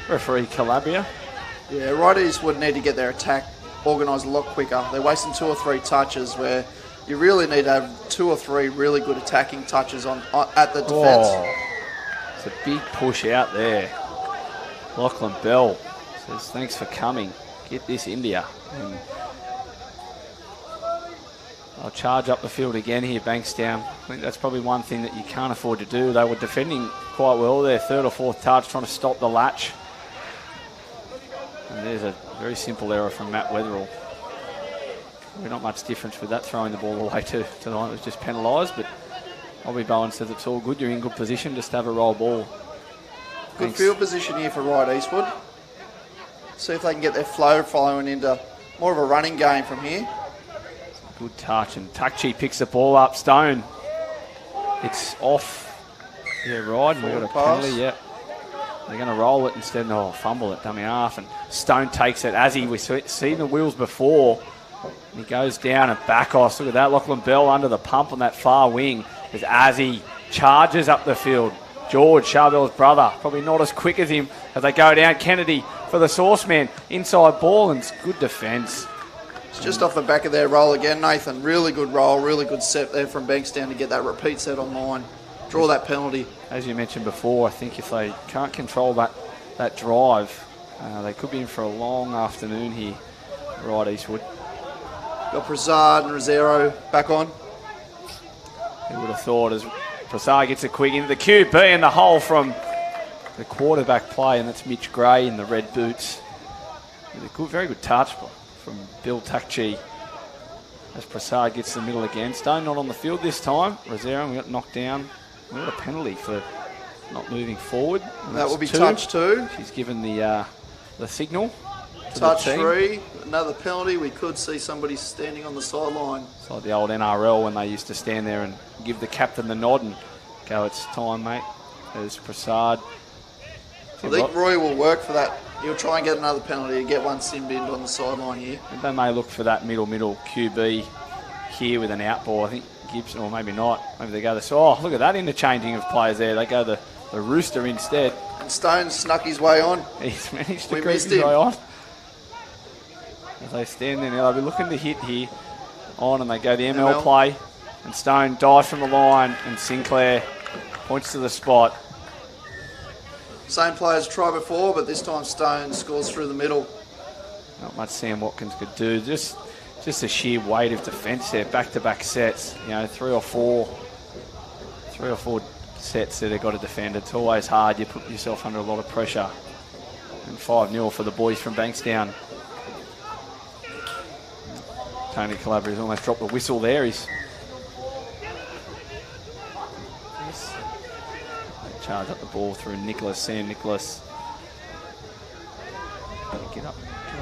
referee Calabria. Yeah, Ryde Eastwood need to get their attack organised a lot quicker. They're wasting 2 or 3 touches where you really need to have 2 or 3 really good attacking touches on at the defence. Oh, it's a big push out there. Lachlan Bell says, thanks for coming. Get this India. And I'll charge up the field again here, Bankstown. I think that's probably one thing that you can't afford to do. They were defending quite well there, 3rd or 4th touch, trying to stop the latch. And there's a very simple error from Matt Wetherill. Probably not much difference with that, throwing the ball away to the line. It was just penalised, but Bobby Bowen says it's all good. You're in good position, just have a roll ball. Good field position here for Ryde Eastwood. See if they can get their flow flowing into more of a running game from here. Good touch, and Takchi picks the ball up. Stone. It's off. Yeah, right. And we've got a penalty. Yep. They're going to roll it instead. Oh, fumble it, dummy half. And Stone takes it. As we've seen the wheels before. And he goes down and back off. Look at that. Lachlan Bell under the pump on that far wing. As Azzy charges up the field. George, Charbel's brother, probably not as quick as him as they go down. Kennedy for the sauce man. Inside ball, and it's good defence. It's just off the back of their roll again, Nathan. Really good roll, really good set there from Bankstown to get that repeat set on line. draw that penalty. As you mentioned before, I think if they can't control that drive, they could be in for a long afternoon here, right, Eastwood. Got Prasad and Rosero back on. Who would have thought, as Prasad gets a quick into the QB and the hole from the quarterback play, and that's Mitch Gray in the red boots. With a very good touch from Bill Takchi. As Prasad gets the middle again. Stone not on the field this time. Rosero, we got knocked down. We got a penalty for not moving forward. That will be touch 2. She's given the signal. Touch 3, another penalty. We could see somebody standing on the sideline. It's like the old NRL when they used to stand there and give the captain the nod and go, it's time, mate. There's Prasad. I think Roy will work for that. He'll try and get another penalty to get one sin binned on the sideline here. And they may look for that middle QB here with an out ball. I think Gibson, or maybe not. Maybe they go look at that interchanging of players there. They go the Rooster instead. And Stone snuck his way on. He's managed to creep his way on. As they stand there now, they'll be looking to hit here on, and they go the ML play. And Stone dives from the line, and Sinclair points to the spot. Same play as tried before, but this time Stone scores through the middle. Not much Sam Watkins could do. Just the sheer weight of defence there, back-to-back sets. 3 or 4 sets that they've got to defend. It's always hard. You put yourself under a lot of pressure. And 5-0 for the boys from Bankstown. Tony Calabria's almost dropped the whistle there. They charge up the ball through Sam Nicholas. Get up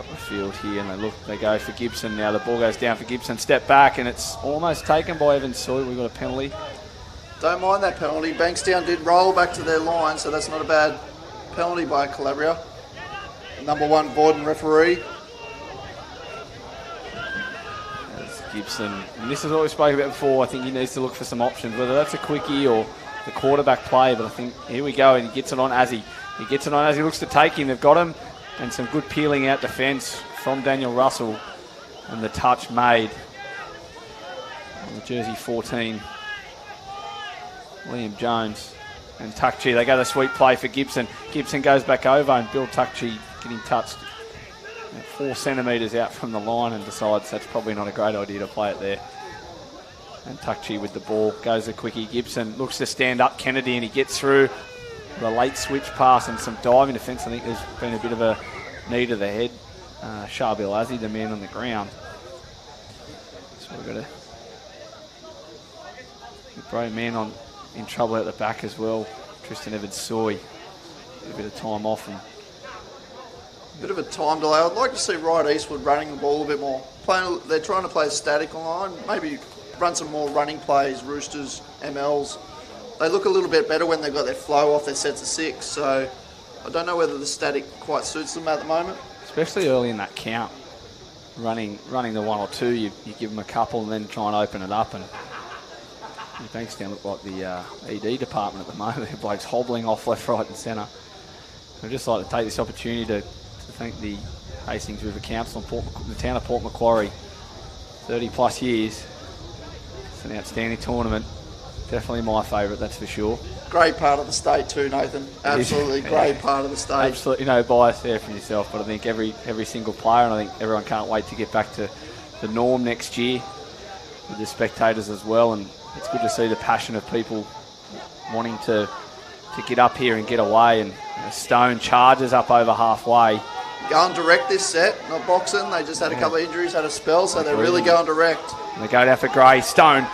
the field here, and they go for Gibson now. The ball goes down for Gibson, step back, and it's almost taken by Evan Soy. We've got a penalty. Don't mind that penalty. Bankstown did roll back to their line, so that's not a bad penalty by Calabria. Number 1 Borden referee. That's Gibson. And this is what we spoke about before. I think he needs to look for some options, whether that's a quickie or the quarterback play. But I think here we go, and he gets it on Azzy. He looks to take him. They've got him. And some good peeling out defence from Daniel Russell. And the touch made on the jersey 14. Liam Jones and Takchi. They go the sweep play for Gibson. Gibson goes back over, and Bill Takchi getting touched 4 centimetres out from the line and decides that's probably not a great idea to play it there. And Takchi with the ball goes a quickie. Gibson looks to stand up Kennedy, and he gets through. A late switch pass and some diving defence. I think there's been a bit of a knee to the head. Sharbil Azzi, the man on the ground. So we've got a brave man in trouble at the back as well. Tristan Evans-Soy. A bit of time off. And bit of a time delay. I'd like to see Wright Eastwood running the ball a bit more. They're trying to play a static line. Maybe run some more running plays, Roosters, MLs. They look a little bit better when they've got their flow off their sets of 6, so I don't know whether the static quite suits them at the moment. Especially early in that count, running the 1 or 2, you give them a couple and then try and open it up. And Bankstown look like the ED department at the moment. The bloke's hobbling off left, right and centre. I'd just like to take this opportunity to thank the Hastings River Council and the town of Port Macquarie. 30 plus years. It's an outstanding tournament. Definitely my favourite, that's for sure. Great part of the state too, Nathan. Absolutely great part of the state. Absolutely no bias there from yourself, but I think every single player, and I think everyone can't wait to get back to the norm next year with the spectators as well. And it's good to see the passion of people wanting to get up here and get away. And Stone charges up over halfway. Going direct this set, not boxing. They just had a couple of injuries, had a spell, so they're really going direct. And they go down for Gray. Stone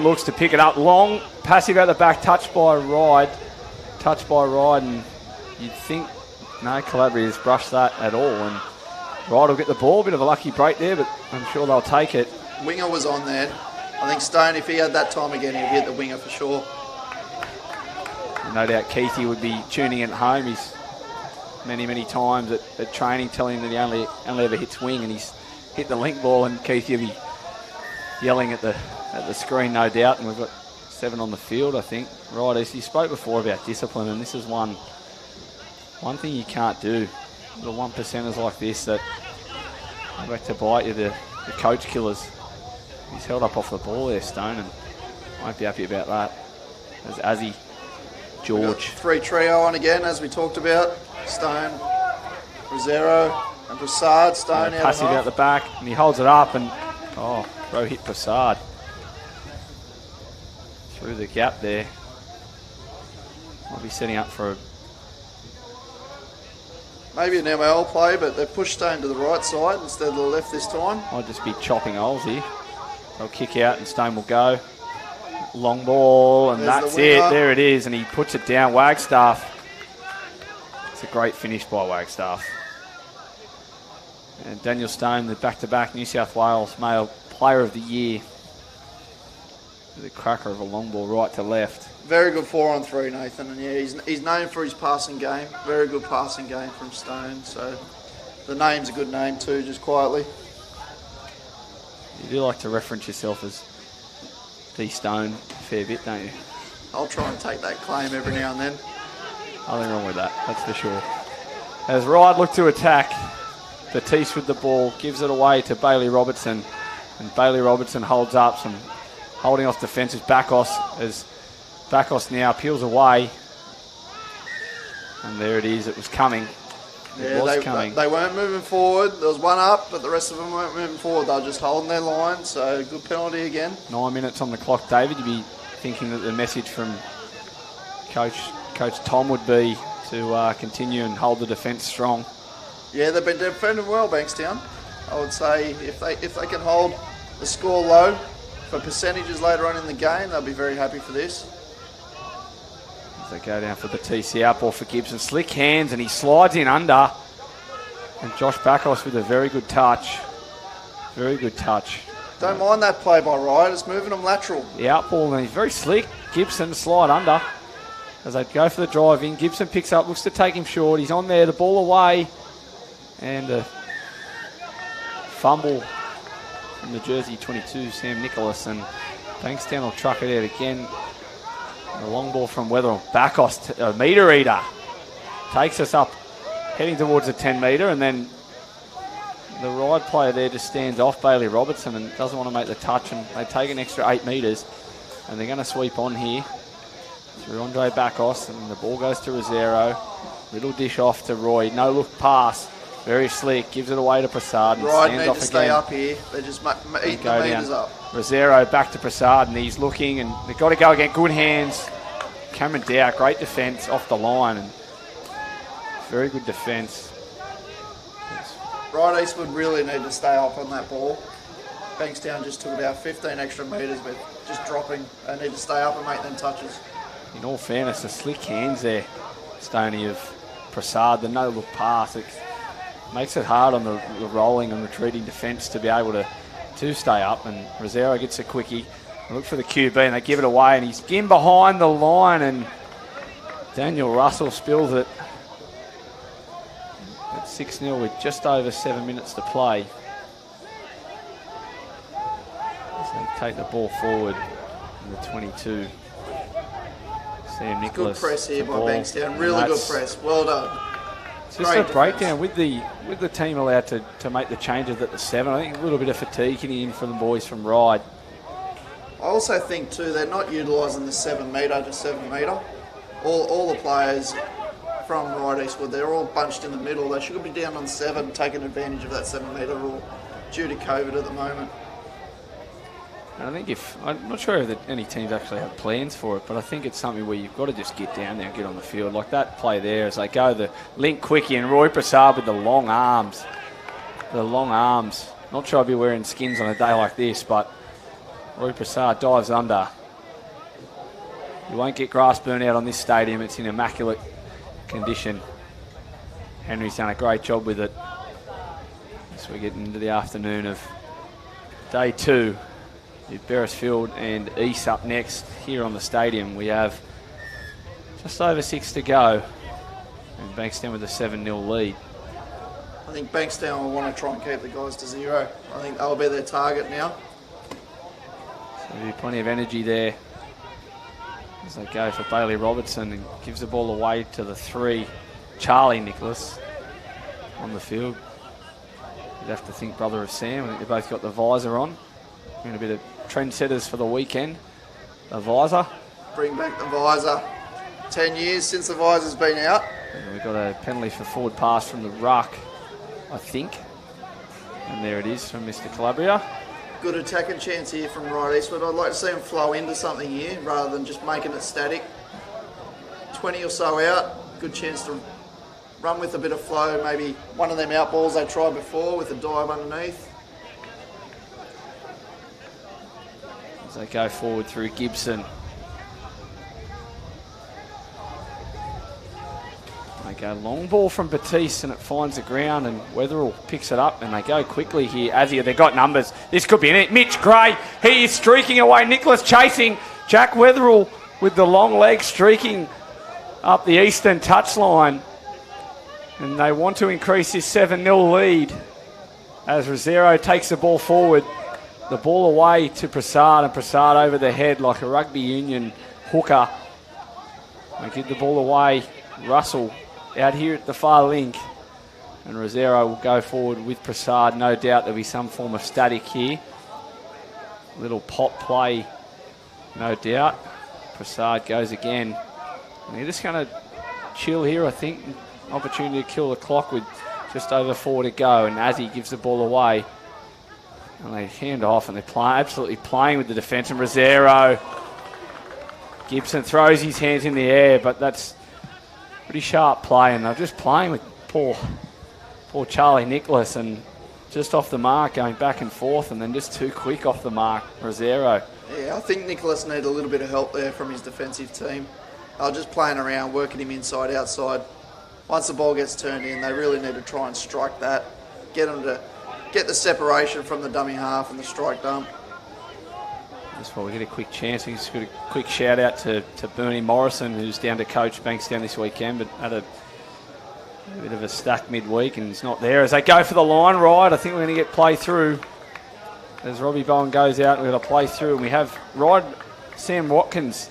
looks to pick it up. Long, passive out the back, touched by Ride. And you'd think, no, Calabria's brushed that at all. And Ride will get the ball. Bit of a lucky break there, but I'm sure they'll take it. Winger was on there. I think Stone, if he had that time again, he'd hit the winger for sure. And no doubt Keithy would be tuning in at home. He's many times at training telling him that he only ever hits wing, and he's hit the link ball, and Keithy will be yelling at the screen, no doubt. And we've got 7 on the field, I think. Right, as you spoke before about discipline, and this is one thing you can't do. The 1%ers like this that go back to bite you, the coach killers. He's held up off the ball there, Stone, and won't be happy about that. There's Azzy, We've got George. 3 trio on again, as we talked about. Stone, Rosero, and Prasad. Stone out Passive of out the back, and he holds it up, and throw hit Prasad. Through the gap there. Might be setting up for maybe an ML play, but they pushed Stone to the right side instead of the left this time. might just be chopping holes here. They'll kick out and Stone will go. Long ball, and There's that's the winner. it. There it is, and he puts it down. Wagstaff. It's a great finish by Wagstaff. And Daniel Stone, the back-to-back New South Wales Male Player of the Year. With a cracker of a long ball right to left. Very good 4-on-3, Nathan, and yeah, he's known for his passing game. Very good passing game from Stone, so the name's a good name too, just quietly. You do like to reference yourself as D Stone a fair bit, don't you? I'll try and take that claim every now and then. Nothing wrong with that, that's for sure. As Ride look to attack, Batiste with the ball, gives it away to Bailey Robertson, and Bailey Robertson holds up, some holding off defence is Bakos, as Bakos now peels away, and there it is, it was coming. It was coming. They weren't moving forward. There was one up, but the rest of them weren't moving forward. They were just holding their line, so good penalty again. 9 minutes on the clock, David. You'd be thinking that the message from Coach Tom would be to continue and hold the defence strong. Yeah, they've been defending well, Bankstown. I would say if they can hold the score low for percentages later on in the game, they'll be very happy for this. As they go down for Batiste, the outball for Gibson. Slick hands, and he slides in under. And Josh Bakos with a very good touch. Very good touch. Don't mind that play by Ryan. It's moving them lateral. The outball, and he's very slick. Gibson slide under. As they go for the drive in, Gibson picks up, looks to take him short. He's on there, the ball away. And a fumble from the jersey 22, Sam Nicholas. And Bankstown will truck it out again. The long ball from Weatherall. Bakos, a metre eater. Takes us up, heading towards the 10 metre, and then the Ride player there just stands off Bailey Robertson and doesn't want to make the touch, and they take an extra 8 metres, and they're going to sweep on here through Andre Bakos, and the ball goes to Rosero. Little dish off to Roy. No look pass. Very slick. Gives it away to Prasad. And Ride stands need off to stay again. up here. They just eat the Go metres down. up. Rosero back to Prasad, and he's looking, and they've got to go again. Good hands. Cameron Dow, great defence off the line, and very good defence. Right, Eastwood really need to stay up on that ball. Bankstown just took about 15 extra metres, but just dropping. They need to stay up and make them touches. In all fairness, the slick hands there, Stoney, of Prasad, the no-look pass. It makes it hard on the rolling and retreating defence to be able to stay up, and Rosero gets a quickie. They look for the QB, and they give it away, and he's in behind the line, and Daniel Russell spills it. At 6-0 with just over 7 minutes to play. So they take the ball forward in the 22. Sam Nicholas. Good press here by ball. Bankstown. Really good press. Well done. It's just Great a breakdown with the team allowed to make the changes at the 7. I think a little bit of fatigue hitting in for the boys from Ride. I also think too they're not utilising the 7 metre to 7 metre. All the players from Ride Eastwood, they're all bunched in the middle. They should be down on 7, taking advantage of that 7 metre rule due to COVID at the moment. And I think I'm not sure if any teams actually have plans for it, but I think it's something where you've got to just get down there and get on the field. Like that play there as they go, the link quickie, and Roy Prasad with the long arms. The long arms. Not sure I'd be wearing skins on a day like this, but Roy Prasad dives under. You won't get grass burn out on this stadium. It's in immaculate condition. Henry's done a great job with it. As we get into the afternoon of day 2. With Beresfield and East up next here on the stadium. We have just over 6 to go, and Bankstown with a 7-0 lead. I think Bankstown will want to try and keep the guys to 0. I think that'll be their target now. So there'll be plenty of energy there as they go for Bailey Robertson, and gives the ball away to the 3, Charlie Nicholas, on the field. You'd have to think brother of Sam. I think they both got the visor on. Been a bit of trendsetters for the weekend. A visor. bring back the visor. 10 years since the visor's been out. And we've got a penalty for forward pass from the ruck, I think. And there it is from Mr. Calabria. Good attacking chance here from right Eastwood. I'd like to see him flow into something here rather than just making it static. 20 or so out, good chance to run with a bit of flow. Maybe one of them out balls they tried before with a dive underneath. As they go forward through Gibson. They go long ball from Batiste and it finds the ground and Wetherill picks it up and they go quickly here. Azia, they've got numbers. This could be in it. Mitch Gray, he is streaking away. Nicholas chasing. Jack Wetherill with the long leg streaking up the eastern touchline. And they want to increase this 7-0 lead as Rosero takes the ball forward. The ball away to Prasad and Prasad over the head like a rugby union hooker. They give the ball away. Russell out here at the far link. And Rosero will go forward with Prasad. No doubt there'll be some form of static here. Little pop play, no doubt. Prasad goes again. And they're just going to chill here, I think. Opportunity to kill the clock with just over 4 to go. And Azzy gives the ball away. And they hand off and they're absolutely playing with the defence. And Rosero. Gibson throws his hands in the air, but that's pretty sharp play. And they're just playing with poor Charlie Nicholas and just off the mark, going back and forth, and then just too quick off the mark, Rosero. Yeah, I think Nicholas needed a little bit of help there from his defensive team. They were just playing around, working him inside, outside. Once the ball gets turned in, they really need to try and strike that, get them to get the separation from the dummy half and the strike dump. That's why we get a quick chance. We just got a quick shout out to Bernie Morrison, who's down to coach Bankstown this weekend, but had a bit of a stack midweek and he's not there. As they go for the line ride, I think we're going to get play through. As Robbie Bowen goes out, we're going to play through, and we have Sam Watkins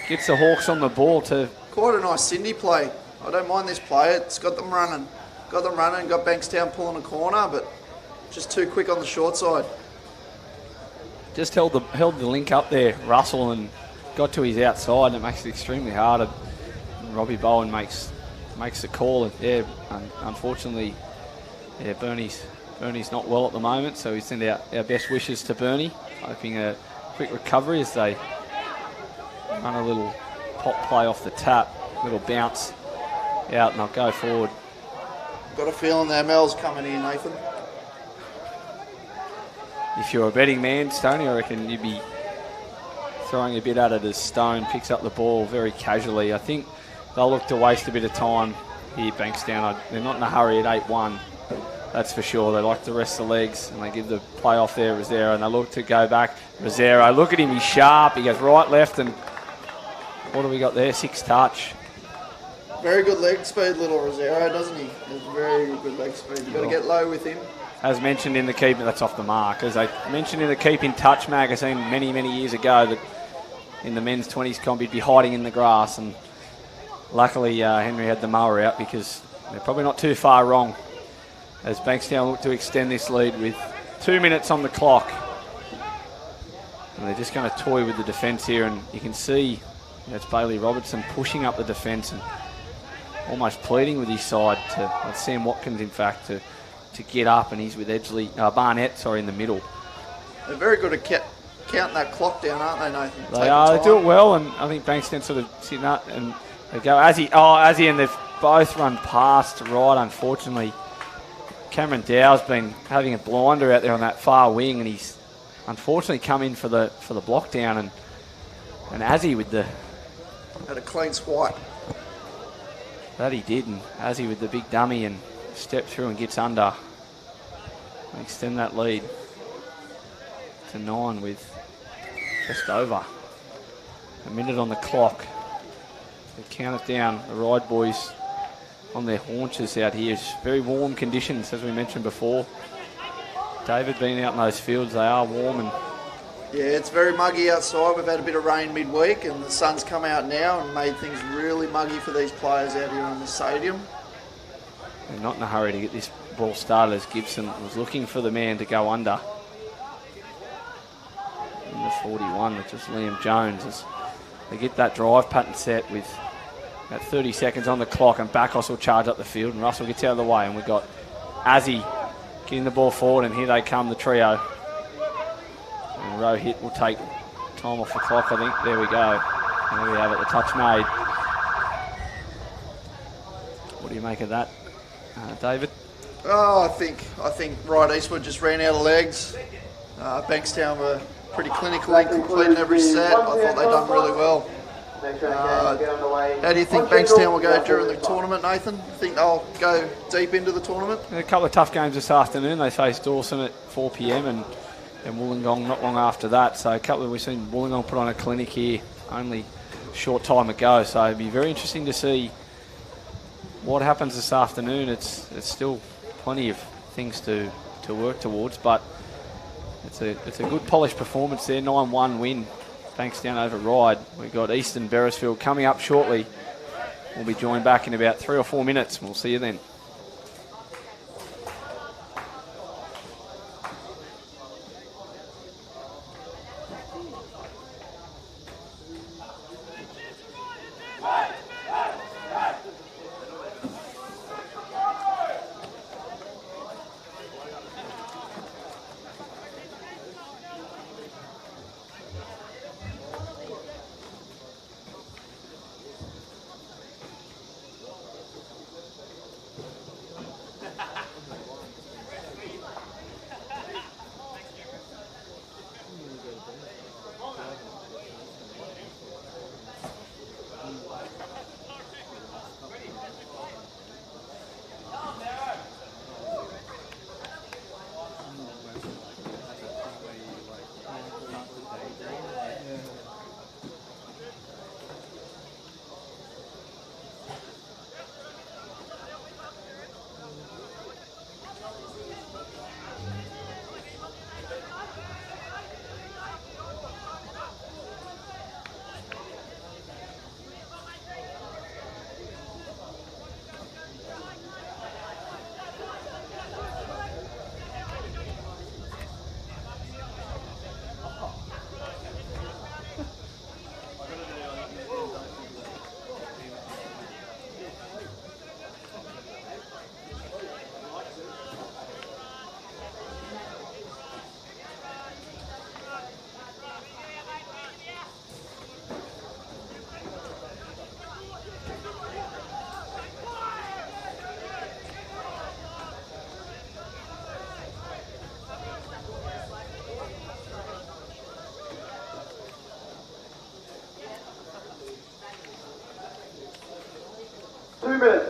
gets the Hawks on the ball to... Quite a nice Cindy play. I don't mind this play. It's got them running. Got Bankstown pulling a corner, but just too quick on the short side. Just held the link up there, Russell, and got to his outside, and it makes it extremely hard. And Robbie Bowen makes the call. And yeah, unfortunately, yeah, Bernie's not well at the moment, so we send out our best wishes to Bernie, hoping a quick recovery as they run a little pop play off the tap, little bounce out, and I'll go forward. Got a feeling their Mel's coming in, Nathan. If you're a betting man, Stoney, I reckon you'd be throwing a bit at it as Stone picks up the ball very casually. I think they'll look to waste a bit of time here, Bankstown. They're not in a hurry at 8-1, that's for sure. They like to rest the legs, and they give the play off there, Rosero, and they look to go back. Rosero, look at him, he's sharp. He goes right, left, and what do we got there? 6 touch. Very good leg speed, little Rosero, doesn't he? He has very good leg speed. You've got to get low with him. As mentioned in the keep, that's off the mark. As I mentioned in the Keep in Touch magazine many, many years ago, that in the men's 20s comp he'd be hiding in the grass, and luckily Henry had the mower out because they're probably not too far wrong as Bankstown look to extend this lead with 2 minutes on the clock. And they're just going to toy with the defence here, and you can see that's Bailey Robertson pushing up the defence and almost pleading with his side to Sam Watkins, in fact, to get up, and he's with Barnett, in the middle. They're very good at counting that clock down, aren't they, Nathan? They are. They do it well, and I think Bankstown sort of sitting up, and they go Azzy, and they've both run past right, unfortunately. Cameron Dow's been having a blinder out there on that far wing, and he's unfortunately come in for the block down, and Azzy with the... Had a clean swipe. That he did, and Azzy with the big dummy and stepped through and gets under. Extend that lead to 9 with just over a minute on the clock. They count it down. The Ride boys on their haunches out here. It's very warm conditions, as we mentioned before. David being out in those fields, they are warm. And yeah, it's very muggy outside. We've had a bit of rain midweek, and the sun's come out now and made things really muggy for these players out here on the stadium. They're not in a hurry to get this ball started, as Gibson was looking for the man to go under. And the 41, which is Liam Jones, as they get that drive pattern set with about 30 seconds on the clock, and Bacchus will charge up the field, and Russell gets out of the way, and we've got Azzy getting the ball forward, and here they come, the trio. And Rohit will take time off the clock, I think. There we go. And there we have it, the touch made. What do you make of that, David? Oh, I think Right Eastwood just ran out of legs. Bankstown were pretty clinical in completing every set. I thought they done really well. How do you think Bankstown will go during the tournament, Nathan? Think they'll go deep into the tournament? A couple of tough games this afternoon. They face Dawson at 4 p.m. and Wollongong not long after that. So we've seen Wollongong put on a clinic here only a short time ago. So it'd be very interesting to see what happens this afternoon. It's still plenty of things to work towards, but it's a good polished performance there. 9-1 win. Bankstown over Ryde. We've got Eastern Beresfield coming up shortly. We'll be joined back in about 3 or 4 minutes. We'll see you then.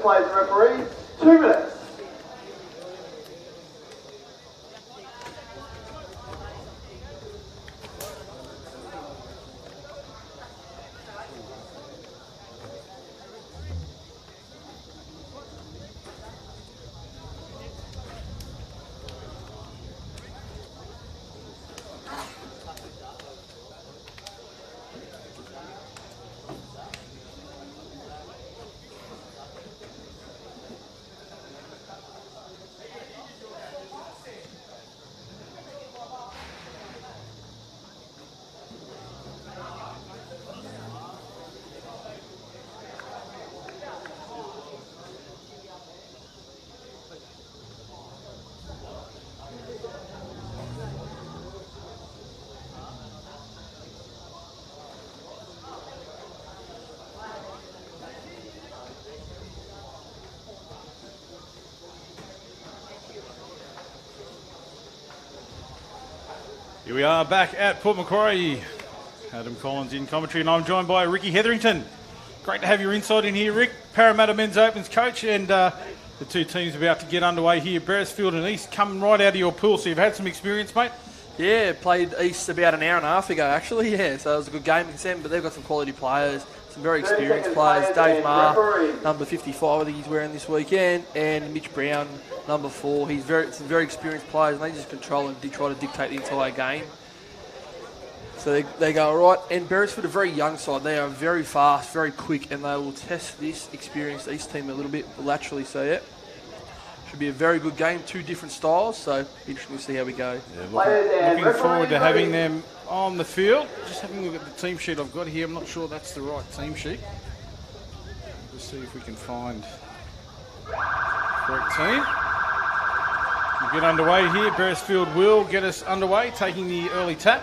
Please, referee. 2 minutes. Here we are back at Port Macquarie. Adam Collins in commentary, and I'm joined by Ricky Hetherington. Great to have your insight in here, Rick. Parramatta Men's Opens coach, and the two teams about to get underway here. Beresfield and East coming right out of your pool, so you've had some experience, mate? Yeah, played East about an hour and a half ago, actually. Yeah, so it was a good game against them, but they've got some quality players, some very experienced players. Dave Marr, number 55, I think he's wearing this weekend, and Mitch Brown, number 4. Some very experienced players, and they just control and try to dictate the entire game. So they go all right. And Beresfield are a very young side. They are very fast, very quick, and they will test this experienced East team a little bit laterally. So, yeah, should be a very good game. 2 different styles, so interesting to see how we go. Yeah, looking forward to having them on the field. Just having a look at the team sheet I've got here. I'm not sure that's the right team sheet. Let's see if we can find the correct team. We'll get underway here. Beresfield will get us underway, taking the early tap.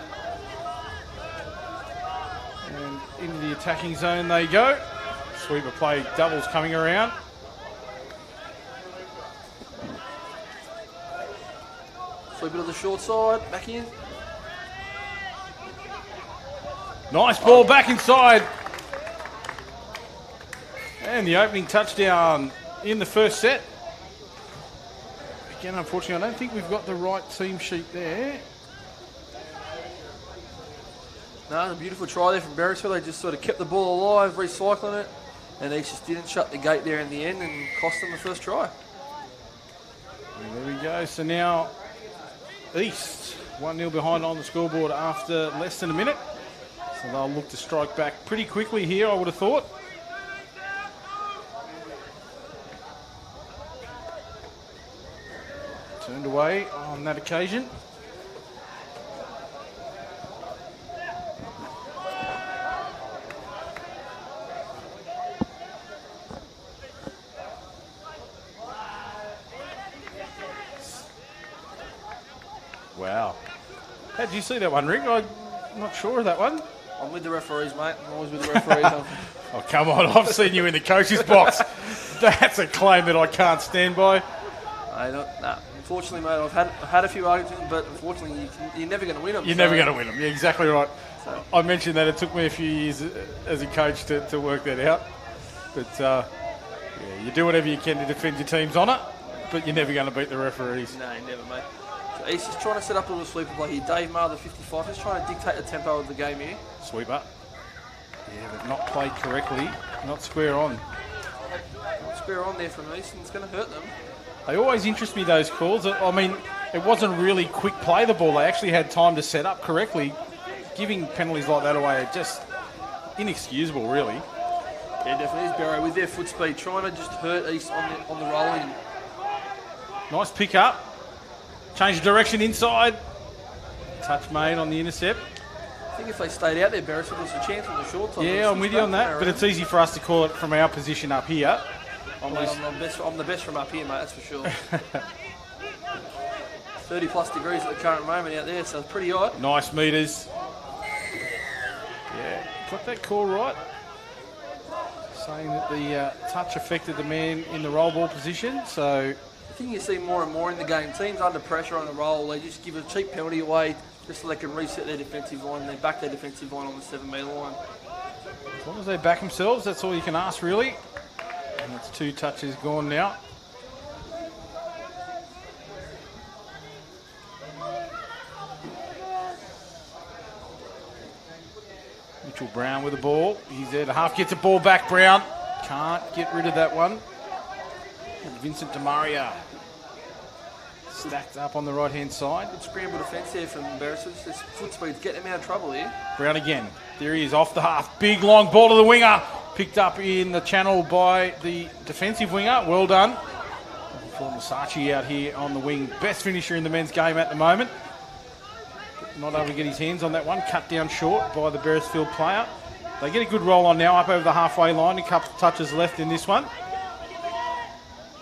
And into the attacking zone they go. Sweeper play, doubles coming around. Sweep it to the short side, back in. Nice ball back inside. And the opening touchdown in the first set. Again, unfortunately, I don't think we've got the right team sheet there. No, a beautiful try there from Beresfield. They just sort of kept the ball alive, recycling it. And they just didn't shut the gate there in the end and cost them the first try. And there we go. So now East 1-0 behind on the scoreboard after less than a minute. So they'll look to strike back pretty quickly here, I would have thought. Turned away on that occasion. Wow. How did you see that one, Rick? I'm not sure of that one. I'm with the referees, mate. I'm always with the referees. Oh, come on. I've seen you in the coach's box. That's a claim that I can't stand by. Unfortunately, mate, I've had a few arguments, but unfortunately, you're never going to win them. You're never going to win them. You're exactly right. So. I mentioned that it took me a few years as a coach to work that out. But, yeah, you do whatever you can to defend your team's honour, but you're never going to beat the referees. No, never, mate. So East is trying to set up a little sweeper play here. Dave Marr, the 55, is trying to dictate the tempo of the game here. Sweeper. Yeah, but not played correctly. Not square on. Not square on there from East, and it's going to hurt them. They always interest me, those calls. I mean, it wasn't really quick play, the ball. They actually had time to set up correctly. Giving penalties like that away are just inexcusable, really. Yeah, definitely is, Barrow, with their foot speed, trying to just hurt East on the rolling. Nice pick up. Change of direction inside. Touch made on the intercept. I think if they stayed out there, Beresfield, there's a chance on the short time. Yeah, I'm with you on that, but it's easy for us to call it from our position up here. I'm the best from up here, mate, that's for sure. 30 plus degrees at the current moment out there, so it's pretty hot. Nice metres. Yeah, got that call right. Saying that the touch affected the man in the roll ball position, so... I think you see more and more in the game. Teams under pressure on the roll, they just give a cheap penalty away just so they can reset their defensive line. They back their defensive line on the 7 metre line. As long as they back themselves, that's all you can ask, really. And that's 2 touches gone now. Mitchell Brown with the ball. He's there to half, gets the ball back, Brown. Can't get rid of that one. And Vincent DeMaria stacked up on the right-hand side. Good scramble defence there from Beresfield. This foot speed's getting him out of trouble here. Brown again. There he is, off the half. Big, long ball to the winger. Picked up in the channel by the defensive winger. Well done. Masachi out here on the wing. Best finisher in the men's game at the moment. Not able to get his hands on that one. Cut down short by the Beresfield player. They get a good roll on now, up over the halfway line. A couple of touches left in this one.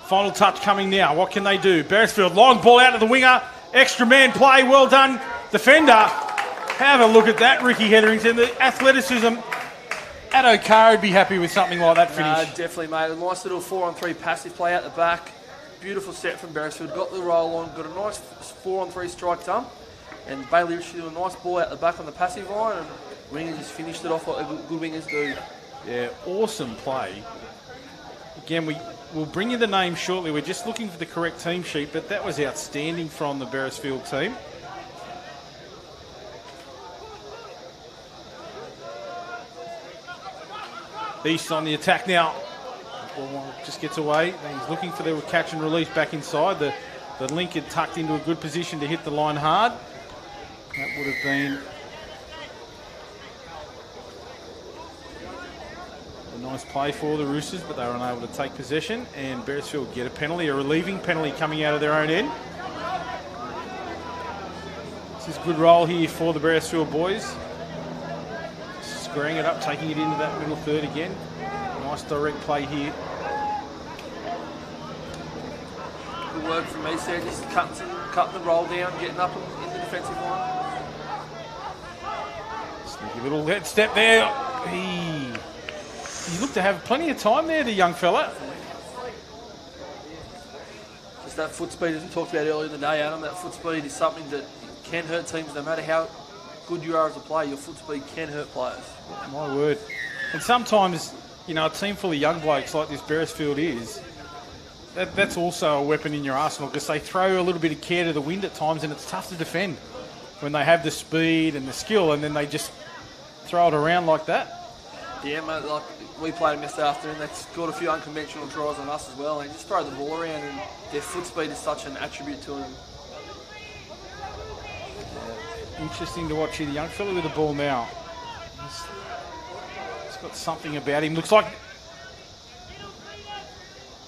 Final touch coming now. What can they do? Beresfield, long ball out of the winger. Extra man play. Well done, defender. Have a look at that, Ricky Hetherington. The athleticism. Addo Carr would be happy with something like that finish. Definitely, mate. A nice little 4-on-3 passive play out the back. Beautiful set from Beresfield. Got the roll on. Got a nice 4-on-3 strike dump. And Bailey Richie with a nice ball out the back on the passive line. And Winger just finished it off like good wingers do. Yeah, awesome play. Again, we'll bring you the name shortly. We're just looking for the correct team sheet, but that was outstanding from the Beresfield team. East on the attack now. Ball just gets away. He's looking for the catch and release back inside. The link had tucked into a good position to hit the line hard. That would have been a nice play for the Roosters, but they were unable to take possession, and Beresfield get a penalty, a relieving penalty coming out of their own end. This is a good roll here for the Beresfield boys. Squaring it up, taking it into that middle third again. Nice direct play here. Good work from me, Sarah. Just cutting the roll down, getting up in the defensive line. Sneaky little head step there. He looked to have plenty of time there, the young fella. Just that foot speed, as we talked about earlier in the day, Adam, that foot speed is something that can hurt teams no matter how good you are as a player. Your foot speed can hurt players. My word. And sometimes, you know, a team full of young blokes like this Beresfield is, that's also a weapon in your arsenal because they throw a little bit of care to the wind at times and it's tough to defend when they have the speed and the skill and then they just throw it around like that. Yeah, mate, like we played them yesterday afternoon, they scored a few unconventional tries on us as well and just throw the ball around and their foot speed is such an attribute to them. Interesting to watch here, the young fella with the ball now. He's got something about him. Looks like...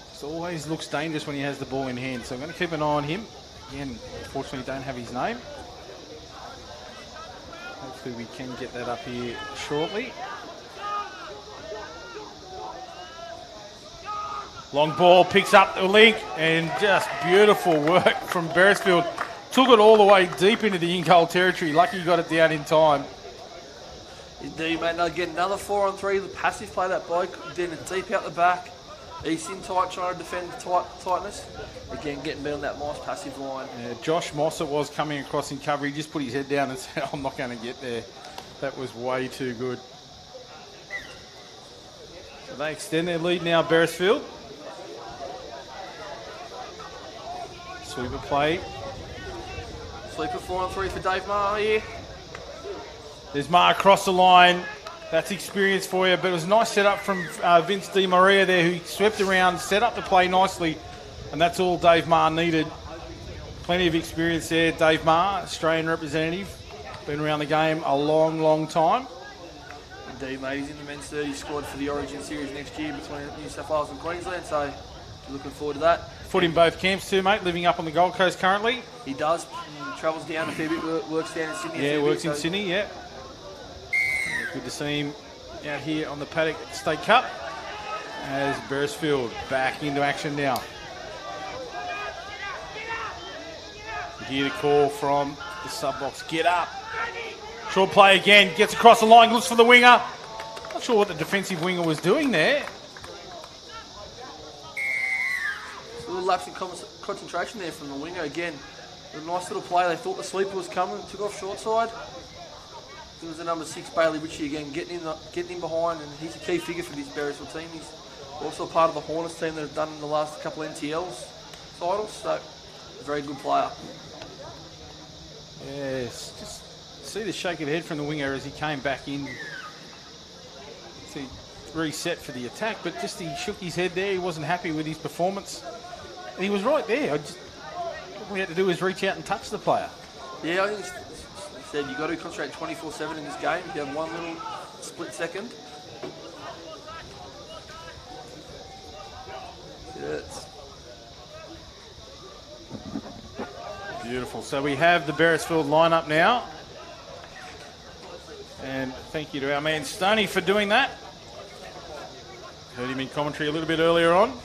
Just always looks dangerous when he has the ball in hand. So I'm going to keep an eye on him. Again, unfortunately don't have his name. Hopefully we can get that up here shortly. Long ball, picks up the link, and just beautiful work from Beresfield. Took it all the way deep into the in-goal territory. Lucky he got it down in time. Indeed, mate. Now again, another 4-on-3. The passive play, that bloke, then deep out the back. He's in tight, trying to defend tightness. Again, getting beat on that nice passive line. Yeah, Josh Mossett was coming across in cover. He just put his head down and said, I'm not going to get there. That was way too good. So they extend their lead now, Beresfield. Sweeper play. Sleeper 4-on-3 for Dave Maher here. There's Maher across the line. That's experience for you, but it was a nice setup from Vince Di Maria there, who swept around, set up the play nicely, and that's all Dave Maher needed. Plenty of experience there. Dave Maher, Australian representative, been around the game a long, long time. Indeed, mate. He's in the men's 30 squad for the Origin Series next year between New South Wales and Queensland, so looking forward to that. Foot in both camps too, mate, living up on the Gold Coast currently. He does. He travels down a fair bit, works down in Sydney. Yeah, works in Sydney, yeah. Good to see him out here on the paddock at State Cup as Beresfield back into action now. You hear the call from the sub-box. Get up. Short play again. Gets across the line. Looks for the winger. Not sure what the defensive winger was doing there. A little lapse in concentration there from the winger again. A nice little play. They thought the sweeper was coming. Took off short side. There was the number 6, Bailey Ritchie again, getting in behind, and he's a key figure for this Beresfield team. He's also part of the Hornets team that have done in the last couple of NTLs titles, so a very good player. Yes, just see the shake of the head from the winger as he came back in. He reset for the attack, but just he shook his head there. He wasn't happy with his performance. And he was right there. All we had to do was reach out and touch the player. Yeah, I think said you've got to concentrate 24/7 in this game. If you have one little split second. Yes. Beautiful. So we have the Beresfield lineup now. And thank you to our man Stoney for doing that. Heard him in commentary a little bit earlier on.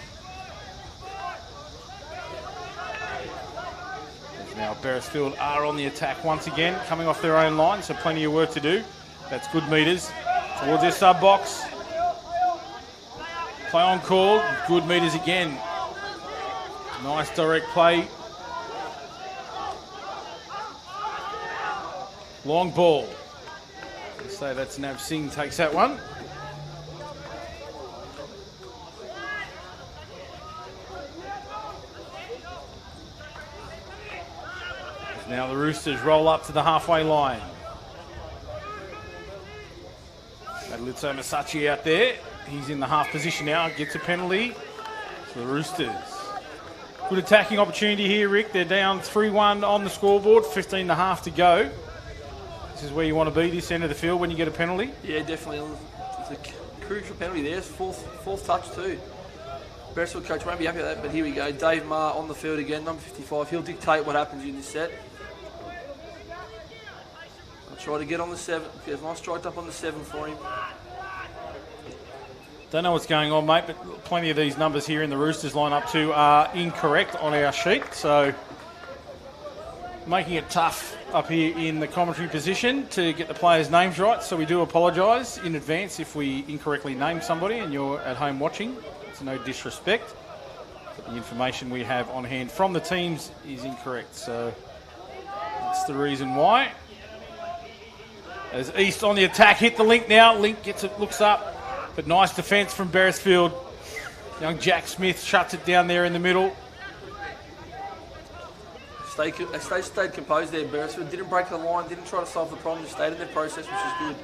Now Beresfield are on the attack once again, coming off their own line, so plenty of work to do. That's good meters towards their sub box. Play on call, good meters again. Nice direct play. Long ball. Let's say that's Nav Singh takes that one. Now the Roosters roll up to the halfway line. Adlitso Masachi out there. He's in the half position now. Gets a penalty for the Roosters. Good attacking opportunity here, Rick. They're down 3-1 on the scoreboard. 15 and a half to go. This is where you want to be, this end of the field, when you get a penalty. Yeah, definitely. It's a crucial penalty there. It's fourth touch too. Beresfield coach won't be happy with that, but here we go. Dave Maher on the field again, number 55. He'll dictate what happens in this set. I try to get on the 7. Get a nice strike up on the 7 for him. Don't know what's going on, mate, but plenty of these numbers here in the Roosters lineup too are incorrect on our sheet, so making it tough up here in the commentary position to get the players' names right, so we do apologise in advance if we incorrectly name somebody and you're at home watching. It's no disrespect, but the information we have on hand from the teams is incorrect, so that's the reason why. As East on the attack, hit the Link now. Link gets it, looks up, but nice defence from Beresfield. Young Jack Smith shuts it down there in the middle. They stayed composed there. Beresfield didn't break the line, didn't try to solve the problem, just stayed in their process, which is good.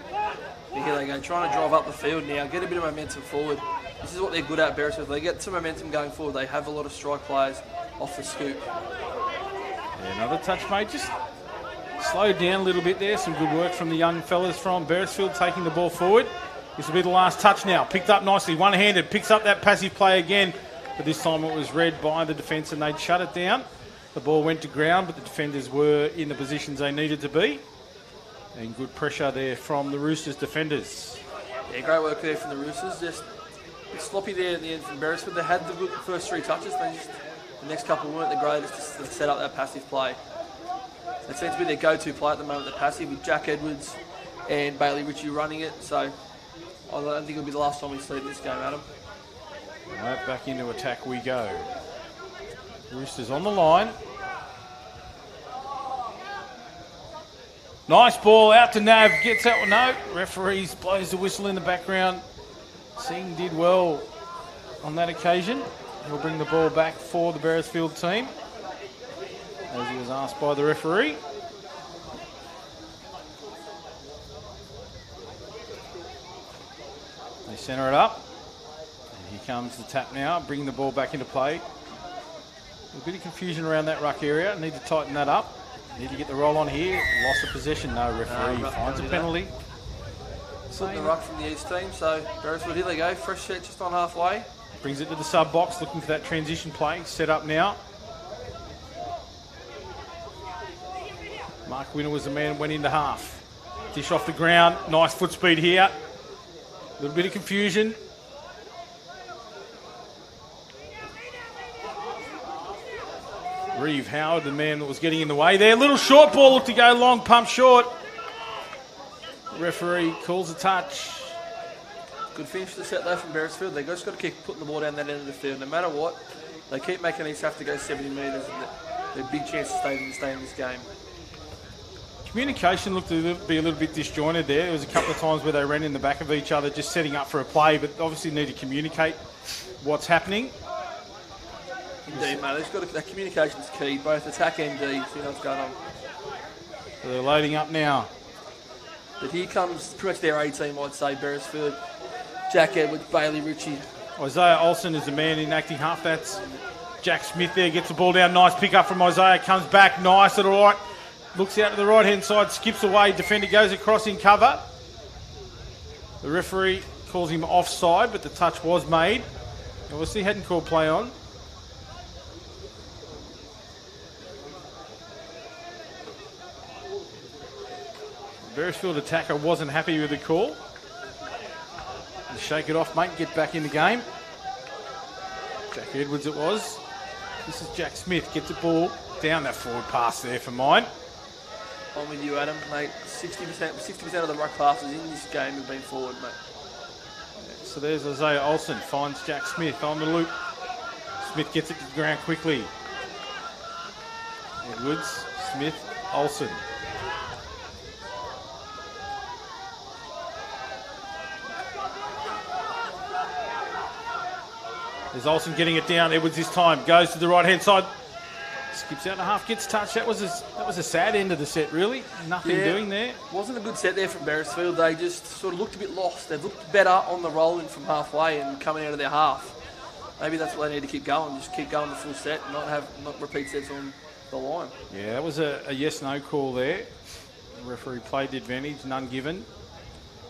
And here they go, trying to drive up the field now, get a bit of momentum forward. This is what they're good at, Beresfield. They get some momentum going forward. They have a lot of strike players off the scoop. Yeah, another touch, mate. Just slowed down a little bit there. Some good work from the young fellas from Beresfield taking the ball forward. This will be the last touch now. Picked up nicely, one-handed, picks up that passive play again. But this time it was read by the defence and they'd shut it down. The ball went to ground, but the defenders were in the positions they needed to be. And good pressure there from the Roosters defenders. Yeah, great work there from the Roosters. Just a bit sloppy there at the end from Beresford. They had the good first 3 touches. The next couple weren't the greatest just to set up that passive play. It seems to be their go-to play at the moment, the passive, with Jack Edwards and Bailey Ritchie running it. So I don't think it'll be the last time we see this game, Adam. Right, back into attack we go. Roosters on the line. Nice ball out to Nav. Gets that one. No. Referees blows the whistle in the background. Singh did well on that occasion. He'll bring the ball back for the Beresfield team, as he was asked by the referee. They centre it up. And here comes the tap now. Bringing the ball back into play. A bit of confusion around that ruck area. Need to tighten that up. Need to get the roll on here. Loss of possession. No, referee finds a penalty. Flipping the ruck from the East team. So Beresfield, here they go. Fresh set just on halfway. Brings it to the sub box, looking for that transition play. Set up now. Mark Winner was the man who went into half. Dish off the ground. Nice foot speed here. A little bit of confusion. Reeve Howard, the man that was getting in the way there. Little short ball, looked to go long, pump short. Referee calls a touch. Good finish to the set though from Beresfield. They just got to keep putting the ball down that end of the field. No matter what, they keep making these have to go 70 metres. And they're a big chance to stay in this game. Communication looked to be a little bit disjointed there. There was a couple of times where they ran in the back of each other, just setting up for a play, but obviously need to communicate what's Indeed, mate. That communication's key, both attack and D. See what's going on. So they're loading up now. But here comes pretty much their A team, I'd say. Beresfield, Jack Edwards, Bailey Ritchie. Isaiah Olsen is the man in acting half. That's Jack Smith there. Gets the ball down. Nice pick up from Isaiah. Comes back. Nice at the right. Looks out to the right-hand side. Skips away. Defender goes across in cover. The referee calls him offside, but the touch was made. Obviously hadn't called play on. Beresfield attacker wasn't happy with the call. Shake it off, mate. Get back in the game. Jack Edwards it was. This is Jack Smith. Gets the ball down that forward pass there for mine. I'm with you, Adam, mate. 60% of the ruck passes in this game have been forward, mate. So there's Isaiah Olsen. Finds Jack Smith on the loop. Smith gets it to the ground quickly. Edwards, Smith, Olsen. There's Olsen getting it down. Edwards this time goes to the right-hand side. Skips out to half, gets touched. That was a sad end of the set, really. Nothing doing there. Wasn't a good set there from Beresfield. They just sort of looked a bit lost. They've looked better on the rolling from halfway and coming out of their half. Maybe that's what they need to keep going. Just keep going the full set and not repeat sets on the line. Yeah, that was a yes-no call there. The referee played the advantage, none given.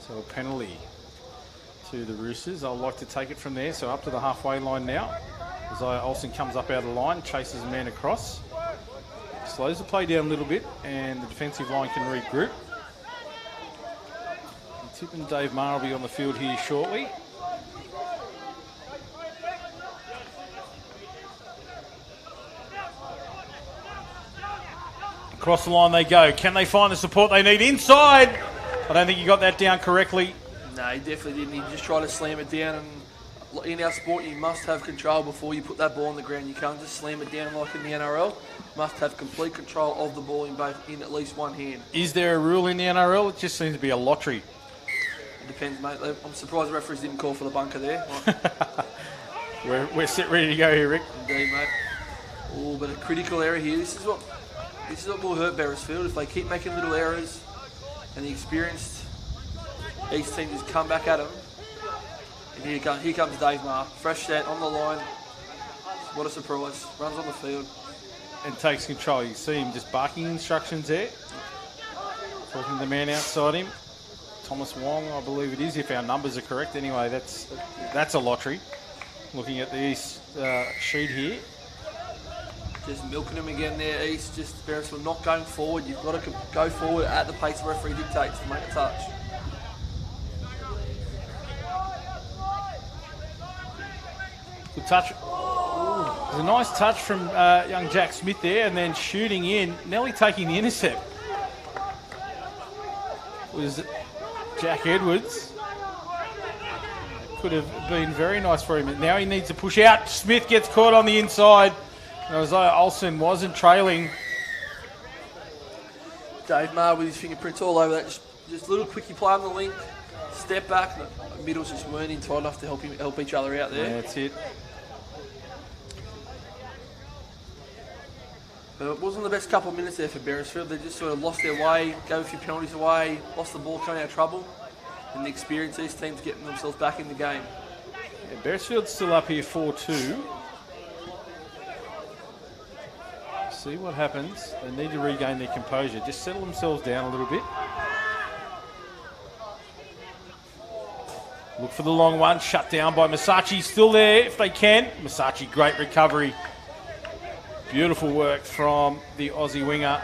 So a penalty to the Roosters. I'll like to take it from there. So up to the halfway line now. Isaiah Olsen comes up out of the line, chases a man across. Slows the play down a little bit and the defensive line can regroup. tipping Dave Marr will be on the field here shortly. Across the line they go. Can they find the support they need inside? I don't think he got that down correctly. No, he definitely didn't. He just tried to slam it down. And in our sport, you must have control before you put that ball on the ground. You can't just slam it down like in the NRL. You must have complete control of the ball in at least one hand. Is there a rule in the NRL? It just seems to be a lottery. It depends, mate. I'm surprised the referees didn't call for the bunker there. We're set ready to go here, Rick. Indeed, mate. Oh, but a critical error here. This is what will hurt Beresfield if they keep making little errors, and the experienced East team just come back at them. And here comes Dave Marr, fresh set on the line. What a surprise! Runs on the field and takes control. You see him just barking instructions there, talking to the man outside him. Thomas Wong, I believe it is, if our numbers are correct. Anyway, that's a lottery. Looking at the East sheet here. Just milking him again there, East. Just Beresfield not going forward. You've got to go forward at the pace the referee dictates to make a touch. Good touch. There's a nice touch from young Jack Smith there, and then shooting in, nearly taking the intercept was Jack Edwards. Could have been very nice for him. Now he needs to push out. Smith gets caught on the inside. And as though Olsen wasn't trailing. Dave Marr with his fingerprints all over that. Just a little quickie play on the link. Step back. The middles just weren't in tight enough to help each other out there. Yeah, that's it. But it wasn't the best couple of minutes there for Beresfield. They just sort of lost their way, gave a few penalties away, lost the ball, coming out of trouble. And the experience these teams getting themselves back in the game. Yeah, Beresfield's still up here 4-2. See what happens. They need to regain their composure. Just settle themselves down a little bit. Look for the long one. Shut down by Masachi. Still there if they can. Masachi, great recovery. Beautiful work from the Aussie winger.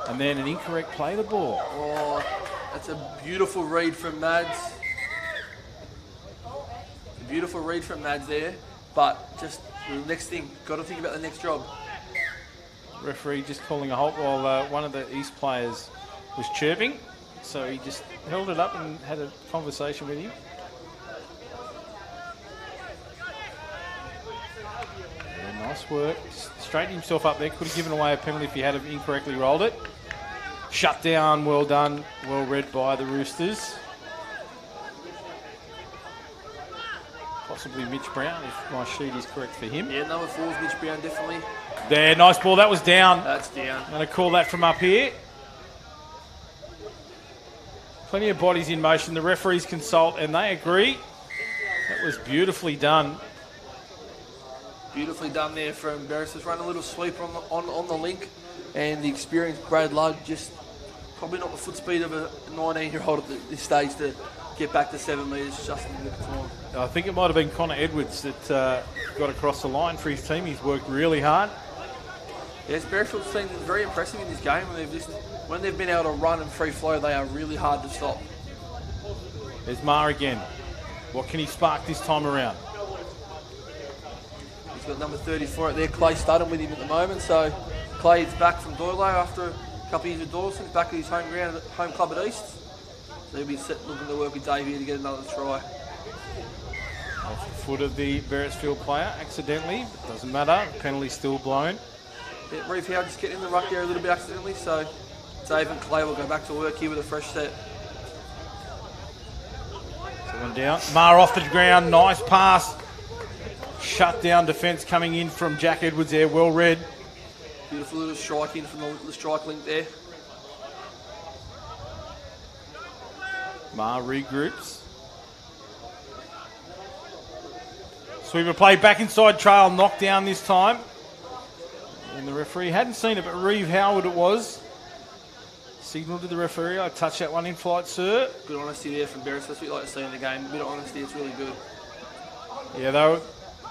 And then an incorrect play of the ball. Oh, that's a beautiful read from Mads. A beautiful read from Mads there. But just the next thing, got to think about the next job. Referee just calling a halt while one of the East players was chirping. So he just held it up and had a conversation with him. Yeah, nice work. Straightened himself up there. Could have given away a penalty if he had incorrectly rolled it. Shut down. Well done. Well read by the Roosters. Possibly Mitch Brown, if my sheet is correct for him. Yeah, number 4 is Mitch Brown, definitely. There, nice ball. That was down. That's down. I'm going to call that from up here. Plenty of bodies in motion. The referees consult and they agree. That was beautifully done. Beautifully done there from Beresfield's run a little sweep on the link, and the experienced Brad Lugg just probably not the foot speed of a 19-year-old at this stage to get back to 7 metres just in the time. I think it might have been Connor Edwards that got across the line for his team. He's worked really hard. Yes, Beresfield's team is very impressive in this game. When they've been able to run and free flow, they are really hard to stop. There's Marr again. What can he spark this time around? He's got number 34 out there. Clay starting with him at the moment. So Clay is back from Doyleson after a couple of years with Doyleson. Back at his home ground, home club at East. So he'll be looking to work with Dave here to get another try. Off the foot of the Beresfield player, accidentally. But doesn't matter. Penalty still blown. Yeah, Reeve Howe just getting in the ruck there a little bit accidentally. So Dave and Clay will go back to work here with a fresh set. One down. Marr off the ground. Nice pass. Shut down defence coming in from Jack Edwards there. Well read. Beautiful little strike in from the strike link there. Marr regroups. Sweeper play back inside trail. Knocked down this time. And the referee hadn't seen it, but Reeve Howard it was. Signal to the referee. I touched that one in flight, sir. Good honesty there from Beresfield. That's what you like to see in the game. A bit of honesty, it's really good. Yeah,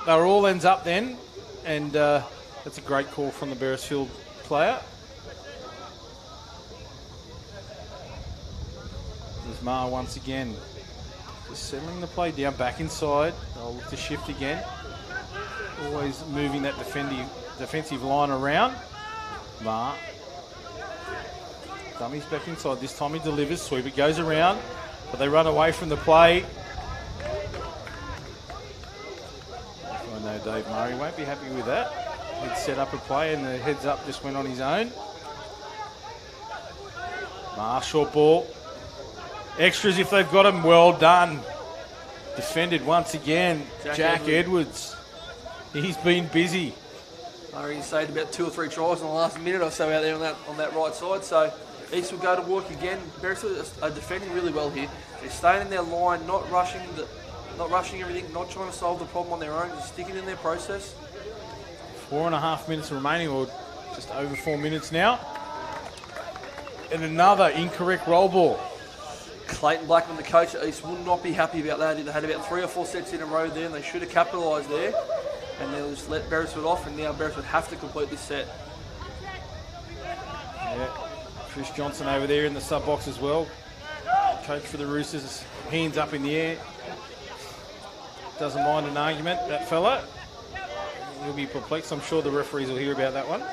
they were all ends up then, and that's a great call from the Beresfield player. There's Ma once again. Just settling the play down, back inside. They'll look to shift again. Always moving that defensive line around. Ma. Dummies back inside. This time he delivers. Sweep it goes around. But they run away from the play. I know Dave Murray won't be happy with that. He'd set up a play and the heads up just went on his own. Ma, short ball. Extras if they've got him. Well done. Defended once again. Jack Edwards. He's been busy. Murray saved about 2 or 3 tries in the last minute or so out there on that right side. So East will go to work again. Beresfield are defending really well here. They're staying in their line, not rushing everything, not trying to solve the problem on their own, just sticking in their process. 4.5 minutes remaining, or just over 4 minutes now. And another incorrect roll ball. Clayton Blackman, the coach at East, will not be happy about that. They had about 3 or 4 sets in a row there, and they should have capitalised there. And they'll just let Beresfield off, and now Beresfield have to complete this set. Yeah. Chris Johnson over there in the sub box as well. Coach for the Roosters, hands up in the air. Doesn't mind an argument, that fella. He'll be perplexed. I'm sure the referees will hear about that one.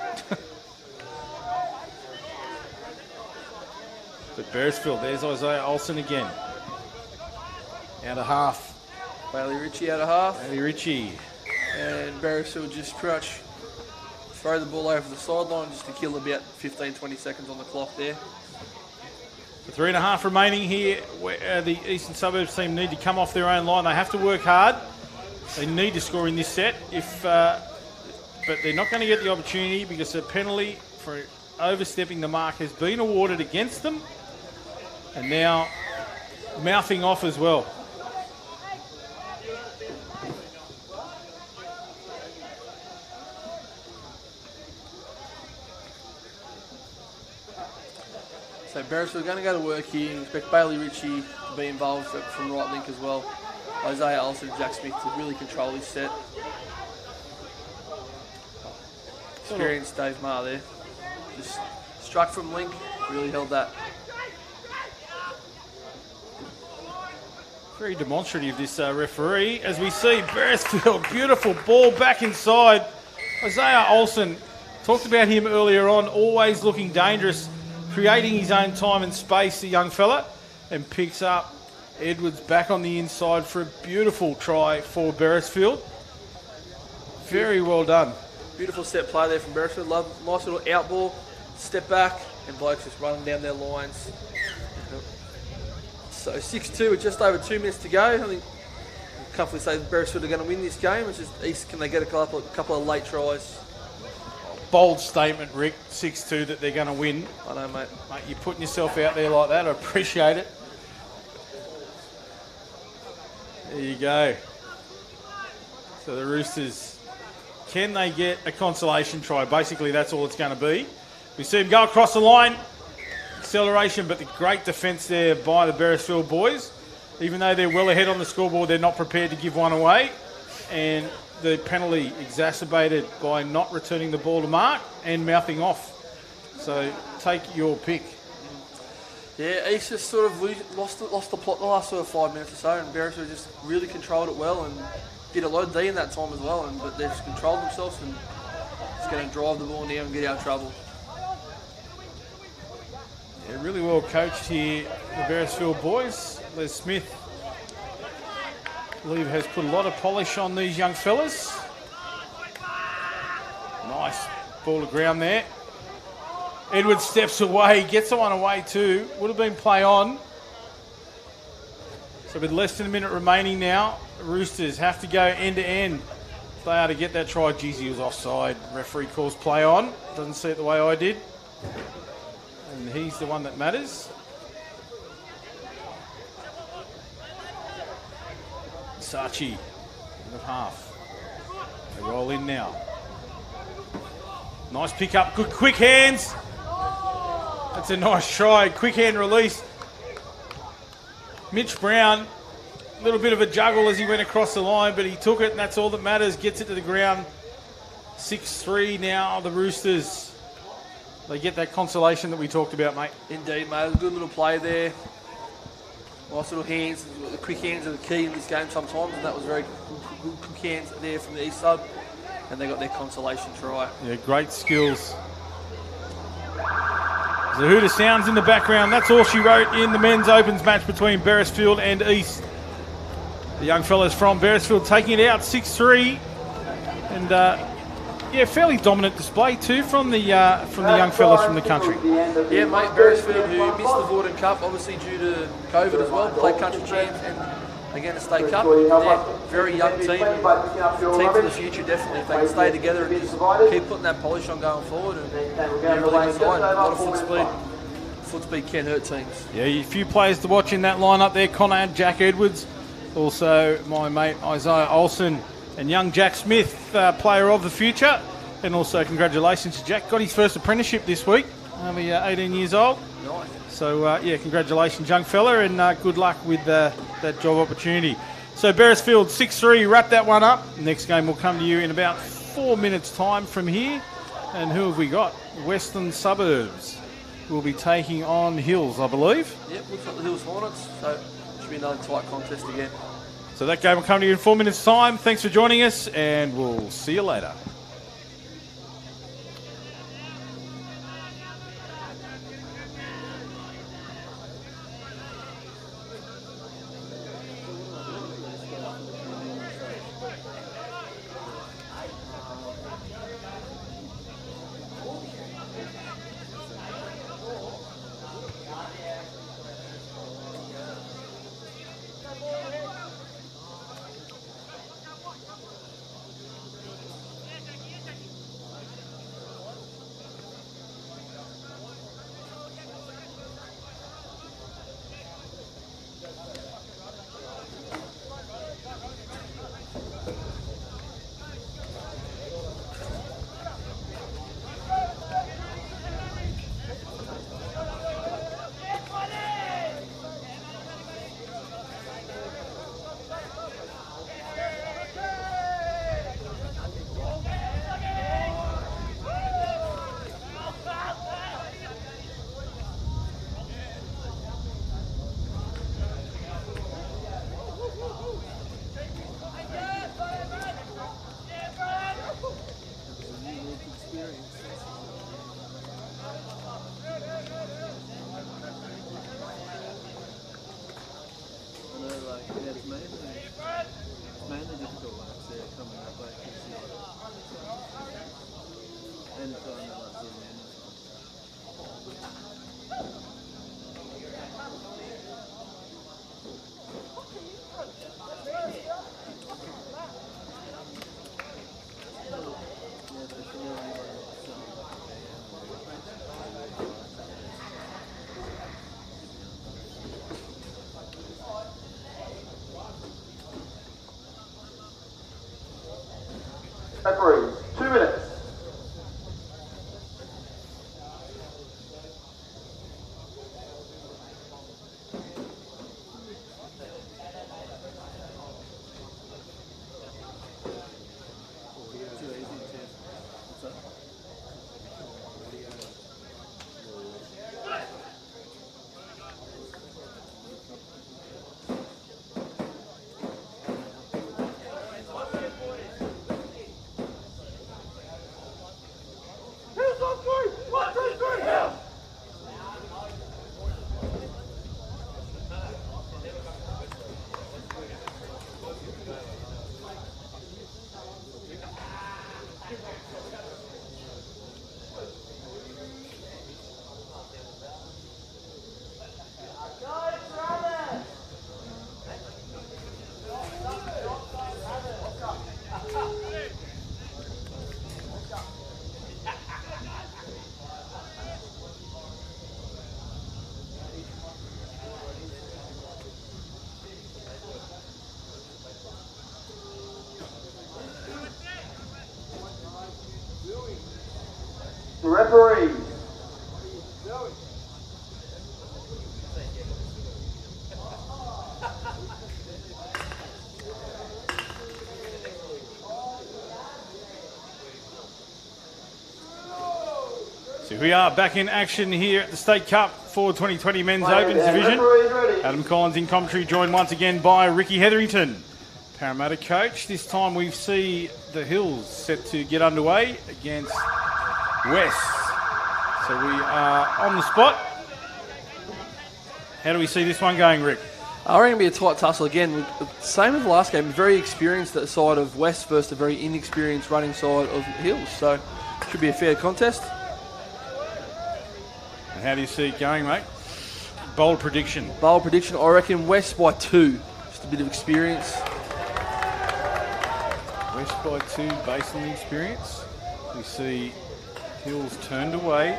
But Beresfield, there's Isaiah Olsen again. Out of half. Bailey Ritchie out of half. Bailey Ritchie. And Beresfield just pretty much throw the ball over the sideline just to kill about 15-20 seconds on the clock there. 3.5 remaining here. The Eastern Suburbs team need to come off their own line. They have to work hard. They need to score in this set. But they're not going to get the opportunity because a penalty for overstepping the mark has been awarded against them. And now mouthing off as well. So Beresfield are going to go to work here. Expect Bailey Ritchie to be involved from right link as well. Isaiah Olsen and Jack Smith to really control this set. Experienced Dave Marr there. Just struck from link, really held that. Very demonstrative, this referee. As we see Beresfield, beautiful ball back inside. Isaiah Olsen, talked about him earlier on, always looking dangerous, creating his own time and space, the young fella, and picks up Edwards back on the inside for a beautiful try for Beresfield. Very well done. Beautiful set play there from Beresfield. Nice little out ball, step back, and blokes just running down their lines. So 6-2 with just over 2 minutes to go. I think we'll comfortably say Beresfield are going to win this game. It's just East, can they get a couple of late tries? Bold statement, Rick. 6-2 that they're going to win. I know, mate. Mate, you're putting yourself out there like that. I appreciate it. There you go. So the Roosters, can they get a consolation try? Basically, that's all it's going to be. We see them go across the line. Acceleration, but the great defence there by the Beresfield boys. Even though they're well ahead on the scoreboard, they're not prepared to give one away. And the penalty exacerbated by not returning the ball to mark and mouthing off. So take your pick. Yeah, East just sort of lost the plot the last sort of 5 minutes or so, and Beresfield just really controlled it well and did a lot of D in that time as well. But they've just controlled themselves and just going to drive the ball now and get out of trouble. Yeah, really well coached here, the Beresfield boys. Les Smith, I believe, has put a lot of polish on these young fellas. Nice ball to ground there. Edwards steps away, gets the one away too. Would have been play on. So with less than a minute remaining now, the Roosters have to go end to end if they are to get that try. Geez, he was offside. Referee calls play on. Doesn't see it the way I did. And he's the one that matters. Sachi, end of half. They roll in now. Nice pick up, good quick hands. That's a nice try, quick hand release. Mitch Brown, a little bit of a juggle as he went across the line, but he took it and that's all that matters. Gets it to the ground. 6-3 now, the Roosters. They get that consolation that we talked about, mate. Indeed, mate. It was a good little play there. Nice little hands. The quick hands are the key in this game sometimes, and that was very good quick hands there from the East Sub, and they got their consolation try. Yeah, great skills. Zahuda sounds in the background. That's all she wrote in the men's opens match between Beresfield and East. The young fellas from Beresfield taking it out 6-3, and fairly dominant display too from the young fellas from the country. Yeah, mate, Beresfield, who missed the Vorden Cup, obviously due to COVID as well, played country champs and again a state cup. They're very young team, team for the future definitely. If they can stay together and just keep putting that polish on going forward, and really good side. A lot of foot speed. Foot speed can hurt teams. Yeah, a few players to watch in that lineup there. Connor, Jack Edwards, also my mate Isaiah Olsen, and young Jack Smith, player of the future. And also congratulations to Jack, got his first apprenticeship this week, only 18 years old. Nice. So congratulations young fella, and good luck with that job opportunity. So Beresfield 6-3, wrap that one up. Next game will come to you in about 4 minutes time from here. And who have we got? Western Suburbs will be taking on Hills, I believe. Yep, looks like the Hills Hornets, so should be another tight contest again. So that game will come to you in 4 minutes time. Thanks for joining us, and we'll see you later. Referee, 2 minutes. Referee. So we are back in action here at the State Cup. for 2020 Men's Opens Division. Adam Collins in commentary, joined once again by Ricky Hetherington, Parramatta coach. This time we see the Hills set to get underway against West. So we are on the spot. How do we see this one going, Rick? I reckon it'll be a tight tussle again. Same as the last game, very experienced side of West versus a very inexperienced running side of Hills. So should be a fair contest. And how do you see it going, mate? Bold prediction. Bold prediction, I reckon West by 2. Just a bit of experience. West by 2 based on the experience. We see Hills turned away.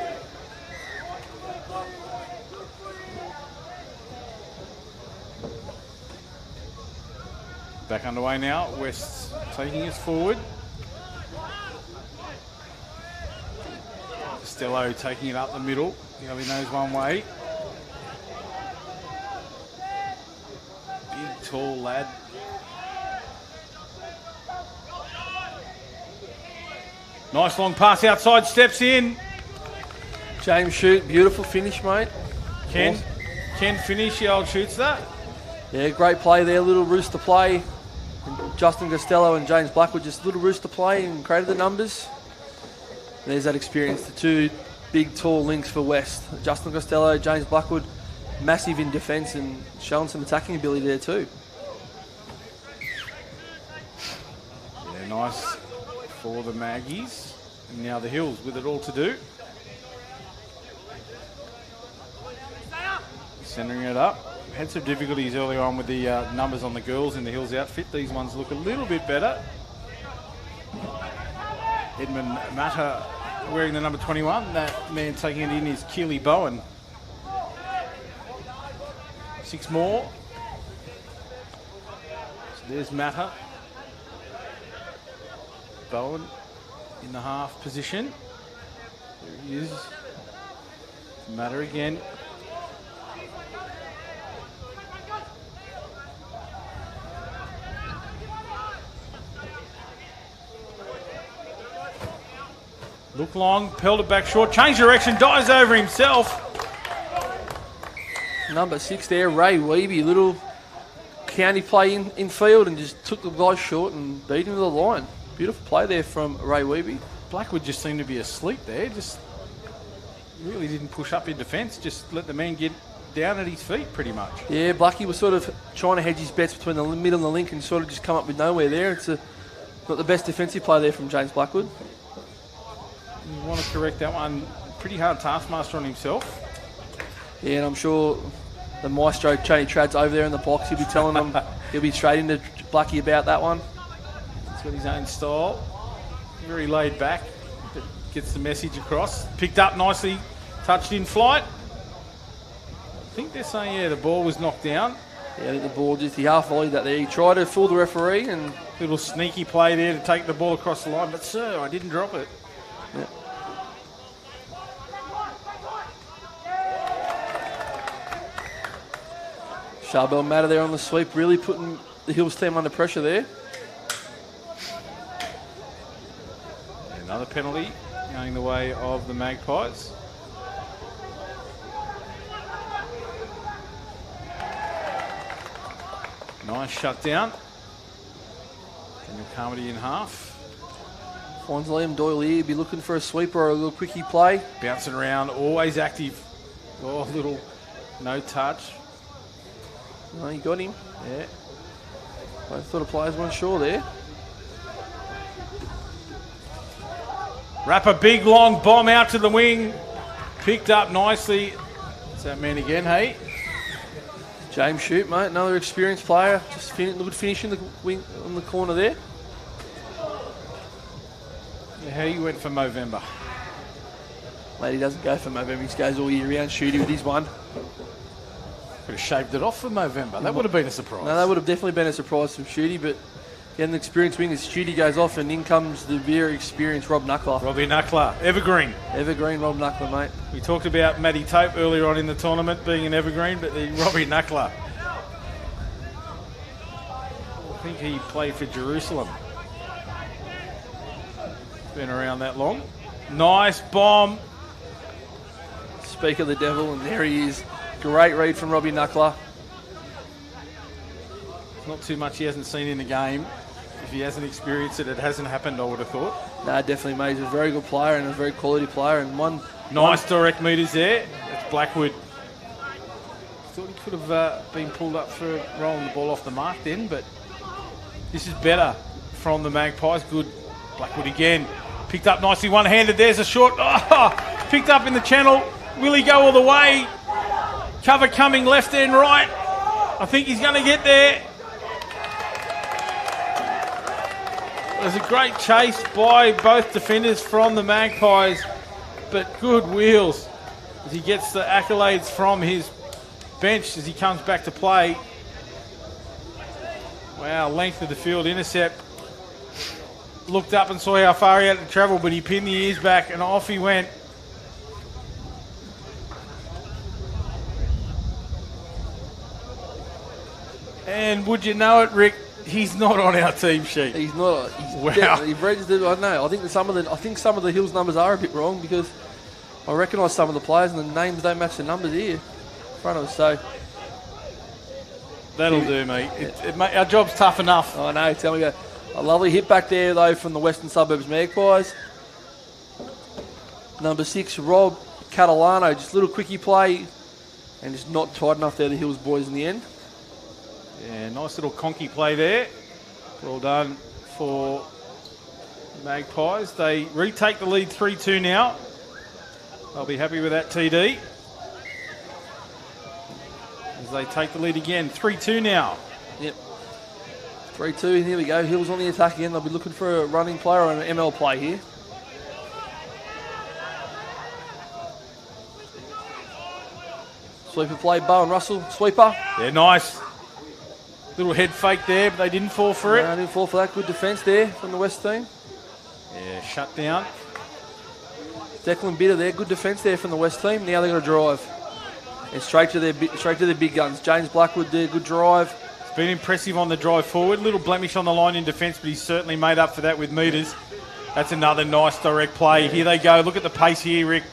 Back underway now. West taking us forward. Costello taking it up the middle. He only knows one way. Big, tall lad. Nice long pass outside, steps in. James Shoot, beautiful finish, mate. Ken finish, the old shoots that. Yeah, great play there, little rooster play. Justin Costello and James Blackwood, just little rooster play and created the numbers. There's that experience, the two big, tall links for West. Justin Costello, James Blackwood, massive in defence and showing some attacking ability there too. Yeah, nice for the Maggies. And now the Hills with it all to do. Centering it up. Had some difficulties earlier on with the numbers on the girls in the Hills outfit. These ones look a little bit better. Edmund Matter wearing the number 21. That man taking it in is Keely Bowen. 6 more. So there's Matter. Bowen in the half position. There he is. Matter again. Look long, pelted back short, changed direction, dives over himself. Number 6 there, Ray Weeby, little county play in field and just took the guy short and beat him to the line. Beautiful play there from Ray Weeby. Blackwood just seemed to be asleep there, just really didn't push up in defence, just let the man get down at his feet pretty much. Yeah, Blackie was sort of trying to hedge his bets between the middle and the link and sort of just come up with nowhere there. It's not the best defensive play there from James Blackwood. You want to correct that one. Pretty hard taskmaster on himself. Yeah, and I'm sure the maestro, Tony Trad's over there in the box. He'll be telling them, he'll be straight into Blackie about that one. He's got his own style. Very laid back, but gets the message across. Picked up nicely, touched in flight. I think they're saying, yeah, the ball was knocked down. Yeah, the ball just, he half volleyed that there. He tried to fool the referee and... Little sneaky play there to take the ball across the line, but sir, I didn't drop it. Yeah. Charbel Matter there on the sweep, really putting the Hills team under pressure there. Another penalty going the way of the Magpies. Nice shutdown. Daniel Carmody in half. Finds Liam Doyle here, be looking for a sweeper or a little quickie play. Bouncing around, always active. Oh, little no touch. No, you got him. Yeah. Both sort of players weren't sure there. Wrap a big long bomb out to the wing. Picked up nicely. It's that man again, hey? James Shoot, mate, another experienced player. Just good finish in the wing on the corner there. Yeah, how you went for Movember? Mate, he doesn't go for Movember. He goes all year round. Shooty with his one. Could have shaved it off for Movember. That would have been a surprise. No, that would have definitely been a surprise from Shooty, but getting the experienced wing as Shooty goes off and in comes the very experienced Rob Knuckler. Robbie Knuckler, evergreen. Evergreen Rob Knuckler, mate. We talked about Matty Tope earlier on in the tournament being an evergreen, but the Robbie Knuckler. I think he played for Jerusalem. Been around that long. Nice bomb. speak of the devil, and there he is. Great read from Robbie Knuckler. Not too much he hasn't seen in the game. If he hasn't experienced it, it hasn't happened, I would have thought. No, definitely, mate. He's a very good player and a very quality player. And Nice direct meters there. That's Blackwood. Thought he could have been pulled up for rolling the ball off the mark then, but this is better from the Magpies. Good. Blackwood again. Picked up nicely, one-handed. There's a short. Oh, picked up in the channel. Will he go all the way? Cover coming left and right. I think he's going to get there. There's a great chase by both defenders from the Magpies, but good wheels as he gets the accolades from his bench as he comes back to play. Wow, length of the field intercept. Looked up and saw how far he had to travel, but he pinned the ears back and off he went. And would you know it, Rick? He's not on our team sheet. He's not. Wow. He's registered. I don't know. I think some of the Hills numbers are a bit wrong because I recognise some of the players and the names don't match the numbers here in front of us. So that'll do, mate. Our job's tough enough. I know. Tell me about a lovely hit back there though from the Western Suburbs Magpies. Number 6, Rob Catalano, just a little quickie play and just not tight enough there. The Hills boys in the end. Yeah, nice little conky play there. Well done for Magpies. They retake the lead 3-2 now. They'll be happy with that TD. As they take the lead again, 3-2 now. Yep. 3-2, and here we go. Hills on the attack again. They'll be looking for a running player or an ML play here. Sweeper play, Bowen Russell, sweeper. Yeah, nice. Little head fake there, but they didn't fall for it. No, didn't fall for that. Good defence there from the West team. Yeah, shut down. Declan Bitter there. Good defence there from the West team. Now they're going to drive. And straight to their big guns. James Blackwood there. Good drive. It's been impressive on the drive forward. Little blemish on the line in defence, but he's certainly made up for that with metres. That's another nice direct play. Here they go. Look at the pace here, Rick.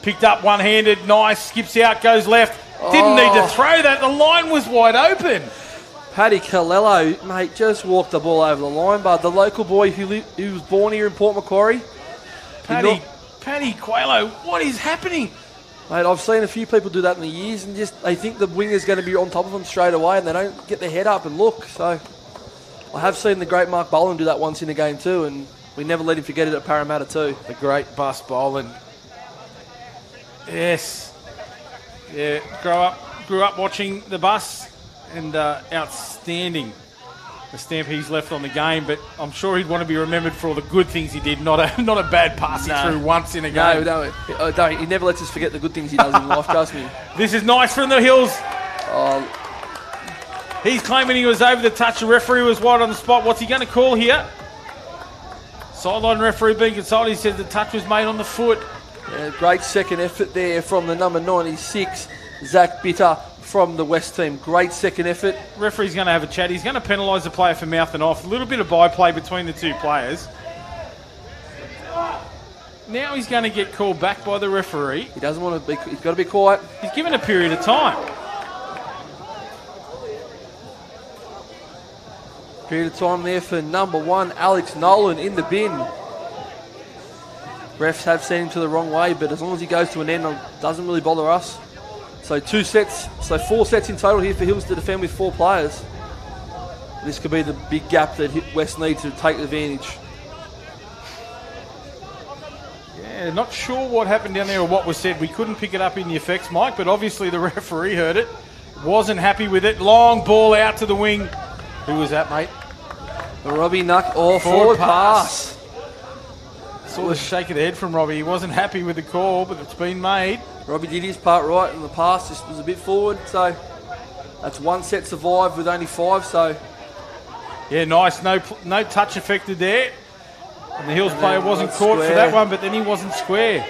Picked up one-handed. Nice. Skips out. Goes left. Didn't need to throw that. The line was wide open. Paddy Calello, mate, just walked the ball over the line, but the local boy who was born here in Port Macquarie. Paddy Coelho, what is happening? Mate, I've seen a few people do that in the years and just they think the winger's going to be on top of them straight away and they don't get their head up and look. So I have seen the great Mark Boland do that once in a game too, and we never let him forget it at Parramatta too. The great Bus Boland. Yes. Yeah, grew up watching the Bus. And outstanding the stamp he's left on the game, but I'm sure he'd want to be remembered for all the good things he did, not a bad pass he threw once in a game. No, don't. He never lets us forget the good things he does in life, trust me. This is nice from the Hills. He's claiming he was over the touch. The referee was wide on the spot. What's he going to call here? Sideline referee being consulted. He says the touch was made on the foot. Yeah, great second effort there from the number 96, Zach Bitter. From the West team. Great second effort. Referee's going to have a chat. He's going to penalise the player for mouthing off. A little bit of byplay between the two players. Now he's going to get called back by the referee. He doesn't want to be... He's got to be quiet. He's given a period of time. Period of time there for number 1, Alex Nolan in the bin. Refs have sent him to the wrong way, but as long as he goes to an end, it doesn't really bother us. So 4 sets in total here for Hills to defend with 4 players. This could be the big gap that West need to take advantage. Yeah, not sure what happened down there or what was said. We couldn't pick it up in the effects, Mike, but obviously the referee heard it. Wasn't happy with it. Long ball out to the wing. Who was that, mate? Robbie Nuck, forward pass. Saw the shake of the head from Robbie. He wasn't happy with the call, but it's been made. Robbie did his part right, and the pass just was a bit forward. So that's 1 set survived with only 5. So yeah, nice. No touch affected there. And the Hills player wasn't caught for that one, but then he wasn't square.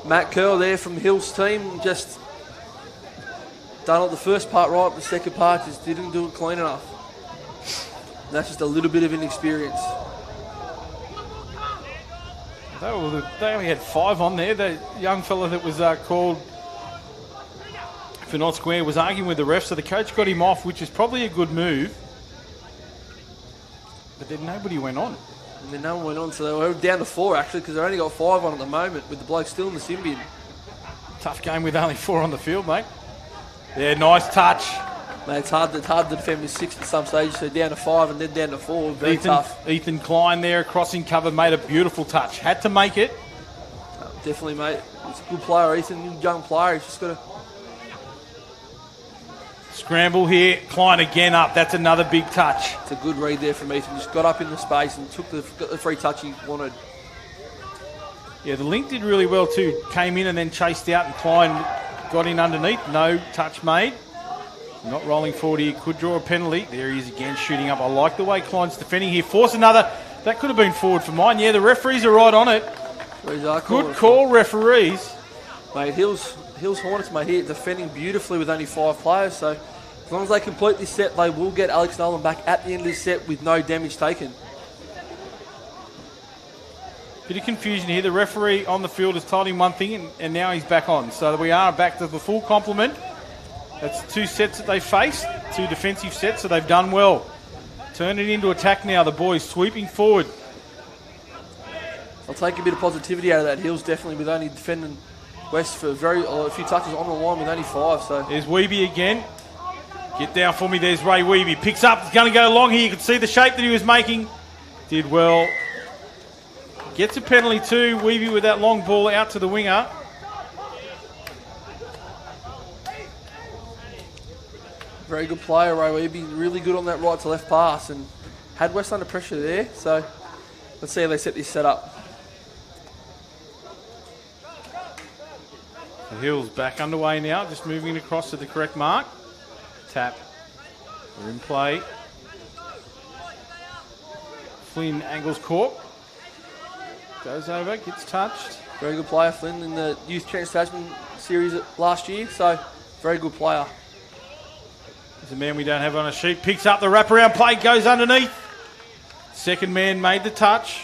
Matt Curl there from the Hills team just done it the first part right, the second part just didn't do it clean enough. And that's just a little bit of inexperience. They only had 5 on there. The young fella that was called for not square was arguing with the ref, so the coach got him off, which is probably a good move. But then nobody went on. And then no one went on, so they were down to 4 actually, because they've only got 5 on at the moment, with the bloke still in the sin bin. Tough game with only 4 on the field, mate. Yeah, nice touch. Mate, it's hard to defend with 6 at some stage, so down to 5 and then down to 4. Very tough. Ethan Klein there, crossing cover, made a beautiful touch. Had to make it. Definitely, mate. He's a good player, Ethan, young player. He's just got to... Scramble here, Klein again up. That's another big touch. It's a good read there from Ethan. Just got up in the space and got the free touch he wanted. Yeah, the link did really well too. Came in and then chased out, and Klein got in underneath. No touch made. Not rolling forward here. Could draw a penalty. There he is again, shooting up. I like the way Klein's defending here. Force another. That could have been forward for mine. Yeah, the referees are right on it. Good call, referees. Mate, Hills Hornets, mate, here defending beautifully with only 5 players. So as long as they complete this set, they will get Alex Nolan back at the end of this set with no damage taken. Bit of confusion here. The referee on the field has told him one thing, and now he's back on. So we are back to the full complement. That's 2 sets that they faced, 2 defensive sets, so they've done well. Turn it into attack now, the boys sweeping forward. I'll take a bit of positivity out of that. Hills definitely with only defending West for a few touches on the line with only 5. So there's Weeby again. Get down for me. There's Ray Weeby. Picks up. He's going to go long here. You can see the shape that he was making. Did well. Gets a penalty too. Weeby with that long ball out to the winger. Very good player, Ray Weeby. Really good on that right to left pass and had West under pressure there. So let's see how they set this set up. The Hills back underway now, just moving it across to the correct mark. Tap. We're in play. Flynn angles cork. Goes over, gets touched. Very good player, Flynn, in the Youth Chance Tasman series last year. So very good player. There's a man we don't have on a sheet. Picks up the wraparound play, goes underneath. Second man made the touch.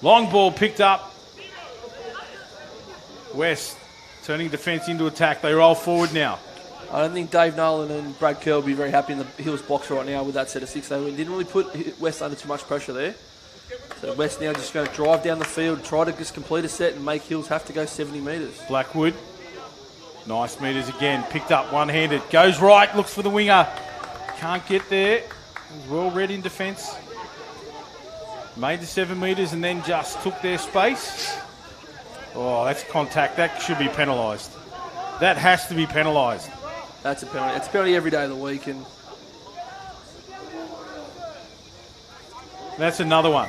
Long ball picked up. West turning defence into attack. They roll forward now. I don't think Dave Nolan and Brad Kerr will be very happy in the Hills box right now with that set of 6. They didn't really put West under too much pressure there. So West now just going to drive down the field, try to just complete a set and make Hills have to go 70 metres. Blackwood. Nice metres again. Picked up one-handed. Goes right, looks for the winger. Can't get there. Was well read in defence. Made the 7 metres and then just took their space. Oh, that's contact. That should be penalised. That has to be penalised. That's a penalty. It's a penalty every day of the week. And that's another one.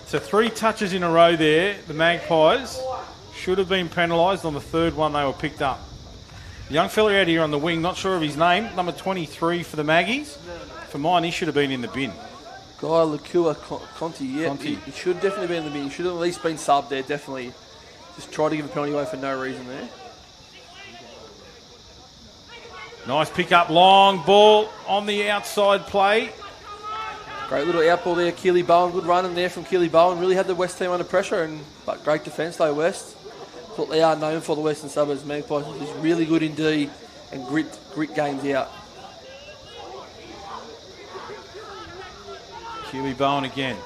So 3 touches in a row there. The Magpies should have been penalised on the 3rd one they were picked up. The young fella out here on the wing, not sure of his name, number 23 for the Maggies. For mine, he should have been in the bin. Guy Lakua Conti, yeah. Conti. He should definitely be in the bin. He should have at least been subbed there, definitely. Just try to give a penalty away for no reason there. Nice pick up, long ball on the outside play. Great little out ball there, Keely Bowen. Good running there from Keely Bowen. Really had the West team under pressure, but great defence though, West. That's what they are known for, the Western Suburbs Magpies. Is really good in D and grit games out. Keely Bowen again.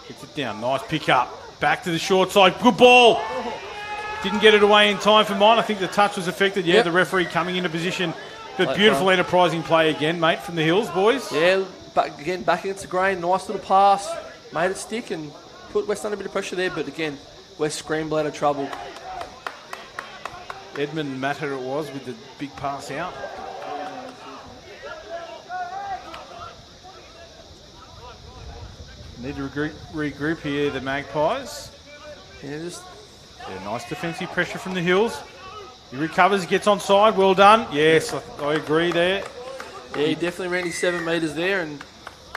Gets it down. Nice pick up. Back to the short side. Good ball. Didn't get it away in time for mine. I think the touch was affected. Yeah, yep. The referee coming into position. But beautiful enterprising play again, mate, from the Hills, boys. Yeah, back against the grain. Nice little pass. Made it stick and put West under a bit of pressure there. But again, West scrambled out of trouble. Edmund Matter it was with the big pass out. Need to regroup here, the Magpies. Yeah, nice defensive pressure from the Hills. He recovers, gets onside, well done. Yes, I agree there. Yeah, he definitely ran his 7 metres there and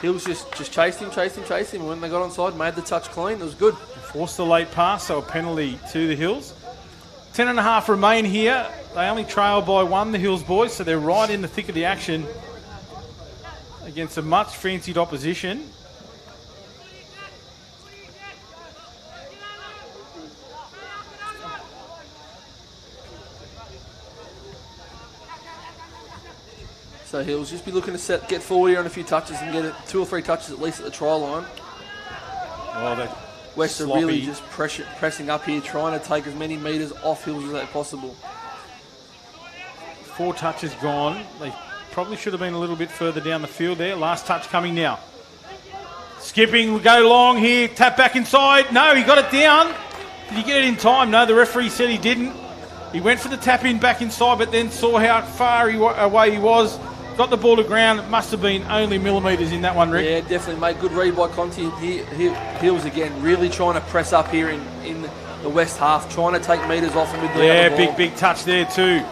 Hills just chased him. And when they got onside, made the touch clean. It was good. Forced the late pass, so a penalty to the Hills. 10.5 remain here. They only trail by 1, the Hills boys, so they're right in the thick of the action. against a much fancied opposition. So he'll just be looking to get forward here on a few touches and get 2 or 3 touches at least at the try line. Oh, West are really just pressing up here, trying to take as many metres off Hills as they possible. 4 touches gone. They probably should have been a little bit further down the field there. Last touch coming now. Skipping, we go long here. Tap back inside. No, he got it down. Did he get it in time? No, the referee said he didn't. He went for the tap in back inside, but then saw how far away he was. Got the ball to ground. It must have been only millimetres in that one, Rick. Yeah, definitely, mate. Good read by Conti. Hills again, really trying to press up here in the West half, trying to take metres off him with the other ball. big touch there too.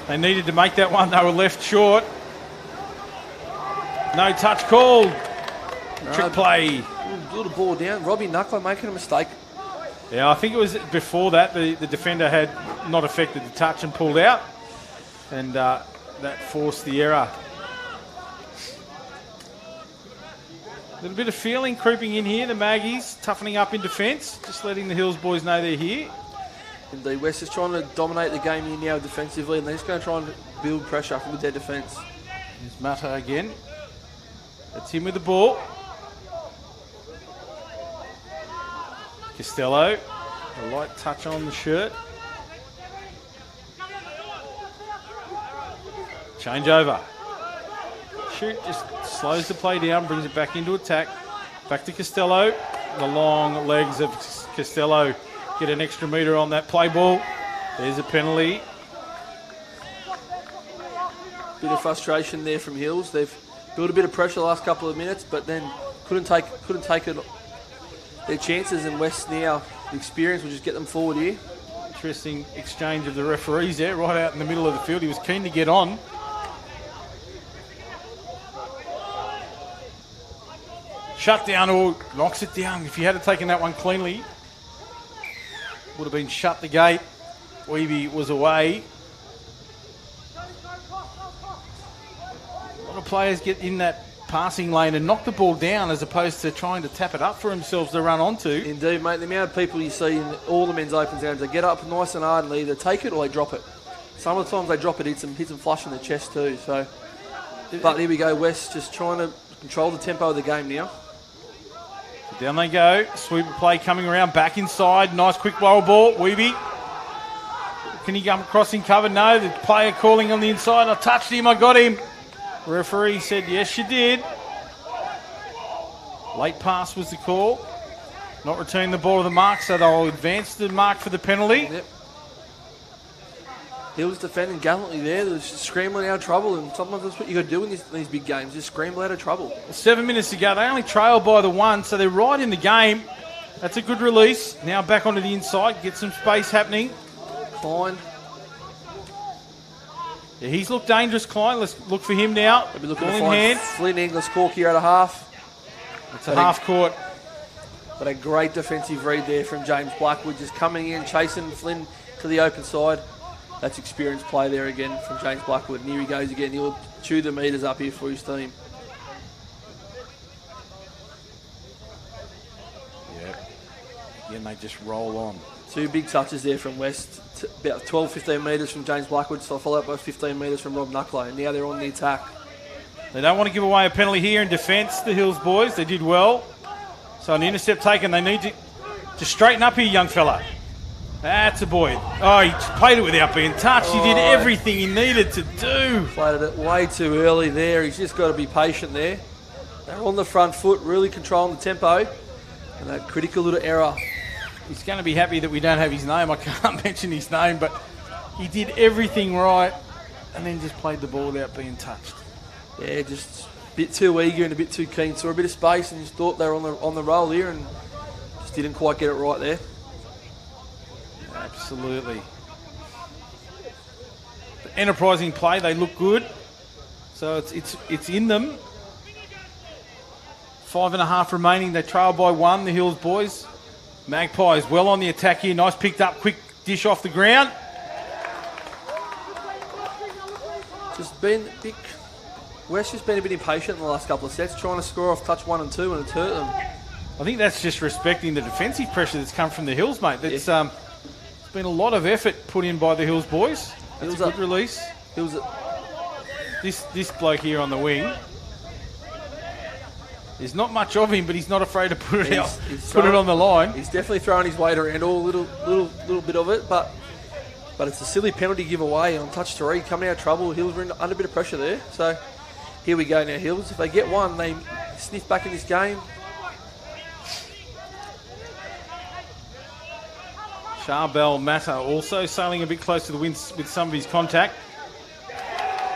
They needed to make that one. They were left short. No touch called. Trick play. Little ball down. Robbie Knuckler making a mistake. Yeah, I think it was before that the defender had not affected the touch and pulled out. And that forced the error. A little bit of feeling creeping in here. The Maggies toughening up in defence. Just letting the Hills boys know they're here. Indeed, West is trying to dominate the game here now defensively, and they're just going to try and build pressure up with their defence. Here's Mata again. That's him with the ball. Costello, a light touch on the shirt. Change over. Shoot, just slows the play down, brings it back into attack. Back to Costello. The long legs of Costello get an extra metre on that play ball. There's a penalty. Bit of frustration there from Hills. They've built a bit of pressure the last couple of minutes, but then couldn't take their chances, and West now, the experience will just get them forward here. Interesting exchange of the referees there, right out in the middle of the field. He was keen to get on. Shut down or knocks it down. If he had taken that one cleanly, would have been shut the gate. Weeby was away. A lot of players get in that passing lane and knock the ball down as opposed to trying to tap it up for themselves to run onto. Indeed, mate. The amount of people you see in all the men's opens games, they get up nice and hard and they either take it or they drop it. Some of the times they drop it, hits them flush in the chest too. So, but here we go, West just trying to control the tempo of the game now. Down they go. Sweeper play coming around, back inside. Nice quick blower ball. Weeby. Can he come across in cover? No. The player calling on the inside. I touched him. I got him. Referee said, yes, you did. Late pass was the call. Not returning the ball to the mark, so they'll advance the mark for the penalty. Yep. He was defending gallantly there. They was scrambling out of trouble, and sometimes that's what you got to do in these big games, just scramble out of trouble. 7 minutes to go. They only trail by the 1, so they're right in the game. That's a good release. Now back onto the inside. Get some space happening. Klein. Yeah, he's looked dangerous, Klein. Let's look for him now. They'll be looking to find Flynn Inglis Cork here at a half. It's a half court. But a great defensive read there from James Blackwood, just coming in, chasing Flynn to the open side. That's experienced play there again from James Blackwood. And here he goes again. He'll chew the metres up here for his team. Yep. Again, they just roll on. 2 big touches there from West. About 12-15 metres from James Blackwood, so followed up by 15 metres from Rob Knuckler. And now they're on the attack. They don't want to give away a penalty here in defence, the Hills boys. They did well. So an intercept taken. They need to straighten up here, young fella. That's a boy. Oh, he played it without being touched. He did everything he needed to do. Played it way too early there. He's just got to be patient there. They're on the front foot, really controlling the tempo. And that critical little error. He's going to be happy that we don't have his name. I can't mention his name, but he did everything right and then just played the ball without being touched. Yeah, just a bit too eager and a bit too keen. Saw a bit of space and just thought they were on the roll here and just didn't quite get it right there. Absolutely. But enterprising play, they look good. So it's in them. 5.5 remaining. They trail by 1, the Hills boys. Magpies well on the attack here. Nice picked up, quick dish off the ground. Just been a bit West's just been a bit impatient in the last couple of sets, trying to score off touch 1 and 2, and it's hurt them. I think that's just respecting the defensive pressure that's come from the Hills, mate. It's been a lot of effort put in by the Hills boys. That's a good release. This bloke here on the wing, there's not much of him, but he's not afraid to put it out, put it on the line. He's definitely throwing his weight around a little bit of it, but it's a silly penalty giveaway on touch 3, coming out of trouble. Hills are under a bit of pressure there. So here we go now, Hills. If they get one, they sniff back in this game. Charbel Mata also sailing a bit close to the wind with some of his contact.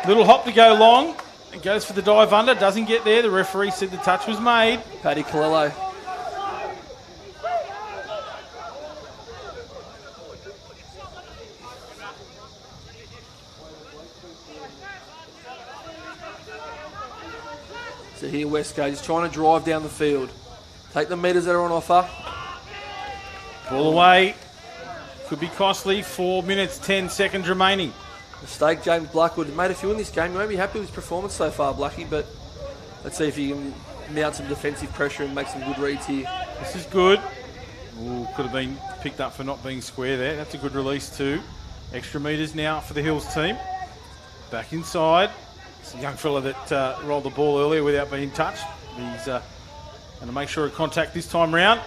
Little hop to go long. It goes for the dive under. Doesn't get there. The referee said the touch was made. Paddy Colello. So here Westgate is trying to drive down the field. Take the metres that are on offer. Ball away. Could be costly. 4 minutes, 10 seconds remaining. Mistake, James Blackwood made a few in this game. You won't be happy with his performance so far, Blackie, but let's see if he can mount some defensive pressure and make some good reads here. This is good. Ooh, could have been picked up for not being square there. That's a good release too. Extra metres now for the Hills team. Back inside. It's a young fella that rolled the ball earlier without being touched. He's going to make sure of contact this time round.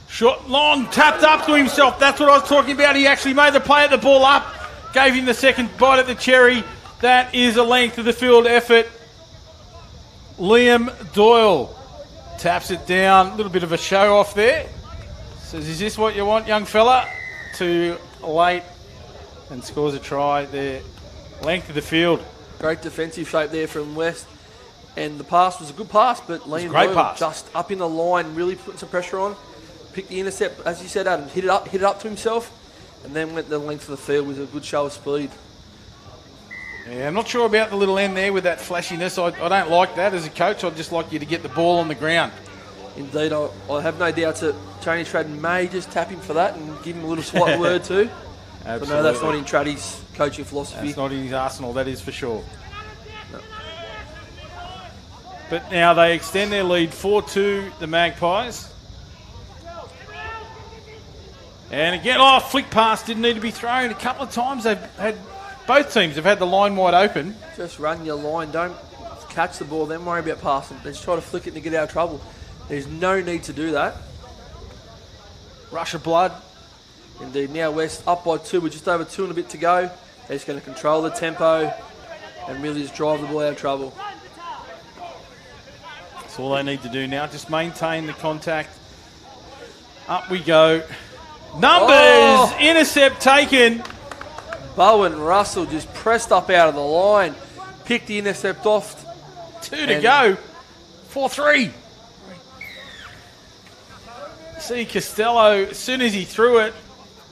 Shot long, tapped up to himself. That's what I was talking about. He actually made the play at the ball up. Gave him the second bite at the cherry. That is a length of the field effort. Liam Doyle taps it down. A little bit of a show off there. Says, is this what you want, young fella? Too late. And scores a try there. Length of the field. Great defensive shape there from West. And the pass was a good pass, but Liam Doyle just up in the line, really putting some pressure on. Picked the intercept, as you said, Adam, hit it up to himself. And then went the length of the field with a good show of speed. Yeah, I'm not sure about the little end there with that flashiness. I don't like that as a coach. I'd just like you to get the ball on the ground. Indeed, I have no doubt that Tony Tradden may just tap him for that and give him a little slight word too. Absolutely. But no, that's not in Traddy's coaching philosophy. That's not in his arsenal, that is for sure. No. But now they extend their lead 4-2, the Magpies. And again, flick pass didn't need to be thrown. A couple of times both teams have had the line wide open. Just run your line. Don't catch the ball, then worry about passing. Let's try to flick it to get out of trouble. There's no need to do that. Rush of blood. Indeed. Now West up by 2 with just over 2 and a bit to go. They're just going to control the tempo and really just drive the ball out of trouble. That's all they need to do now. Just maintain the contact. Up we go. Numbers! Intercept taken. Bowen Russell just pressed up out of the line. Picked the intercept off. 2 to go. 4-3. See Costello, as soon as he threw it,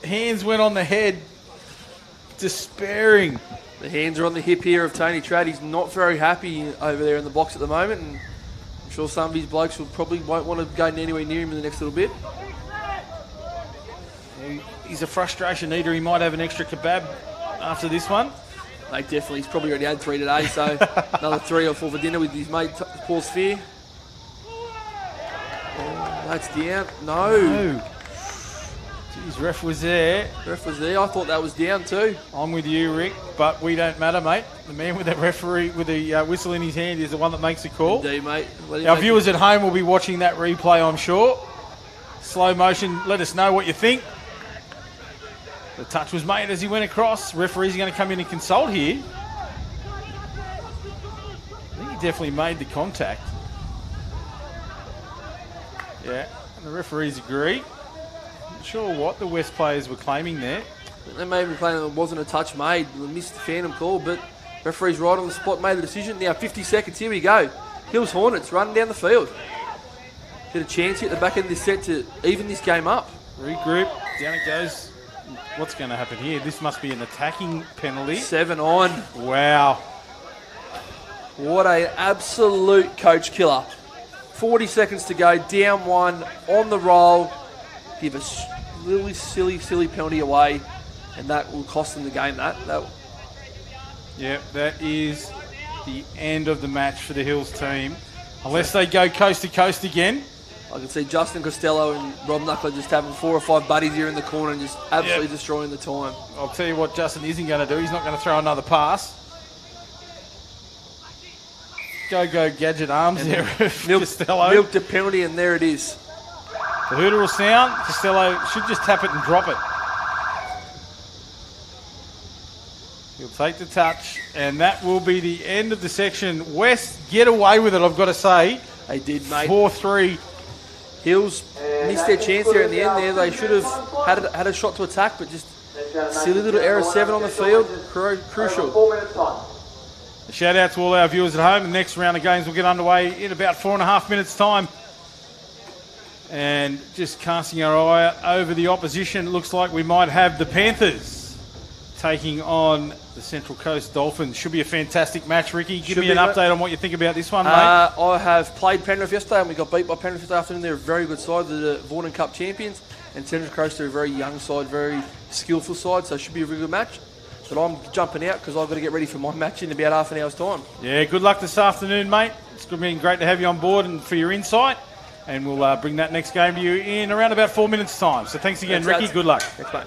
hands went on the head. Despairing. The hands are on the hip here of Tony Trad. He's not very happy over there in the box at the moment. And I'm sure some of his blokes won't want to go anywhere near him in the next little bit. He's a frustration eater. He might have an extra kebab after this one. Mate, definitely. He's probably already had 3 today, so another 3 or 4 for dinner with his mate, Paul Sphere. That's down. No. Jeez, ref was there. Ref was there. I thought that was down too. I'm with you, Rick, but we don't matter, mate. The man with that referee with the whistle in his hand is the one that makes the call. Indeed, mate. Our viewers at home will be watching that replay, I'm sure. Slow motion, let us know what you think. The touch was made as he went across. Referee's going to come in and consult here. I think he definitely made the contact. Yeah, and the referees agree. Not sure what the West players were claiming there. They may be claiming it wasn't a touch made. They missed the phantom call, but referee's right on the spot, made the decision. Now 50 seconds, here we go. Hills Hornets running down the field. Get a chance here at the back end of this set to even this game up. Regroup, down it goes. What's going to happen here? This must be an attacking penalty. 7 on. Wow. What an absolute coach killer. 40 seconds to go, down 1, on the roll. Give a really silly penalty away, and that will cost them the game. Yeah, that is the end of the match for the Hills team. Unless they go coast to coast again. I can see Justin Costello and Rob Knuckler just having 4 or 5 buddies here in the corner and just absolutely destroying the time. I'll tell you what Justin isn't going to do. He's not going to throw another pass. Go gadget arms and there. Costello. Milked the penalty, and there it is. The hooter will sound. Costello should just tap it and drop it. He'll take the touch, and that will be the end of the section. West get away with it, I've got to say. They did, mate. 4-3. Hills missed their chance there in the end there. They should have had a shot to attack, but just silly little error. 7 on the field. Crucial. A shout out to all our viewers at home. The next round of games will get underway in about 4.5 minutes' time. And just casting our eye over the opposition, it looks like we might have the Panthers taking on the Central Coast Dolphins. Should be a fantastic match, Ricky. Give me an update on what you think about this one, mate. I have played Penrith yesterday, and we got beat by Penrith this afternoon. They're a very good side. They're the Vaughan Cup champions. And Central Coast are a very young side, very skillful side, so it should be a really good match. But I'm jumping out because I've got to get ready for my match in about half an hour's time. Yeah, good luck this afternoon, mate. It's been great to have you on board and for your insight. And we'll bring that next game to you in around about 4 minutes' time. So thanks again, Ricky. Good luck. Thanks, mate.